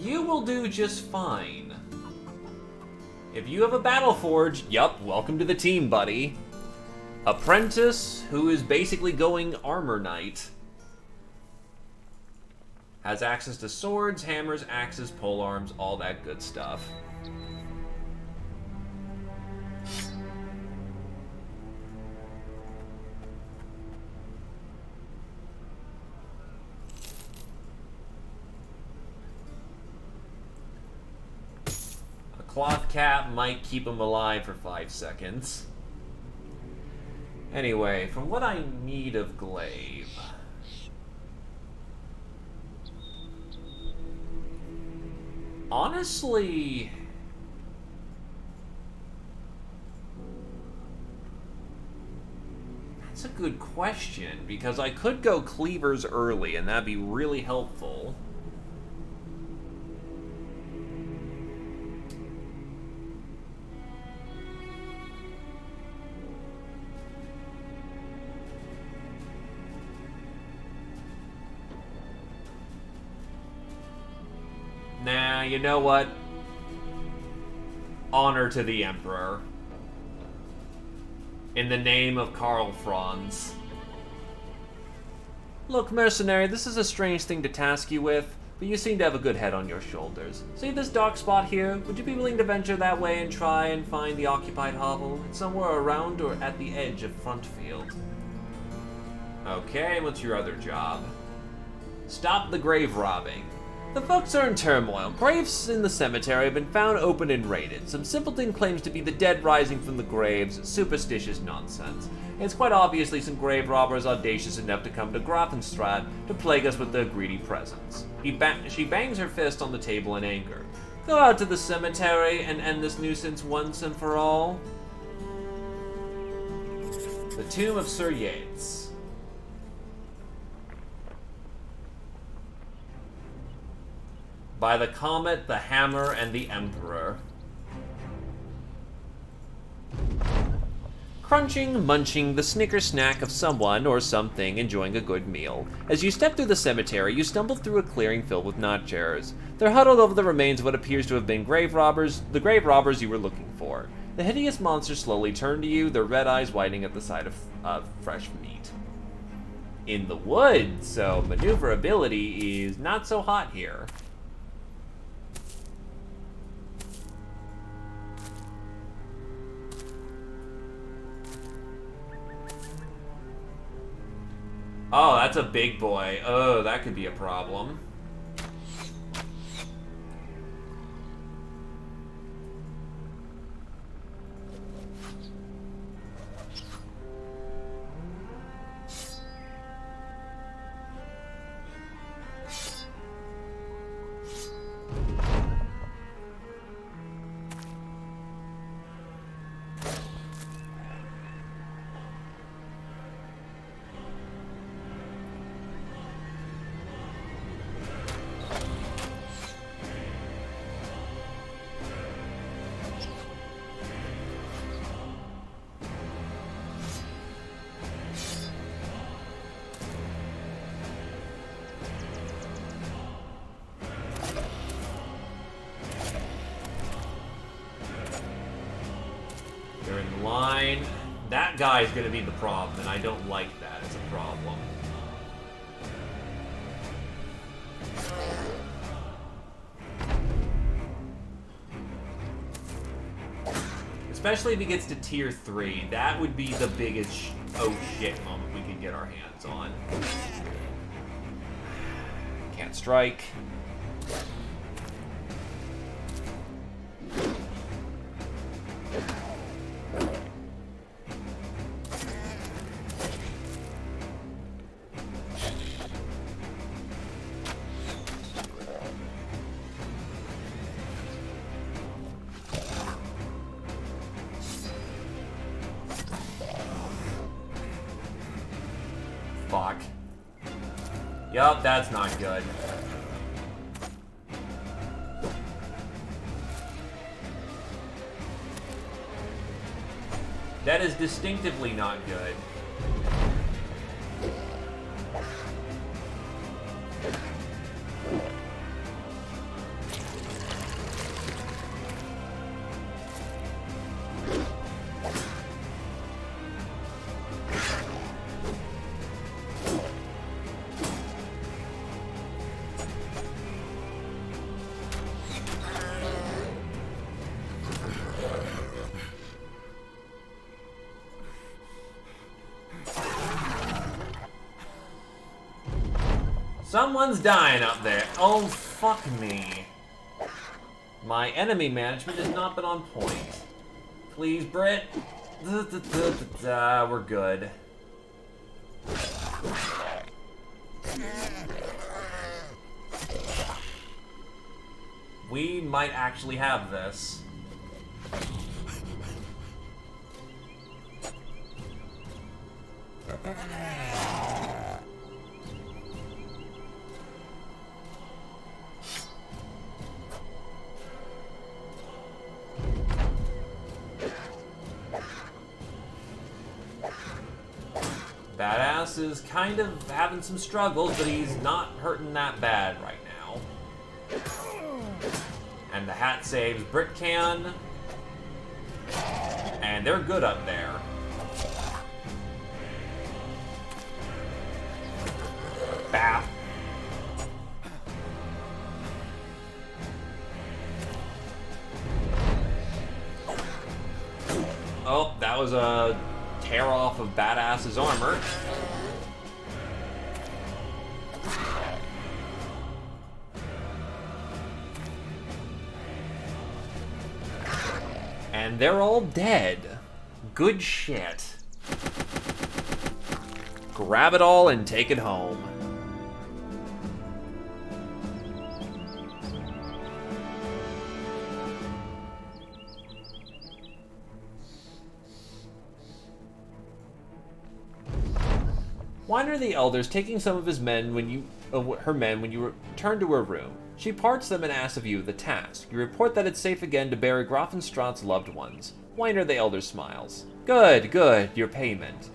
You will do just fine. If you have a battle forge, yup, welcome to the team, buddy. Apprentice, who is basically going armor knight. Has access to swords, hammers, axes, polearms, all that good stuff. A cloth cap might keep him alive for 5 seconds. Anyway, from what I need of glaive... Honestly... That's a good question, because I could go cleavers early, and that'd be really helpful. Nah, you know what? Honor to the Emperor. In the name of Karl Franz. Look, mercenary, this is a strange thing to task you with, but you seem to have a good head on your shoulders. See this dark spot here? Would you be willing to venture that way and try and find the occupied hovel? It's somewhere around or at the edge of Front Field. Okay, what's your other job? Stop the grave robbing. The folks are in turmoil. Graves in the cemetery have been found open and raided. Some simpleton claims to be the dead rising from the graves. Superstitious nonsense. It's quite obviously some grave robbers audacious enough to come to Grothenstrad to plague us with their greedy presence. She bangs her fist on the table in anger. Go out to the cemetery and end this nuisance once and for all. The Tomb of Sir Yates. By the Comet, the Hammer, and the Emperor. Crunching, munching, the snicker snack of someone or something enjoying a good meal. As you step through the cemetery, you stumble through a clearing filled with notchers. They're huddled over the remains of what appears to have been grave robbers, the grave robbers you were looking for. The hideous monsters slowly turn to you, their red eyes widening at the sight of fresh meat. In the woods, so maneuverability is not so hot here. Oh, that's a big boy. Oh, that could be a problem. They're in line. That guy's gonna be the problem, and I don't like that as a problem. Especially if he gets to tier 3, that would be the biggest oh shit moment we could get our hands on. Can't strike. Fuck. Yup, that's not good. That is distinctively not good. Someone's dying up there. Oh, fuck me. My enemy management has not been on point. Please, Britt. We're good. We might actually have this. Badass is kind of having some struggles, but he's not hurting that bad right now. And the hat saves Brit can. And they're good up there. Bap. Oh, that was a tear off of Badass's armor. And they're all dead. Good shit. Grab it all and take it home. Weiner the Elder's taking some of his men when you, her men when you return to her room. She parts them and asks of you the task. You report that it's safe again to bury Grafenstrat's loved ones. Weiner the Elder smiles. Good, good, your payment.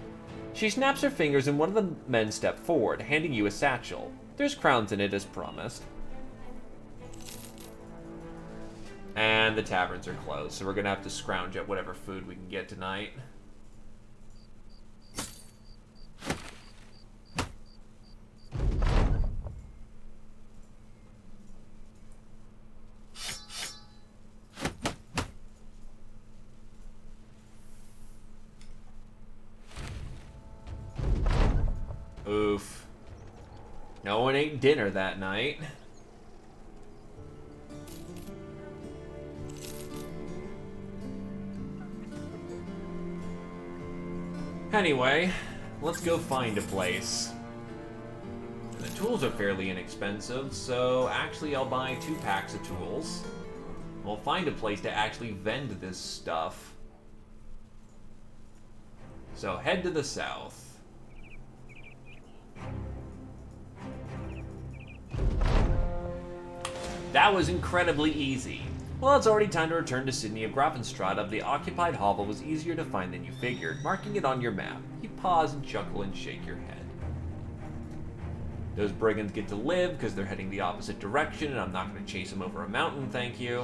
She snaps her fingers and one of the men step forward, handing you a satchel. There's crowns in it as promised. And the taverns are closed, so we're gonna have to scrounge up whatever food we can get tonight. Oof. No one ate dinner that night. Anyway, let's go find a place. The tools are fairly inexpensive, so actually I'll buy 2 packs of tools. We'll find a place to actually vend this stuff. So head to the south. That was incredibly easy. Well, it's already time to return to Sydney of Grafenstrat. The occupied hovel was easier to find than you figured, marking it on your map. You pause and chuckle and shake your head. Those brigands get to live because they're heading the opposite direction, and I'm not going to chase them over a mountain, thank you.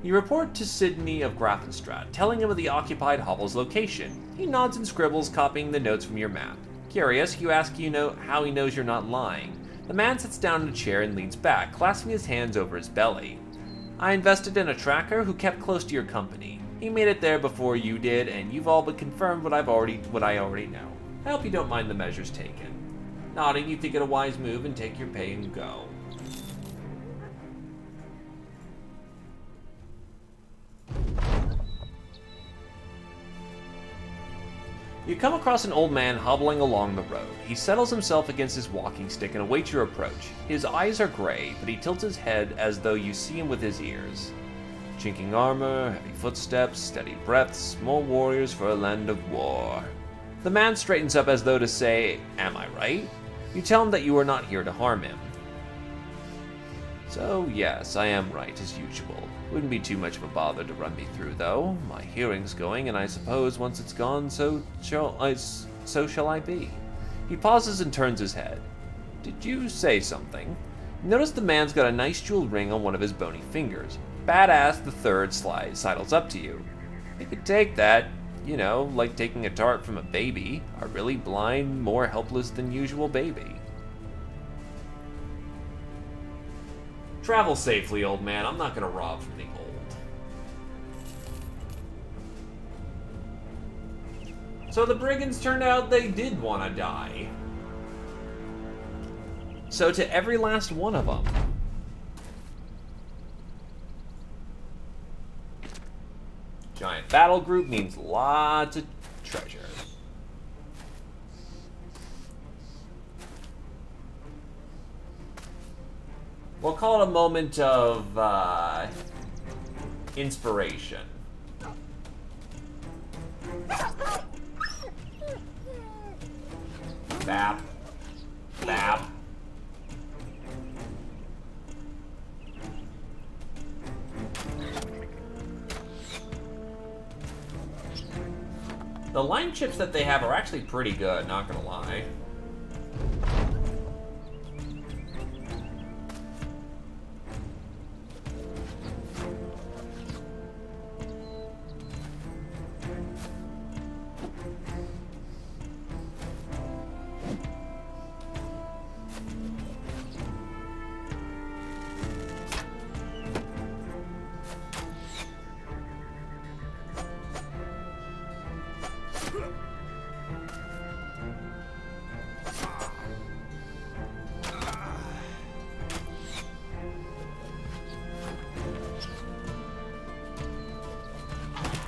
You report to Sydney of Grafenstrat, telling him of the occupied hovel's location. He nods and scribbles, copying the notes from your map. Curious, you ask how he knows you're not lying. The man sits down in a chair and leans back, clasping his hands over his belly. I invested in a tracker who kept close to your company. He made it there before you did, and you've all but confirmed what I already know. I hope you don't mind the measures taken. Nodding, you think it a wise move and take your pay and go. You come across an old man hobbling along the road. He settles himself against his walking stick and awaits your approach. His eyes are gray, but he tilts his head as though you see him with his ears. Chinking armor, heavy footsteps, steady breaths, more warriors for a land of war. The man straightens up as though to say, am I right? You tell him that you are not here to harm him. So yes, I am right as usual. Wouldn't be too much of a bother to run me through, though. My hearing's going, and I suppose once it's gone, so shall I be. He pauses and turns his head. Did you say something? Notice the man's got a nice jeweled ring on one of his bony fingers. Badass the third sidles up to you. You could take that, you know, like taking a tart from a baby. A really blind, more helpless than usual baby. Travel safely, old man. I'm not gonna rob from the old. So the brigands turned out they did want to die. So to every last one of them. Giant battle group means lots of treasure. We'll call it a moment of inspiration. Bap. Bap. The line chips that they have are actually pretty good, not gonna lie.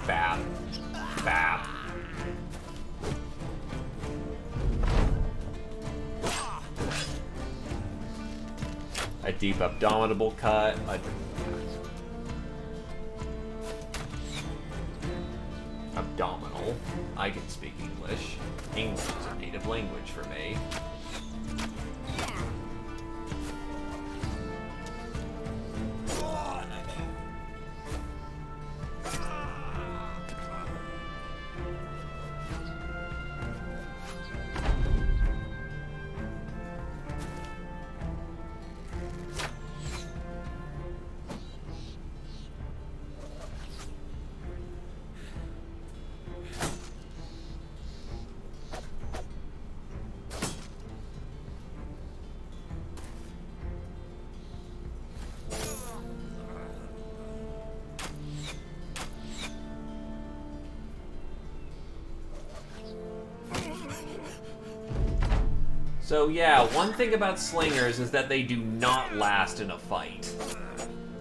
Bap. Bap. A deep abdominal cut. Abdominal. I can speak English. English is a native language for me. So yeah, one thing about slingers is that they do not last in a fight.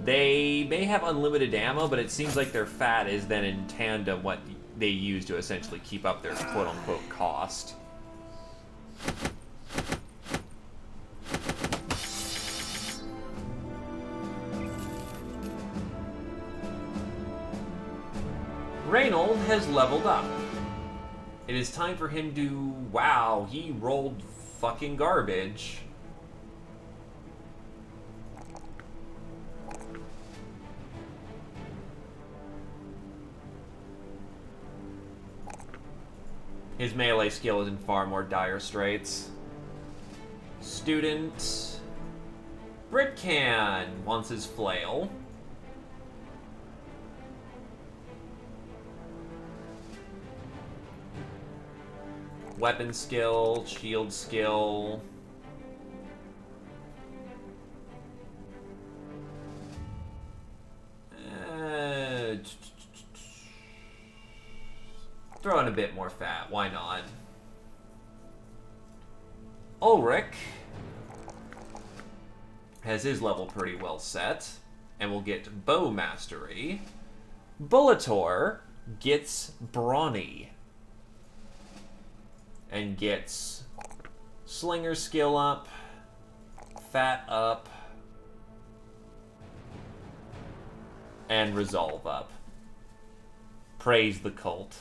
They may have unlimited ammo, but it seems like their fat is then in tandem what they use to essentially keep up their quote-unquote cost. Reynold has leveled up. It is time for him to... Wow, he rolled fucking garbage. His melee skill is in far more dire straits. Student Britcan wants his flail. Weapon skill, shield skill. Throw in a bit more fat, why not? Ulrich has his level pretty well set, and will get bow mastery. Bullator gets brawny. And gets slinger skill up, fat up, and resolve up. Praise the cult.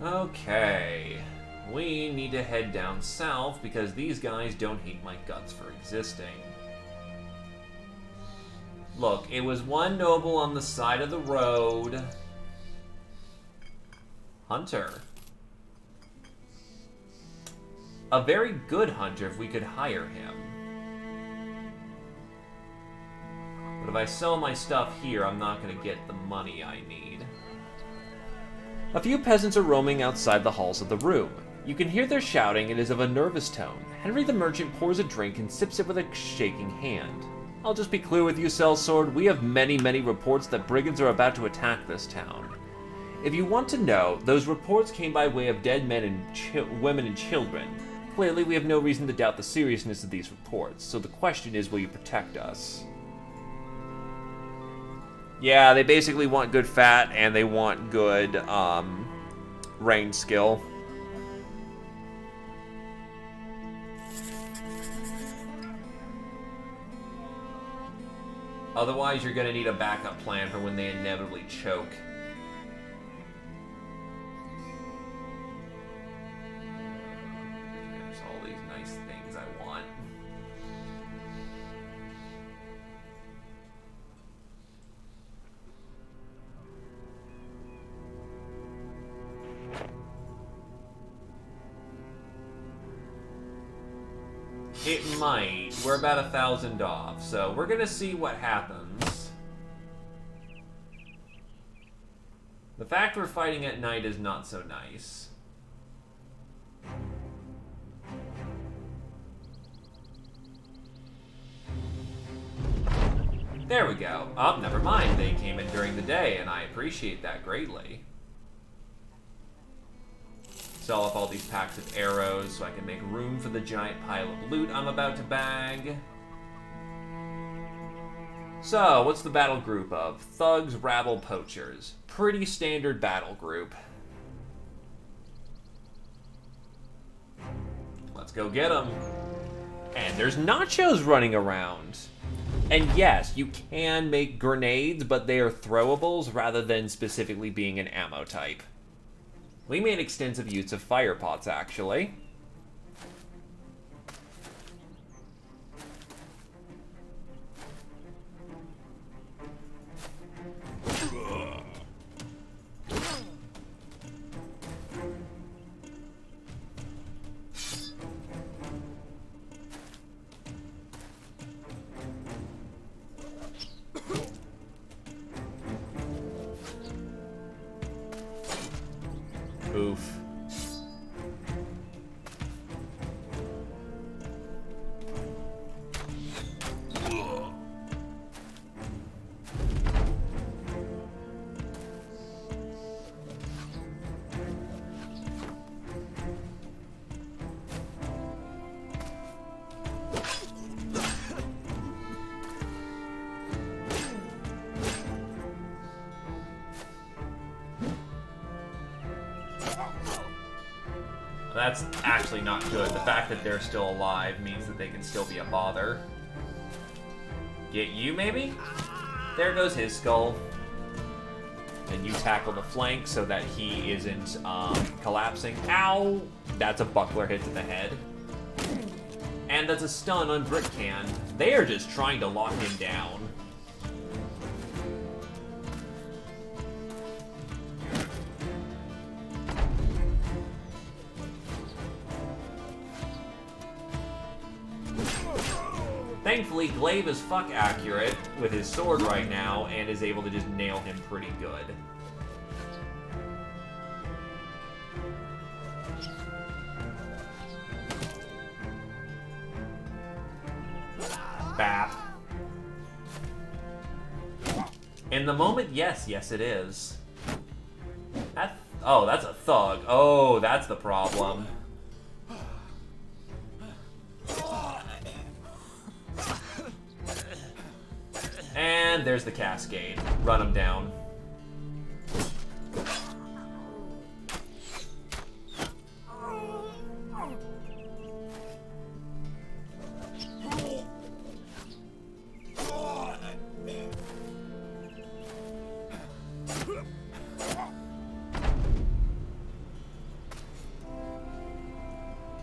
Okay. We need to head down south because these guys don't hate my guts for existing. Look, it was one noble on the side of the road. Hunter. A very good hunter if we could hire him. But if I sell my stuff here, I'm not going to get the money I need. A few peasants are roaming outside the halls of the room. You can hear their shouting. It is of a nervous tone. Henry the Merchant pours a drink and sips it with a shaking hand. I'll just be clear with you, Sellsword. We have many reports that brigands are about to attack this town. If you want to know, those reports came by way of dead men and women and children. Clearly, we have no reason to doubt the seriousness of these reports, so the question is, will you protect us? Yeah, they basically want good fat, and they want good, range skill. Otherwise, you're gonna need a backup plan for when they inevitably choke. There's all these nice things I want. It might. We're about 1,000 off, so we're gonna see what happens. The fact we're fighting at night is not so nice. There we go. Oh, never mind. They came in during the day, and I appreciate that greatly. Sell off all these packs of arrows so I can make room for the giant pile of loot I'm about to bag. So, what's the battle group of? Thugs, rabble, poachers. Pretty standard battle group. Let's go get them. And there's nachos running around. And yes, you can make grenades, but they are throwables rather than specifically being an ammo type. We made extensive use of fire pots, actually. Oof. That's actually not good. The fact that they're still alive means that they can still be a bother. Get you, maybe? There goes his skull. And you tackle the flank so that he isn't collapsing. Ow! That's a buckler hit to the head. And that's a stun on Brickcan. They are just trying to lock him down. Thankfully, Glaive is fuck accurate with his sword right now and is able to just nail him pretty good. Bap. In the moment, yes it is. Oh, that's a thug. Oh, that's the problem. And there's the cascade. Run him down.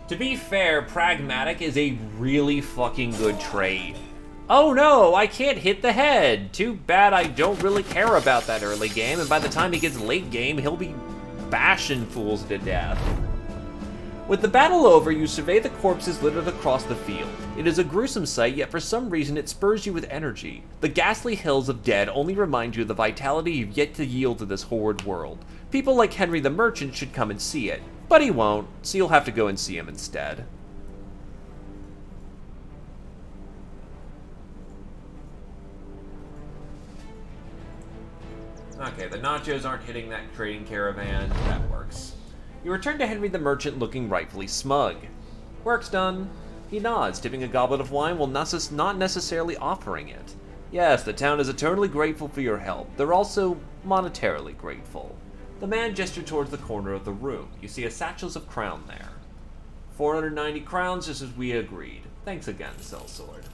To be fair, Pragmatic is a really fucking good trait. Oh no, I can't hit the head! Too bad I don't really care about that early game, and by the time he gets late game, he'll be bashing fools to death. With the battle over, you survey the corpses littered across the field. It is a gruesome sight, yet for some reason it spurs you with energy. The ghastly hills of dead only remind you of the vitality you've yet to yield to this horrid world. People like Henry the Merchant should come and see it. But he won't, so you'll have to go and see him instead. Okay, the nachos aren't hitting that trading caravan. That works. You return to Henry the Merchant looking rightfully smug. Work's done. He nods, tipping a goblet of wine while not necessarily offering it. Yes, the town is eternally grateful for your help. They're also monetarily grateful. The man gestured towards the corner of the room. You see a satchels of crown there. 490 crowns, just as we agreed. Thanks again, Sellsword.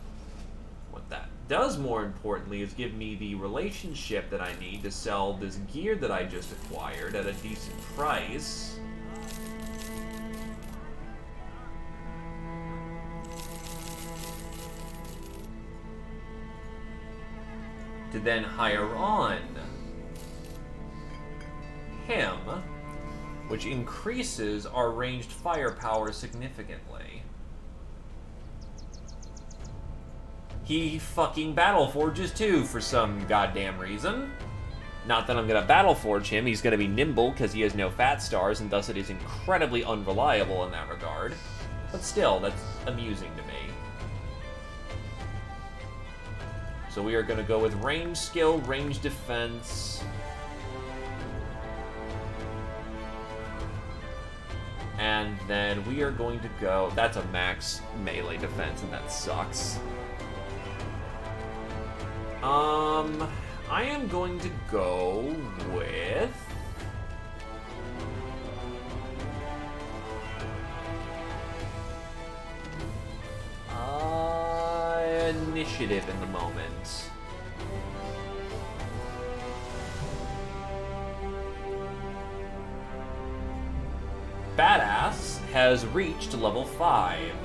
What that does, more importantly, is give me the relationship that I need to sell this gear that I just acquired at a decent price. To then hire on him, which increases our ranged firepower significantly. He fucking battle forges too for some goddamn reason. Not that I'm gonna battle forge him, he's gonna be nimble because he has no fat stars and thus it is incredibly unreliable in that regard. But still, that's amusing to me. So we are going to go with range skill, range defense. And then we are going to go... That's a max melee defense, and that sucks. I am going to go with... initiative in the moment. Badass has reached level 5.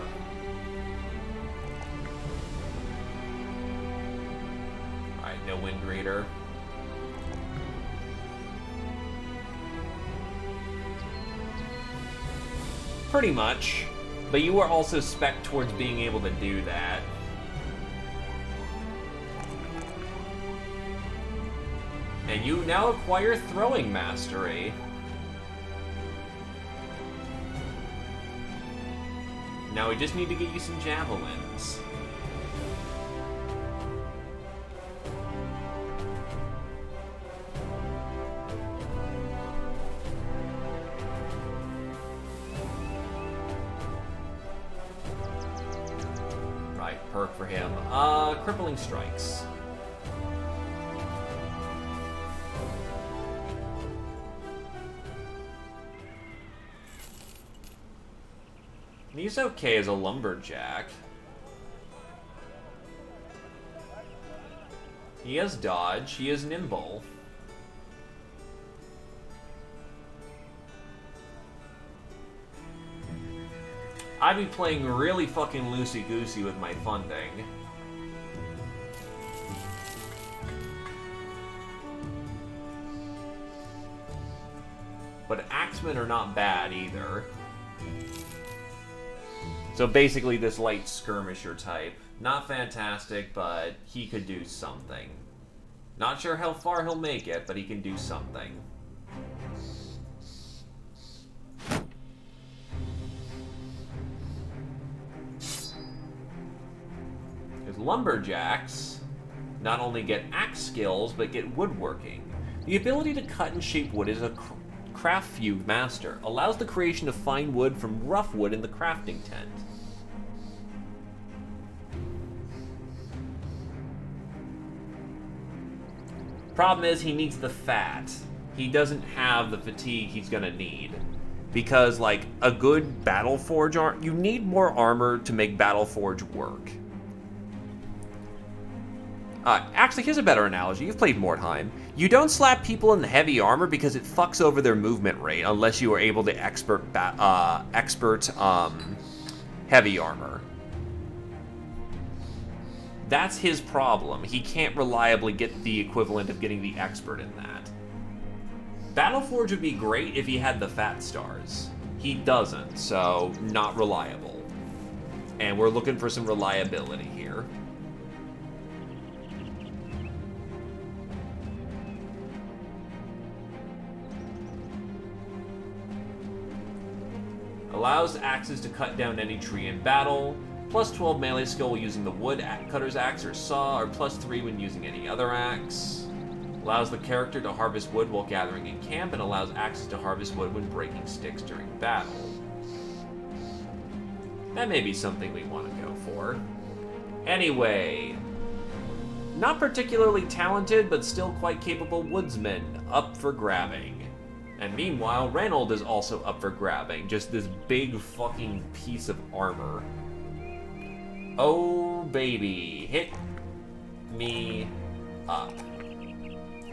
Alright, no Wind Raider. Pretty much. But you are also spec towards being able to do that. And you now acquire Throwing Mastery. Now we just need to get you some javelins. Right, perk for him. Crippling Strikes. He's okay as a lumberjack. He has dodge, he is nimble. I'd be playing really fucking loosey-goosey with my funding. But axemen are not bad either. So basically this light skirmisher type. Not fantastic, but he could do something. Not sure how far he'll make it, but he can do something. Because lumberjacks not only get axe skills, but get woodworking. The ability to cut and shape wood is a craft fugue master. Allows the creation of fine wood from rough wood in the crafting tent. Problem is, he needs the fat. He doesn't have the fatigue he's gonna need. Because, like, a good Battleforge armor... You need more armor to make Battleforge work. Actually, here's a better analogy. You've played Mordheim. You don't slap people in the heavy armor because it fucks over their movement rate unless you are able to expert heavy armor. That's his problem. He can't reliably get the equivalent of getting the expert in that. Battleforge would be great if he had the fat stars. He doesn't, so not reliable. And we're looking for some reliability here. Allows axes to cut down any tree in battle. Plus 12 melee skill while using the wood cutter's axe or saw, or plus 3 when using any other axe. Allows the character to harvest wood while gathering in camp, and allows axes to harvest wood when breaking sticks during battle. That may be something we want to go for. Anyway, not particularly talented, but still quite capable woodsman, up for grabbing. And meanwhile, Reynold is also up for grabbing, just this big fucking piece of armor. Oh, baby, hit me up.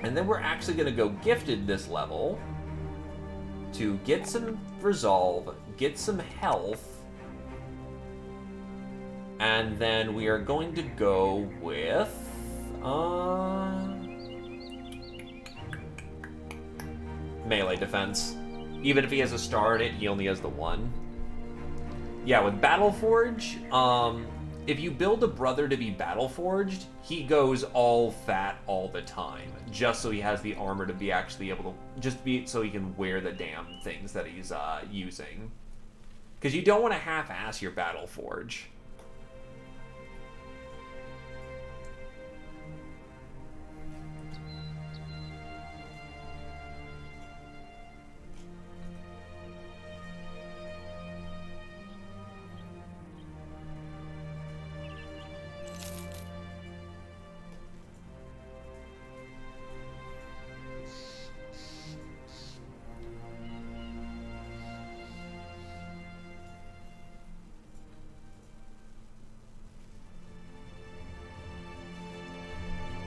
And then we're actually going to go gifted this level to get some resolve, get some health, and then we are going to go with melee defense. Even if he has a star in it, he only has the one. Yeah, with Battleforge, if you build a brother to be Battleforged, he goes all fat all the time, just so he has the armor to be actually able to, so he can wear the damn things that he's using. Because you don't want to half-ass your Battleforge.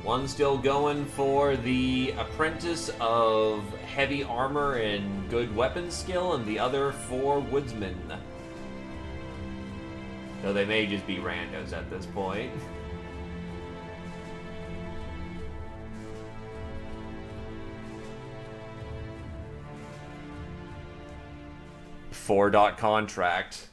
One still going for the apprentice of heavy armor and good weapon skill, and the other for woodsman. Though they may just be randos at this point. $4 contract.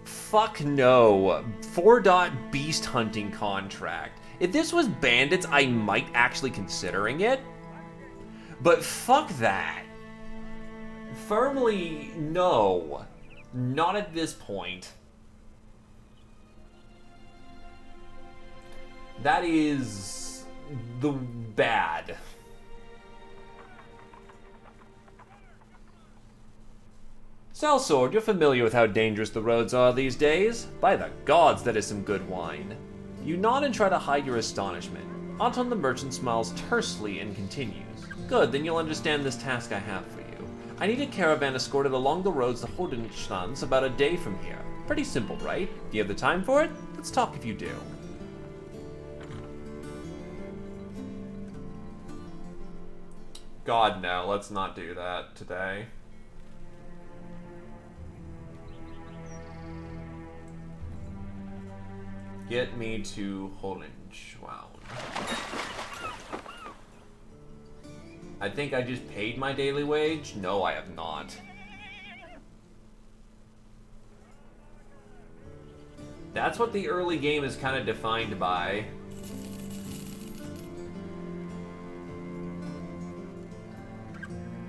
Fuck no. 4 beast hunting contract. If this was bandits, I might actually considering it. But fuck that. Firmly no. Not at this point. That is the bad. Sellsword, you're familiar with how dangerous the roads are these days. By the gods, that is some good wine. You nod and try to hide your astonishment. Anton the merchant smiles tersely and continues. Good, then you'll understand this task I have for you. I need a caravan escorted along the roads to Hodenstanz about a day from here. Pretty simple, right? Do you have the time for it? Let's talk if you do. God, no, let's not do that today. Get me to Hohenschwaun. I think I just paid my daily wage? No, I have not. That's what the early game is kind of defined by.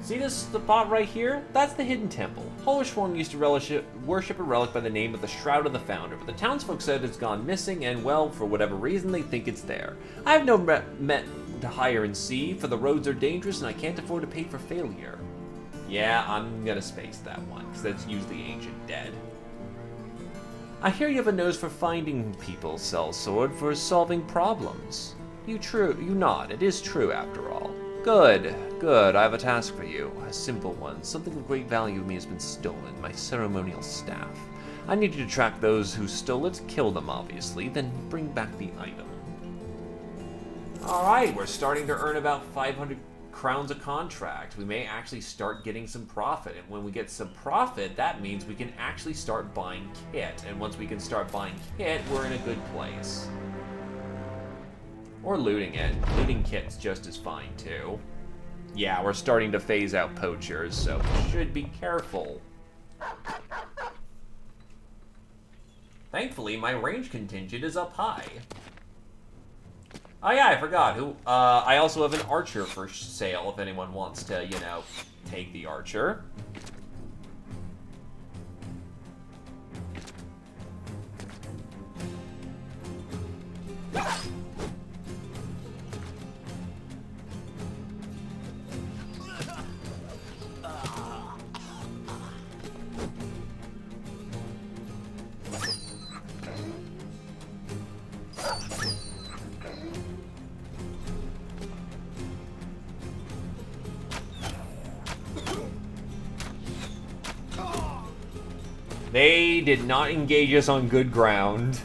See this spot right here? That's the Hidden Temple. Hohenschwaun used to worship a relic by the name of the Shroud of the Founder, but the townsfolk said it's gone missing, and well, for whatever reason, they think it's there. I have no men to hire and see, for the roads are dangerous and I can't afford to pay for failure. Yeah, I'm gonna space that one, because that's usually Ancient Dead. I hear you have a nose for finding people, Sellsword, for solving problems. You nod. It is true, after all. Good, good. I have a task for you. A simple one. Something of great value to me has been stolen. My ceremonial staff. I need you to track those who stole it, kill them, obviously, then bring back the item. Alright, we're starting to earn about 500 crowns a contract. We may actually start getting some profit, and when we get some profit, that means we can actually start buying kit. And once we can start buying kit, we're in a good place. Or looting it. Looting kit's just as fine, too. Yeah, we're starting to phase out poachers, so we should be careful. Thankfully, my range contingent is up high. Oh yeah, I forgot. I also have an archer for sale if anyone wants to, you know, take the archer. They did not engage us on good ground.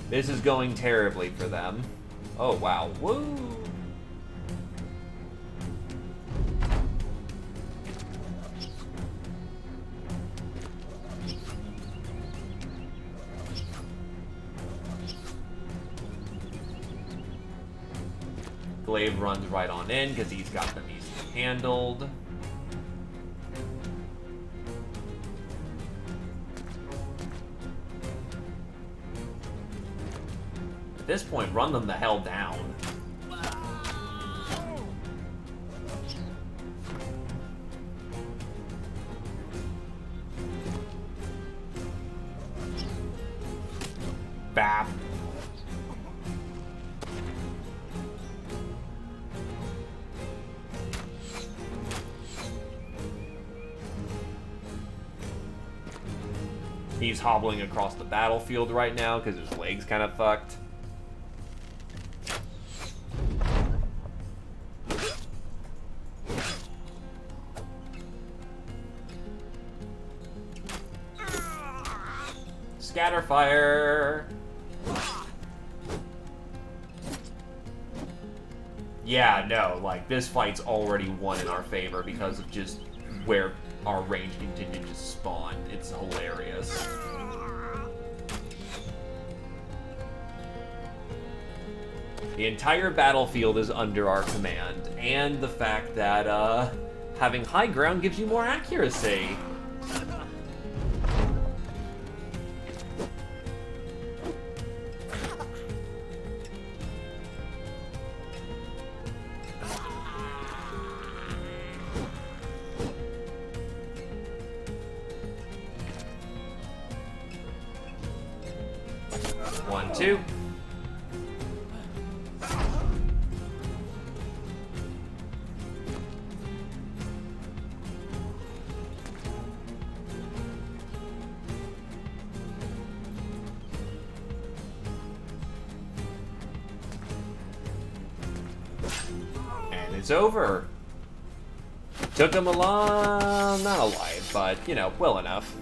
This is going terribly for them. Oh, wow. Woo! Glaive runs right on in because he's got them easily handled. At this point, run them the hell down. Bap. He's hobbling across the battlefield right now because his leg's kind of fucked. Scatterfire! Yeah, no, like, this fight's already won in our favor because of just where our range contingent just spawned. It's hilarious. The entire battlefield is under our command, and the fact that, having high ground gives you more accuracy. One, two. And it's over. Took him alive, not alive, but, you know, well enough.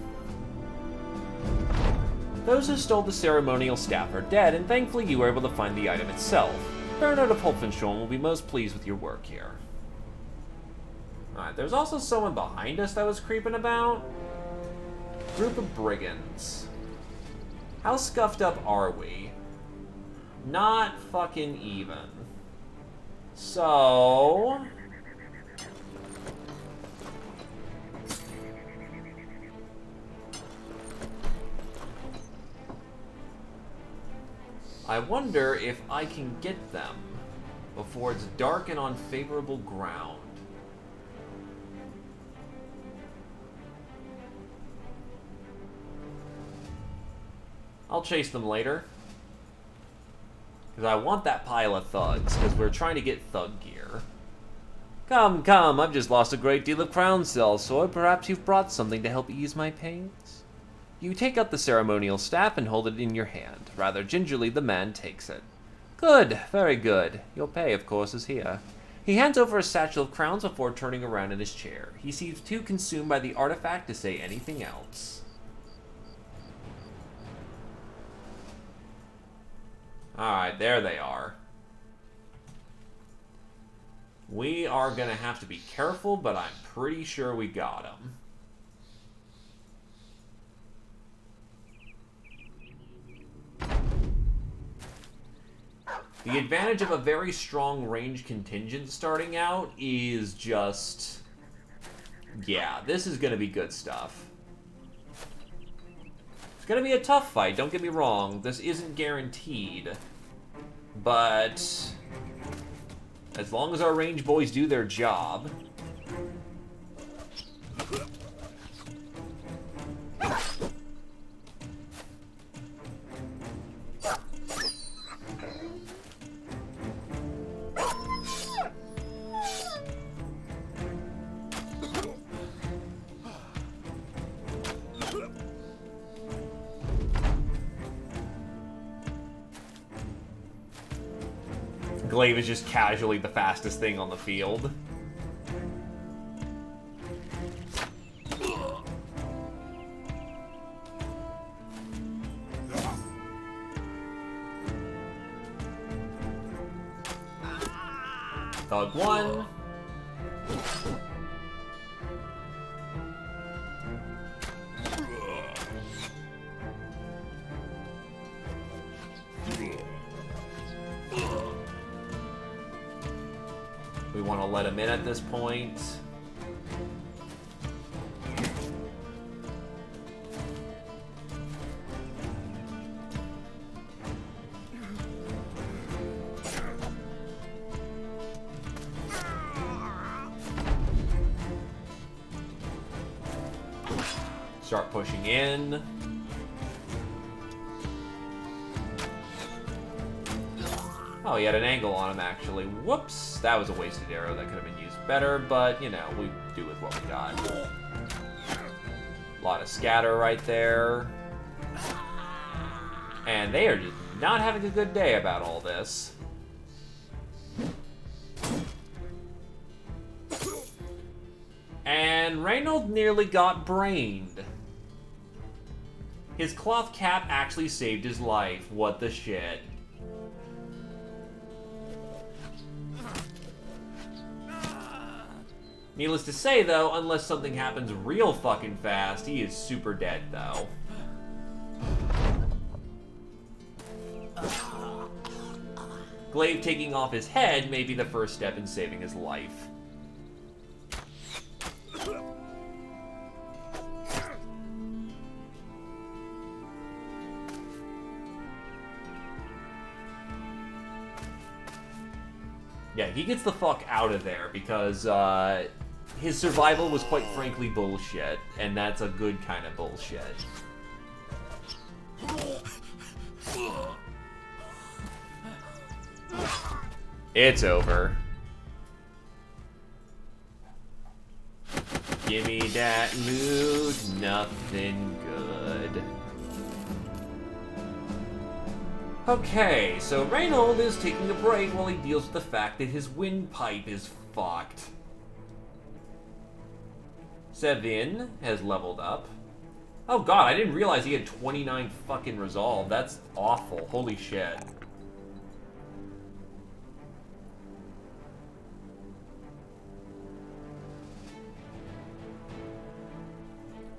Those who stole the ceremonial staff are dead, and thankfully you were able to find the item itself. Bernard of Holfenstrom will be most pleased with your work here. Alright, there's also someone behind us that was creeping about. Group of brigands. How scuffed up are we? Not fucking even. So... I wonder if I can get them before it's dark and on favorable ground. I'll chase them later. Because I want that pile of thugs, because we're trying to get thug gear. Come, come, I've just lost a great deal of crown cells, so perhaps you've brought something to help ease my pains? You take out the ceremonial staff and hold it in your hand. Rather gingerly, the man takes it. Good, very good. Your pay, of course, is here. He hands over a satchel of crowns before turning around in his chair. He seems too consumed by the artifact to say anything else. Alright, there they are. We are gonna have to be careful, but I'm pretty sure we got them. The advantage of a very strong range contingent starting out is just... yeah, this is going to be good stuff. It's going to be a tough fight, don't get me wrong. This isn't guaranteed. But as long as our range boys do their job. Glaive is just casually the fastest thing on the field. Thug 1. We want to let him in at this point. Start pushing in. Oh, he had an angle on him, actually. Whoops. That was a wasted arrow. That could have been used better, but, you know, we do with what we got. A lot of scatter right there. And they are just not having a good day about all this. And Reynold nearly got brained. His cloth cap actually saved his life. What the shit? Needless to say, though, unless something happens real fucking fast, he is super dead, though. Glaive taking off his head may be the first step in saving his life. Yeah, he gets the fuck out of there because his survival was quite frankly bullshit, and that's a good kind of bullshit. It's over. Gimme that loot, nothing good. Okay, so Reynold is taking a break while he deals with the fact that his windpipe is fucked. Sevin has leveled up. Oh god, I didn't realize he had 29 fucking resolve. That's awful. Holy shit.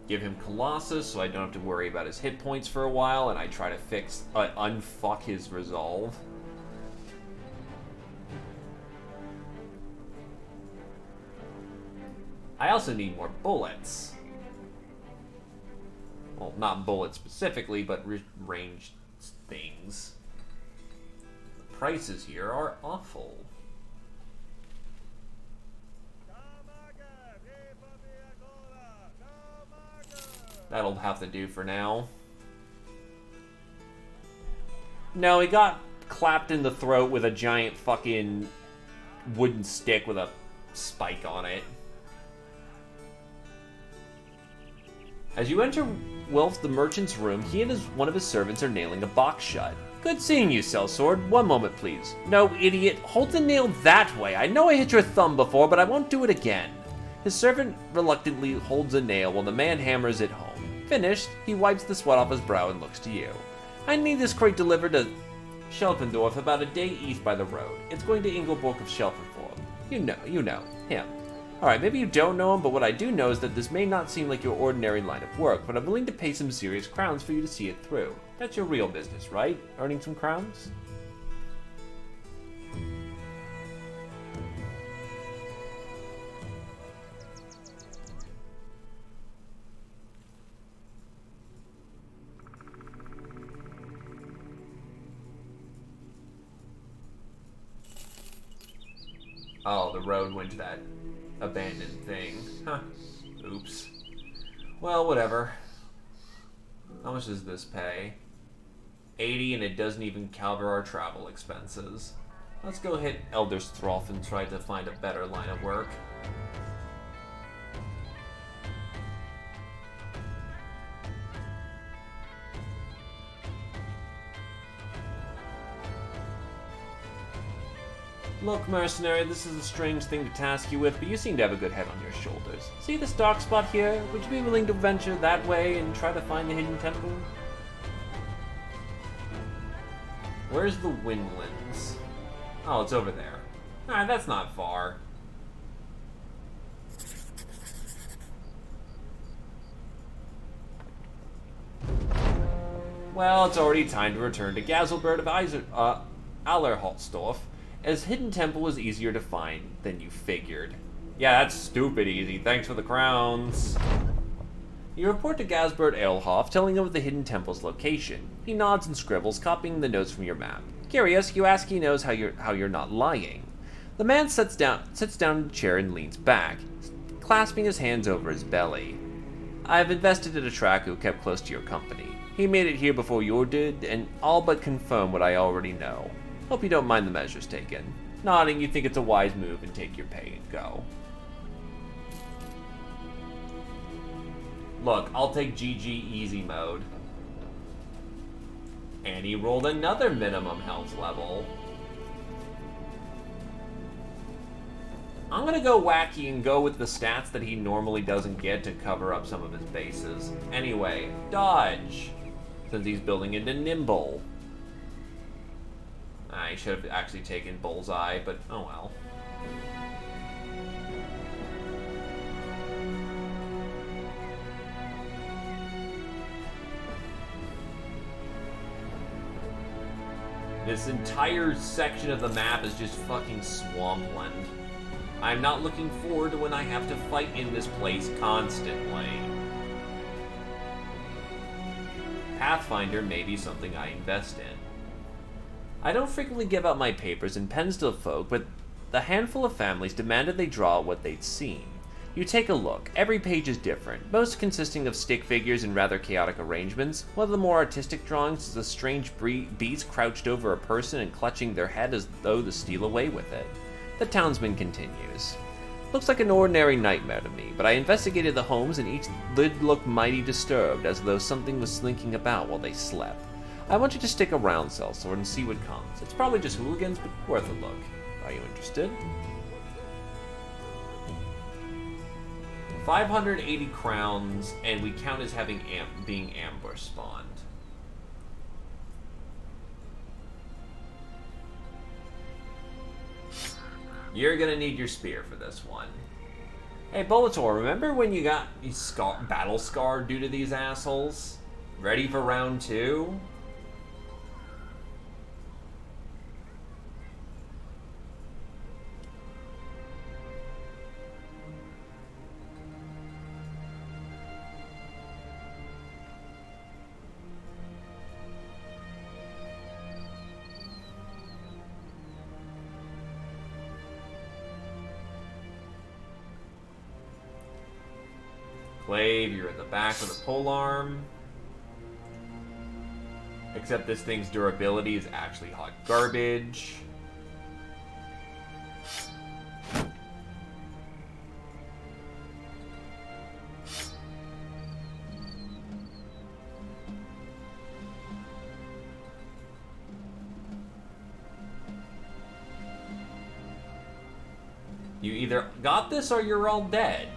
Give him Colossus so I don't have to worry about his hit points for a while, and I try to fix, unfuck his resolve. I also need more bullets. Well, not bullets specifically, but ranged things. The prices here are awful. That'll have to do for now. No, he got clapped in the throat with a giant fucking wooden stick with a spike on it. As you enter Wilf the merchant's room, he and one of his servants are nailing a box shut. Good seeing you, Sellsword. One moment, please. No, idiot. Hold the nail that way. I know I hit your thumb before, but I won't do it again. His servant reluctantly holds a nail while the man hammers it home. Finished, he wipes the sweat off his brow and looks to you. I need this crate delivered to Schelfendorf about a day east by the road. It's going to Ingelborg of Schelfenform. You know, him. Alright, maybe you don't know him, but what I do know is that this may not seem like your ordinary line of work, but I'm willing to pay some serious crowns for you to see it through. That's your real business, right? Earning some crowns? Oh, the road went to that abandoned thing. Huh. Oops. Well, whatever. How much does this pay? 80, and it doesn't even cover our travel expenses. Let's go hit Elder's Throff and try to find a better line of work. Look, mercenary, this is a strange thing to task you with, but you seem to have a good head on your shoulders. See this dark spot here? Would you be willing to venture that way and try to find the hidden temple? Where's the Windlands? Oh, it's over there. Alright, that's not far. Well, it's already time to return to Gazelbert of Allerholstorf, as Hidden Temple was easier to find than you figured. Yeah, that's stupid easy. Thanks for the crowns. You report to Gasbert Eilhoff, telling him of the Hidden Temple's location. He nods and scribbles, copying the notes from your map. Curious, you ask he knows how you're not lying. The man sits down in a chair and leans back, clasping his hands over his belly. I've invested in a tracker who kept close to your company. He made it here before you did, and all but confirmed what I already know. Hope you don't mind the measures taken. Nodding, you think it's a wise move and take your pay and go. Look, I'll take GG easy mode. And he rolled another minimum health level. I'm gonna go wacky and go with the stats that he normally doesn't get to cover up some of his bases. Anyway, dodge, since he's building into nimble. I should have actually taken bullseye, but oh well. This entire section of the map is just fucking swampland. I'm not looking forward to when I have to fight in this place constantly. Pathfinder may be something I invest in. I don't frequently give out my papers in Pensdale folk, but the handful of families demanded they draw what they'd seen. You take a look. Every page is different, most consisting of stick figures in rather chaotic arrangements. One of the more artistic drawings is a strange beast crouched over a person and clutching their head as though to steal away with it. The townsman continues. Looks like an ordinary nightmare to me, but I investigated the homes and each lid looked mighty disturbed, as though something was slinking about while they slept. I want you to stick around, Sellsword, and see what comes. It's probably just hooligans, but worth a look. Are you interested? 580 crowns, and we count as having being ambush spawned. You're gonna need your spear for this one. Hey, Bulbator, remember when you got battle scarred due to these assholes? Ready for round 2? Glaive, you're in the back of the polearm. Except this thing's durability is actually hot garbage. You either got this or you're all dead.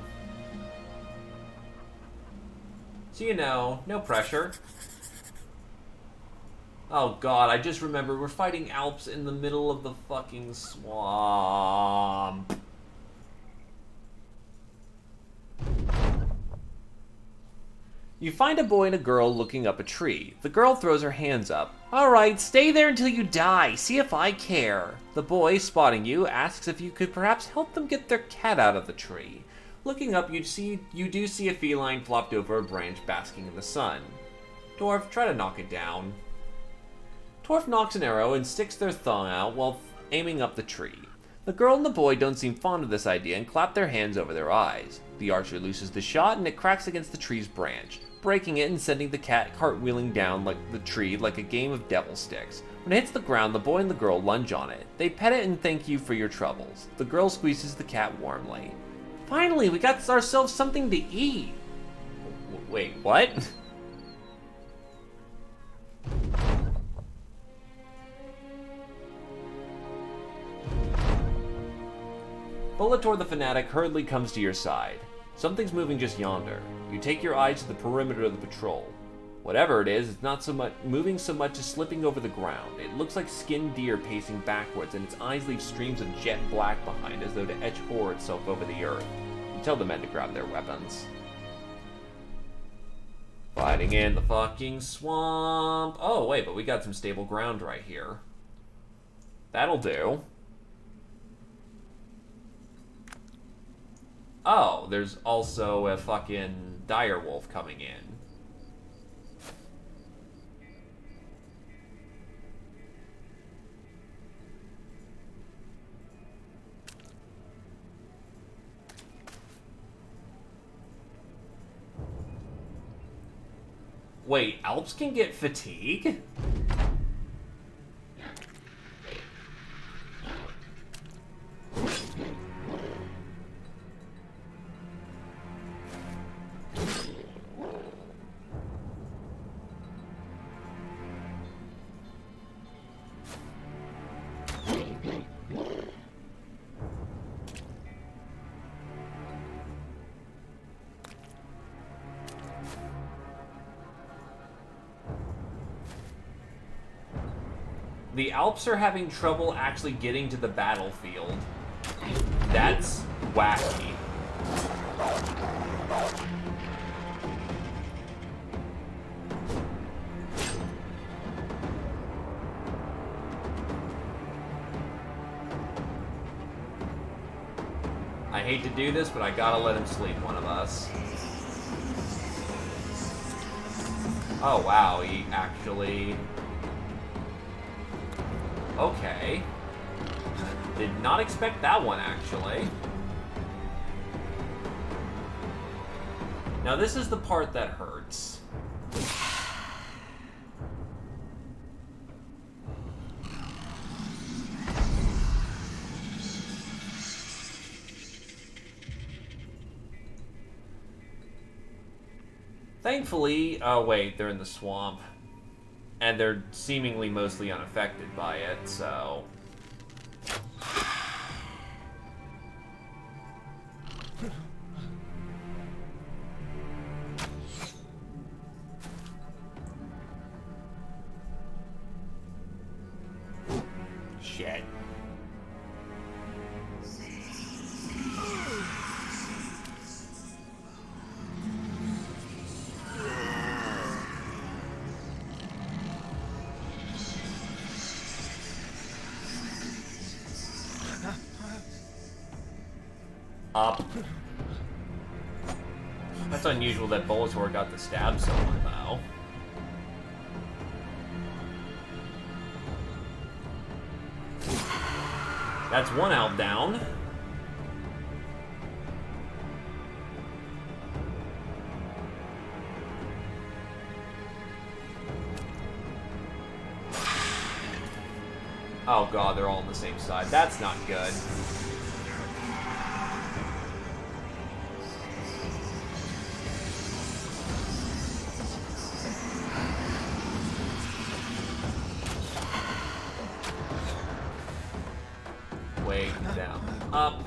So you know, no pressure. Oh god, I just remembered we're fighting Alps in the middle of the fucking swamp. You find a boy and a girl looking up a tree. The girl throws her hands up. Alright, stay there until you die. See if I care. The boy, spotting you, asks if you could perhaps help them get their cat out of the tree. Looking up, you do see a feline flopped over a branch basking in the sun. Dwarf, try to knock it down. Dwarf knocks an arrow and sticks their thumb out while aiming up the tree. The girl and the boy don't seem fond of this idea and clap their hands over their eyes. The archer looses the shot and it cracks against the tree's branch, breaking it and sending the cat cartwheeling down the tree like a game of devil sticks. When it hits the ground, the boy and the girl lunge on it. They pet it and thank you for your troubles. The girl squeezes the cat warmly. Finally, we got ourselves something to eat. Wait, what? Volator the Fanatic hurriedly comes to your side. Something's moving just yonder. You take your eyes to the perimeter of the patrol. Whatever it is, it's not so much moving so much as slipping over the ground. It looks like skinned deer pacing backwards, and its eyes leave streams of jet black behind as though to etch horror itself over the earth. You tell the men to grab their weapons. Fighting in the fucking swamp. Oh, wait, but we got some stable ground right here. That'll do. Oh, there's also a fucking dire wolf coming in. Wait, Alps can get fatigue? The Alps are having trouble actually getting to the battlefield. That's wacky. I hate to do this, but I gotta let him sleep, one of us. Oh wow, he actually... Okay. Did not expect that one, actually. Now, this is the part that hurts. Thankfully, oh wait, they're in the swamp. And they're seemingly mostly unaffected by it, so... Shit. Up. That's unusual that Volator got to stab someone, though. That's one out down. Oh god, they're all on the same side. That's not good. Way down. Up.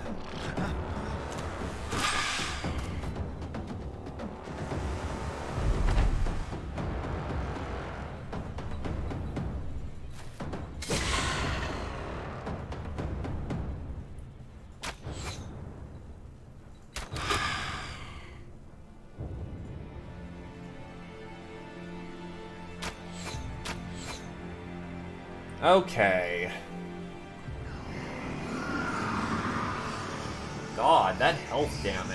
Okay. God, that health damage.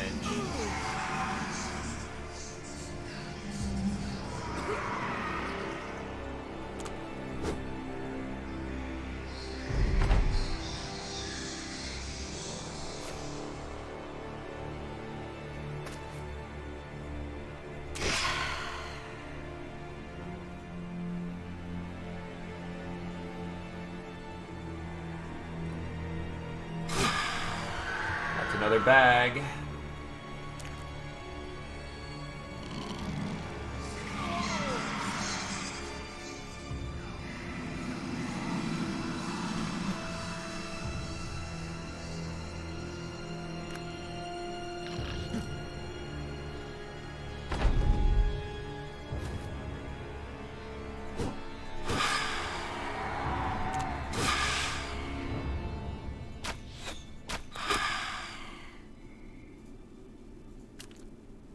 Another bag.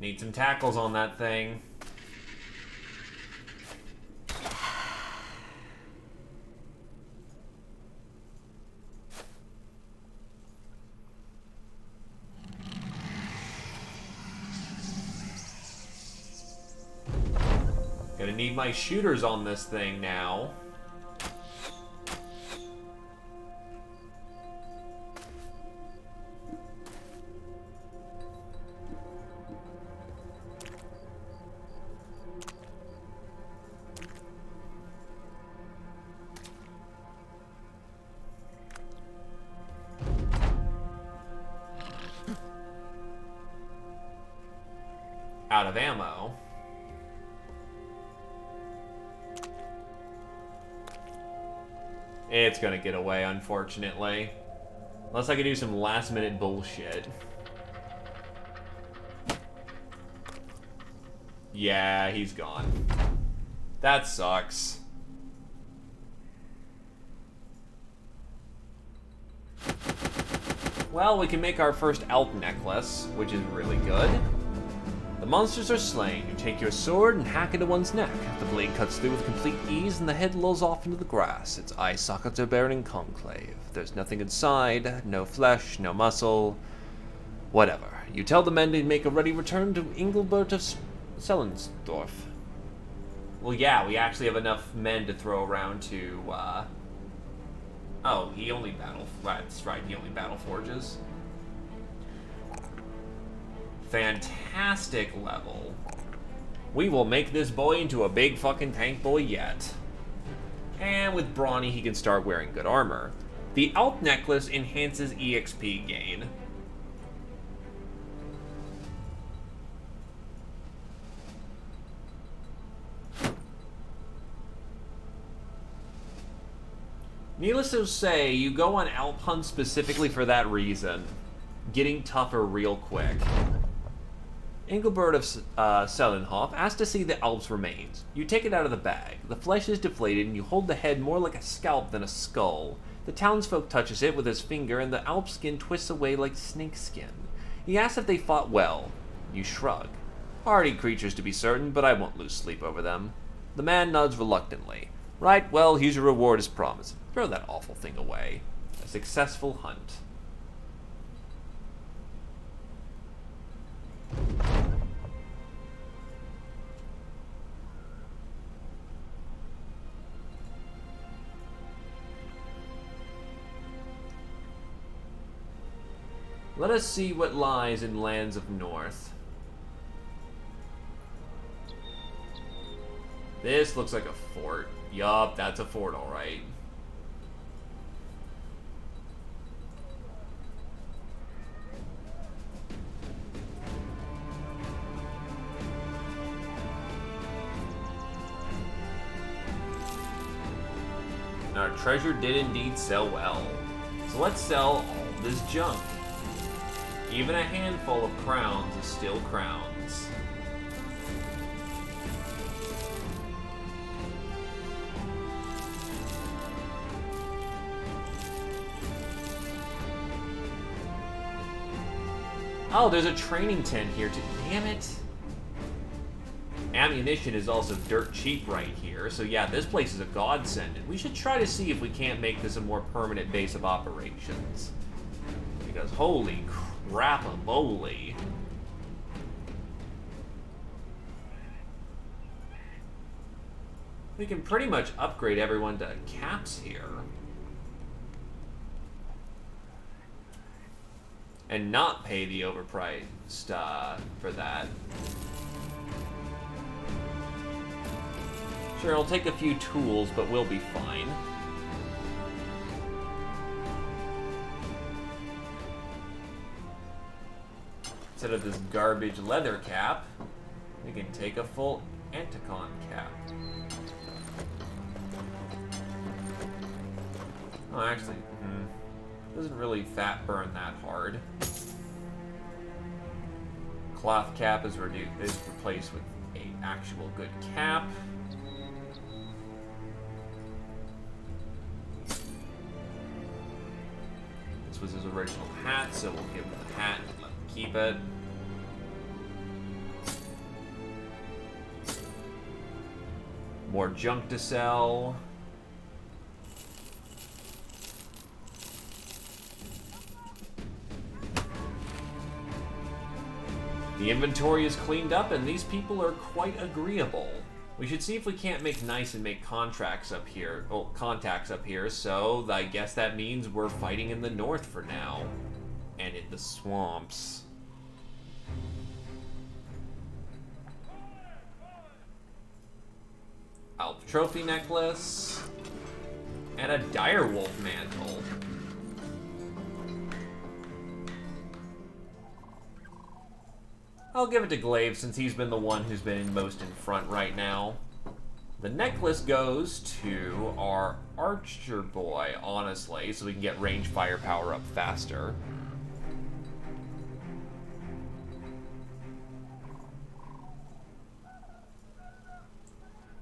Need some tackles on that thing. Gonna need my shooters on this thing now. Out of ammo. It's gonna get away, unfortunately. Unless I could do some last-minute bullshit. Yeah, he's gone. That sucks. Well, we can make our first elk necklace, which is really good. The monsters are slain. You take your sword and hack into one's neck. The blade cuts through with complete ease, and the head lolls off into the grass. Its eye sockets are buried in conclave. There's nothing inside, no flesh, no muscle. Whatever. You tell the men to make a ready return to Engelbert of Selensdorf. Well, yeah, we actually have enough men to throw around to, Oh, he only that's right, he only battle forges. Fantastic level. We will make this boy into a big fucking tank boy yet. And with Brawny, he can start wearing good armor. The Elk Necklace enhances EXP gain. Needless to say, you go on Alp hunts specifically for that reason. Getting tougher real quick. Engelbert of Selenhof asks to see the Alp's remains. You take it out of the bag. The flesh is deflated and you hold the head more like a scalp than a skull. The townsfolk touches it with his finger and the Alp skin twists away like snake skin. He asks if they fought well. You shrug. Hardy creatures to be certain, but I won't lose sleep over them. The man nods reluctantly. Right, well, here's your reward as promised. Throw that awful thing away. A successful hunt. Let us see what lies in lands of north. This looks like a fort. Yup, that's a fort, alright. Our treasure did indeed sell well. So let's sell all this junk. Even a handful of crowns is still crowns. Oh, there's a training tent here too. Damn it. Ammunition is also dirt cheap right here, so yeah, this place is a godsend. We should try to see if we can't make this a more permanent base of operations. Because holy crap-a-moly. We can pretty much upgrade everyone to caps here. And not pay the overpriced for that. Sure, it'll take a few tools, but we'll be fine. Instead of this garbage leather cap, we can take a full Anticon cap. Oh, actually, doesn't really fat burn that hard. Cloth cap is replaced with a actual good cap. This was his original hat, so we'll give him the hat and let him keep it. More junk to sell. The inventory is cleaned up, and these people are quite agreeable. We should see if we can't make nice and make contracts up here. Well, contacts up here, so I guess that means we're fighting in the north for now. And in the swamps. Alp trophy necklace. And a direwolf mantle. I'll give it to Glaive since he's been the one who's been most in front right now. The necklace goes to our archer boy, honestly, so we can get range firepower up faster.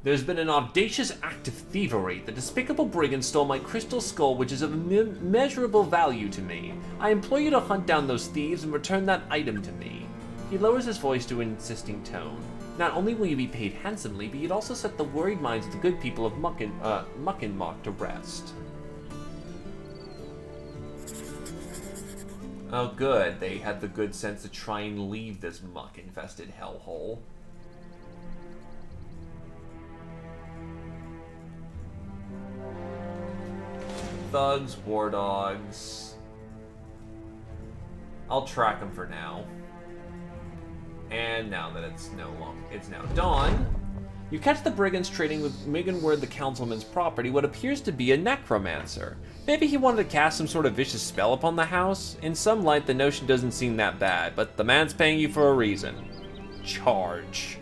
There's been an audacious act of thievery. The despicable brigand stole my crystal skull, which is of immeasurable value to me. I implore you to hunt down those thieves and return that item to me. He lowers his voice to an insisting tone. Not only will you be paid handsomely, but you'd also set the worried minds of the good people of Muckenmock to rest. Oh good, they had the good sense to try and leave this muck-infested hellhole. Thugs, war dogs. I'll track them for now. And now that it's now dawn, you catch the brigands trading with Miggenward, the councilman's property, what appears to be a necromancer. Maybe he wanted to cast some sort of vicious spell upon the house? In some light, the notion doesn't seem that bad, but the man's paying you for a reason. Charge.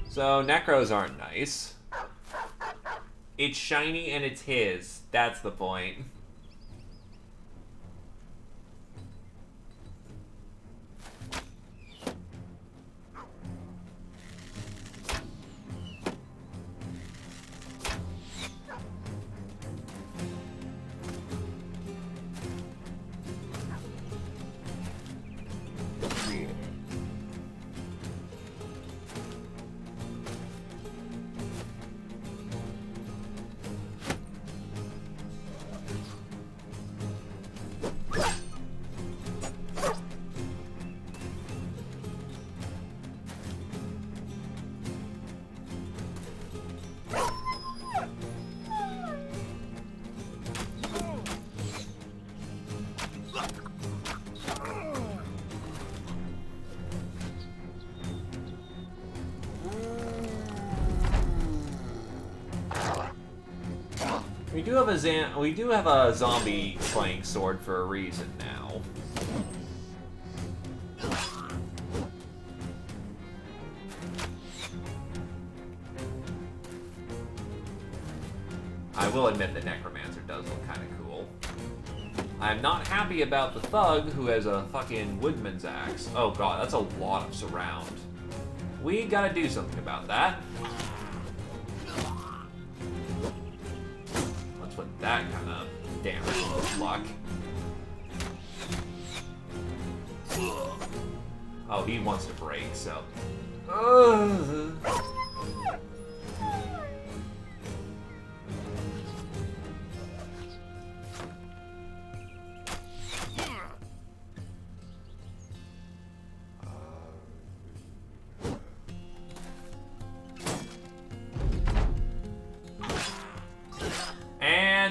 So, necros aren't nice. It's shiny and it's his. That's the point. We do have a zombie slaying sword for a reason now. I will admit the necromancer does look kind of cool. I'm not happy about the thug who has a fucking woodman's axe. Oh god, that's a lot of surround. We gotta do something about that. That kind of damage with luck. Oh, he wants to break, so.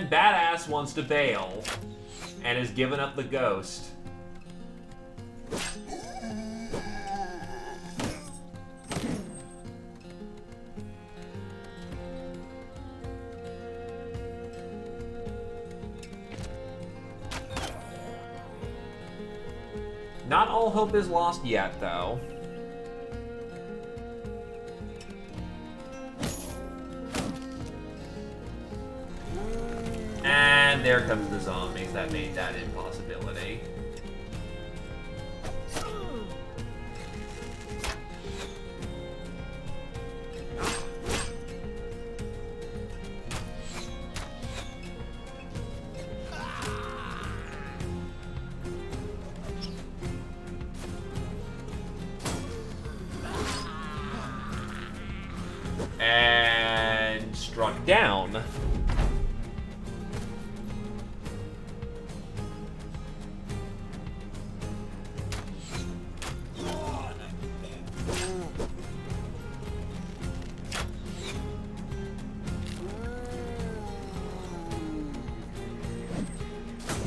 Badass wants to bail and has given up the ghost. Not all hope is lost yet, though. And there comes the zombies that made that impossibility. And struck down.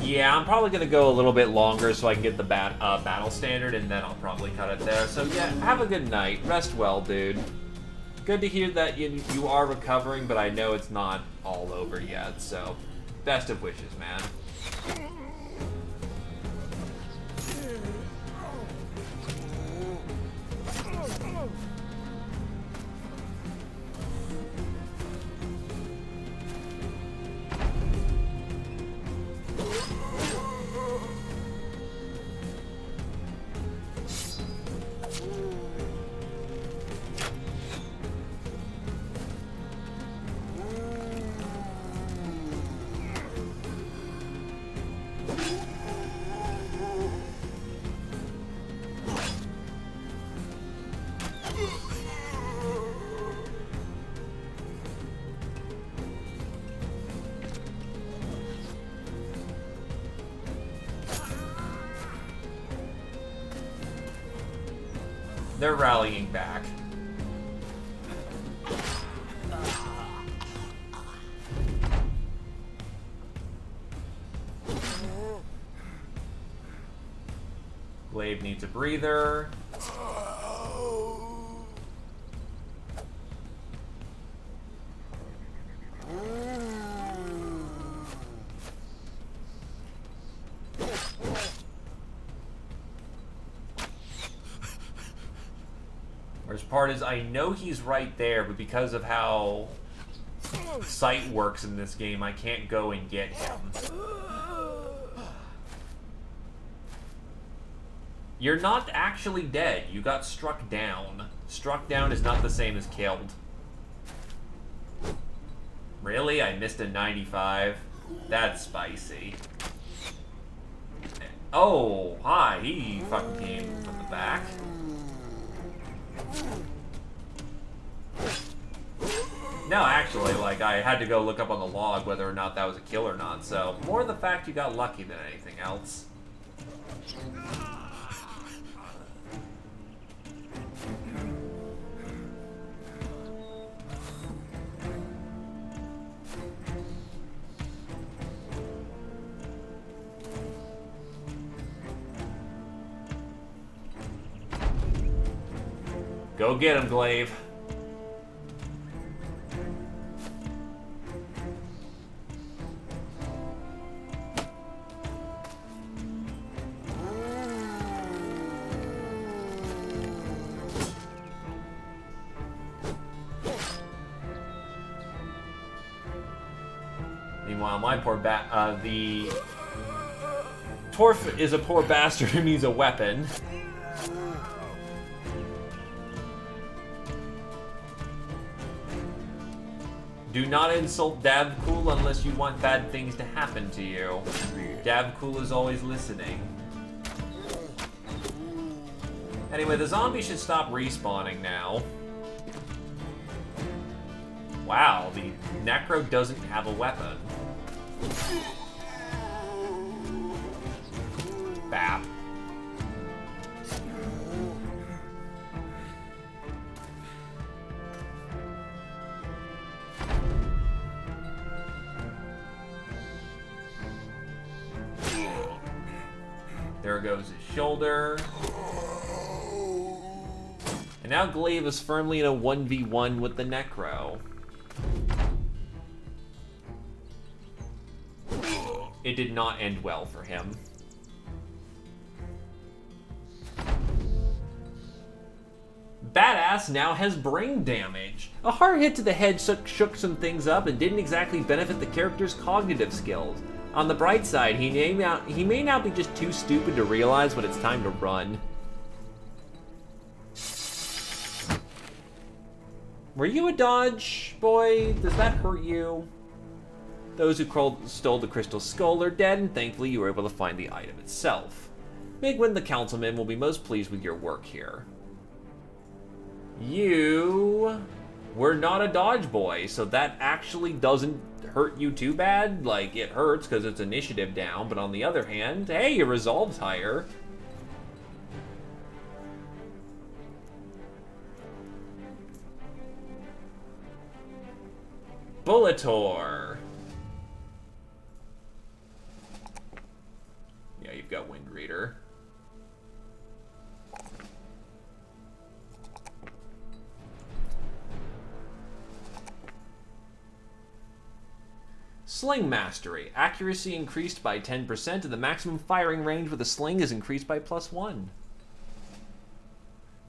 Yeah, I'm probably going to go a little bit longer so I can get the battle standard, and then I'll probably cut it there. So yeah, have a good night. Rest well, dude. Good to hear that you are recovering, but I know it's not all over yet, so best of wishes, man. They're rallying back. Glaive needs a breather. Worst part is I know he's right there, but because of how sight works in this game, I can't go and get him. You're not actually dead. You got struck down. Struck down is not the same as killed. Really? I missed a 95? That's spicy. Oh, hi. He fucking came from the back. No, actually, like, I had to go look up on the log whether or not that was a kill or not, so more the fact you got lucky than anything else. Go get him, Glaive. Meanwhile, my poor the Torf is a poor bastard who needs a weapon. Do not insult Davcool unless you want bad things to happen to you. Davcool is always listening. Anyway, the zombie should stop respawning now. Wow, the Necro doesn't have a weapon. Bap. There goes his shoulder. And now Glaive is firmly in a 1v1 with the Necro. It did not end well for him. Badass now has brain damage. A hard hit to the head shook some things up and didn't exactly benefit the character's cognitive skills. On the bright side, he may now be just too stupid to realize when it's time to run. Were you a dodge, boy? Does that hurt you? Those who stole the crystal skull are dead, and thankfully you were able to find the item itself. Migwin, the councilman, will be most pleased with your work here. You were not a dodge boy, so that actually doesn't hurt you too bad. Like, it hurts because it's initiative down, but on the other hand, hey, your resolve's higher. Bullator. Yeah, you've got Wind Reader. Sling Mastery. Accuracy increased by 10%, and the maximum firing range with a sling is increased by +1.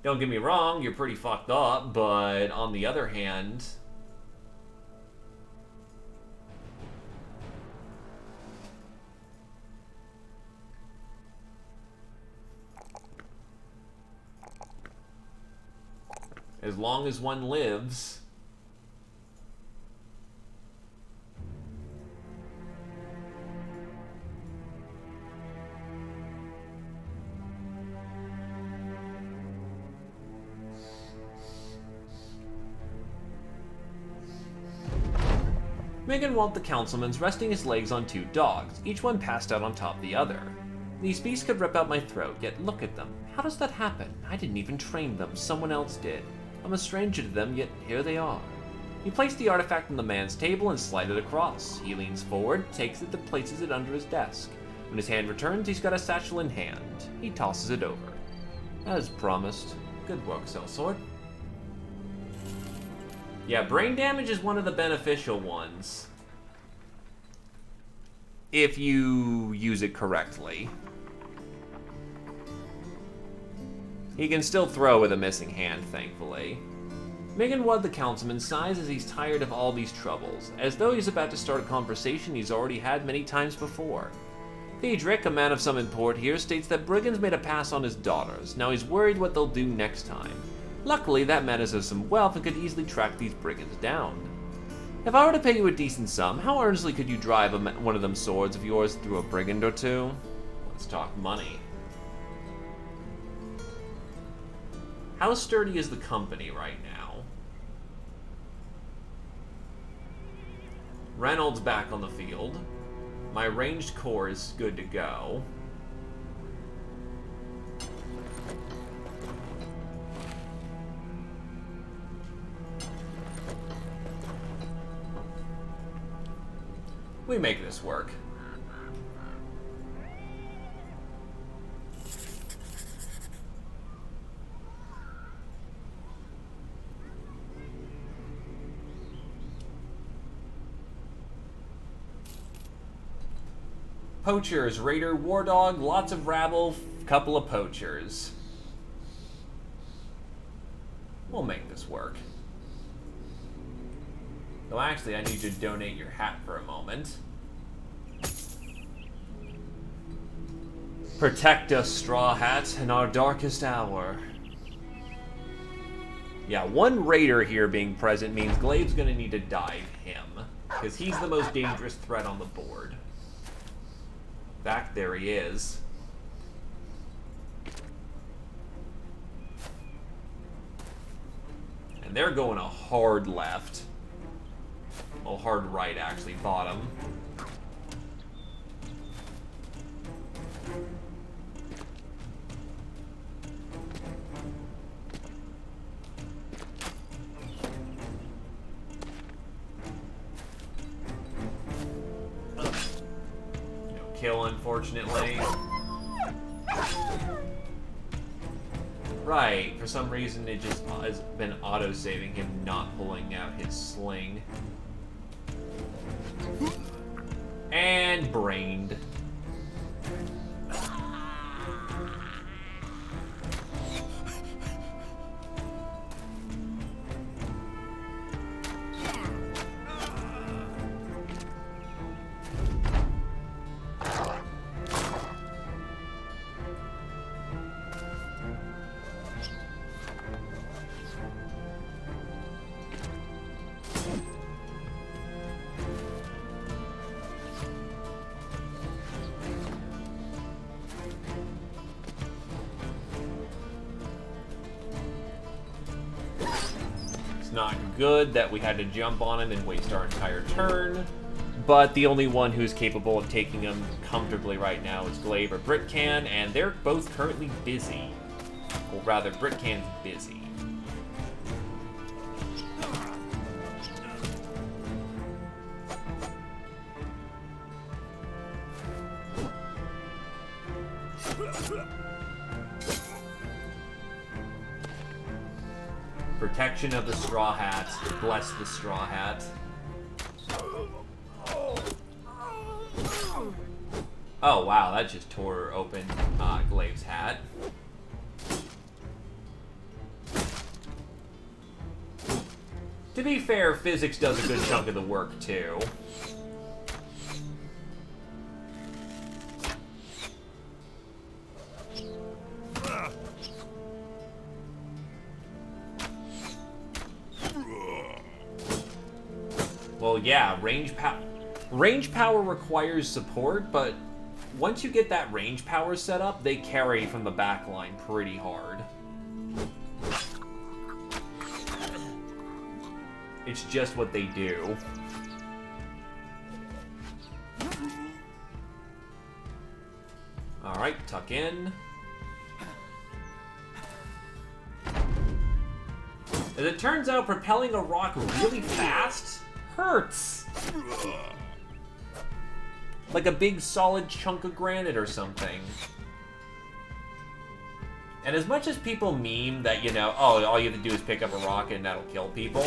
Don't get me wrong, you're pretty fucked up, but on the other hand... as long as one lives... Meganwald the councilman's resting his legs on 2 dogs, each one passed out on top of the other. These beasts could rip out my throat, yet look at them. How does that happen? I didn't even train them, someone else did. I'm a stranger to them, yet here they are. He placed the artifact on the man's table and slid it across. He leans forward, takes it, and places it under his desk. When his hand returns, he's got a satchel in hand. He tosses it over. As promised. Good work, Sellsword. Yeah, brain damage is one of the beneficial ones. If you use it correctly. He can still throw with a missing hand, thankfully. Meganwad the councilman sighs as he's tired of all these troubles, as though he's about to start a conversation he's already had many times before. Theodric, a man of some import here, states that brigands made a pass on his daughters. Now he's worried what they'll do next time. Luckily, that man has some wealth and could easily track these brigands down. If I were to pay you a decent sum, how earnestly could you drive one of them swords of yours through a brigand or two? Let's talk money. How sturdy is the company right now? Reynolds back on the field. My ranged core is good to go. We make this work. Poachers, Raider, War Dog, lots of rabble, couple of poachers. We'll make this work. Though actually, I need you to donate your hat for a moment. Protect us, Straw Hat, in our darkest hour. Yeah, one Raider here being present means Glade's gonna need to dive him, because he's the most dangerous threat on the board. Back there he is. And they're going a hard left. Well, hard right, actually, bottom. Kill, unfortunately. Right, for some reason it just has been auto-saving him not pulling out his sling. And brained. not good that we had to jump on him and waste our entire turn. But the only one who's capable of taking him comfortably right now is Glaive or Britcan, and they're both currently busy. Or rather, Britcan's busy. Protection of the Straw Hat. Bless the Straw Hat. Oh wow, that just tore open Glaive's hat. To be fair, physics does a good chunk of the work too. Well, yeah, range power requires support, but once you get that range power set up, they carry from the back line pretty hard. It's just what they do. Alright, tuck in. As it turns out, propelling a rock really fast hurts. Like a big solid chunk of granite or something. And as much as people meme that, you know, oh, all you have to do is pick up a rock and that'll kill people,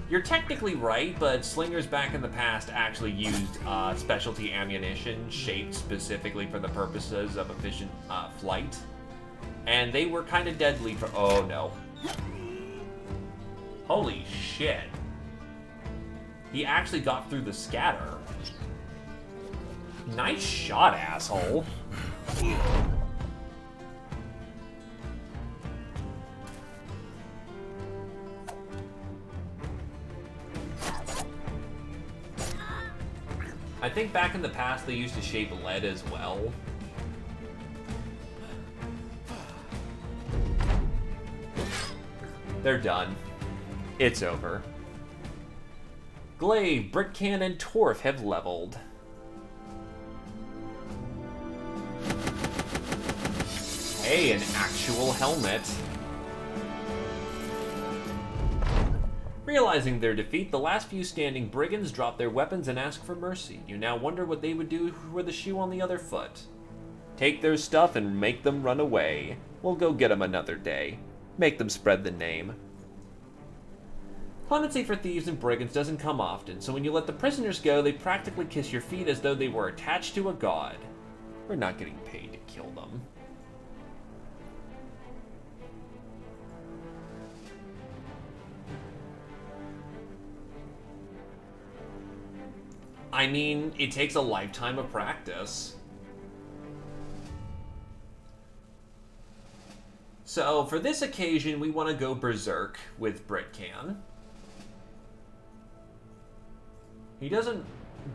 you're technically right, but slingers back in the past actually used specialty ammunition shaped specifically for the purposes of efficient flight. And they were kind of deadly for... Oh, no. Holy shit. He actually got through the scatter. Nice shot, asshole. I think back in the past they used to shape lead as well. They're done. It's over. Glaive, Britcan, and Torf have leveled. Hey, an actual helmet. Realizing their defeat, the last few standing brigands drop their weapons and ask for mercy. You now wonder what they would do were the shoe on the other foot. Take their stuff and make them run away. We'll go get them another day. Make them spread the name. Clemency for thieves and brigands doesn't come often, so when you let the prisoners go, they practically kiss your feet as though they were attached to a god. We're not getting paid to kill them. I mean, it takes a lifetime of practice. So, for this occasion, we want to go berserk with Britcan. He doesn't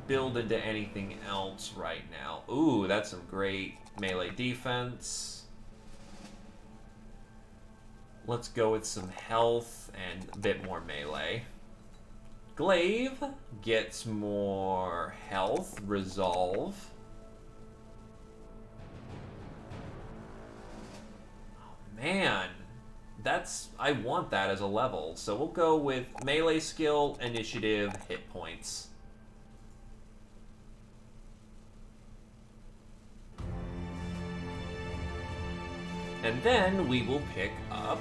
build into anything else right now. Ooh, that's some great melee defense. Let's go with some health and a bit more melee. Glaive gets more health, resolve. Oh, man. I want that as a level. So we'll go with melee skill, initiative, hit points. And then we will pick up...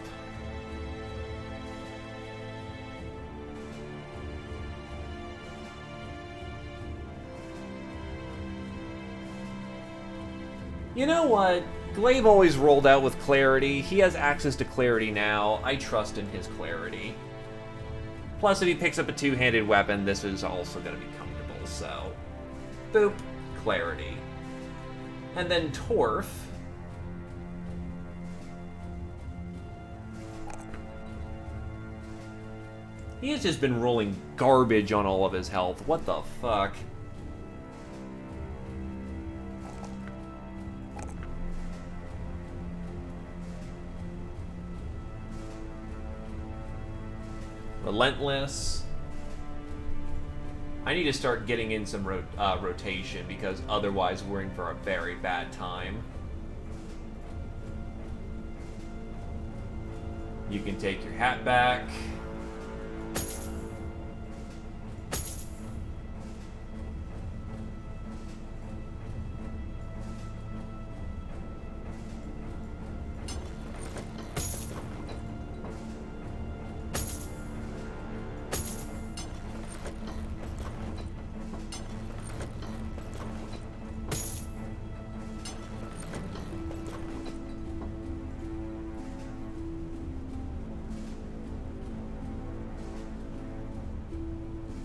You know what? Glaive always rolled out with clarity. He has access to clarity now. I trust in his clarity. Plus, if he picks up a two-handed weapon, this is also going to be comfortable, so... Boop. Clarity. And then Torf. He has just been rolling garbage on all of his health. What the fuck? Relentless. I need to start getting in some rotation, because otherwise we're in for a very bad time. You can take your hat back.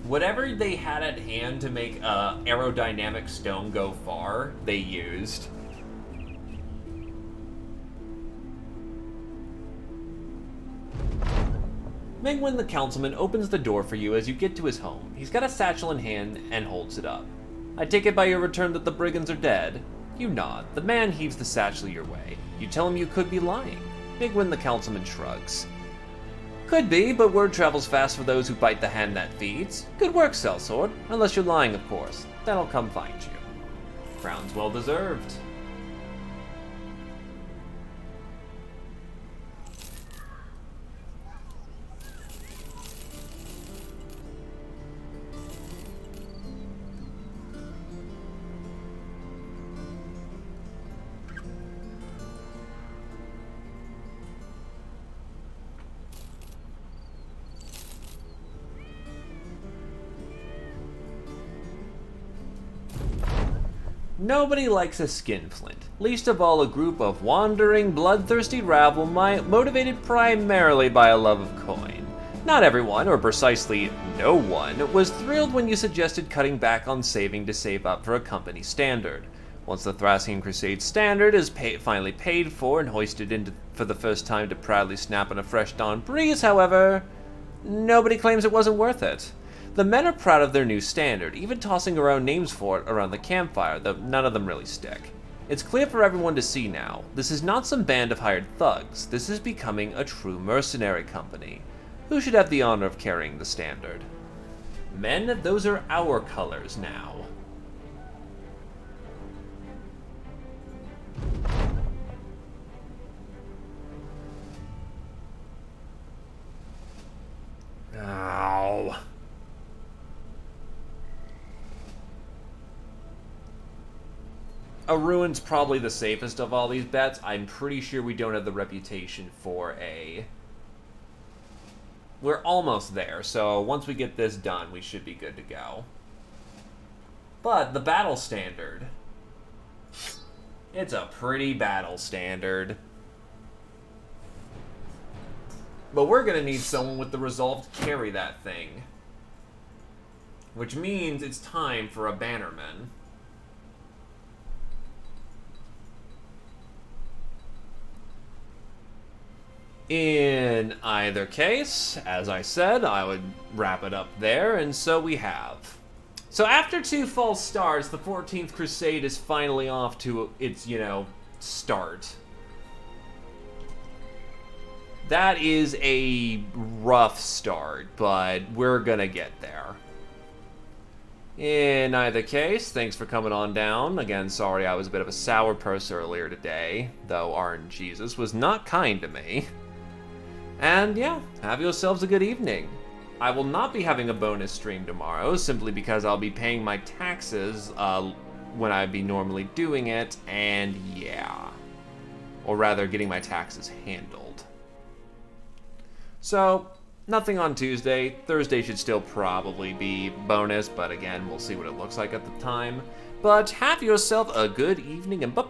Whatever they had at hand to make aerodynamic stone go far, they used. Mingwen the councilman opens the door for you as you get to his home. He's got a satchel in hand and holds it up. I take it by your return that the brigands are dead? You nod. The man heaves the satchel your way. You tell him you could be lying. Mingwen the councilman shrugs. Could be, but word travels fast for those who bite the hand that feeds. Good work, Sellsword. Unless you're lying, of course. Then I'll come find you. Crown's well deserved. Nobody likes a skinflint, least of all a group of wandering, bloodthirsty rabble motivated primarily by a love of coin. Not everyone, or precisely no one, was thrilled when you suggested cutting back on saving to save up for a company standard. Once the Thracian Crusade standard is finally paid for and hoisted into for the first time to proudly snap on a fresh dawn breeze, however, nobody claims it wasn't worth it. The men are proud of their new standard, even tossing around names for it around the campfire, though none of them really stick. It's clear for everyone to see now, this is not some band of hired thugs, this is becoming a true mercenary company. Who should have the honor of carrying the standard? Men, those are our colors now. Ow. A ruin's probably the safest of all these bets. I'm pretty sure we don't have the reputation for a... We're almost there, so once we get this done, we should be good to go. But the battle standard... It's a pretty battle standard. But we're going to need someone with the resolve to carry that thing. Which means it's time for a bannerman. In either case, as I said, I would wrap it up there, and so we have. So after 2 false starts, the 14th Crusade is finally off to its, start. That is a rough start, but we're gonna get there. In either case, thanks for coming on down. Again, sorry I was a bit of a sourpuss earlier today, though RNGesus was not kind to me. And yeah, have yourselves a good evening. I will not be having a bonus stream tomorrow, simply because I'll be paying my taxes when I'd be normally doing it, and yeah. Or rather, getting my taxes handled. So, nothing on Tuesday. Thursday should still probably be bonus, but again, we'll see what it looks like at the time. But have yourself a good evening, and bye.